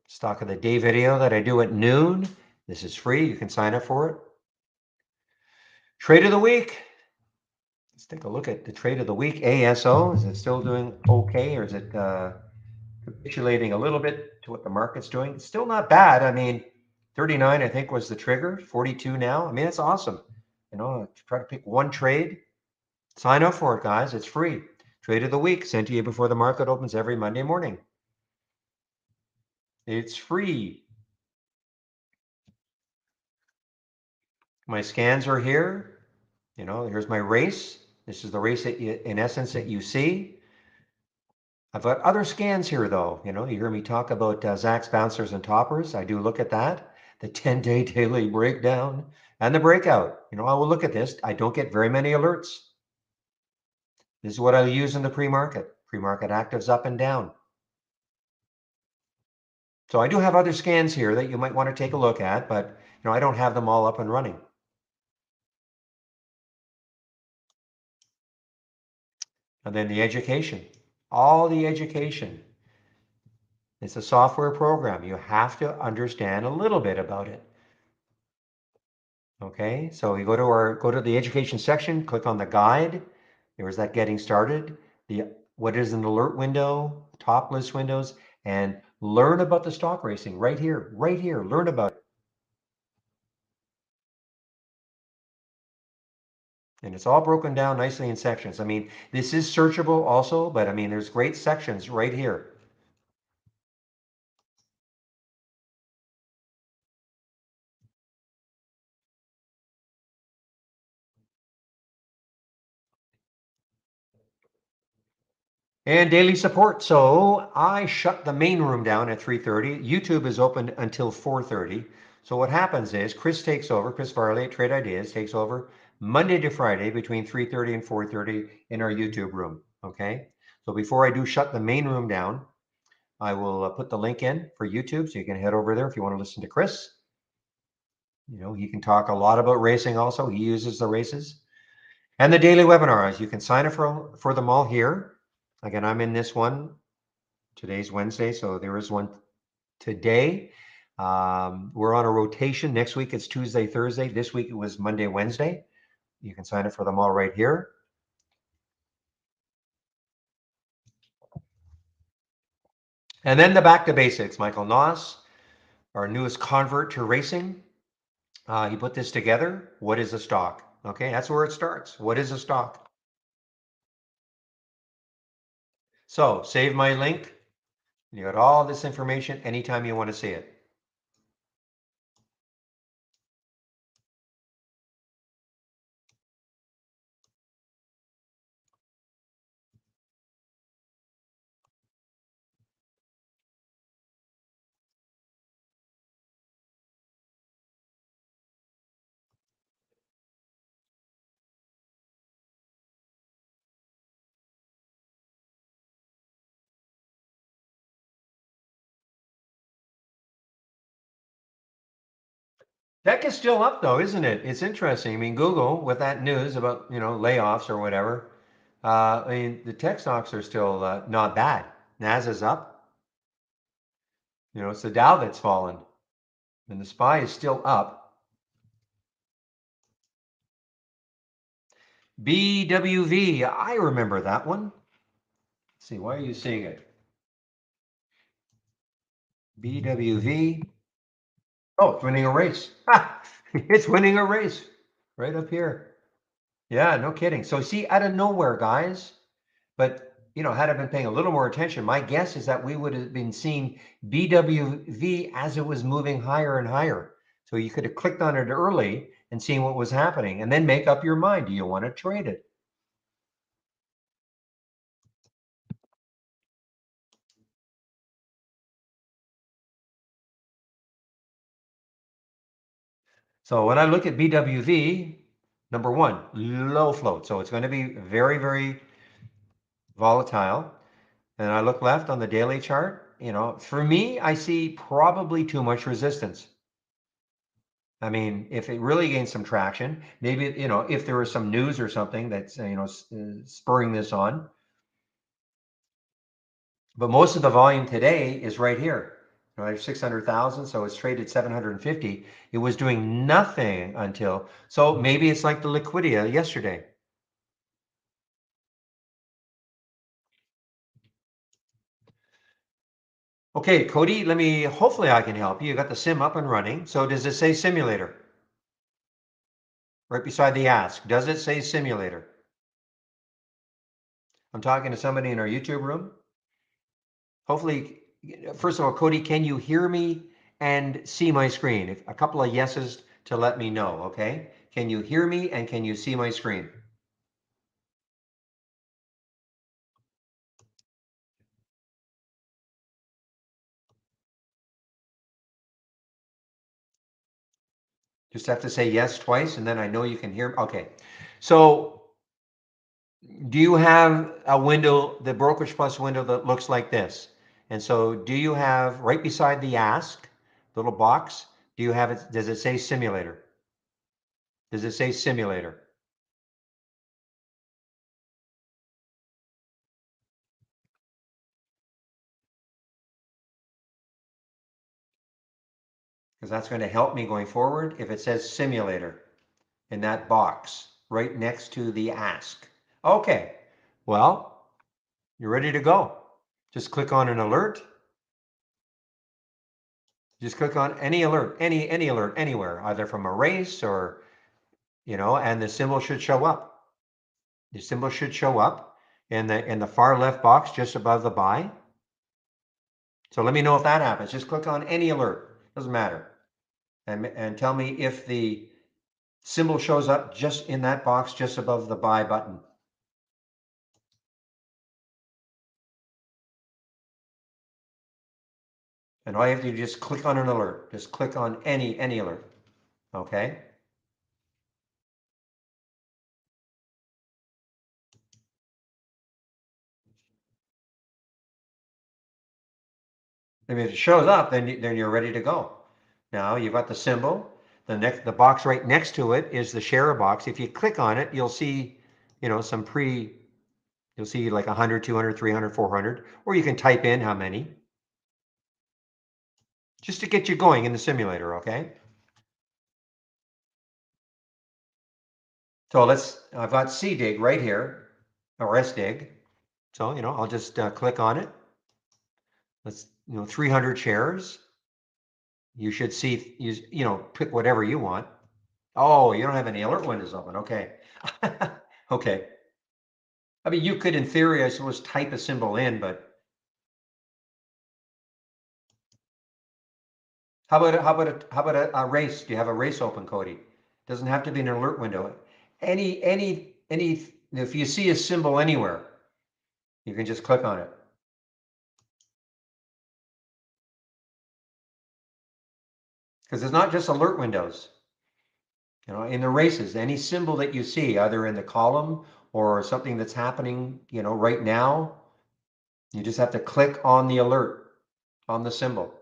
Stock of the day video that I do at noon. This is free. You can sign up for it. Trade of the week. Let's take a look at the trade of the week. ASO, is it still doing okay, or is it capitulating a little bit to what the market's doing? It's still not bad. I mean, 39, I think, was the trigger. 42 now. I mean, it's awesome. Try to pick one trade. Sign up for it, guys. It's free. Trade of the week sent to you before the market opens every Monday morning. It's free. My scans are here. Here's my race. This is the race that in essence that you see. I've got other scans here though. You hear me talk about Zach's bouncers and toppers. I do look at that, the 10-day daily breakdown and the breakout. I will look at this. I don't get very many alerts. This is what I use in the pre-market. Pre-market actives up and down. So I do have other scans here that you might want to take a look at, but I don't have them all up and running. And then the education, all the education. It's a software program. You have to understand a little bit about it. Okay, so you go to the education section, click on the guide. There's that getting started. What is an alert window, top list windows, and learn about the stock racing right here, learn about it. And it's all broken down nicely in sections. I mean, this is searchable also, but I mean, there's great sections right here. And daily support. So I shut the main room down at 3:30. YouTube is open until 4:30. So what happens is Chris takes over, Chris Farley at Trade Ideas takes over Monday to Friday between 3:30 and 4:30 in our YouTube room. Okay. So before I do shut the main room down, I will put the link in for YouTube. So you can head over there if you want to listen to Chris. He can talk a lot about racing also. He uses the races. And the daily webinars. You can sign up for them all here. Again, I'm in this one. Today's Wednesday, so there is one today. We're on a rotation. Next week it's Tuesday, Thursday. This week it was Monday, Wednesday. You can sign up for them all right here. And then the back to basics. Michael Noss, our newest convert to racing. He put this together. What is a stock? Okay, that's where it starts. What is a stock? So save my link. You got all this information anytime you want to see it. Tech is still up though, isn't it? It's interesting. I mean, Google with that news about layoffs or whatever. I mean, the tech stocks are still not bad. NASA's up. It's the Dow that's fallen, and the SPY is still up. BWV, I remember that one. Let's see, why are you seeing it? BWV. Oh, it's winning a race. It's winning a race right up here. Yeah, no kidding. So see, out of nowhere, guys. But had I been paying a little more attention, my guess is that we would have been seeing BWV as it was moving higher and higher. So you could have clicked on it early and seen what was happening, and then make up your mind. Do you want to trade it? So when I look at BWV, number one, low float. So it's going to be very, very volatile. And I look left on the daily chart. For me, I see probably too much resistance. I mean, if it really gains some traction, maybe, if there was some news or something that's, spurring this on. But most of the volume today is right here. There's 600,000, so it's traded 750. It was doing nothing until, so maybe it's like the Liquidia yesterday. Okay, Cody, hopefully I can help you. You got the sim up and running. So does it say simulator? Right beside the ask, does it say simulator? I'm talking to somebody in our YouTube room. Hopefully, first of all, Cody, can you hear me and see my screen? A couple of yeses to let me know, okay? Can you hear me and can you see my screen? Just have to say yes twice, and then I know you can hear. Okay. So do you have a window, the Brokerage Plus window that looks like this? And so do you have right beside the ask, little box, do you have it, does it say simulator? Does it say simulator? Because that's going to help me going forward if it says simulator in that box right next to the ask. Okay, well, you're ready to go. Just click on an alert. Just click on any alert, any alert anywhere, either from a race or, and the symbol should show up. The symbol should show up in the far left box just above the buy. So let me know if that happens. Just click on any alert, doesn't matter. And tell me if the symbol shows up just in that box just above the buy button. And all you have to do is just click on an alert. Just click on any alert. Okay. And if it shows up, then you're ready to go. Now you've got the symbol. The box right next to it is the share box. If you click on it, you'll see, some you'll see like 100, 200, 300, 400, or you can type in how many. Just to get you going in the simulator, okay? So I've got CDIG right here, or SDIG. So, I'll just click on it. Let's, 300 shares. You should see, pick whatever you want. Oh, you don't have any alert windows open. Okay. Okay. I mean, you could, in theory, I suppose, type a symbol in, but how about a race? Do you have a race open, Cody? Doesn't have to be an alert window. Any, if you see a symbol anywhere, you can just click on it. Because it's not just alert windows. In the races, any symbol that you see, either in the column or something that's happening, right now, you just have to click on the alert, on the symbol.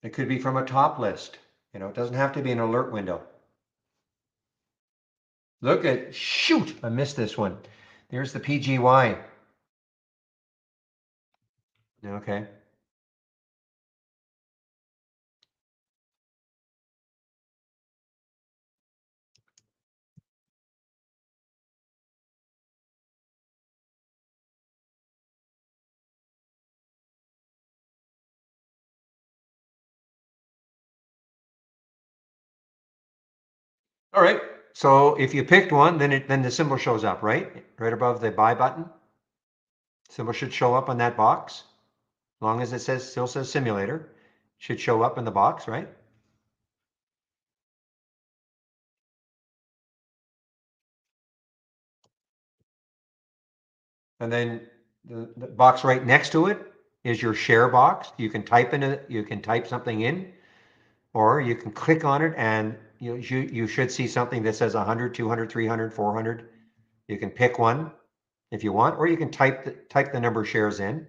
It could be from a top list. It doesn't have to be an alert window. Shoot, I missed this one. There's the PGY. Okay. All right. So if you picked one, then the symbol shows up, right? Right above the buy button. Symbol should show up on that box. As long as it still says simulator, should show up in the box, right? And then the box right next to it is your share box. You can type something in, or you can click on it and you should see something that says 100, 200, 300, 400. You can pick one if you want, or you can type the number of shares in.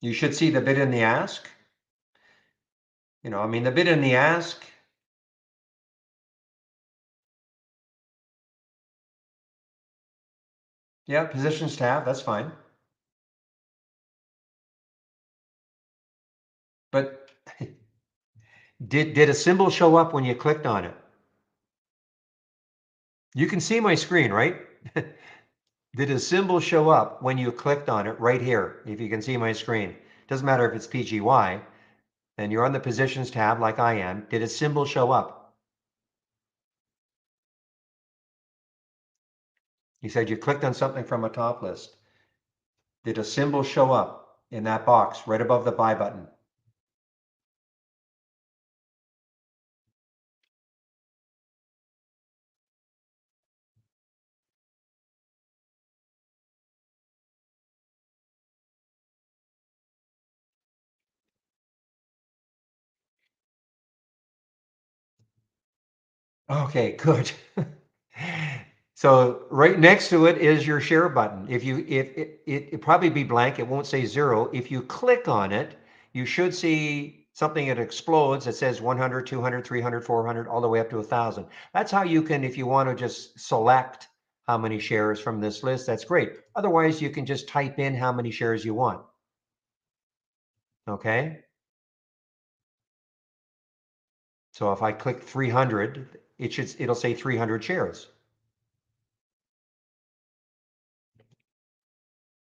You should see the bid and the ask. The bid and the ask. Yeah, positions tab, that's fine. But did a symbol show up when you clicked on it? You can see my screen, right? Did a symbol show up when you clicked on it right here? If you can see my screen. Doesn't matter if it's PGY, then you're on the positions tab like I am. Did a symbol show up? You said you clicked on something from a top list. Did a symbol show up in that box right above the buy button? Okay, good. So right next to it is your share button. If it probably be blank, it won't say 0. If you click on it, you should see something that explodes that says 100, 200, 300, 400, all the way up to 1,000. That's how you can, if you want to just select how many shares from this list, that's great. Otherwise, you can just type in how many shares you want. Okay. So if I click 300, it'll say 300 shares.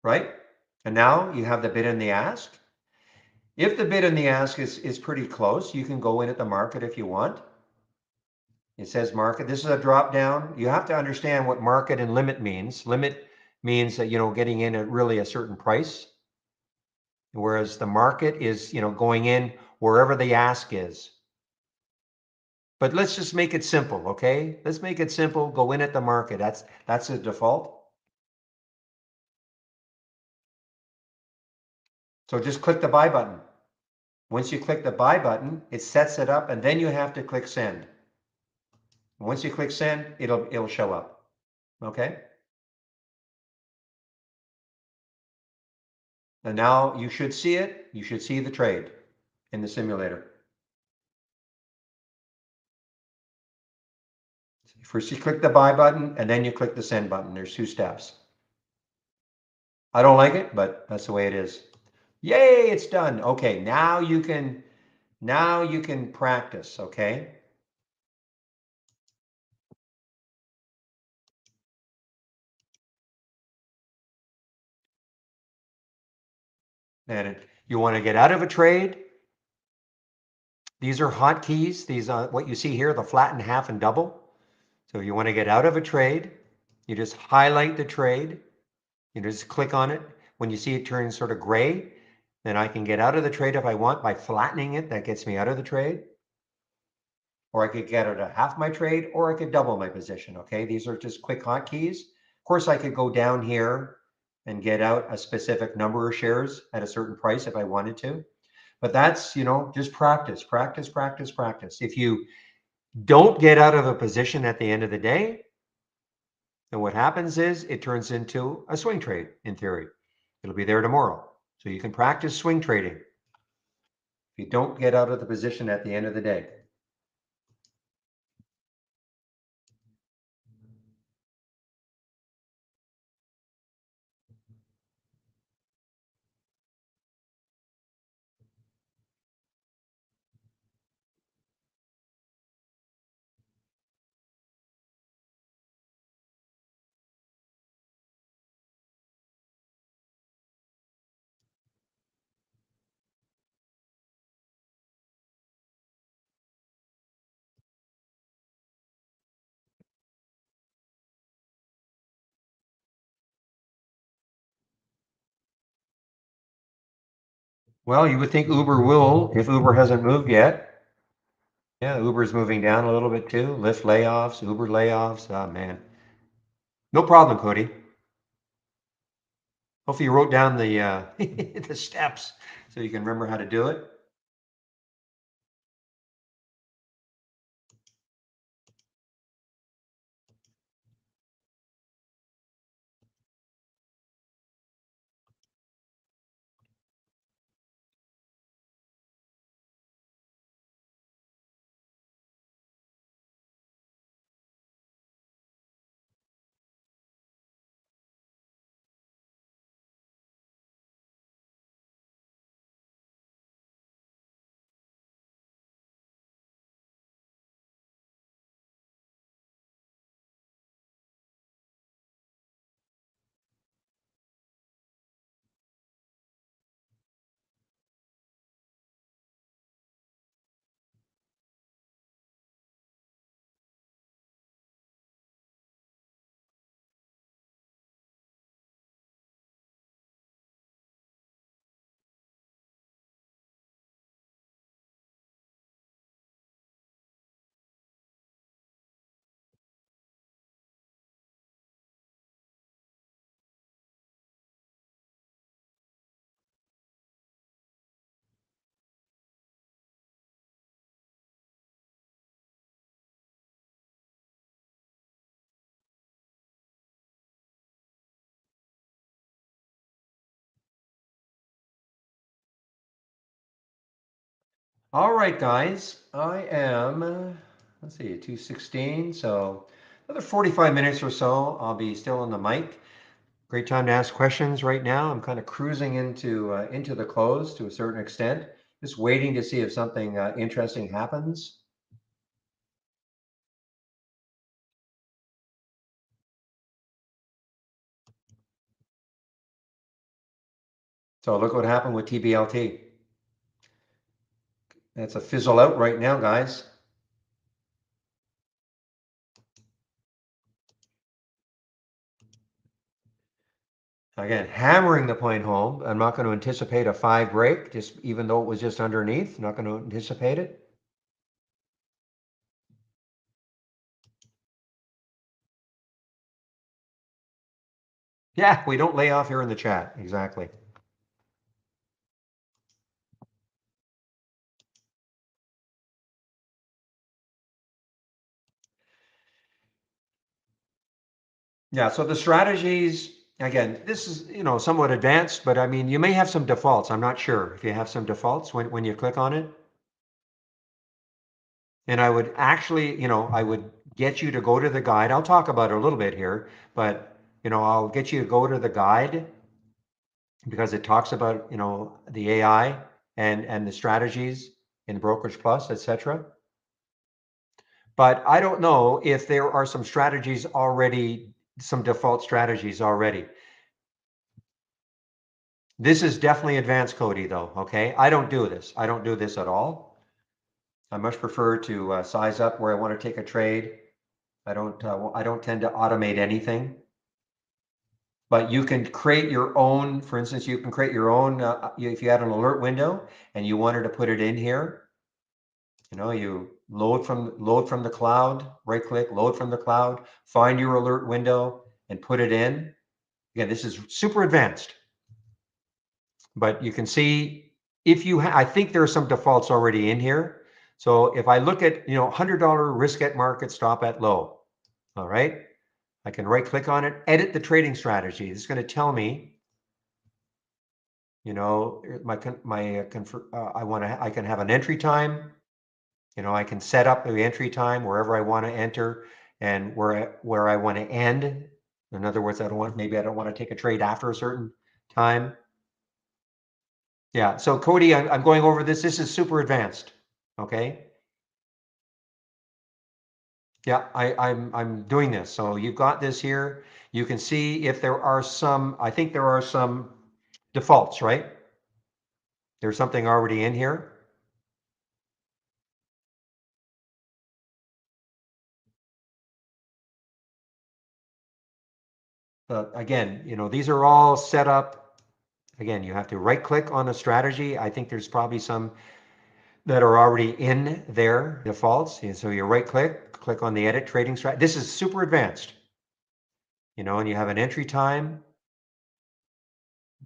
Right? And now you have the bid and the ask. If the bid and the ask is pretty close, you can go in at the market if you want. It says market. This is a drop down. You have to understand what market and limit means. Limit means that, getting in at really a certain price, whereas the market is, going in wherever the ask is. But let's just make it simple, okay? Let's make it simple. Go in at the market. That's the default. So just click the buy button. Once you click the buy button, it sets it up, and then you have to click send. Once you click send, it'll show up. Okay? And now you should see it. You should see the trade in the simulator. First you click the buy button and then you click the send button. There's 2 steps. I don't like it, but that's the way it is. Yay, it's done. Okay, now you can practice, okay? And you want to get out of a trade. These are hotkeys. These are what you see here, the flatten, half, and double. So if you want to get out of a trade, you just highlight the trade. You just click on it. When you see it turn sort of gray, then I can get out of the trade if I want by flattening it. That gets me out of the trade. Or I could get out of half my trade, or I could double my position. Okay, these are just quick hotkeys. Of course, I could go down here and get out a specific number of shares at a certain price if I wanted to. But that's, just practice, practice, practice, practice. If you don't get out of a position at the end of the day, then what happens is it turns into a swing trade in theory. It'll be there tomorrow. So you can practice swing trading if you don't get out of the position at the end of the day. Well, you would think Uber will if Uber hasn't moved yet. Yeah, Uber's moving down a little bit too. Lyft layoffs, Uber layoffs. Oh, man. No problem, Cody. Hopefully you wrote down the the steps so you can remember how to do it. All right, guys, I am, let's see, 2:16, so another 45 minutes or so, I'll be still on the mic. Great time to ask questions right now. I'm kind of cruising into the close to a certain extent, just waiting to see if something interesting happens. So look what happened with TBLT. That's a fizzle out right now, guys. Again, hammering the point home. I'm not going to anticipate a 5 break, just even though it was just underneath. Not going to anticipate it. Yeah, we don't lay off here in the chat. Exactly. Yeah, so the strategies, again, this is, somewhat advanced, but I mean, you may have some defaults. I'm not sure if you have some defaults when you click on it. And I would actually, I would get you to go to the guide. I'll talk about it a little bit here, but, I'll get you to go to the guide because it talks about, the AI and the strategies in Brokerage Plus, etc. But I don't know if there are some strategies already, some default strategies already. This is definitely advanced, Cody, though, okay? I don't do this. I don't do this at all. I much prefer to size up where I want to take a trade. I don't tend to automate anything. But you can create your own, for instance, you can create your own, if you had an alert window and you wanted to put it in here, you load from the cloud, right click, load from the cloud, find your alert window and put it in. Again, this is super advanced. But you can see if I think there are some defaults already in here. So if I look at, $100 risk at market, stop at low. All right. I can right click on it, edit the trading strategy. It's going to tell me, I can have an entry time. I can set up the entry time wherever I want to enter and where I want to end. In other words, maybe I don't want to take a trade after a certain time. Yeah, so Cody, I'm going over this. This is super advanced, okay? Yeah, I'm doing this. So you've got this here. You can see if there are some, I think there are some defaults, right? There's something already in here. Again, these are all set up. Again, you have to right click on a strategy. I think there's probably some that are already in their defaults. And so you right click on the edit trading strategy. This is super advanced, and you have an entry time.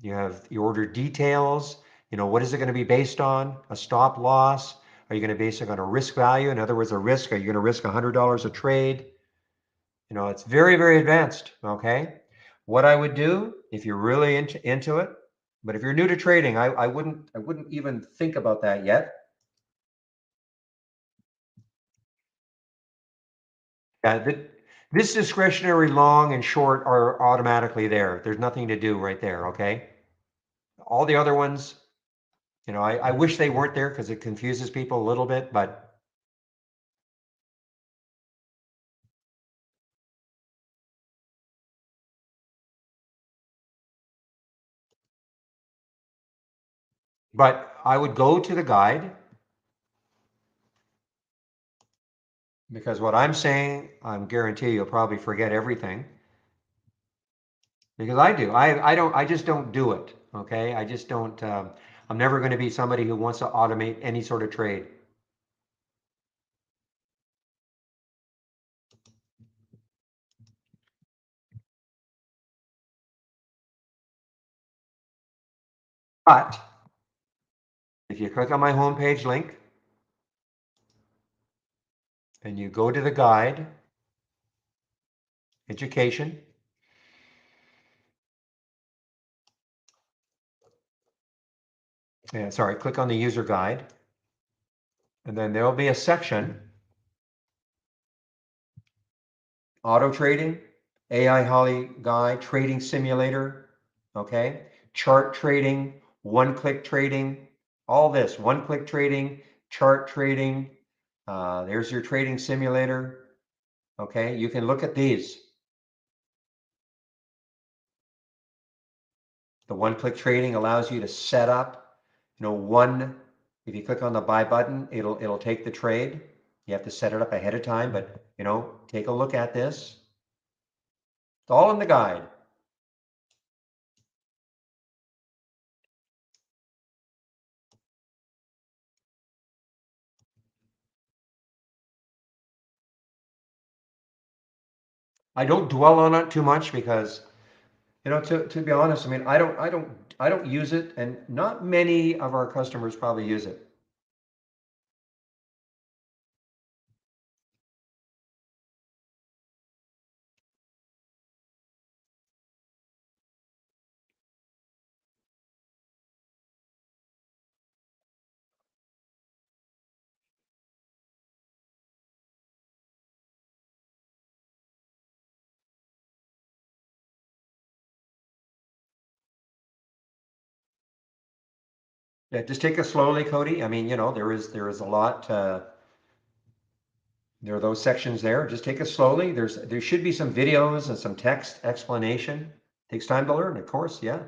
You have your order details. What is it going to be based on? A stop loss? Are you going to base it on a risk value? In other words, a risk. Are you going to risk $100 a trade? It's very, very advanced. Okay. What I would do if you're really into it, but if you're new to trading, I wouldn't even think about that yet. This discretionary long and short are automatically there. There's nothing to do right there. Okay. All the other ones, I wish they weren't there because it confuses people a little bit, but I would go to the guide because what I'm saying, I'm guarantee you'll probably forget everything because I do. I just don't do it. Okay. I just don't, I'm never going to be somebody who wants to automate any sort of trade. But if you click on my homepage link and you go to the guide, education, sorry, click on the user guide. And then there'll be a section, auto trading, AI Holly Guy, trading simulator, okay? Chart trading, one-click trading, all this, one-click trading, chart trading. There's your trading simulator, okay? You can look at these. The one-click trading allows you to set up, if you click on the buy button, it'll take the trade. You have to set it up ahead of time, but take a look at this. It's all in the guide. I don't dwell on it too much because, to be honest, I mean, I don't use it, and not many of our customers probably use it. Yeah, just take it slowly, Cody. I mean, there is a lot. There are those sections there. Just take it slowly. There should be some videos and some text explanation. Takes time to learn, of course. Yeah.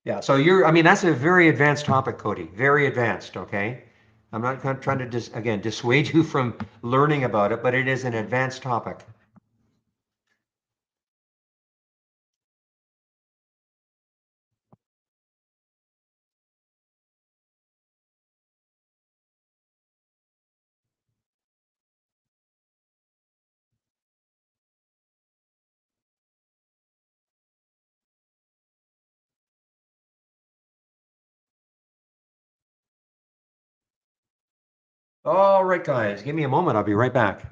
Yeah. So I mean, that's a very advanced topic, Cody. Very advanced. Okay. I'm not trying to again dissuade you from learning about it, but it is an advanced topic. All right, guys, give me a moment. I'll be right back.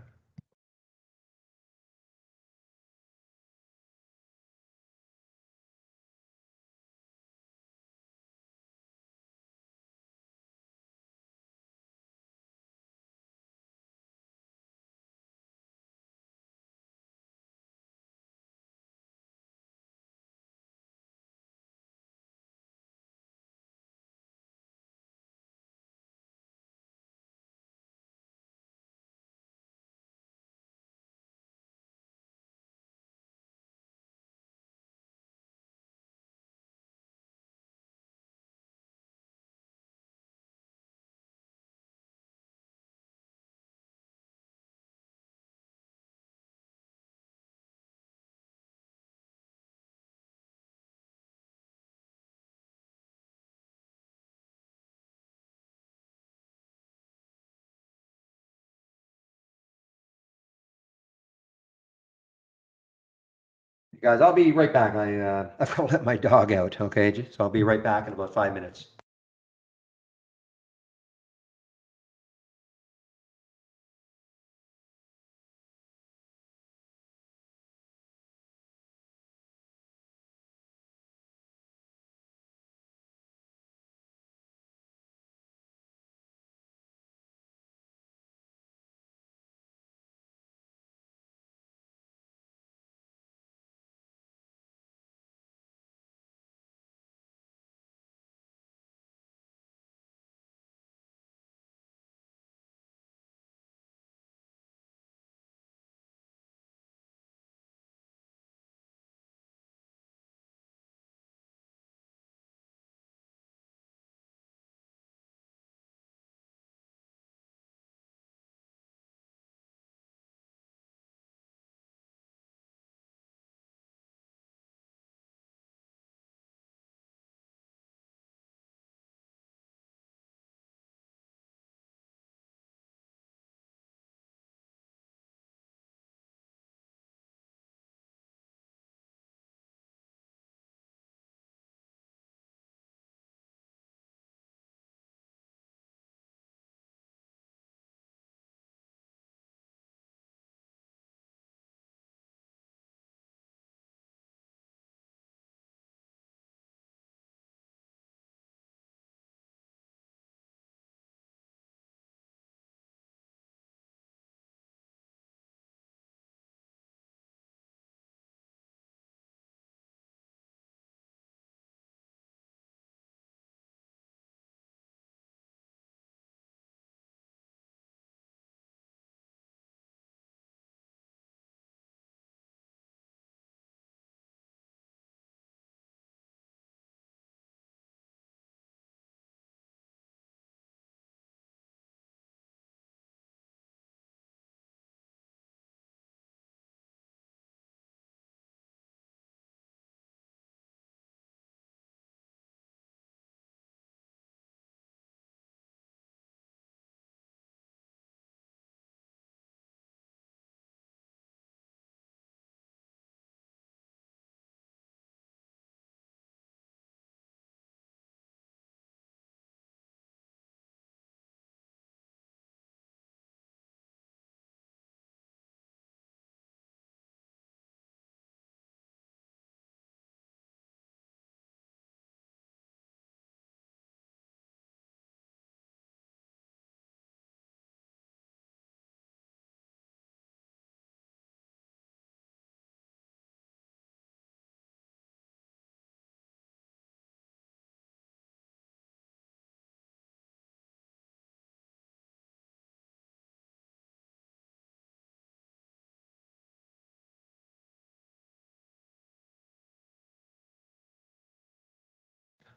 Guys, I'll be right back. I've got to let my dog out, okay? So I'll be right back in about 5 minutes.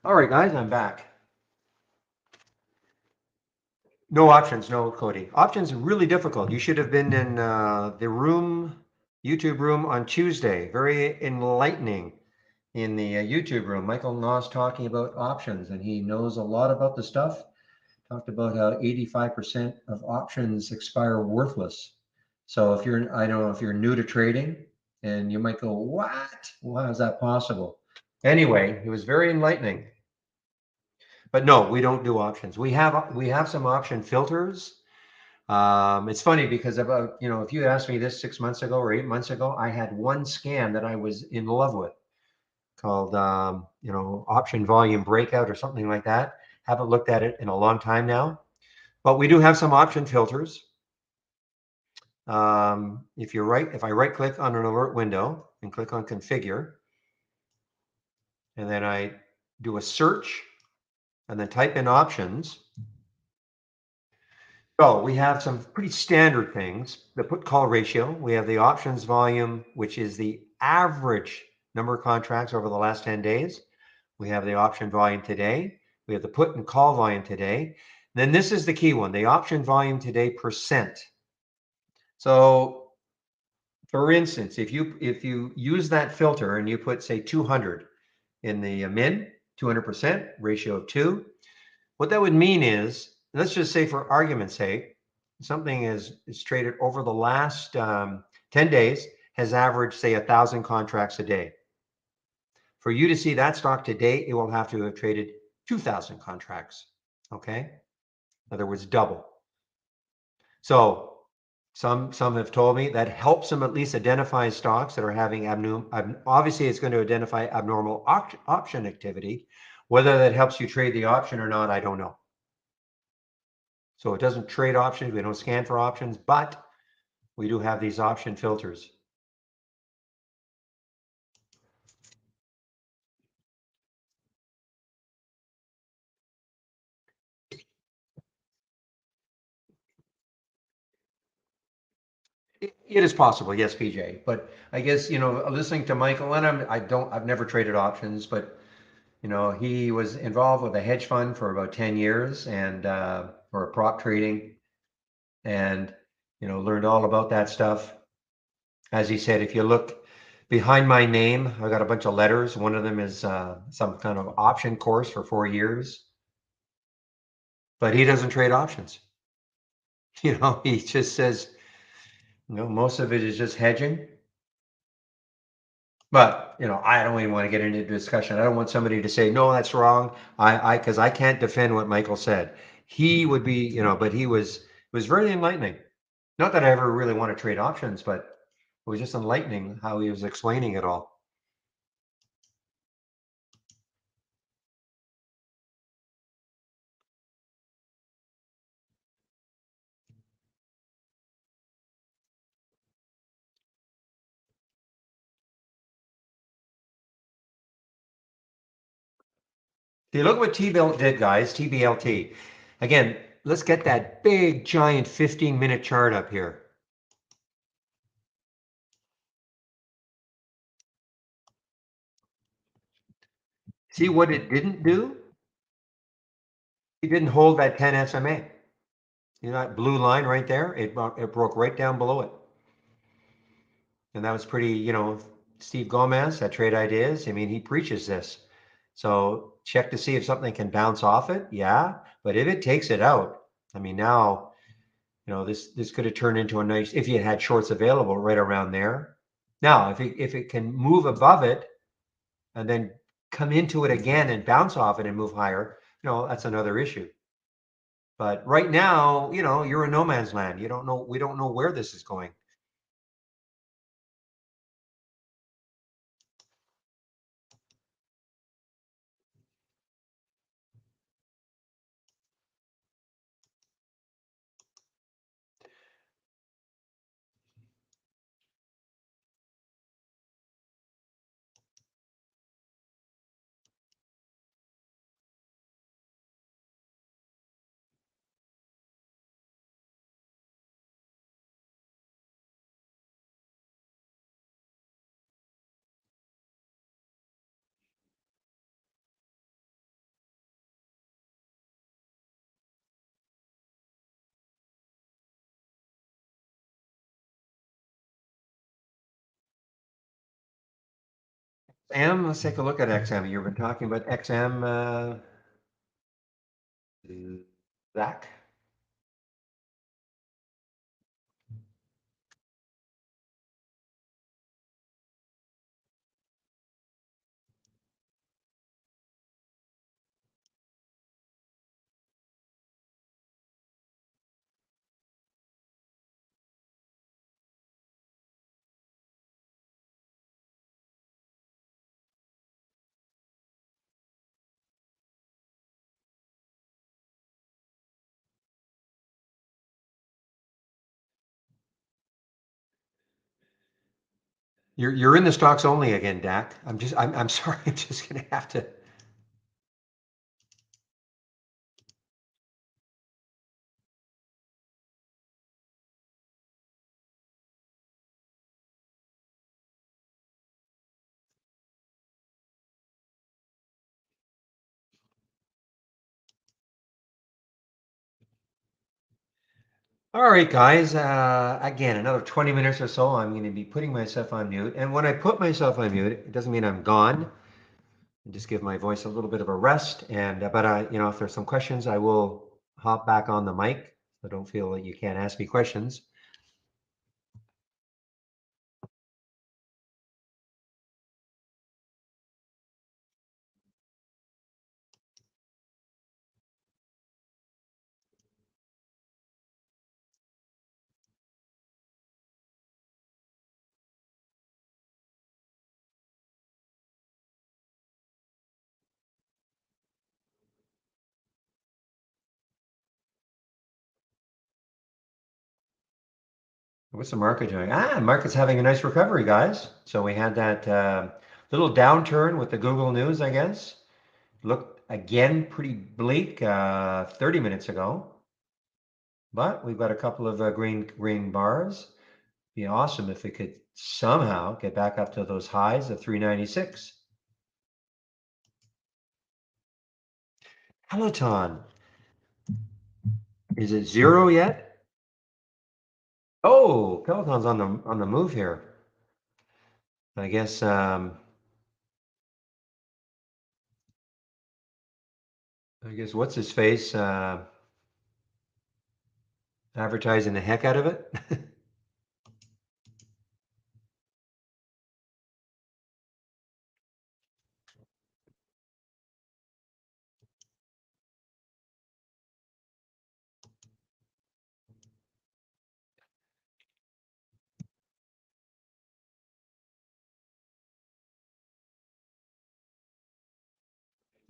All right, guys, I'm back. No options, no, Cody. Options are really difficult. You should have been in the room, YouTube room on Tuesday. Very enlightening in the YouTube room. Michael Noss talking about options, and he knows a lot about the stuff. Talked about how 85% of options expire worthless. So if you're, I don't know if you're new to trading, and you might go, what? Well, how is that possible? Anyway, it was very enlightening. But no, we don't do options. We have some option filters. It's funny because about, if you asked me this 6 months ago or 8 months ago, I had one scan that I was in love with called, option volume breakout or something like that. Haven't looked at it in a long time now, but we do have some option filters. If I right click on an alert window and click on configure, and then I do a search and then type in options. So we have some pretty standard things. The put call ratio. We have the options volume, which is the average number of contracts over the last 10 days. We have the option volume today. We have the put and call volume today. Then this is the key one, the option volume today percent. So for instance, if you use that filter and you put, say, 200 in the min, 200% ratio of 2, what that would mean is, let's just say for argument's sake, something is traded over the last 10 days, has averaged, say, 1,000 contracts a day. For you to see that stock today, it will have to have traded 2,000 contracts. Okay, in other words, double. So some have told me that helps them at least identify stocks that are having obviously it's going to identify abnormal option activity. Whether that helps you trade the option or not, I don't know. So it doesn't trade options. We don't scan for options, but we do have these option filters. It is possible, yes, PJ. But I guess, listening to Michael, and I've never traded options, but he was involved with a hedge fund for about 10 years and for prop trading, and learned all about that stuff. As he said, if you look behind my name, I got a bunch of letters. One of them is some kind of option course for 4 years. But he doesn't trade options. He just says, most of it is just hedging. But, I don't even want to get into discussion. I don't want somebody to say, no, that's wrong. Because I can't defend what Michael said. He would be, but it was very enlightening. Not that I ever really want to trade options, but it was just enlightening how he was explaining it all. See, look what T-bill did, guys. TBLT. Again, let's get that big, giant 15-minute chart up here. See what it didn't do? It didn't hold that 10 SMA. That blue line right there? It broke right down below it. And that was pretty, Steve Gomez at Trade Ideas. I mean, he preaches this. So check to see if something can bounce off it. Yeah. But if it takes it out, I mean, now, this could have turned into a nice, if you had shorts available right around there. Now, if it can move above it and then come into it again and bounce off it and move higher, that's another issue. But right now, you're in no man's land. We don't know where this is going. Let's take a look at XM. You've been talking about XM, Zach? You're in the stocks only again, Dak. I'm sorry. I'm just gonna have to. All right, guys. Again, another 20 minutes or so. I'm going to be putting myself on mute. And when I put myself on mute, it doesn't mean I'm gone. I just give my voice a little bit of a rest. And but if there's some questions, I will hop back on the mic. So don't feel like you can't ask me questions. What's the market doing? Market's having a nice recovery, guys. So we had that little downturn with the Google News, I guess. Looked again pretty bleak 30 minutes ago. But we've got a couple of green bars. Be awesome if we could somehow get back up to those highs of 396. Peloton, is it zero yet? Oh, Peloton's on the move here. I guess what's his face advertising the heck out of it.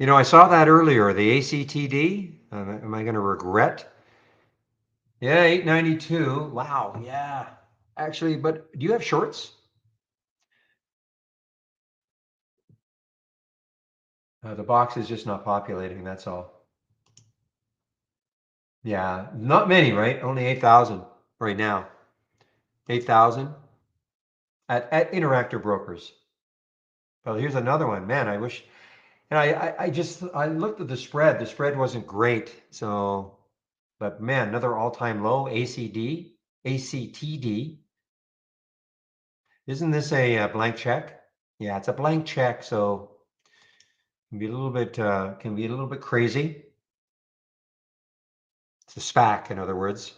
I saw that earlier, the ACTD. Am I going to regret? Yeah, 892. Wow, yeah. Actually, but do you have shorts? The box is just not populating, that's all. Yeah, not many, right? Only 8,000 right now. 8,000 at Interactive Brokers. Well, here's another one. Man, I wish, and I looked at the spread. The spread wasn't great. So, but man, another all-time low, ACTD. Isn't this a blank check? Yeah, it's a blank check, so can be a little bit crazy. It's a SPAC, in other words.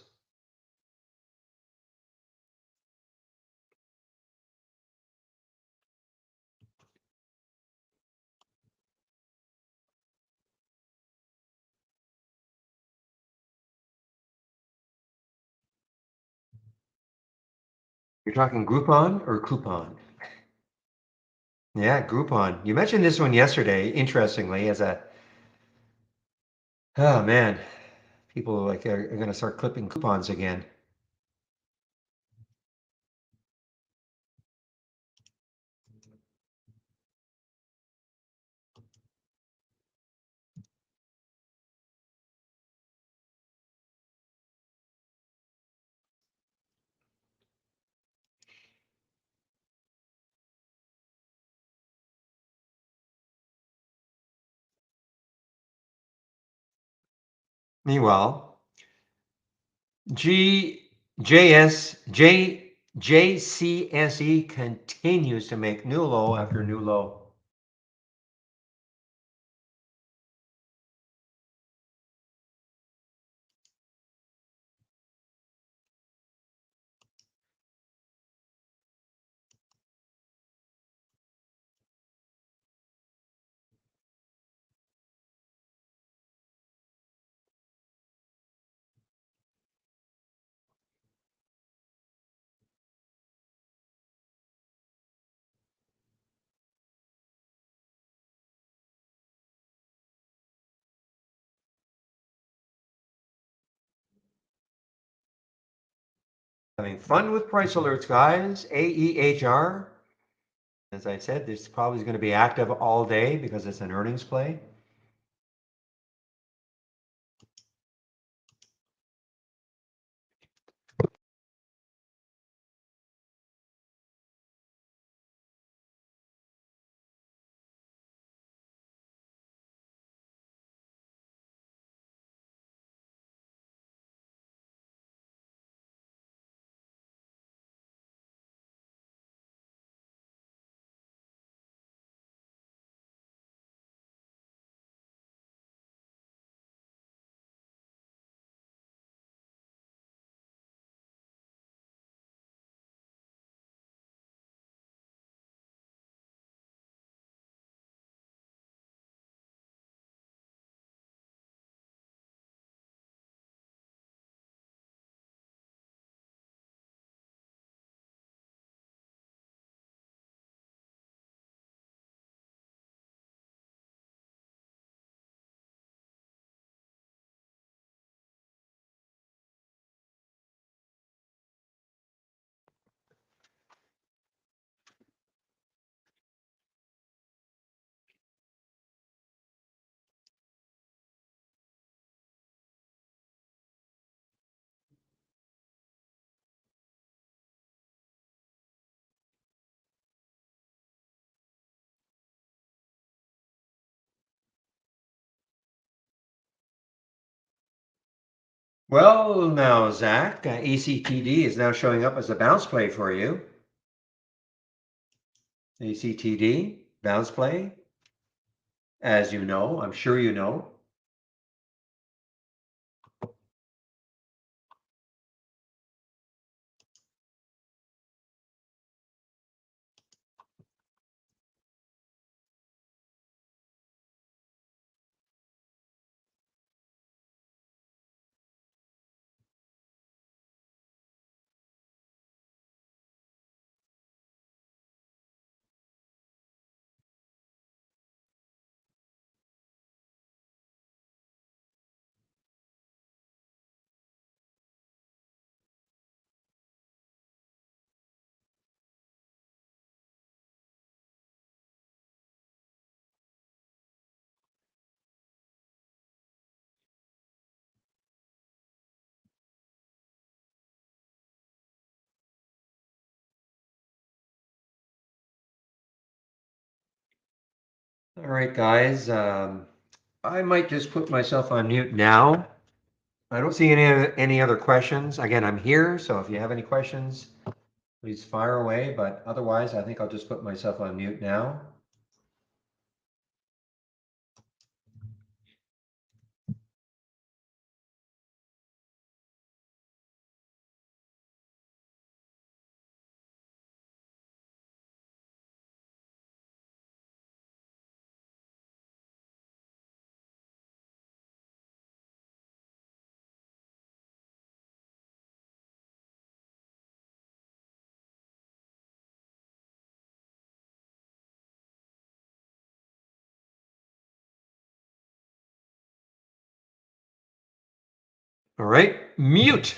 You're talking Groupon or coupon? Yeah, Groupon. You mentioned this one yesterday, interestingly, oh man, people are going to start clipping coupons again. Meanwhile, G JS J JCSE continues to make new low after new low. Having fun with price alerts, guys. AEHR. As I said, this probably is going to be active all day because it's an earnings play. Well, now, Zach, ACTD is now showing up as a bounce play for you. ACTD, bounce play, as you know, I'm sure you know. All right, guys, I might just put myself on mute now. I don't see any other questions. Again, I'm here, so if you have any questions, please fire away, but otherwise, I think I'll just put myself on mute now. All right, mute.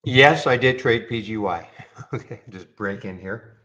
Yes, I did trade PGY. Okay, just break in here.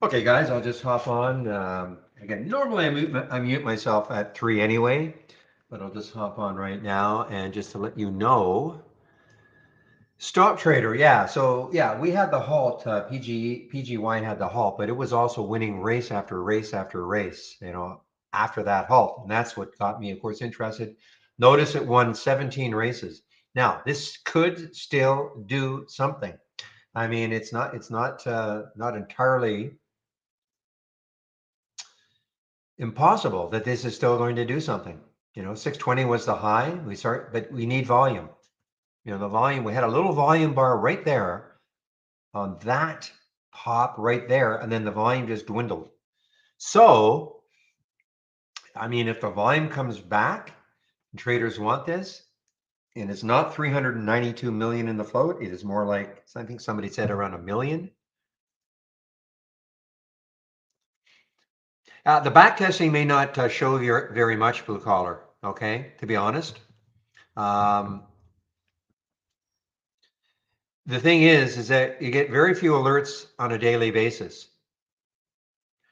Okay, guys, I'll just hop on. Again, normally I mute myself at 3 anyway, but I'll just hop on right now and just to let you know. Stop trader, yeah. So yeah, we had the halt. PGY had the halt, but it was also winning race after race after race. After that halt, and that's what got me, of course, interested. Notice it won 17 races. Now this could still do something. I mean, not entirely impossible that this is still going to do something. 620 was the high. But we need volume. The volume. We had a little volume bar right there on that pop right there, and then the volume just dwindled. So, I mean, if the volume comes back, and traders want this, and it's not 392 million in the float, it is more like, I think somebody said around 1 million. The back testing may not show very much, blue collar, okay, to be honest. The thing is that you get very few alerts on a daily basis.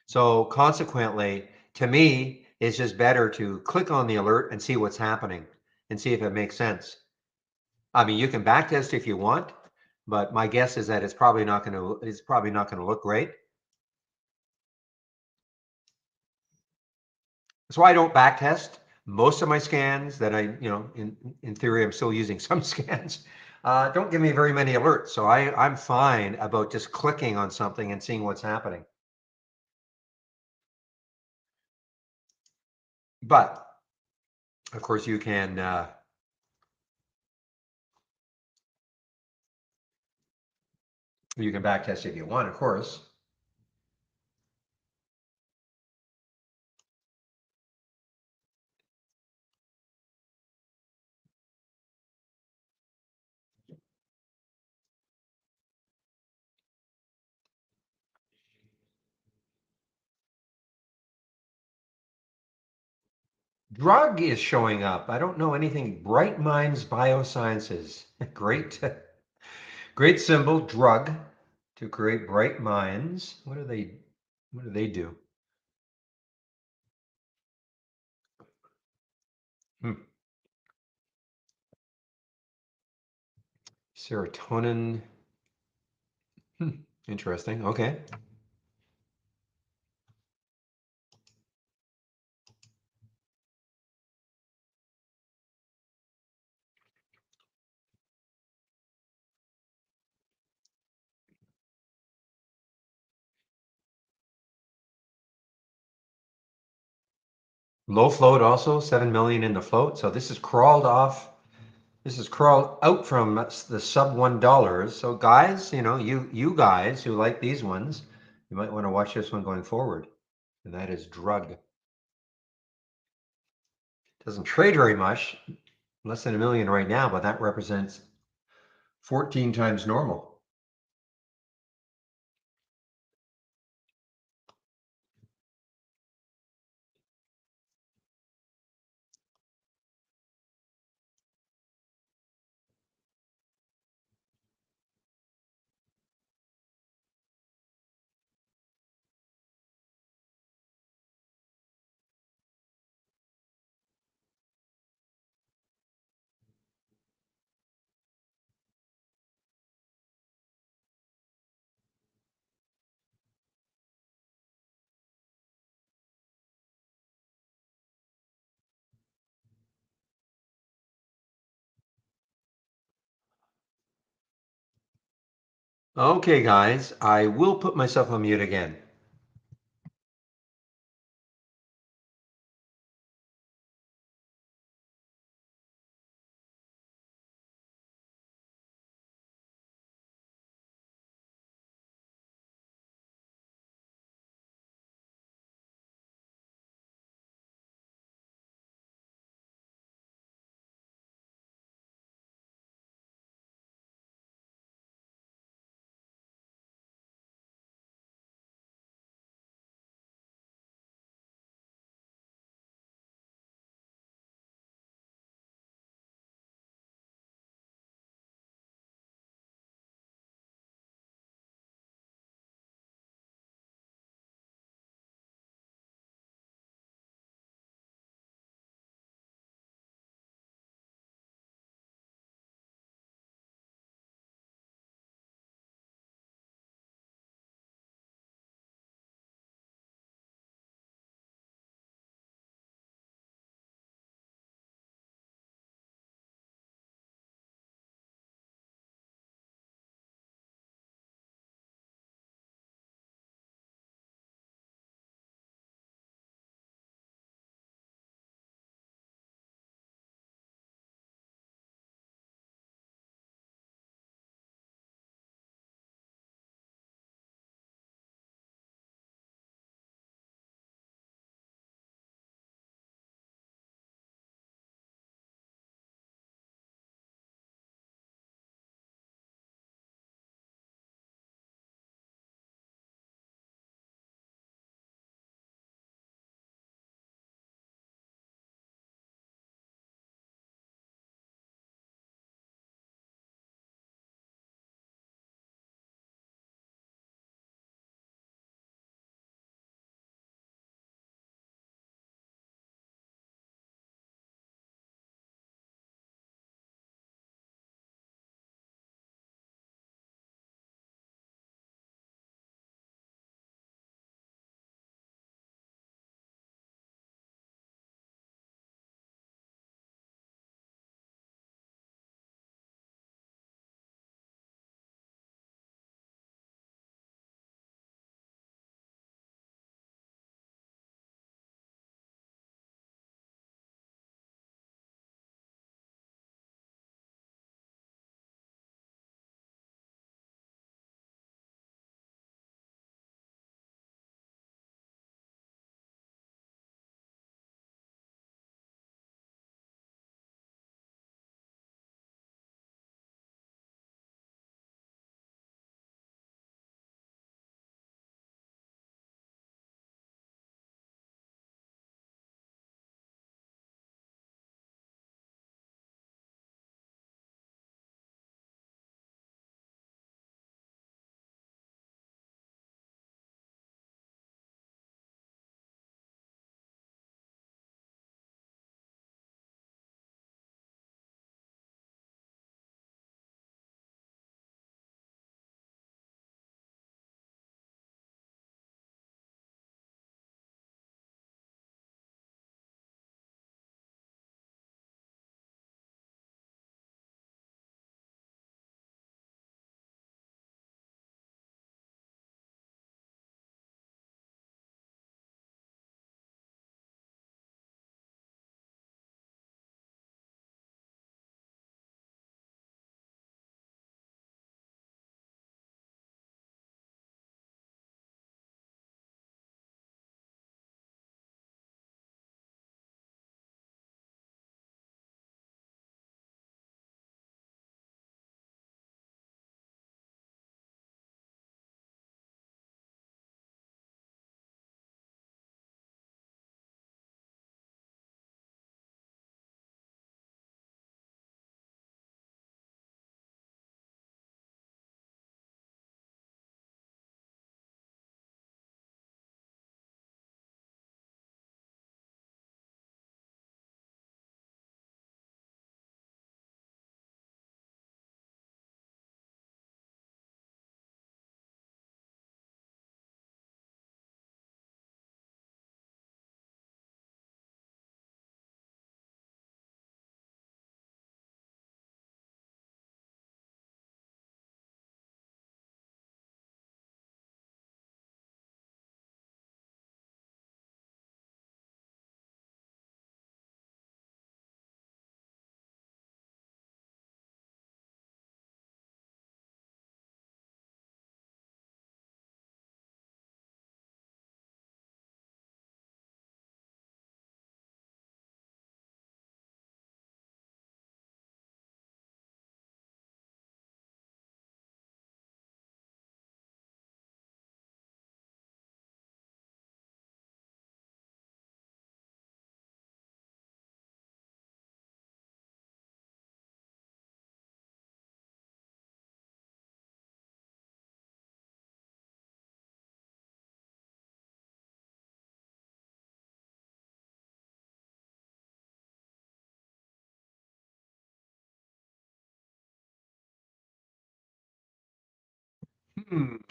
So consequently, to me, it's just better to click on the alert and see what's happening and see if it makes sense. I mean, you can backtest if you want, but my guess is that it's probably not going to look great. That's why I don't backtest. Most of my scans that in theory, I'm still using some scans, don't give me very many alerts. So I'm fine about just clicking on something and seeing what's happening. But of course, you can backtest if you want, of course. Drug is showing up. I don't know anything. Bright Minds Biosciences. Great symbol, drug, to create bright minds. What do they do? Serotonin. Interesting. Okay. Low float also, 7 million in the float. So this has crawled off. This has crawled out from the sub $1. So guys, you guys who like these ones, you might want to watch this one going forward. And that is drug. Doesn't trade very much, less than 1 million right now, but that represents 14 times normal. Okay, guys, I will put myself on mute again.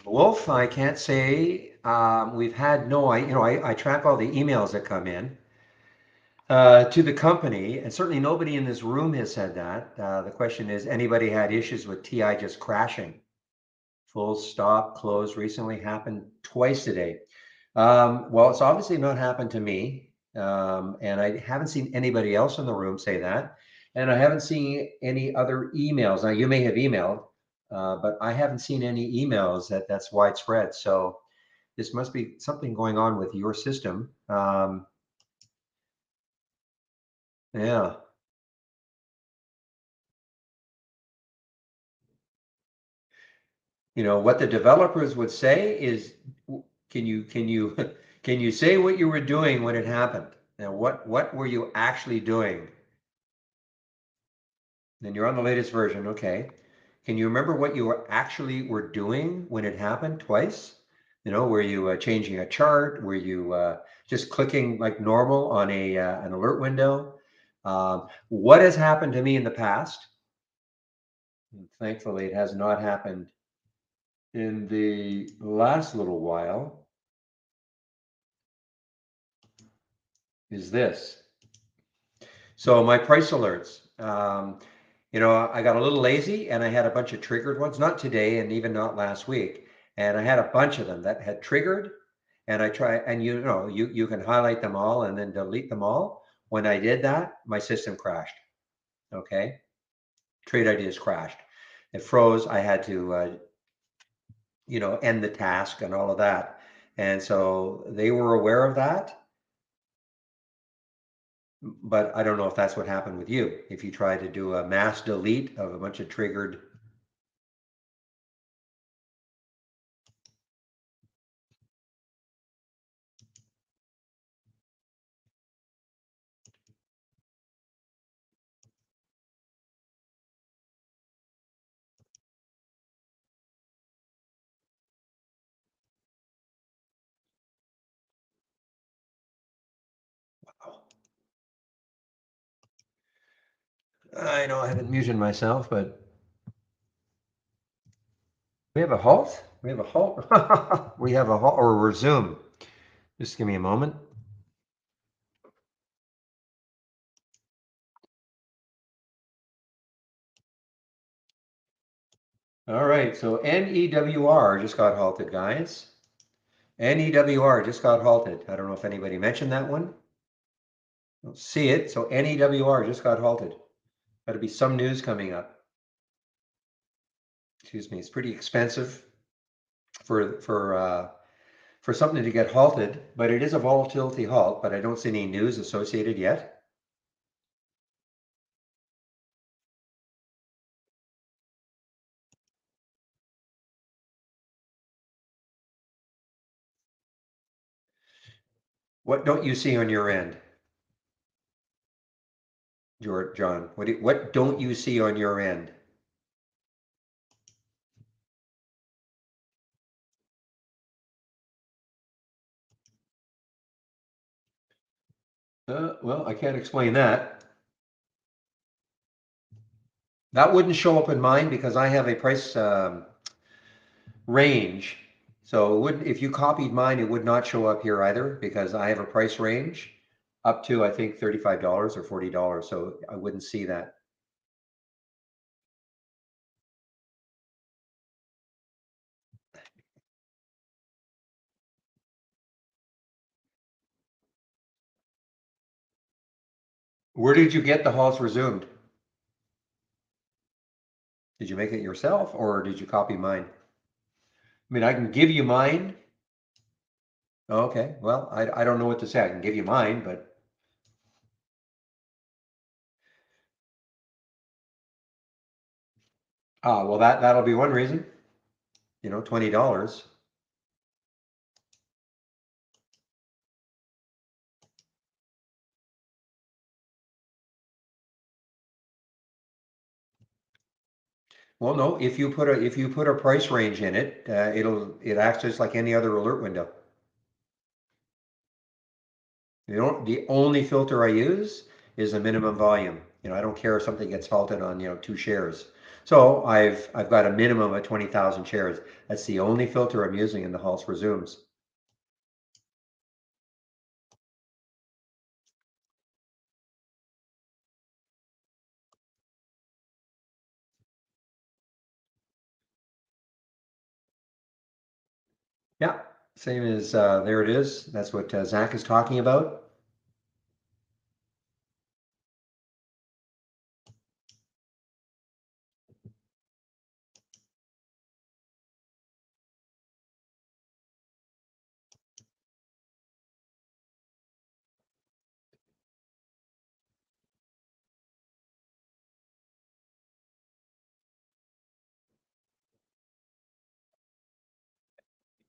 Wolf, I can't say. We've had no, I track all the emails that come in to the company, and certainly nobody in this room has said that. The question is, anybody had issues with TI just crashing? Full stop, close recently happened twice today. Well, it's obviously not happened to me, and I haven't seen anybody else in the room say that, and I haven't seen any other emails. Now, you may have emailed, but I haven't seen any emails that's widespread. So this must be something going on with your system. Yeah. What the developers would say is, can you can you say what you were doing when it happened? Now, what were you actually doing? Then you're on the latest version, okay. Can you remember what you were doing when it happened twice? Were you changing a chart? Were you just clicking like normal on an alert window? What has happened to me in the past? And thankfully, it has not happened in the last little while. Is this. So my price alerts. I got a little lazy and I had a bunch of triggered ones, not today and even not last week. And I had a bunch of them that had triggered, and I try, and you can highlight them all and then delete them all. When I did that, my system crashed. Okay. Trade ideas crashed. It froze. I had to, end the task and all of that. And so they were aware of that. But I don't know if that's what happened with you. If you try to do a mass delete of a bunch of triggered. I know I haven't muted myself, but we have a halt. We have a halt. We have a halt or resume. Just give me a moment. All right, so NEWR just got halted, guys. NEWR just got halted. I don't know if anybody mentioned that one. I don't see it. So NEWR just got halted. Got to be some news coming up. Excuse me. It's pretty expensive for something to get halted, but it is a volatility halt. But I don't see any news associated yet. What don't you see on your end, John? What don't you see on your end? Well, I can't explain that. That wouldn't show up in mine because I have a price range. So it wouldn't, if you copied mine, it would not show up here either because I have a price range up to, I think, $35 or $40. So I wouldn't see that. Where did you get the halts resumed? Did you make it yourself or did you copy mine? I mean, I can give you mine. Okay, well, I don't know what to say. I can give you mine, but well, that'll be one reason. $20. Well, no, if you put a price range in it, it acts just like any other alert window. The only filter I use is a minimum volume. I don't care if something gets halted on 2 shares. So I've got a minimum of 20,000 shares. That's the only filter I'm using in the Halts resumes. Yeah, same as there it is. That's what Zach is talking about.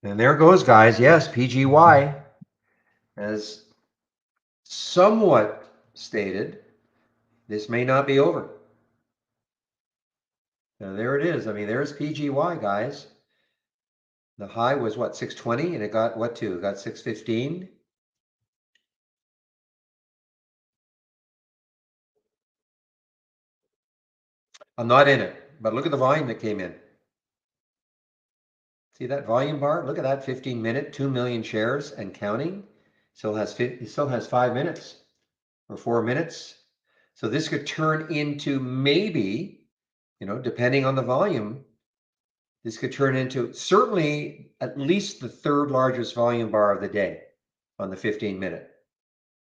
And there goes, guys. Yes, PGY, as somewhat stated, this may not be over. Now, there it is. I mean, there's PGY, guys. The high was what, 620, and it got what to? It got 615. I'm not in it, but look at the volume that came in. See that volume bar? Look at that 15-minute, 2 million shares and counting. It still has 5 minutes or 4 minutes. So this could turn into maybe, depending on the volume, this could turn into certainly at least the third largest volume bar of the day on the 15-minute,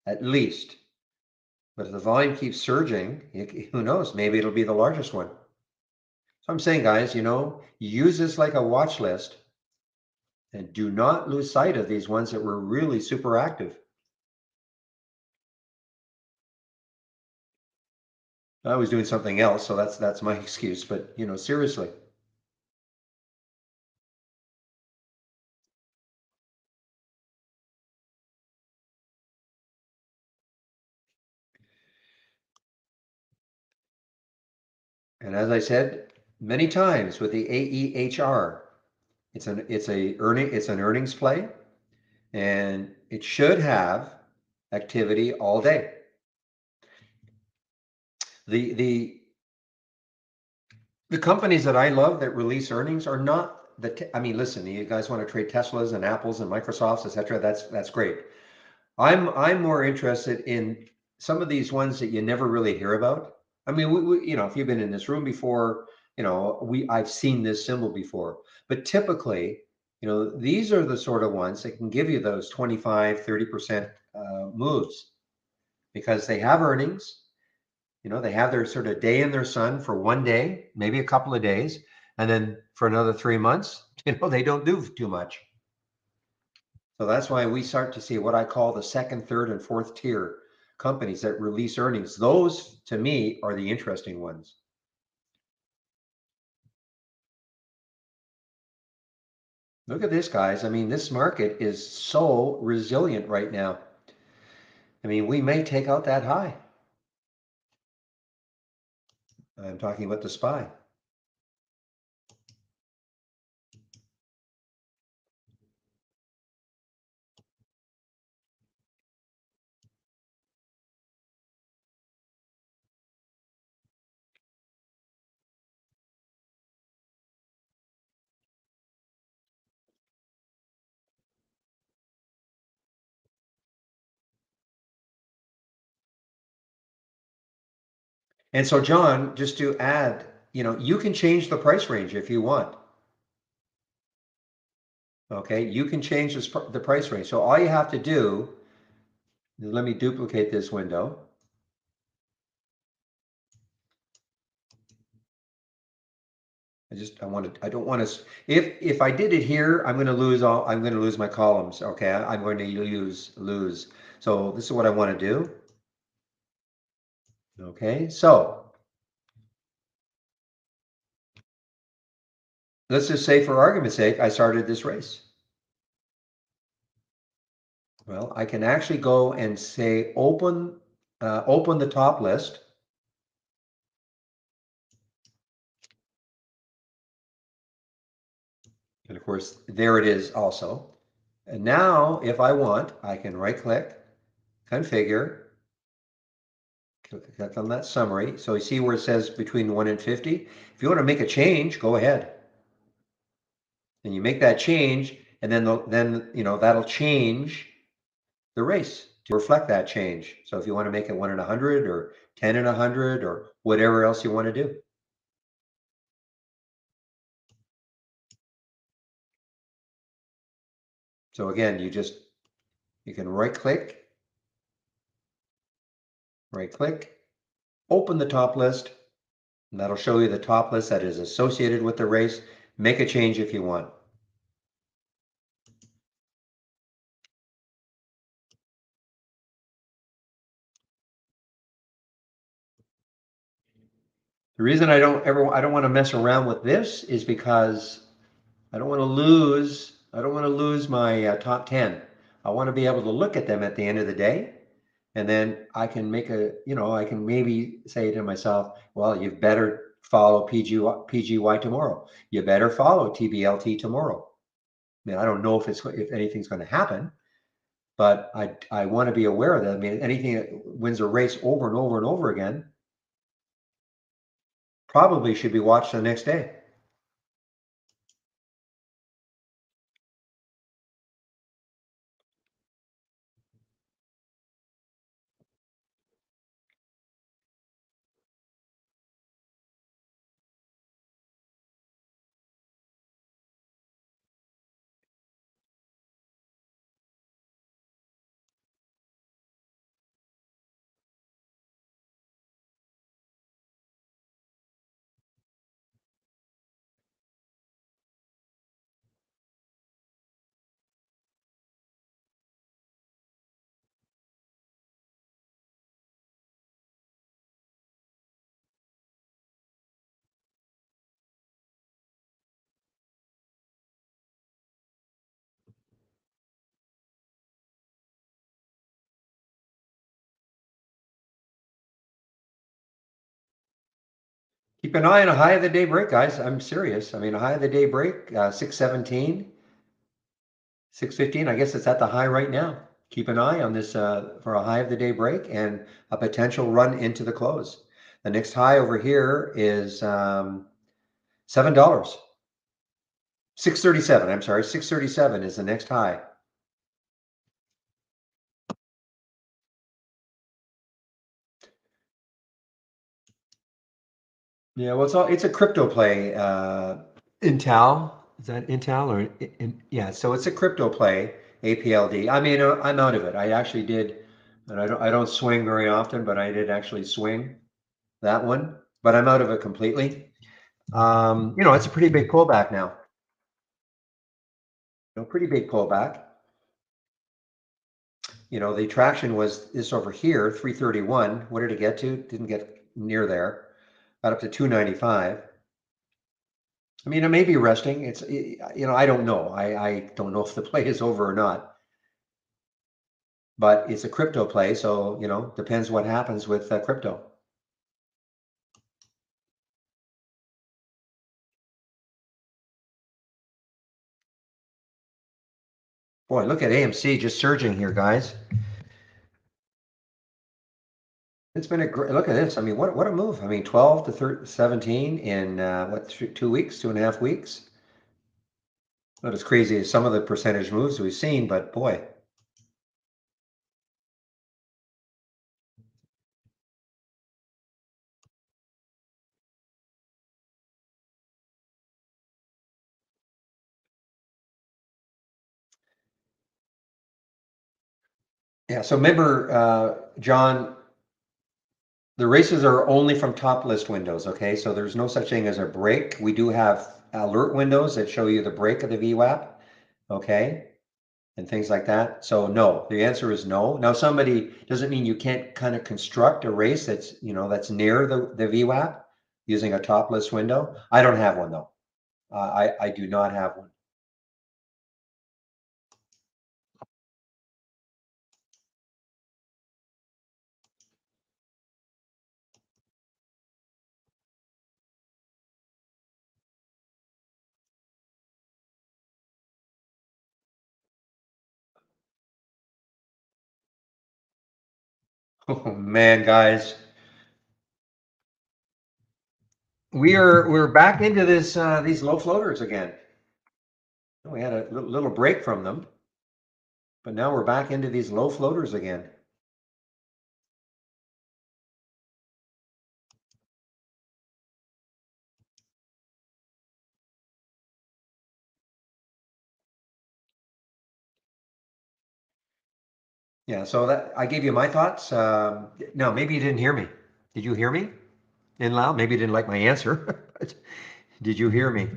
at least. But if the volume keeps surging, who knows? Maybe it'll be the largest one. So I'm saying, guys, use this like a watch list and do not lose sight of these ones that were really super active. I was doing something else, so that's my excuse. But seriously. And as I said many times with the AEHR, it's an earnings play, and it should have activity all day. The companies that I love that release earnings are not I mean, listen, you guys want to trade Teslas and Apples and Microsofts, etc. That's great. I'm more interested in some of these ones that you never really hear about. I mean, if you've been in this room before, I've seen this symbol before. But typically, these are the sort of ones that can give you those 25, 30% moves because they have earnings. They have their sort of day in their sun for one day, maybe a couple of days, and then for another 3 months, they don't do too much. So that's why we start to see what I call the second, third, and fourth tier companies that release earnings. Those, to me, are the interesting ones. Look at this, guys. I mean, this market is so resilient right now. I mean, we may take out that high. I'm talking about the SPY. And so, John, just to add, you can change the price range if you want. Okay, you can change the price range. So all you have to do, let me duplicate this window. I don't want to, if I did it here, I'm going to lose my columns. Okay, I'm going to lose. So this is what I want to do. Okay, so let's just say for argument's sake, I started this race. Well, I can actually go and say open the top list. And of course, there it is also. And now if I want, I can right click, configure, Click on that summary. So you see where it says between 1 and 50. If you want to make a change, go ahead. And you make that change, and then that'll change the race to reflect that change. So if you want to make it 1 in 100 or 10 in 100 or whatever else you want to do. So again, you can right click, open the top list, and that'll show you the top list that is associated with the race. Make a change if you want. The reason I don't want to mess around with this is because I don't want to lose my top 10. I want to be able to look at them at the end of the day, and then I can I can maybe say to myself, well, you better follow PGY tomorrow. You better follow TBLT tomorrow. I mean, I don't know if anything's going to happen, but I want to be aware of that. I mean, anything that wins a race over and over and over again probably should be watched the next day. Keep an eye on a high of the day break, guys. I'm serious. I mean, a high of the day break, 617, 615. I guess it's at the high right now. Keep an eye on this for a high of the day break and a potential run into the close. The next high over here is $7. 637. I'm sorry, 637 is the next high. Yeah, well, it's a crypto play. Intel, is that Intel or yeah? So it's a crypto play, APLD. I mean, I'm out of it. I actually did, and I don't swing very often, but I did actually swing that one. But I'm out of it completely. It's a pretty big pullback now. Pretty big pullback. The traction was this over here, 331. What did it get to? Didn't get near there. Got up to 295. I mean, it may be resting. I don't know. I don't know if the play is over or not. But it's a crypto play, so depends what happens with crypto. Boy, look at AMC just surging here, guys. It's been a great look at this. I mean, what a move. I mean, 12 to 17 in 2 weeks, 2.5 weeks. Not as crazy as some of the percentage moves we've seen, but boy. Yeah, so remember, John, the races are only from top list windows, okay? So there's no such thing as a break. We do have alert windows that show you the break of the VWAP, okay? And things like that. So no, the answer is no. Now somebody doesn't mean you can't kind of construct a race that's near the VWAP using a top list window. I don't have one though. I do not have one. Oh man, guys. we're back into this these low floaters again. We had a little break from them, but now we're back into these low floaters again. Yeah, so that I gave you my thoughts. No, maybe you didn't hear me. Did you hear me in loud? Maybe you didn't like my answer. Did you hear me?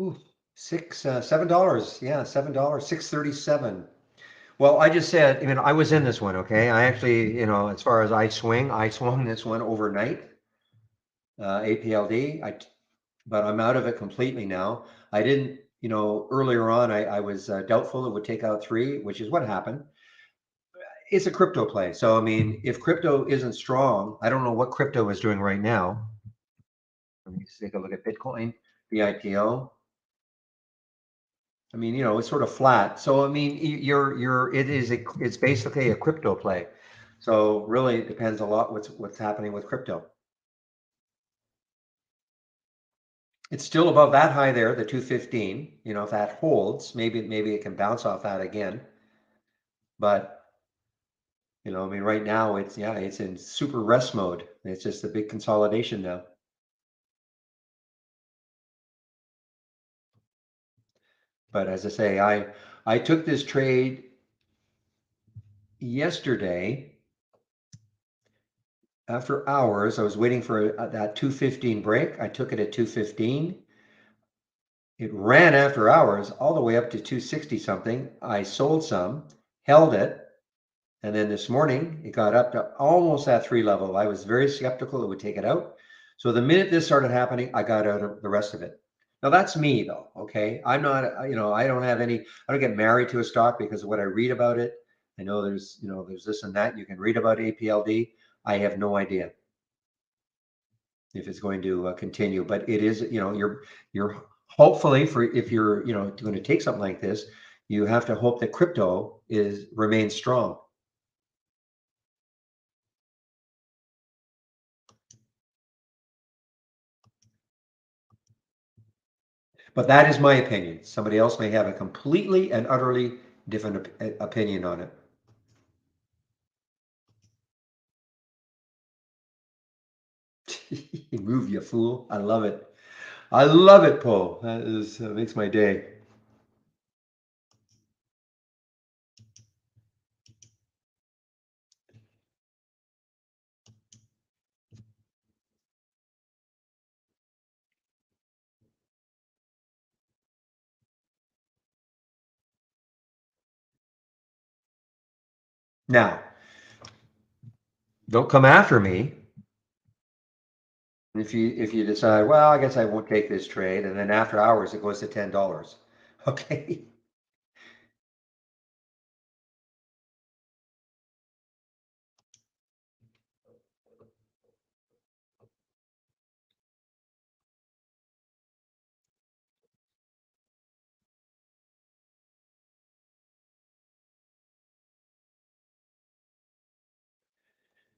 Ooh, $7. Yeah, $7, 637. Well, I just said, I was in this one, okay? I actually, as far as I swung this one overnight, APLD. But I'm out of it completely now. I didn't, earlier on, I was doubtful it would take out three, which is what happened. It's a crypto play. So, if crypto isn't strong, I don't know what crypto is doing right now. Let me take a look at Bitcoin, the IPO. It's sort of flat. So, it's basically a crypto play. So really it depends a lot what's happening with crypto. It's still above that high there, the 215. If that holds, maybe it can bounce off that again. But right now it's in super rest mode. It's just a big consolidation now. But as I say, I took this trade yesterday after hours. I was waiting for that 215 break. I took it at 215. It ran after hours all the way up to 260 something. I sold some, held it, and then this morning it got up to almost that three level. I was very skeptical it would take it out. So the minute this started happening, I got out of the rest of it. Now that's me though, okay? I'm not, I don't get married to a stock because of what I read about it. I know there's this and that. You can read about APLD. I have no idea if it's going to continue, but it is, you're hopefully for, if you're, going to take something like this, you have to hope that crypto remains strong. But that is my opinion. Somebody else may have a completely and utterly different opinion on it. Move, you fool. I love it. I love it, Paul. That makes my day. Now, don't come after me if you decide, well, I guess I won't take this trade, and then after hours it goes to $10. Okay.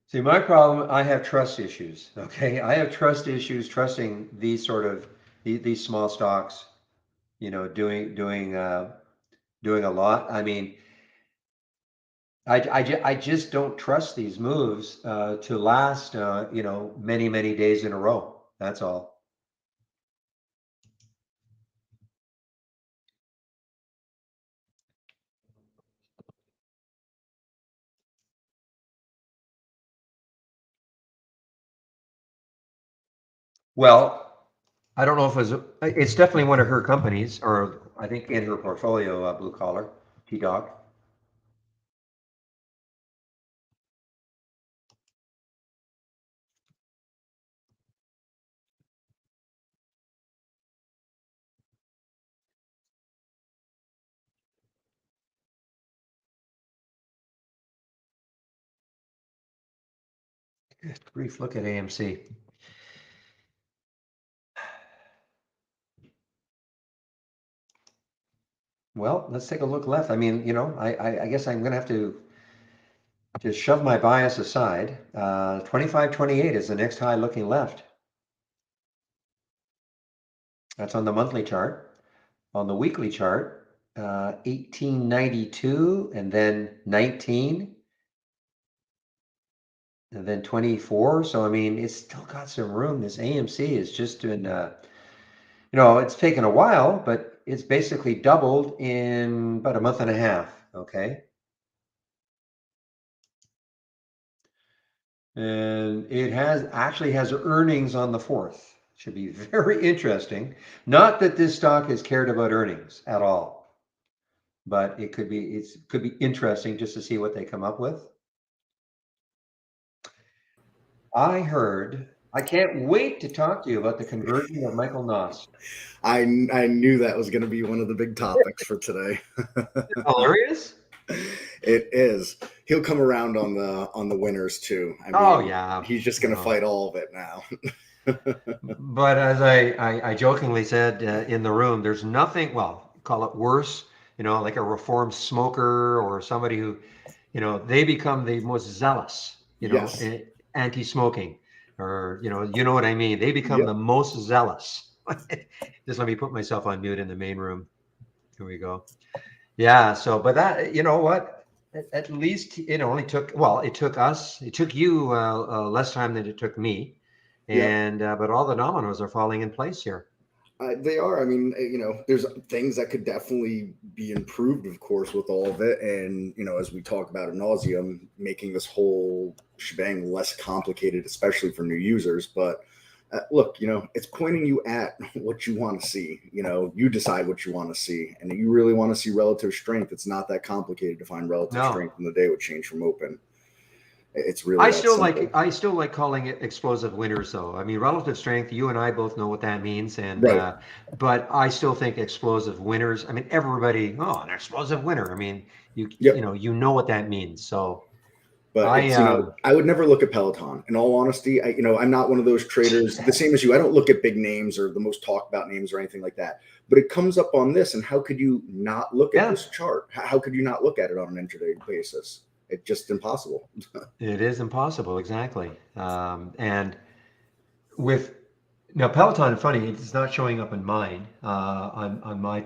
See, my problem, I have trust issues. Okay, I have trust issues trusting these small stocks. Doing a lot. I just don't trust these moves to last. Many days in a row. That's all. Well, I don't know if it's definitely one of her companies, or I think in her portfolio, blue collar, T-Dog. Just brief look at AMC. Well, let's take a look left. I mean, you know, I guess I'm going to have to just shove my bias aside. 25.28 is the next high looking left. That's on the monthly chart. On the weekly chart, 1892 and then 19 and then 24. So, I mean, it's still got some room. This AMC is just doing, you know, it's taken a while, but it's basically doubled in about a month and a half. Okay. And it actually has earnings on the 4th. Should be very interesting. Not that this stock has cared about earnings at all, but it could be interesting just to see what they come up with. I can't wait to talk to you about the conversion of Michael Noss. I knew that was going to be one of the big topics for today. Hilarious. It is. He'll come around on the winners too. I mean, yeah. He's just going to fight all of it now. But as I jokingly said in the room, there's nothing, well, call it worse, you know, like a reformed smoker or somebody who, you know, they become the most zealous, you know, Yes. anti-smoking, or, you know what I mean? They become the most zealous. Just let me put myself on mute in the main room. Here we go. Yeah. So, but that, you know what? At least it only took, well, it took you less time than it took me. And, but all the dominoes are falling in place here. They are. I mean, you know, there's things that could definitely be improved, of course, with all of it. And, you know, as we talk about ad nauseum, making this whole shebang less complicated, especially for new users. But look, you know, it's pointing you at what you want to see. You know, you decide what you want to see. And if you really want to see relative strength, it's not that complicated to find relative strength in the day with change from open. It's really I still like calling it explosive winners, though. I mean, relative strength, you and I both know what that means, and but I still think explosive winners. I mean, everybody, an explosive winner. I mean, you know what that means. So, but you know, I would never look at Peloton. In all honesty, I'm not one of those traders. The same as you, I don't look at big names or the most talked about names or anything like that. But it comes up on this, and how could you not look at this chart? How could you not look at it on an intraday basis? It's just impossible. It is impossible, exactly. And with now Peloton, funny, it's not showing up in mine on my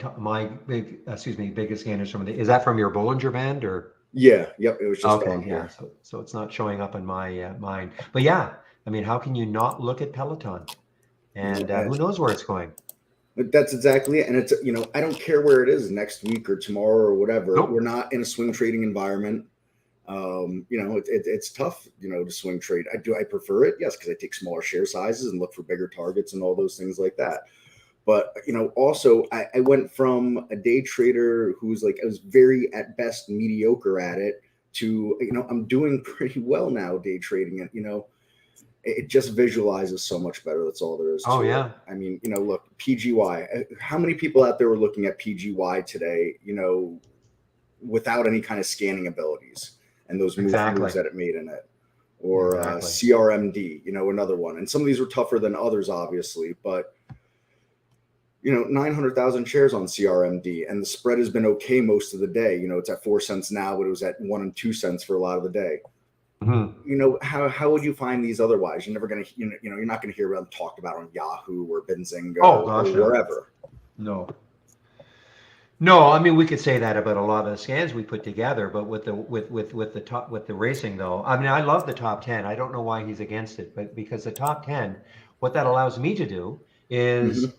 biggest scanners from is that from your Bollinger Band or? Yeah, yep, it was just on here. So it's not showing up in my mine. But yeah, I mean, how can you not look at Peloton? And who knows where it's going? That's exactly it. And it's, you know, I don't care where it is next week or tomorrow or whatever. Nope. We're not in a swing trading environment. You know, it's tough, you know, to swing trade. I prefer it? Yes, because I take smaller share sizes and look for bigger targets and all those things like that. But, you know, also I went from a day trader who's like, I was very at best mediocre at it to, you know, I'm doing pretty well now day trading it. You know, it just visualizes so much better. That's all there is to it. I mean, you know, look, PGY, how many people out there were looking at PGY today, you know, without any kind of scanning abilities and those moves that it made in it? Or CRMD, you know, another one. And some of these were tougher than others, obviously, but you know, 900,000 shares on CRMD, and the spread has been okay most of the day. You know, it's at 4 cents now, but it was at 1 and 2 cents for a lot of the day. Mm-hmm. You know, how would you find these otherwise? You're never going to, you know, you're not going to hear them talked about on Yahoo or Benzinga or wherever. No, I mean, we could say that about a lot of the scans we put together, but with the racing though, I mean, I love the top 10. I don't know why he's against it, but because the top 10, what that allows me to do is. Mm-hmm.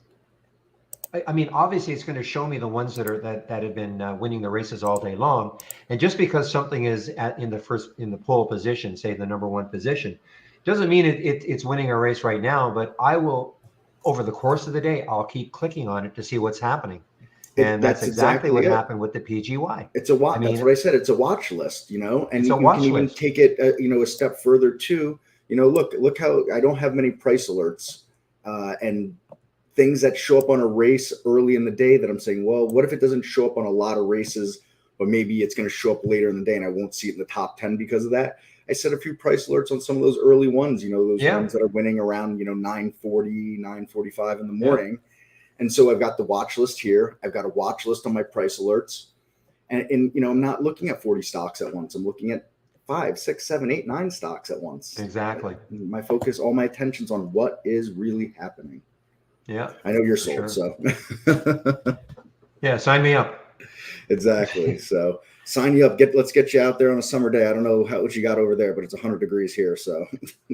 I mean, obviously, it's going to show me the ones that have been winning the races all day long. And just because something is in the pole position, say the number one position, doesn't mean it's winning a race right now. But I will, over the course of the day, I'll keep clicking on it to see what's happening. And that's exactly what happened with the PGY. It's a watch. That's what I said. It's a watch list, you know, and you can even take it, you know, a step further too. You know, look how I don't have many price alerts and things that show up on a race early in the day that I'm saying, well, what if it doesn't show up on a lot of races, but maybe it's going to show up later in the day and I won't see it in the top 10 because of that. I set a few price alerts on some of those early ones, those Yeah. ones that are winning around, 9:40, 9:45 in the morning. And so I've got the watch list here. I've got a watch list on my price alerts. And I'm not looking at 40 stocks at once. I'm looking at 5, 6, 7, 8, 9 stocks at once. Exactly. My focus, all my attention's on what is really happening. Yeah. I know you're sold, so. Yeah, sign me up. Exactly. So sign you up. Let's get you out there on a summer day. I don't know what you got over there, but it's 100 degrees here, so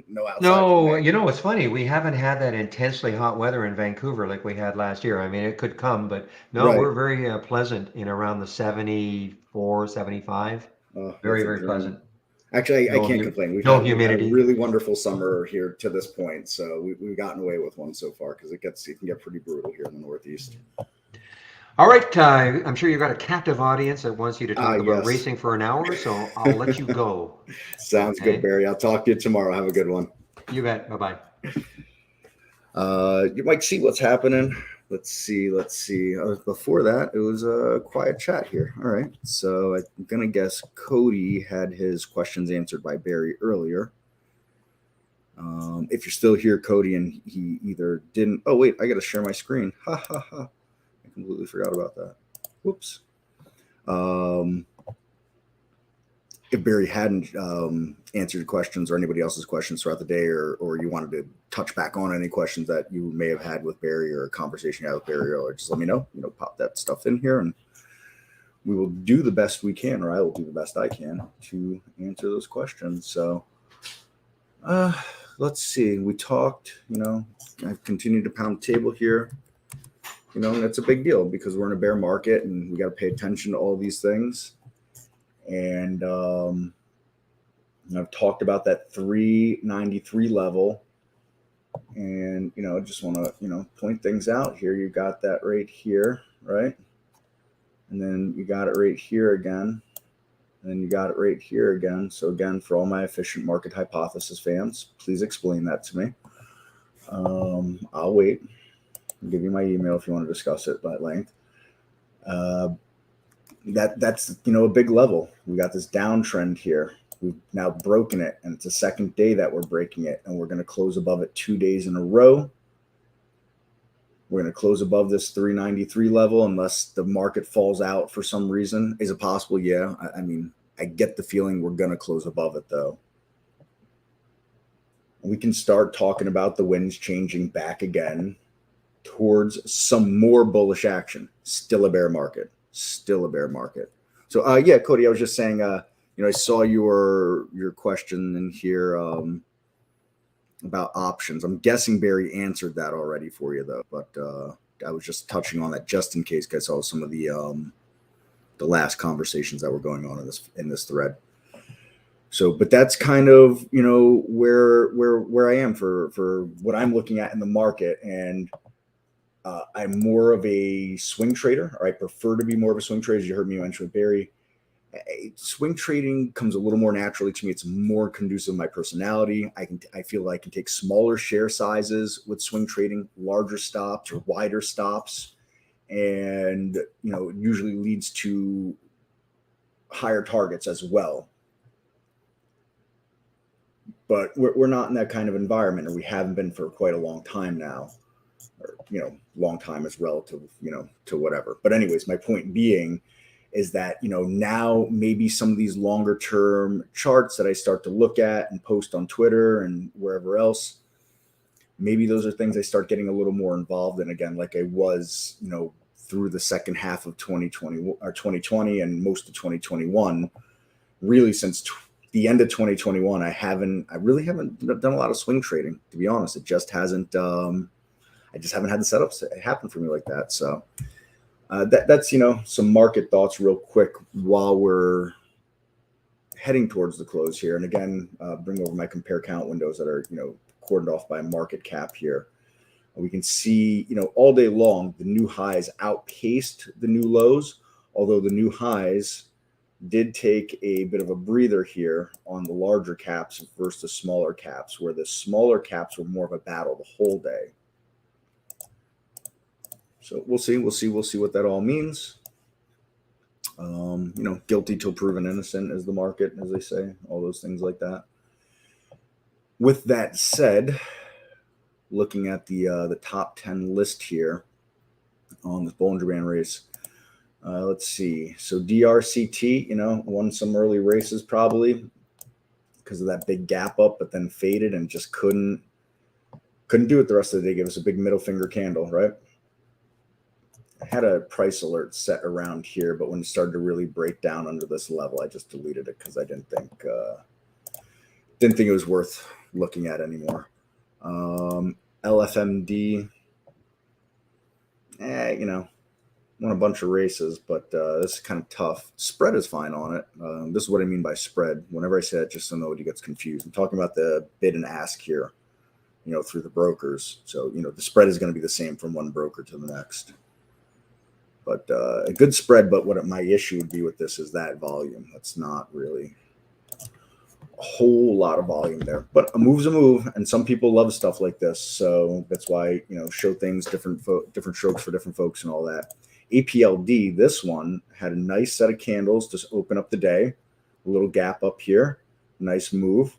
no outside. No, it's funny. We haven't had that intensely hot weather in Vancouver like we had last year. I mean, it could come, but no, Right. we're very pleasant in around the 74, 75. Very, very pleasant. Actually, I can't complain. We've had a really wonderful summer here to this point, so we've gotten away with one so far because it can get pretty brutal here in the Northeast. All right, I'm sure you've got a captive audience that wants you to talk about yes. racing for an hour, so I'll let you go. Sounds good, Barry. I'll talk to you tomorrow. Have a good one. You bet. Bye-bye. You might see what's happening. Let's see. Before that, it was a quiet chat here. All right. So I'm going to guess Cody had his questions answered by Barry earlier. If you're still here, Cody, and he either didn't. Oh, wait, I got to share my screen. Ha, ha, ha. I completely forgot about that. Whoops. If Barry hadn't answered questions or anybody else's questions throughout the day, or you wanted to touch back on any questions that you may have had with Barry or a conversation you had with Barry, or just let me know, pop that stuff in here and we will do the best we can, or I will do the best I can to answer those questions. So let's see. We talked, I've continued to pound the table here. And that's a big deal because we're in a bear market and we got to pay attention to all these things. And I've talked about that 393 level, and I just want to point things out here. You got that right here, right? And then you got it right here again, and then you got it right here again. So again, for all my efficient market hypothesis fans, please explain that to me. I'll wait. I'll give you my email if you want to discuss it at length. That's a big level. We got this downtrend here. We've now broken it, and it's the second day that we're breaking it, and we're going to close above it 2 days in a row. We're going to close above this 393 level unless the market falls out for some reason. Is it possible? Yeah. I mean, I get the feeling we're going to close above it, though. We can start talking about the winds changing back again towards some more bullish action. Still a bear market. So yeah, Cody, I was just saying, I saw your question in here about options. I'm guessing Barry answered that already for you though, but I was just touching on that just in case I saw some of the last conversations that were going on in this thread. So, but that's kind of where I am for what I'm looking at in the market. And I'm more of a swing trader, or I prefer to be more of a swing trader, as you heard me mention with Barry. Swing trading comes a little more naturally to me. It's more conducive to my personality. I feel like I can take smaller share sizes with swing trading, larger stops or wider stops, and it usually leads to higher targets as well. But we're not in that kind of environment, or we haven't been for quite a long time now. Or, long time is relative, to whatever. But anyways, my point being is that, now maybe some of these longer term charts that I start to look at and post on Twitter and wherever else, maybe those are things I start getting a little more involved in again, like I was, through the second half of 2020 and most of 2021, really since the end of 2021, I really haven't done a lot of swing trading, to be honest. It just hasn't, I just haven't had the setups happen for me like that. So that's, some market thoughts real quick while we're heading towards the close here. And again, bring over my compare count windows that are, cordoned off by market cap here. We can see, all day long, the new highs outpaced the new lows, although the new highs did take a bit of a breather here on the larger caps versus the smaller caps, where the smaller caps were more of a battle the whole day. So we'll see what that all means. Guilty till proven innocent is the market, as they say, all those things like that. With that said, looking at the top 10 list here on the Bollinger Band race, let's see. So DRCT, won some early races probably because of that big gap up, but then faded and just couldn't do it the rest of the day. Give us a big middle finger candle, right? I had a price alert set around here, but when it started to really break down under this level, I just deleted it because I didn't think it was worth looking at anymore. LFMD, won a bunch of races, but this is kind of tough. Spread is fine on it. This is what I mean by spread. Whenever I say it, just so nobody gets confused. I'm talking about the bid and ask here, through the brokers. So, the spread is going to be the same from one broker to the next. But a good spread, but what my issue would be with this is that volume. That's not really a whole lot of volume there. But a move's a move, and some people love stuff like this. So that's why, show things, different strokes for different folks and all that. APLD, this one had a nice set of candles to open up the day. A little gap up here. Nice move.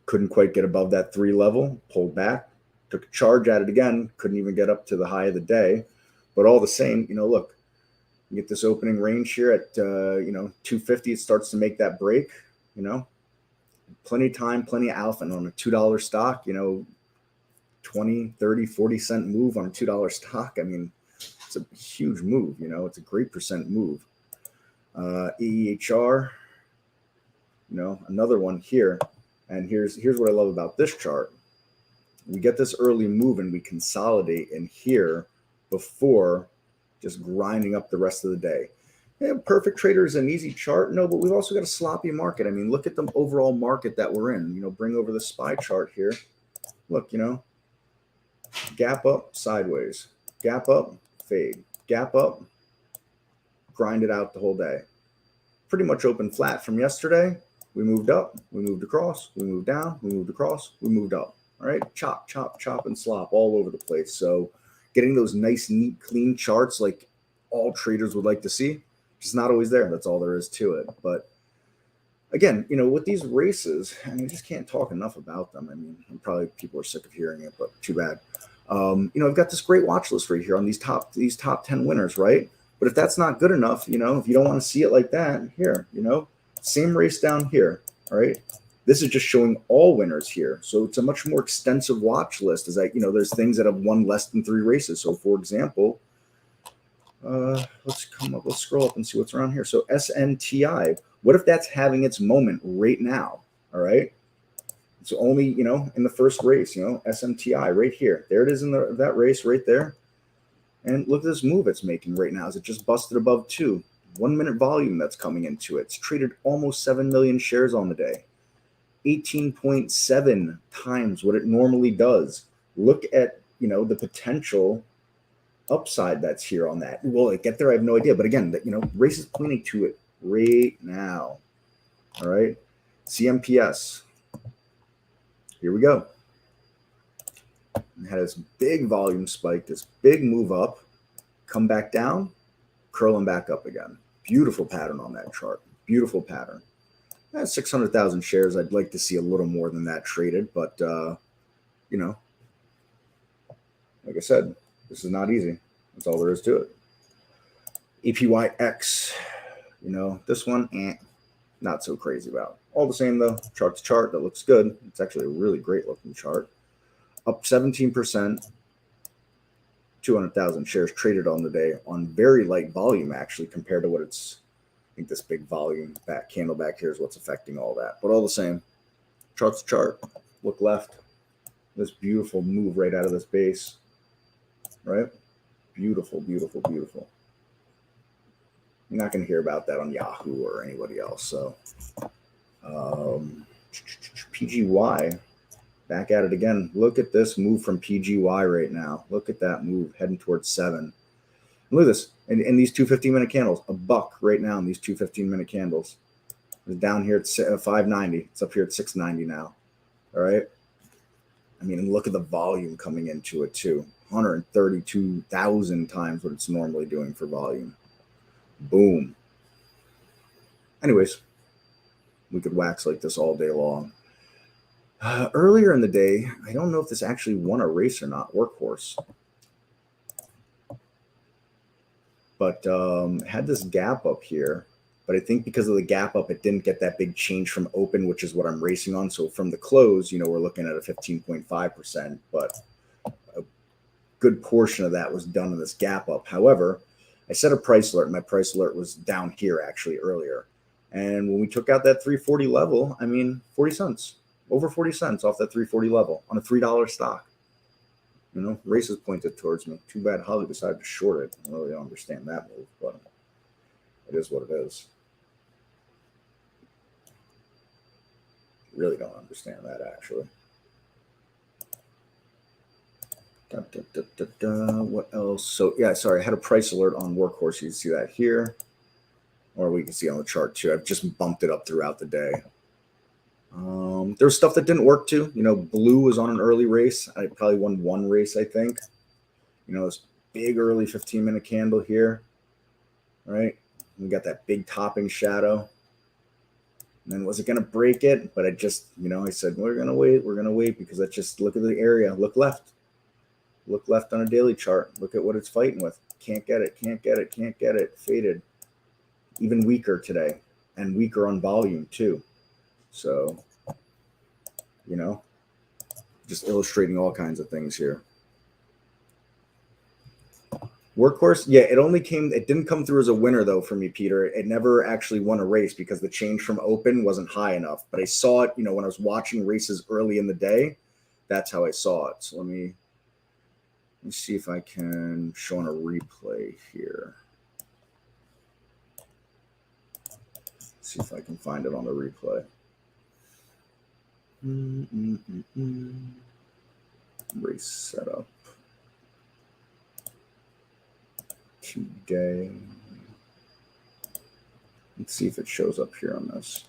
Couldn't quite get above that 3 level. Pulled back. Took a charge at it again. Couldn't even get up to the high of the day. But all the same, look, you get this opening range here at, 250. It starts to make that break, Plenty of time, plenty of alpha. And on a $2 stock, 20, 30, 40 cent move on a $2 stock. I mean, it's a huge move, It's a great percent move. EEHR, another one here. And here's what I love about this chart. We get this early move and we consolidate in here before just grinding up the rest of the day. Yeah, Perfect Trader is an easy chart. No, but we've also got a sloppy market. I mean, look at the overall market that we're in. Bring over the SPY chart here. Look, gap up, sideways. Gap up, fade. Gap up, grind it out the whole day. Pretty much open flat from yesterday. We moved up, we moved across, we moved down, we moved across, we moved up. All right, chop, chop, chop, and slop all over the place. So getting those nice, neat, clean charts like all traders would like to see, just not always there. That's all there is to it. But again, with these races, I just can't talk enough about them. I mean, probably people are sick of hearing it, but too bad. I've got this great watch list right here on these top 10 winners, right? But if that's not good enough, if you don't want to see it like that, here, same race down here, all right? This is just showing all winners here. So it's a much more extensive watch list. Is that, there's things that have won less than 3 races. So for example, let's scroll up and see what's around here. So SNTI, what if that's having its moment right now? All right. It's only, in the first race, SMTI right here. There it is in that race right there. And look at this move it's making right now. Is it just busted above 2? 1 minute volume that's coming into it. It's traded almost 7 million shares on the day. 18.7 times what it normally does. Look at, the potential upside that's here on that. Will it get there? I have no idea. But again, race is pointing to it right now. All right. CMPS. Here we go. It had this big volume spike, this big move up, come back down, curling back up again. Beautiful pattern on that chart. Beautiful pattern. That's 600,000 shares. I'd like to see a little more than that traded, but like I said, this is not easy. That's all there is to it. APYX, this one, not so crazy about. All the same though, chart to chart, that looks good. It's actually a really great looking chart. Up 17%, 200,000 shares traded on the day on very light volume actually compared to what it's. I think this big volume candle back here is what's affecting all that. But all the same, chart to chart, look left. This beautiful move right out of this base, right? Beautiful, beautiful, beautiful. You're not going to hear about that on Yahoo or anybody else. So PGY, back at it again. Look at this move from PGY right now. Look at that move heading towards 7. Look at this. In these 2 15-minute candles, a buck right now in these 2 15-minute candles. It's down here at 590. It's up here at 690 now. All right. I mean, and look at the volume coming into it too. 132,000 times what it's normally doing for volume. Boom. anyways, we could wax like this all day long. Earlier in the day, I don't know if this actually won a race or not, Workhorse. But had this gap up here. But I think because of the gap up, it didn't get that big change from open, which is what I'm racing on. So from the close, we're looking at a 15.5%. But a good portion of that was done in this gap up. However, I set a price alert. My price alert was down here actually earlier. And when we took out that 340 level, 40 cents. Over 40 cents off that 340 level on a $3 stock. Races pointed towards me. Too bad Holly decided to short it. I really don't understand that move, but it is what it is. Really don't understand that, actually. What else? So, yeah, sorry, I had a price alert on Workhorse. You can see that here. Or we can see on the chart, too. I've just bumped it up throughout the day. There's stuff that didn't work too. Blue was on an early race. I probably won one race, I think. This big early 15-minute candle here, right? We got that big topping shadow. And then was it going to break it? But I just, I said, we're going to wait. We're going to wait because let's just look at the area. Look left. Look left on a daily chart. Look at what it's fighting with. Can't get it. Can't get it. Can't get it. Faded. Even weaker today and weaker on volume too. So, just illustrating all kinds of things here. Workhorse, yeah, it didn't come through as a winner though for me, Peter. It never actually won a race because the change from open wasn't high enough. But I saw it, when I was watching races early in the day, that's how I saw it. So let me see if I can show on a replay here. See if I can find it on the replay. Race setup today. Let's see if it shows up here on this.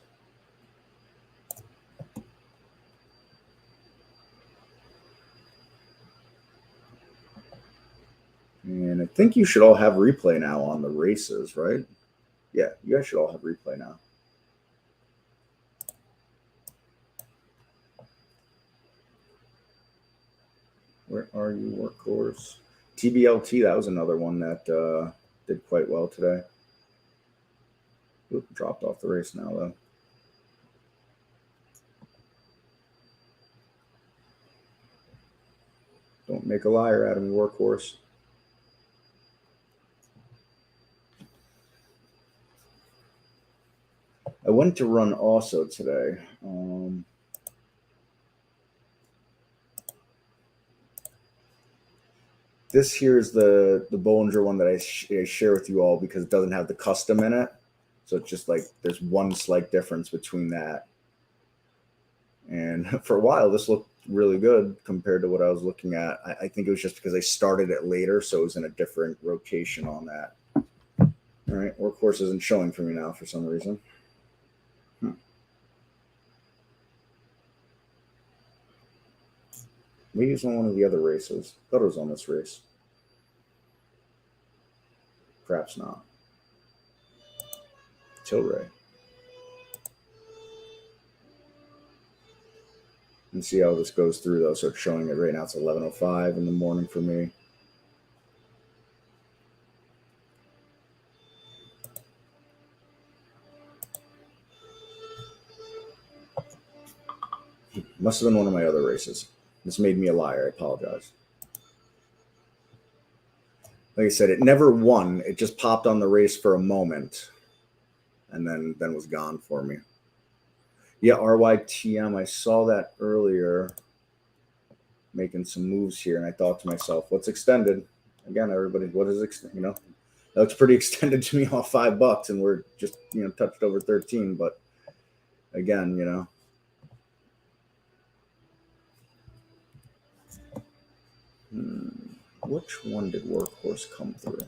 And I think you should all have replay now on the races, right? Yeah, you guys should all have replay now. Where are you, Workhorse? TBLT, that was another one that did quite well today. Oop, dropped off the race now, though. Don't make a liar out of me, Workhorse. I went to run also today. This here is the Bollinger one that I share with you all because it doesn't have the custom in it. So it's just like there's one slight difference between that. And for a while, this looked really good compared to what I was looking at. I think it was just because I started it later, so it was in a different rotation on that. All right, Workhorse isn't showing for me now for some reason. Maybe it's on one of the other races. I thought it was on this race. Perhaps not. Tilray. And see how this goes through though. So it's showing it right now. It's 11:05 in the morning for me. Must have been one of my other races. This made me a liar. I apologize. Like I said, it never won. It just popped on the race for a moment and then was gone for me. Yeah, RYTM, I saw that earlier making some moves here, and I thought to myself, what's extended? Again, everybody, what is extended? That looks pretty extended to me, all $5, and we're just, touched over 13. But again, which one did Workhorse come through?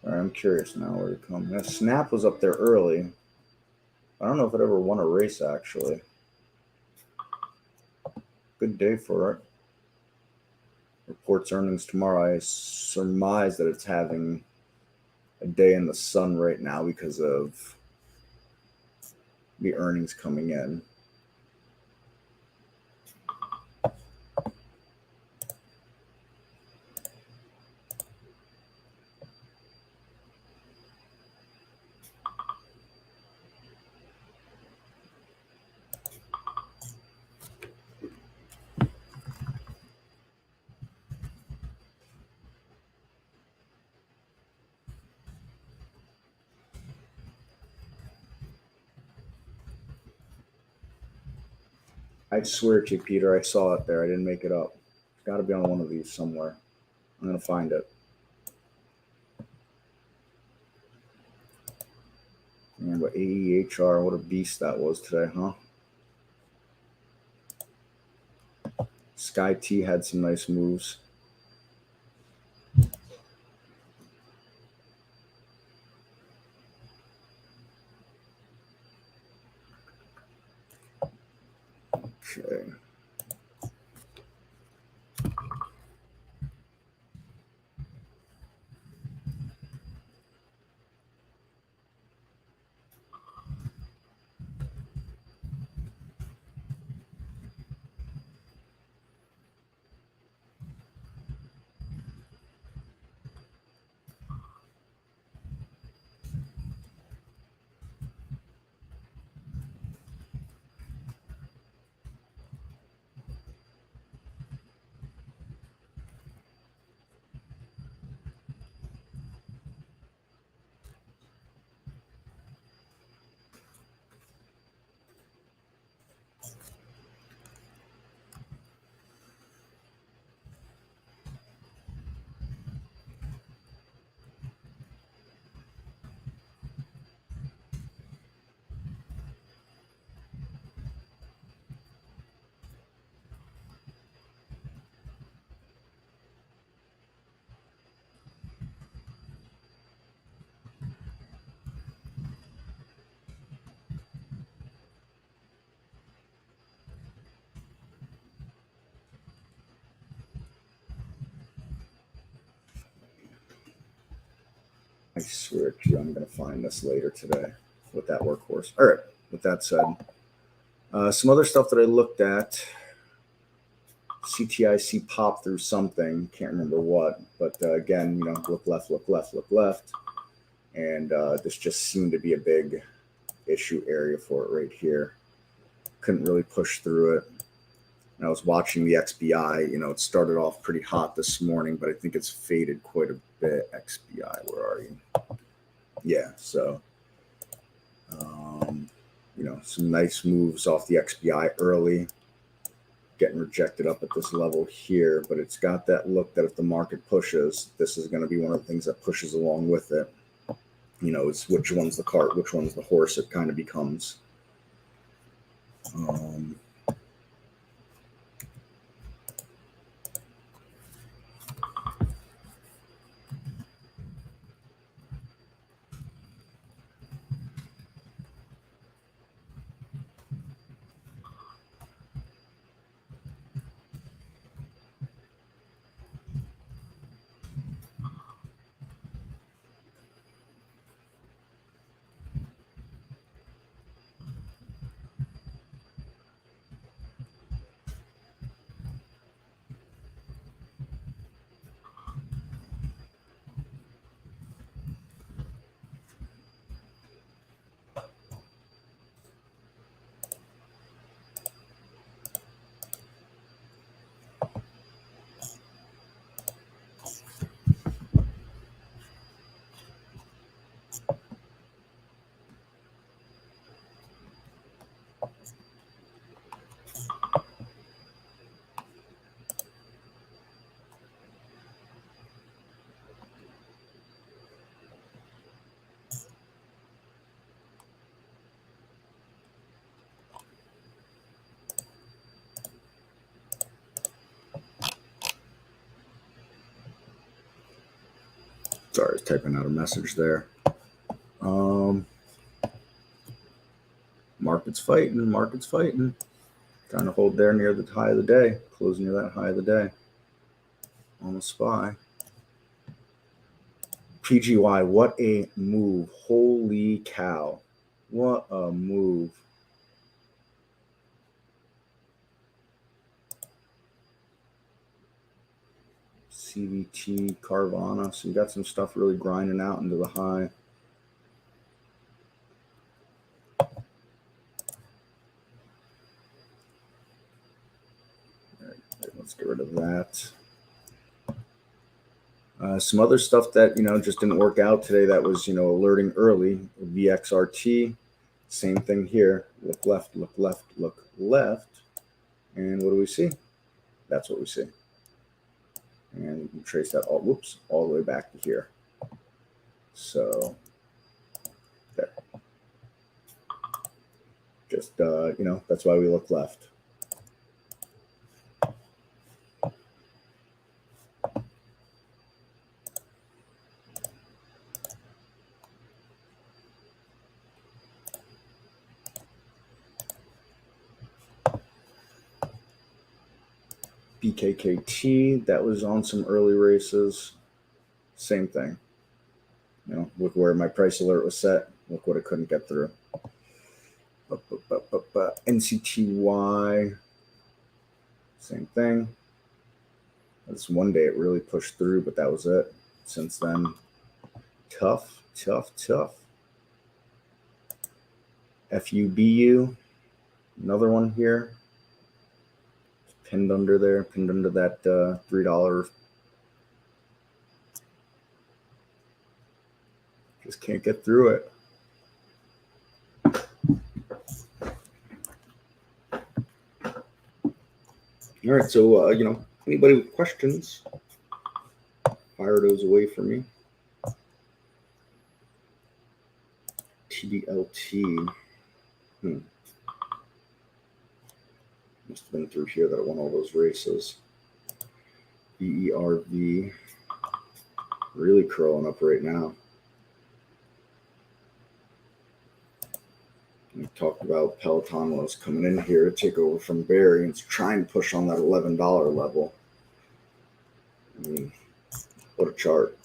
All I'm curious now where it comes. Now, Snap was up there early. I don't know if it ever won a race, actually. Good day for it. Reports earnings tomorrow. I surmise that it's having a day in the sun right now because of the earnings coming in. I swear to you, Peter, I saw it there. I didn't make it up. It's got to be on one of these somewhere. I'm going to find it. Man, but AEHR, what a beast that was today, huh? Sky T had some nice moves. Okay. I swear to you, I'm going to find this later today with that workhorse. All right. With that said, some other stuff that I looked at. CTIC popped through something. Can't remember what. But again, you know, look left, look left, look left. And this just seemed to be a big issue area for it right here. Couldn't really push through it. And I was watching the XBI. You know, it started off pretty hot this morning, but I think it's faded quite a bit. XBI, where are you? Yeah, so, you know, some nice moves off the XBI early. Getting rejected up at this level here, but it's got that look that if the market pushes, this is going to be one of the things that pushes along with it. You know, it's which one's the cart, which one's the horse, it kind of becomes. Sorry, I was typing out a message there. Market's fighting. Trying to hold there near the high of the day, close near that high of the day on the SPY. PGY, what a move. Holy cow. What a move. CVT, Carvana. So you got some stuff really grinding out into the high. Let's get rid of that. Some other stuff that, just didn't work out today that was, alerting early. VXRT, same thing here. Look left, look left, look left. And what do we see? That's what we see. And we trace that all the way back to here. So there. Just, that's why we look left. BKKT, that was on some early races. Same thing. Look where my price alert was set. Look what it couldn't get through. NCTY, same thing. This one day it really pushed through, but that was it. Since then, tough. FUBU, another one here. Pinned under there, pinned under that $3. Just can't get through it. All right, so anybody with questions, fire those away for me. TBLT. Must have been through here that I won all those races. BERV. Really curling up right now. We talked about Peloton was coming in here to take over from Barry and trying to push on that $11 level. What a chart.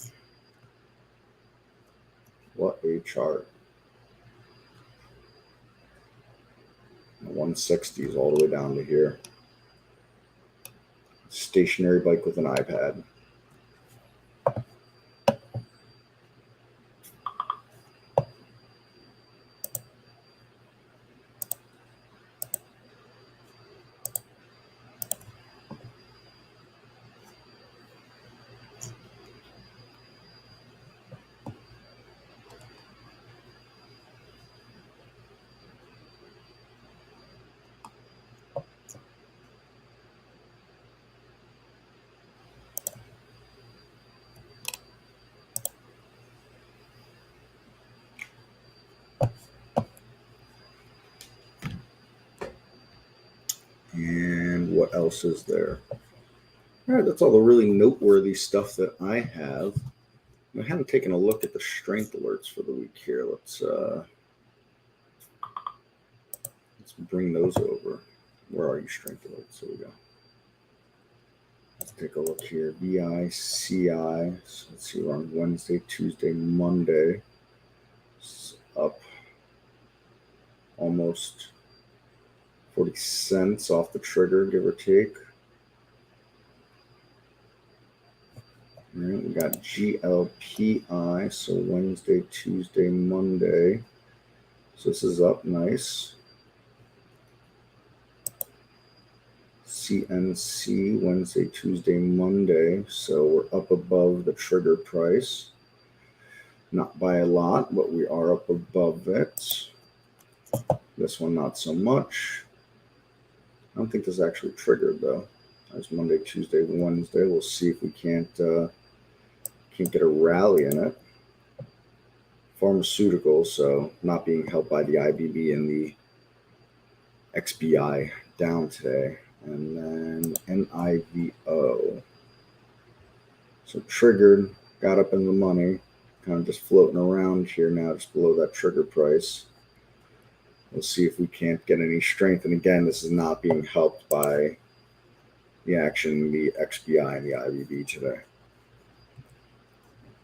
What a chart. 160s all the way down to here. Stationary bike with an iPad. And what else is there? All right, that's all the really noteworthy stuff that I have. I haven't taken a look at the strength alerts for the week here. Let's bring those over. Where are you, strength alerts? There we go. Let's take a look here. VI, CI. So let's see, we're on Wednesday, Tuesday, Monday. It's up almost 40 cents off the trigger, give or take. All right, we got GLPI, so Wednesday, Tuesday, Monday. So this is up nice. CNC, Wednesday, Tuesday, Monday. So we're up above the trigger price. Not by a lot, but we are up above it. This one, not so much. I don't think this actually triggered though. That's Monday, Tuesday, Wednesday. We'll see if we can't get a rally in it. Pharmaceuticals, so not being helped by the IBB and the XBI down today. And then NIVO. So triggered, got up in the money, kind of just floating around here now, just below that trigger price. We'll see if we can't get any strength. And again, this is not being helped by the action in the XBI and the IVB today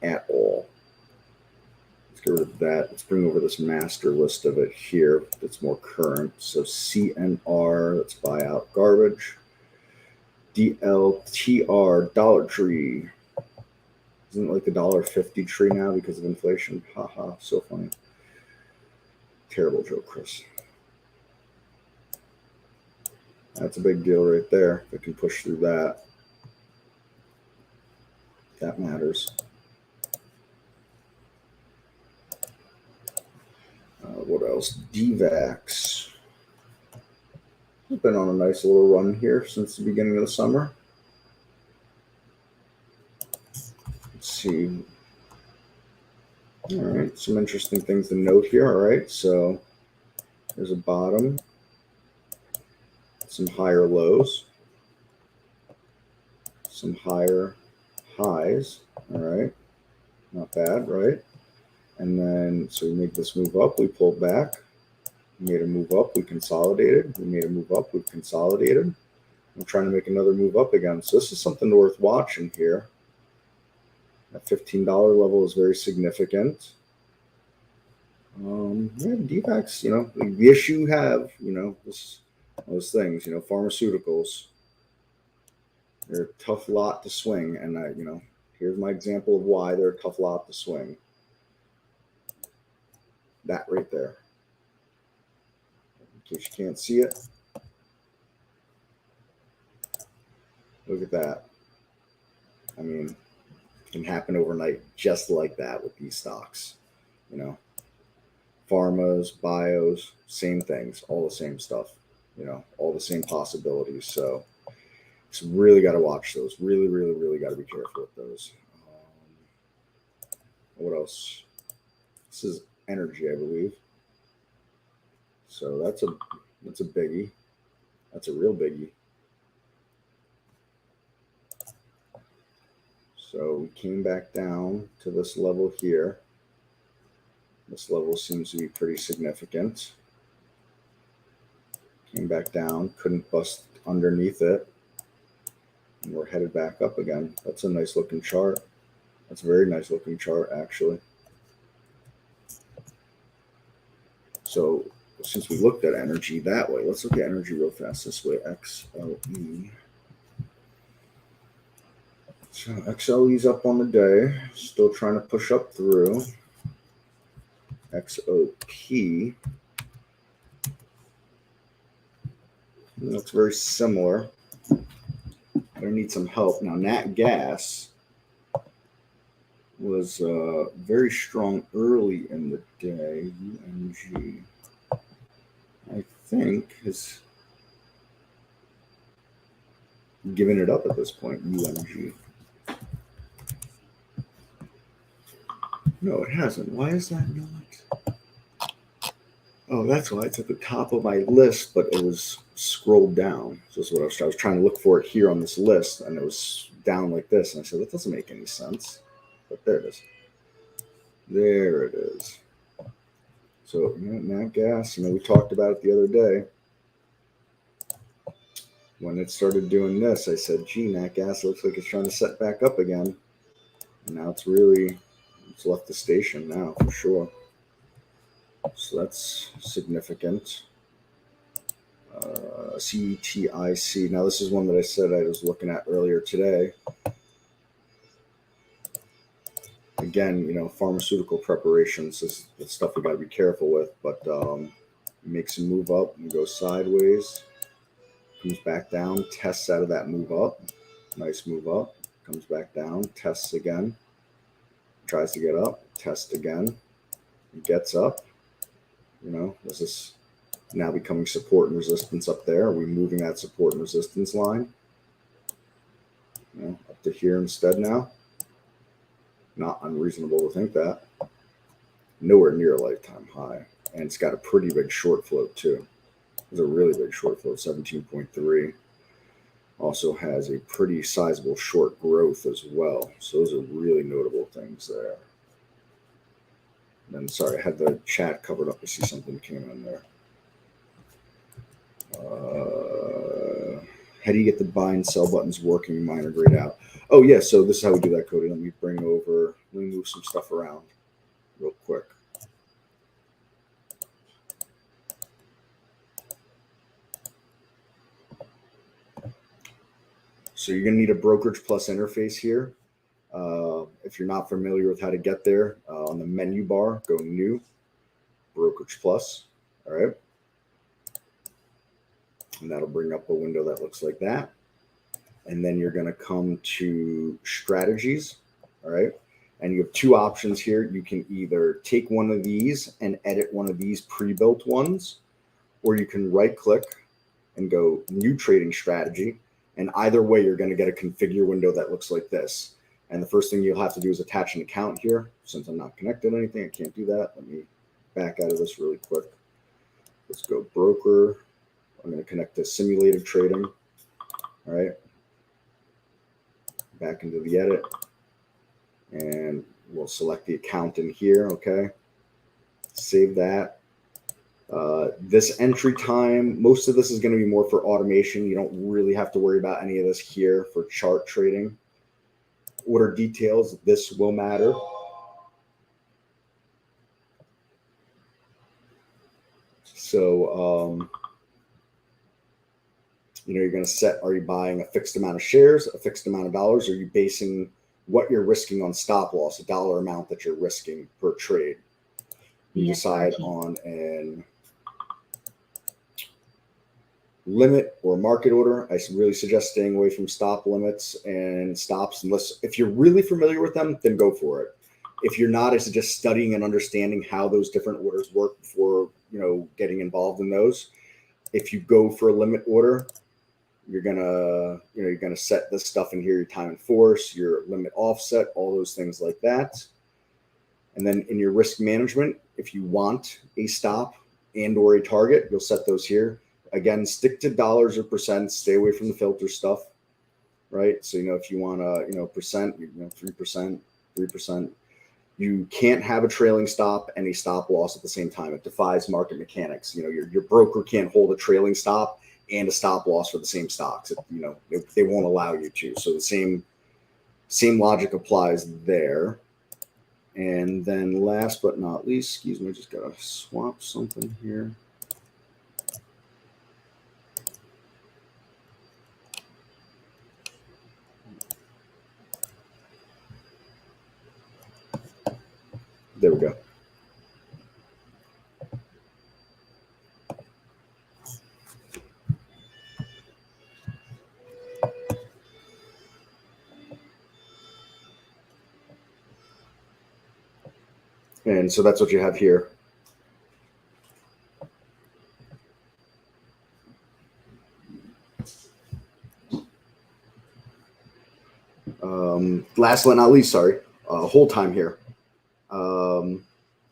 at all. Let's get rid of that. Let's bring over this master list of it here that's more current. So CNR, let's buy out garbage. DLTR, Dollar Tree. Isn't it like the $1.50 tree now because of inflation? Haha, so funny. Terrible joke, Chris. That's a big deal right there. If it can push through that, that matters. What else? DVAX. We've been on a nice little run here since the beginning of the summer. Let's see. All right, some interesting things to note here. All right, so there's a bottom, some higher lows, some higher highs. All right, not bad, right? And then, so we made this move up, we pulled back, we made a move up, we consolidated, we made a move up, we've consolidated. I'm trying to make another move up again. So this is something worth watching here. That $15 level is very significant. Yeah, DVAX, you know, the issue you have, you know, those things, you know, pharmaceuticals, they're a tough lot to swing. And you know, here's my example of why they're a tough lot to swing. That right there. In case you can't see it, look at that. I mean, it can happen overnight just like that with these stocks. You know, pharmas, bios, same things, all the same stuff, you know, all the same possibilities. So it's really got to watch those. Really, really, really got to be careful with those. What else? This is energy, I believe. So that's a biggie. That's a real biggie. So we came back down to this level here. This level seems to be pretty significant. Came back down, couldn't bust underneath it. And we're headed back up again. That's a nice looking chart. That's a very nice looking chart, actually. So since we looked at energy that way, let's look at energy real fast this way. XLE. So XLE's up on the day, still trying to push up through. XOP. Looks very similar. I need some help. Now, Nat Gas was very strong early in the day. UNG, I think, has given it up at this point. UNG. No, it hasn't. Why is that not? Oh, that's why it's at the top of my list, but it was scrolled down. So that's what I was trying to look for it here on this list, and it was down like this. And I said, that doesn't make any sense. But there it is. There it is. So, you know, Nat Gas, you know, we talked about it the other day. When it started doing this, I said, gee, Nat Gas looks like it's trying to set back up again. And now it's left the station now for sure. So that's significant. CTIC. Now this is one that I said I was looking at earlier today. Again, you know, pharmaceutical preparations is the stuff we got to be careful with. But makes a move up and goes sideways. Comes back down, tests out of that move up. Nice move up. Comes back down, tests again. Tries to get up, tests again. Gets up. You know, this is now becoming support and resistance up there. Are we moving that support and resistance line? You know, up to here instead now. Not unreasonable to think that. Nowhere near a lifetime high. And it's got a pretty big short float too. It's a really big short float, 17.3. also has a pretty sizable short growth as well. So those are really notable things there. And then, sorry, I had the chat covered up. I see something came in there. How do you get the buy and sell buttons working minor grayed out? Oh, yeah. So this is how we do that, Cody. Let me move some stuff around real quick. So you're going to need a Brokerage Plus interface here. If you're not familiar with how to get there, on the menu bar, go New, Brokerage Plus. All right. And that'll bring up a window that looks like that. And then you're going to come to Strategies. All right. And you have two options here. You can either take one of these and edit one of these pre-built ones, or you can right click and go New Trading Strategy. And either way, you're going to get a configure window that looks like this. And the first thing you'll have to do is attach an account here. Since I'm not connected to anything, I can't do that. Let me back out of this really quick. Let's go broker. I'm going to connect to simulated trading. All right. Back into the edit. And we'll select the account in here. Okay. Save that. This entry time, most of this is going to be more for automation. You don't really have to worry about any of this here for chart trading. Order details, this will matter. So, you're going to set, are you buying a fixed amount of shares, a fixed amount of dollars? Or are you basing what you're risking on stop loss, a dollar amount that you're risking per trade? You decide on an limit or market order. I really suggest staying away from stop limits and stops, unless if you're really familiar with them, then go for it. If you're not, I suggest studying and understanding how those different orders work before getting involved in those. If you go for a limit order, you're gonna set this stuff in here, your time and force, your limit offset, all those things like that. And then in your risk management, if you want a stop and or a target, you'll set those here. Again, stick to dollars or percents. Stay away from the filter stuff, right? So, if you want a, percent, 3%, 3%, you can't have a trailing stop and a stop loss at the same time. It defies market mechanics. Your broker can't hold a trailing stop and a stop loss for the same stocks. They won't allow you to. So the same logic applies there. And then last but not least, excuse me, I just gotta swap something here. There we go. And so that's what you have here. Last but not least, sorry, hold time here.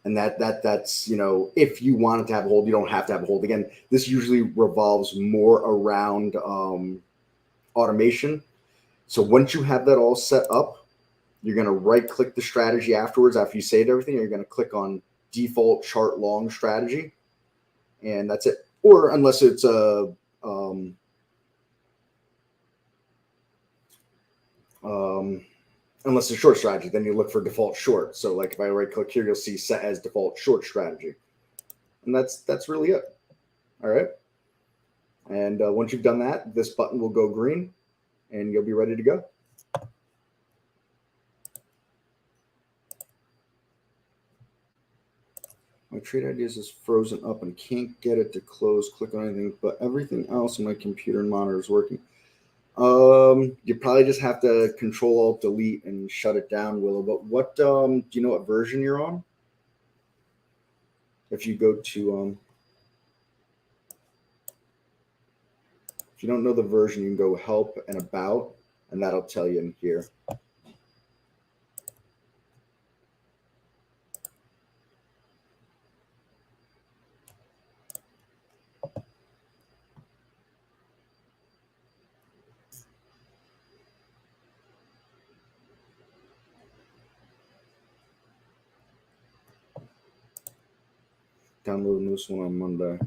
And that's, if you wanted to have a hold, you don't have to have a hold. Again, this usually revolves more around automation. So once you have that all set up, you're going to right click the strategy afterwards, after you saved everything, you're going to click on default chart long strategy. And that's it. Or unless it's a, unless it's a short strategy, then you look for default short. So like if I right click here, you'll see set as default short strategy. And that's really it. All right. And once you've done that, this button will go green and you'll be ready to go. My trade ideas is frozen up and can't get it to close, click on anything, but everything else on my computer and monitor is working. You probably just have to Control-Alt-Delete and shut it down, Willow. But what, do you know what version you're on? If you go to, if you don't know the version, you can go Help and About, and that'll tell you in here. downloading this one on Monday.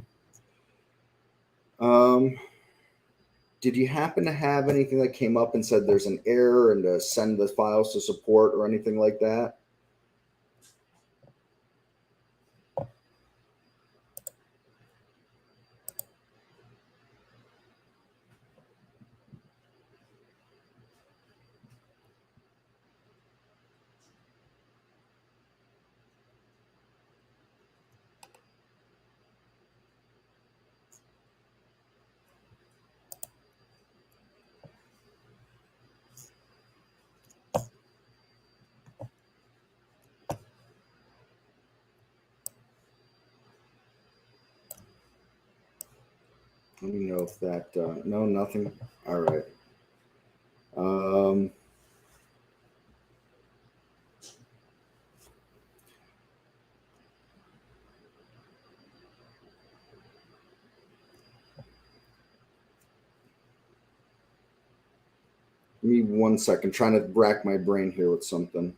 Did you happen to have anything that came up and said there's an error and to send the files to support or anything like that? Let me know if that, no, nothing. All right. Give me 1 second, trying to rack my brain here with something.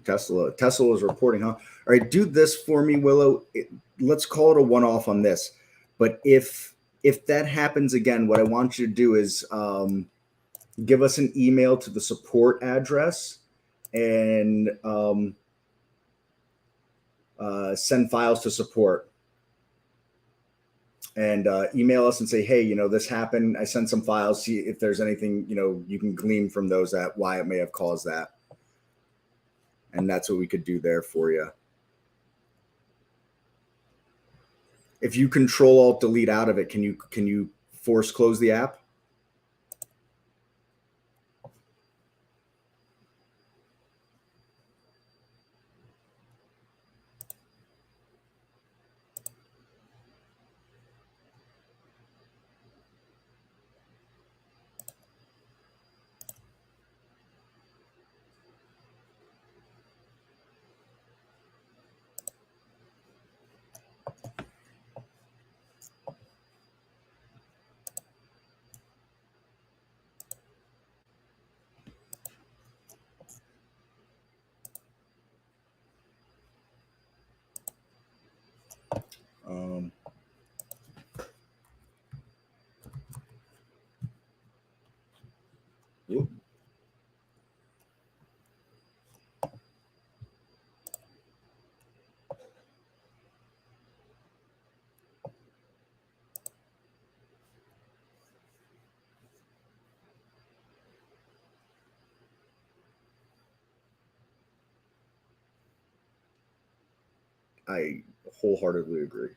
Tesla is reporting, huh? All right, do this for me, Willow. Let's call it a one-off on this. But if that happens again, what I want you to do is give us an email to the support address and send files to support. And email us and say, hey, this happened. I sent some files. See if there's anything, you can glean from those that why it may have caused that. And that's what we could do there for you. If you Control-Alt-Delete out of it, can you force close the app? Whoop. I wholeheartedly agree.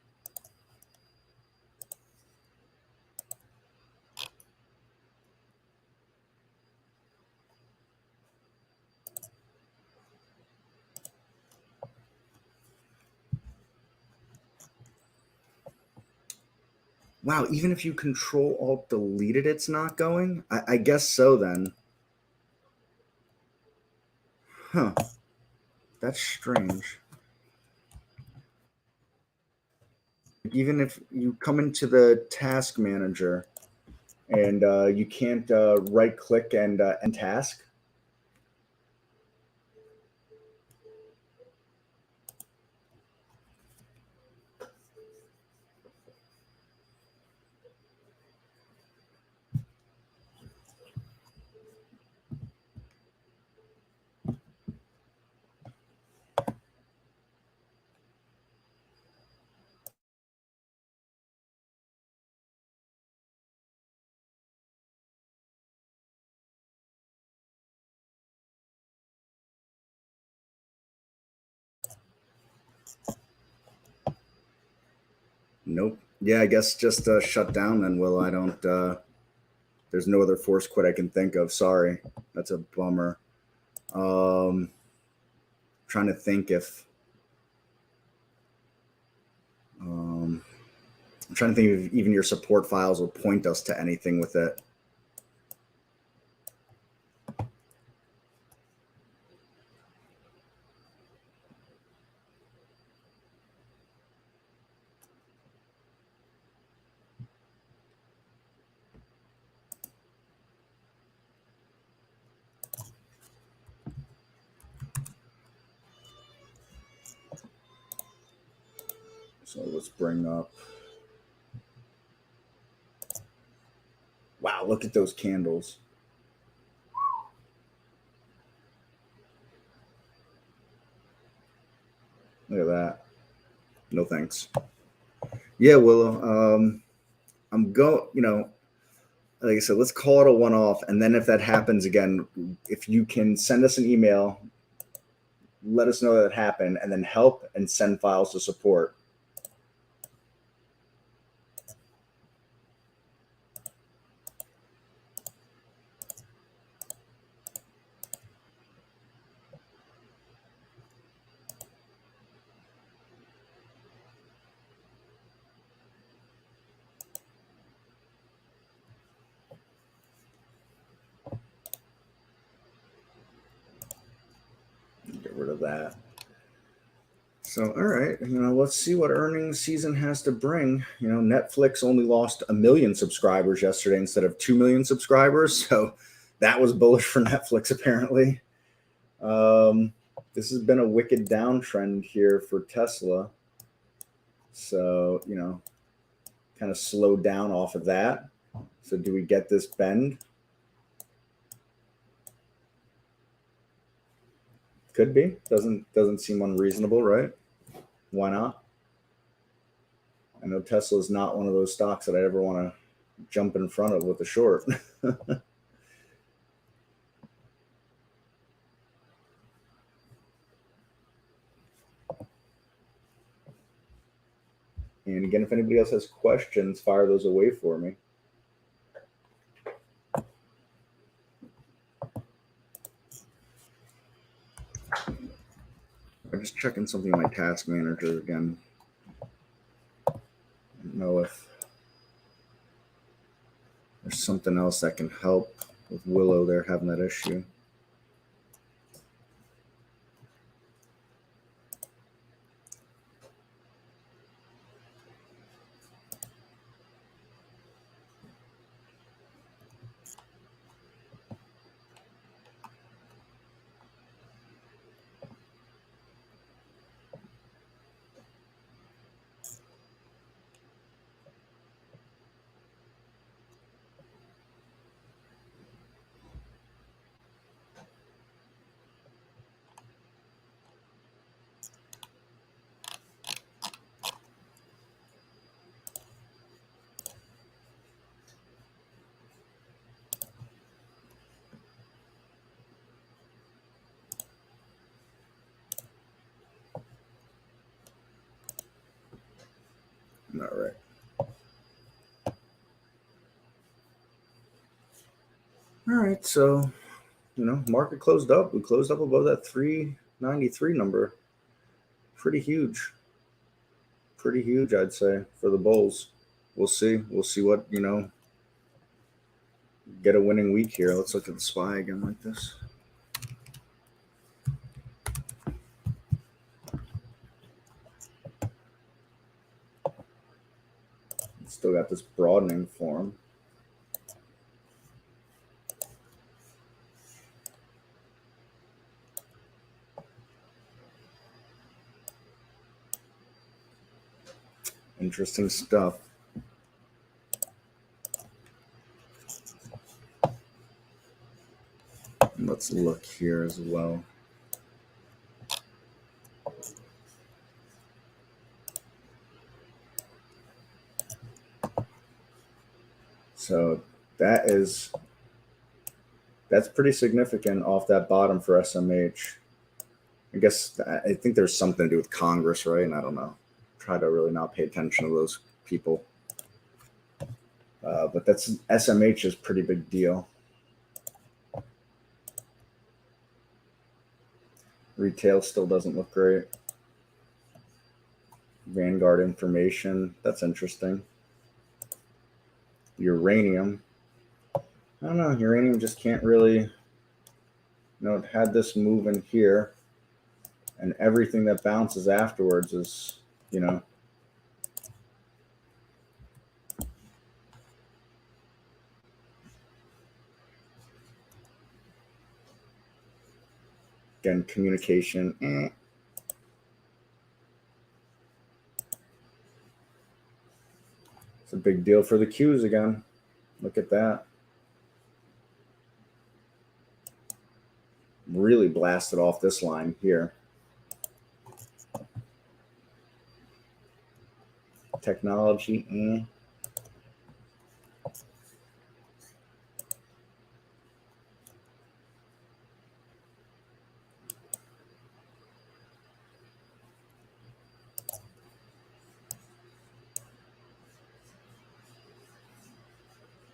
Wow, even if you Control-Alt-Delete it, it's not going? I guess so then. Huh. That's strange. Even if you come into the task manager and you can't right click and end task. Nope. Yeah, I guess just shut down then, Will. I don't, there's no other force quit I can think of. Sorry. That's a bummer. Trying to think if, I'm trying to think if even your support files will point us to anything with it. So let's bring up. Wow, look at those candles. Look at that. No thanks. Yeah, Willow. I'm like I said, let's call it a one-off. And then if that happens again, if you can send us an email, let us know that it happened, and then help and send files to support. Get rid of that. So, all right, let's see what earnings season has to bring. Netflix only lost 1 million subscribers yesterday instead of 2 million subscribers. So that was bullish for Netflix, apparently. This has been a wicked downtrend here for Tesla. So, kind of slowed down off of that. So do we get this bend? Could be. Doesn't seem unreasonable, right? Why not? I know Tesla is not one of those stocks that I ever want to jump in front of with a short. And again, if anybody else has questions, fire those away for me. I'm just checking something in my task manager again. I don't know if there's something else that can help with Willow there having that issue. All right. All right, so market closed up. We closed up above that 393 number. Pretty huge, I'd say, for the bulls. We'll see. We'll see what get a winning week here. Let's look at the SPY again like this. Still got this broadening form. Interesting stuff. Let's look here as well. So that's pretty significant off that bottom for SMH. I guess I think there's something to do with Congress, right? And I don't know. Try to really not pay attention to those people. But that's SMH is a pretty big deal. Retail still doesn't look great. Vanguard information, that's interesting. Uranium, I don't know. Uranium just can't really, it had this move in here, and everything that bounces afterwards is, again, communication. It's a big deal for the Qs again. Look at that. Really blasted off this line here. Technology.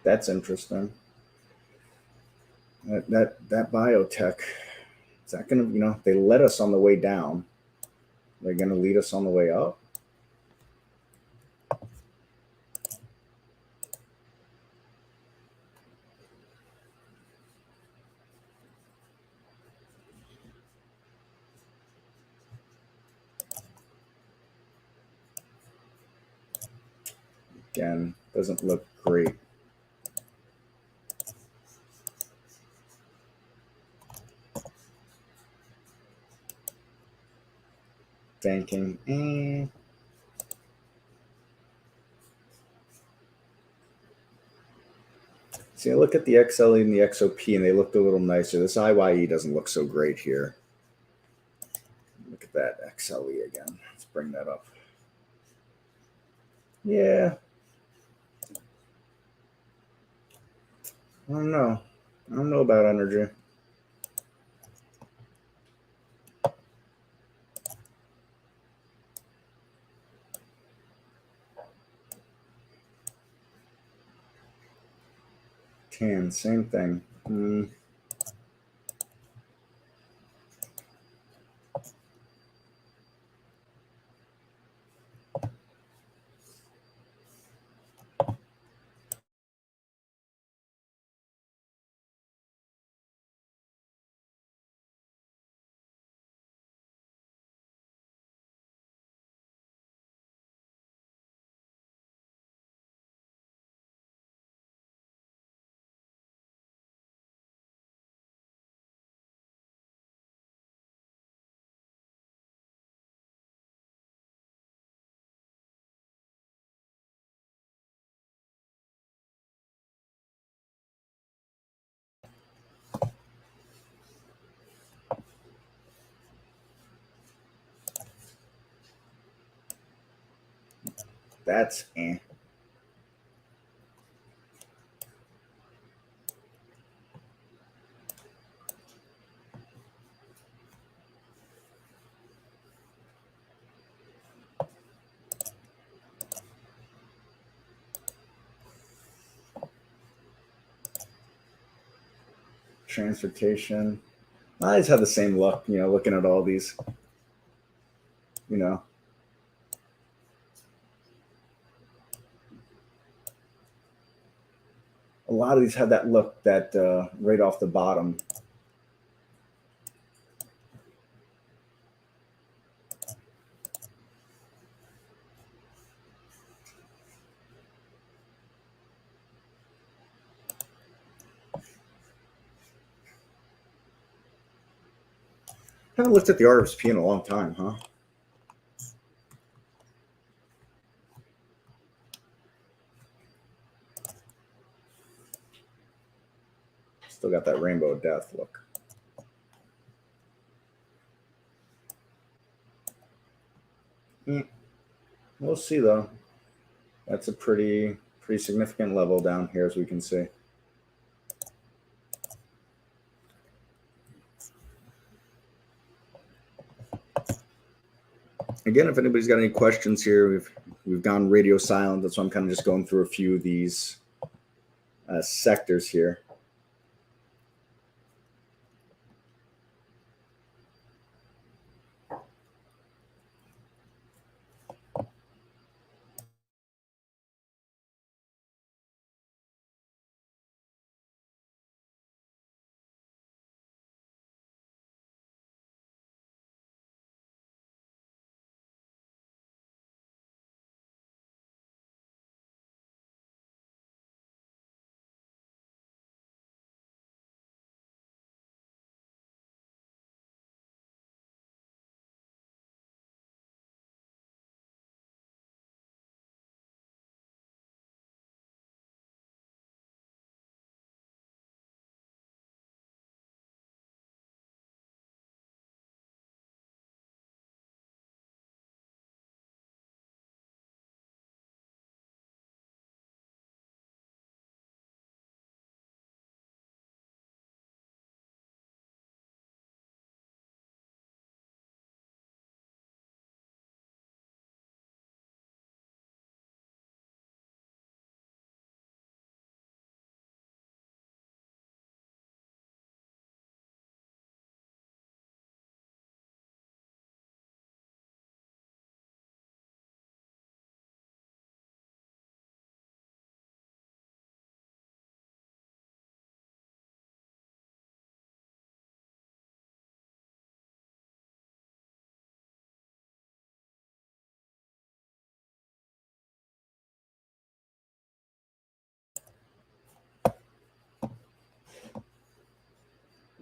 That's interesting. That biotech, is that going to, they led us on the way down. They're going to lead us on the way up. Again, doesn't look great. Banking. See, I look at the XLE and the XOP, and they looked a little nicer. This IYE doesn't look so great here. Look at that XLE again. Let's bring that up. Yeah. I don't know. I don't know about energy. Tan, same thing. That's transportation. I just have the same look, looking at all these, a lot of these have that look that right off the bottom. Haven't looked at the RVMD in a long time, huh? Still got that rainbow of death look. We'll see though. That's a pretty significant level down here, as we can see. Again, if anybody's got any questions here, we've gone radio silent. That's why I'm kind of just going through a few of these sectors here.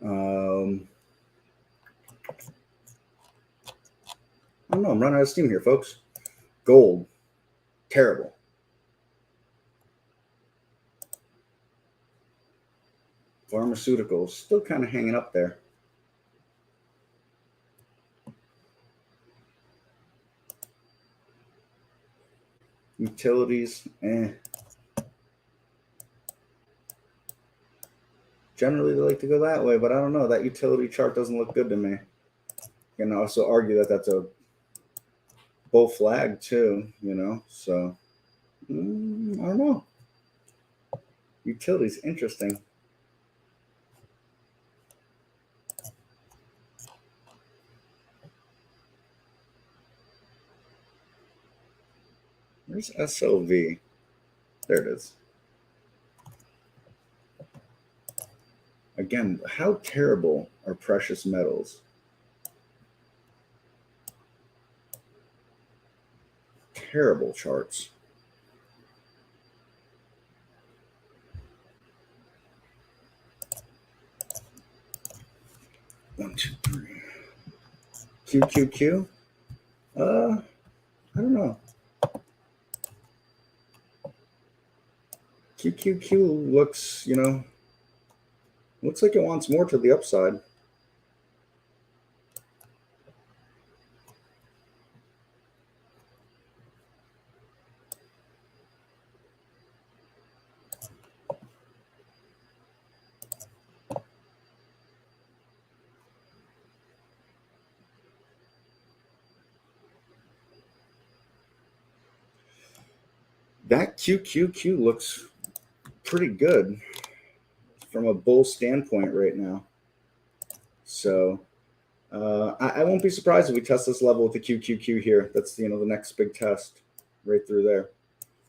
I don't know. I'm running out of steam here, folks. Gold, terrible. Pharmaceuticals, still kind of hanging up there. Utilities, Generally, they like to go that way, but I don't know. That utility chart doesn't look good to me. You can also argue that that's a bull flag too, so I don't know. Utilities, interesting. Where's SOV? There it is. Again, how terrible are precious metals? Terrible charts. One, two, three. QQQ? I don't know. QQQ looks, looks like it wants more to the upside. That QQQ looks pretty good from a bull standpoint right now. So I won't be surprised if we test this level with the QQQ here. That's the next big test right through there.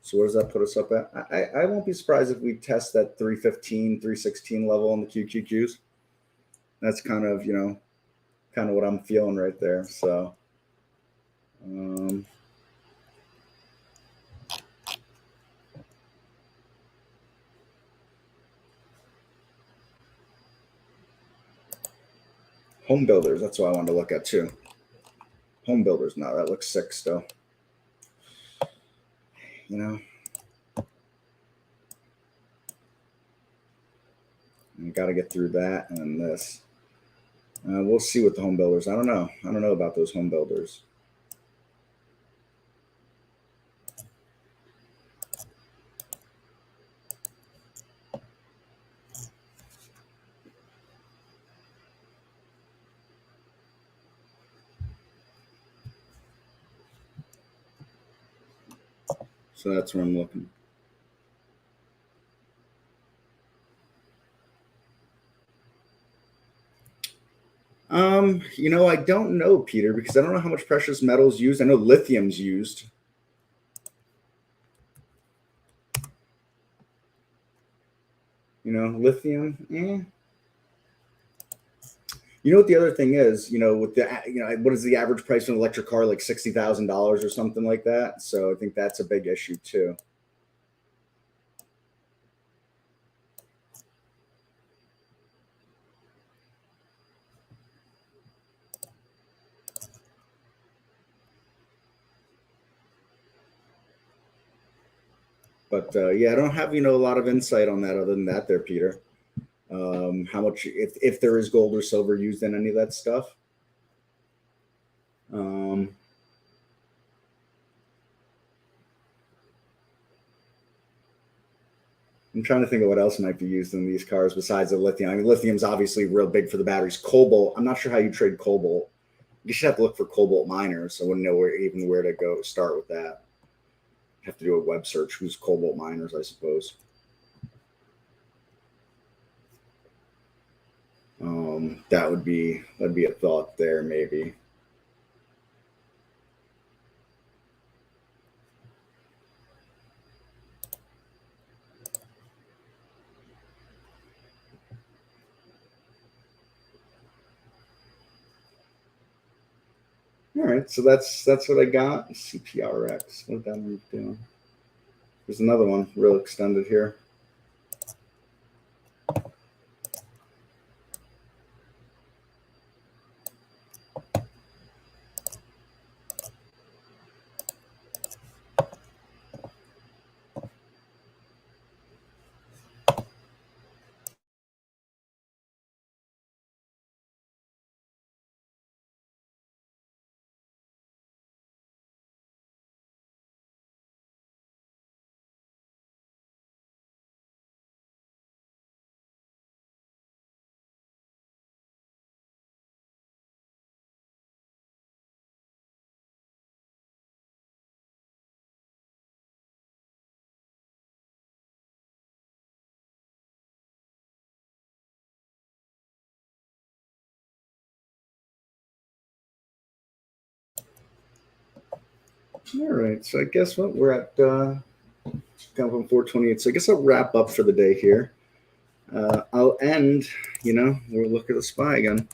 So what does that put us up at? I won't be surprised if we test that 315, 316 level on the QQQs. That's kind of what I'm feeling right there. So home builders, that's what I wanted to look at too. Home builders, now that looks sick still. I got to get through that and this. We'll see with the home builders. I don't know about those home builders. So that's where I'm looking. I don't know, Peter, because I don't know how much precious metals used. I know lithium's used. Lithium, You know what the other thing is, with the, what is the average price of an electric car? Like $60,000 or something like that. So I think that's a big issue too. But yeah, I don't have, a lot of insight on that other than that there, Peter. How much, if there is gold or silver used in any of that stuff. I'm trying to think of what else might be used in these cars besides the lithium. I mean, lithium's obviously real big for the batteries. Cobalt, I'm not sure how you trade cobalt. You should have to look for cobalt miners. So I wouldn't know where to go start with that. Have to do a web search. Who's cobalt miners, I suppose. That'd be a thought there, maybe. All right, so that's what I got. CPRX. What that move doing? There's another one, real extended here. All right, so I guess what we're at come from 428. So I guess I'll wrap up for the day here. I'll end. We'll look at the SPY again.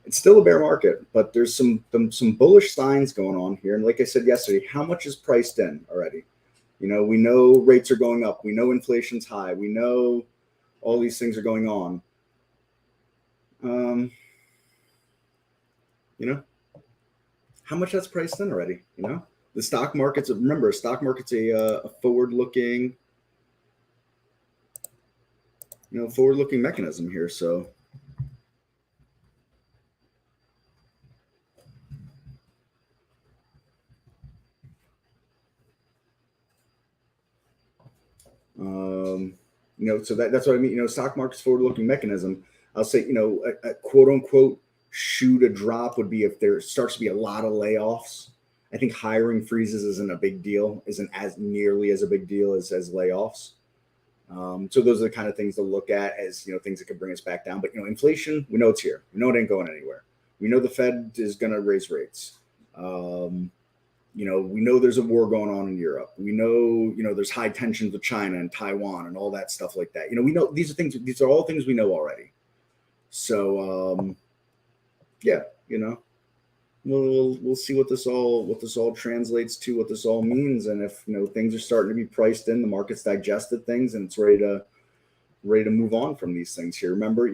It's still a bear market, but there's some bullish signs going on here. And like I said yesterday, how much is priced in already? We know rates are going up. We know inflation's high. We know all these things are going on. How much that's priced in already? The stock market's, remember, stock market's a forward-looking, forward-looking mechanism here. So, so that's what I mean. Stock market's forward-looking mechanism. I'll say, a quote-unquote shoot a drop would be if there starts to be a lot of layoffs. I think hiring freezes isn't a big deal, isn't as nearly as a big deal as layoffs. So those are the kind of things to look at as, things that could bring us back down. But, inflation, we know it's here. We know it ain't going anywhere. We know the Fed is going to raise rates. We know there's a war going on in Europe. We know, there's high tensions with China and Taiwan and all that stuff like that. We know these are all things we know already. So, yeah, we'll see what this all translates to, what this all means, and if things are starting to be priced in, the market's digested things, and it's ready to move on from these things here. Remember,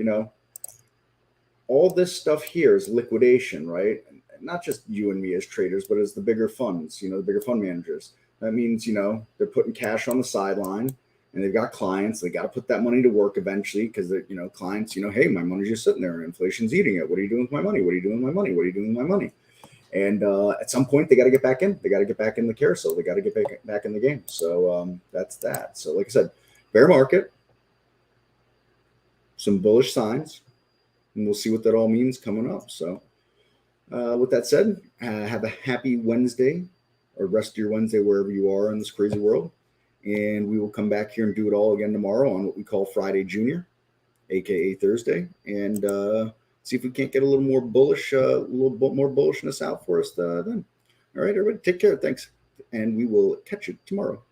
all this stuff here is liquidation, right? Not just you and me as traders, but as the bigger funds, the bigger fund managers. That means they're putting cash on the sideline, and they've got clients. They got to put that money to work eventually because they're clients. Hey, my money's just sitting there, and inflation's eating it. What are you doing with my money? What are you doing with my money? What are you doing with my money? And at some point, they got to get back in. They got to get back in the carousel. They got to get back in the game. So that's that. So like I said, bear market, some bullish signs, and we'll see what that all means coming up. So with that said, have a happy Wednesday. or rest of your Wednesday, wherever you are in this crazy world. And we will come back here and do it all again tomorrow on what we call Friday Junior, aka Thursday, and see if we can't get a little more bullish, a little bit more bullishness out for us then. All right, everybody, take care. Thanks. And we will catch you tomorrow.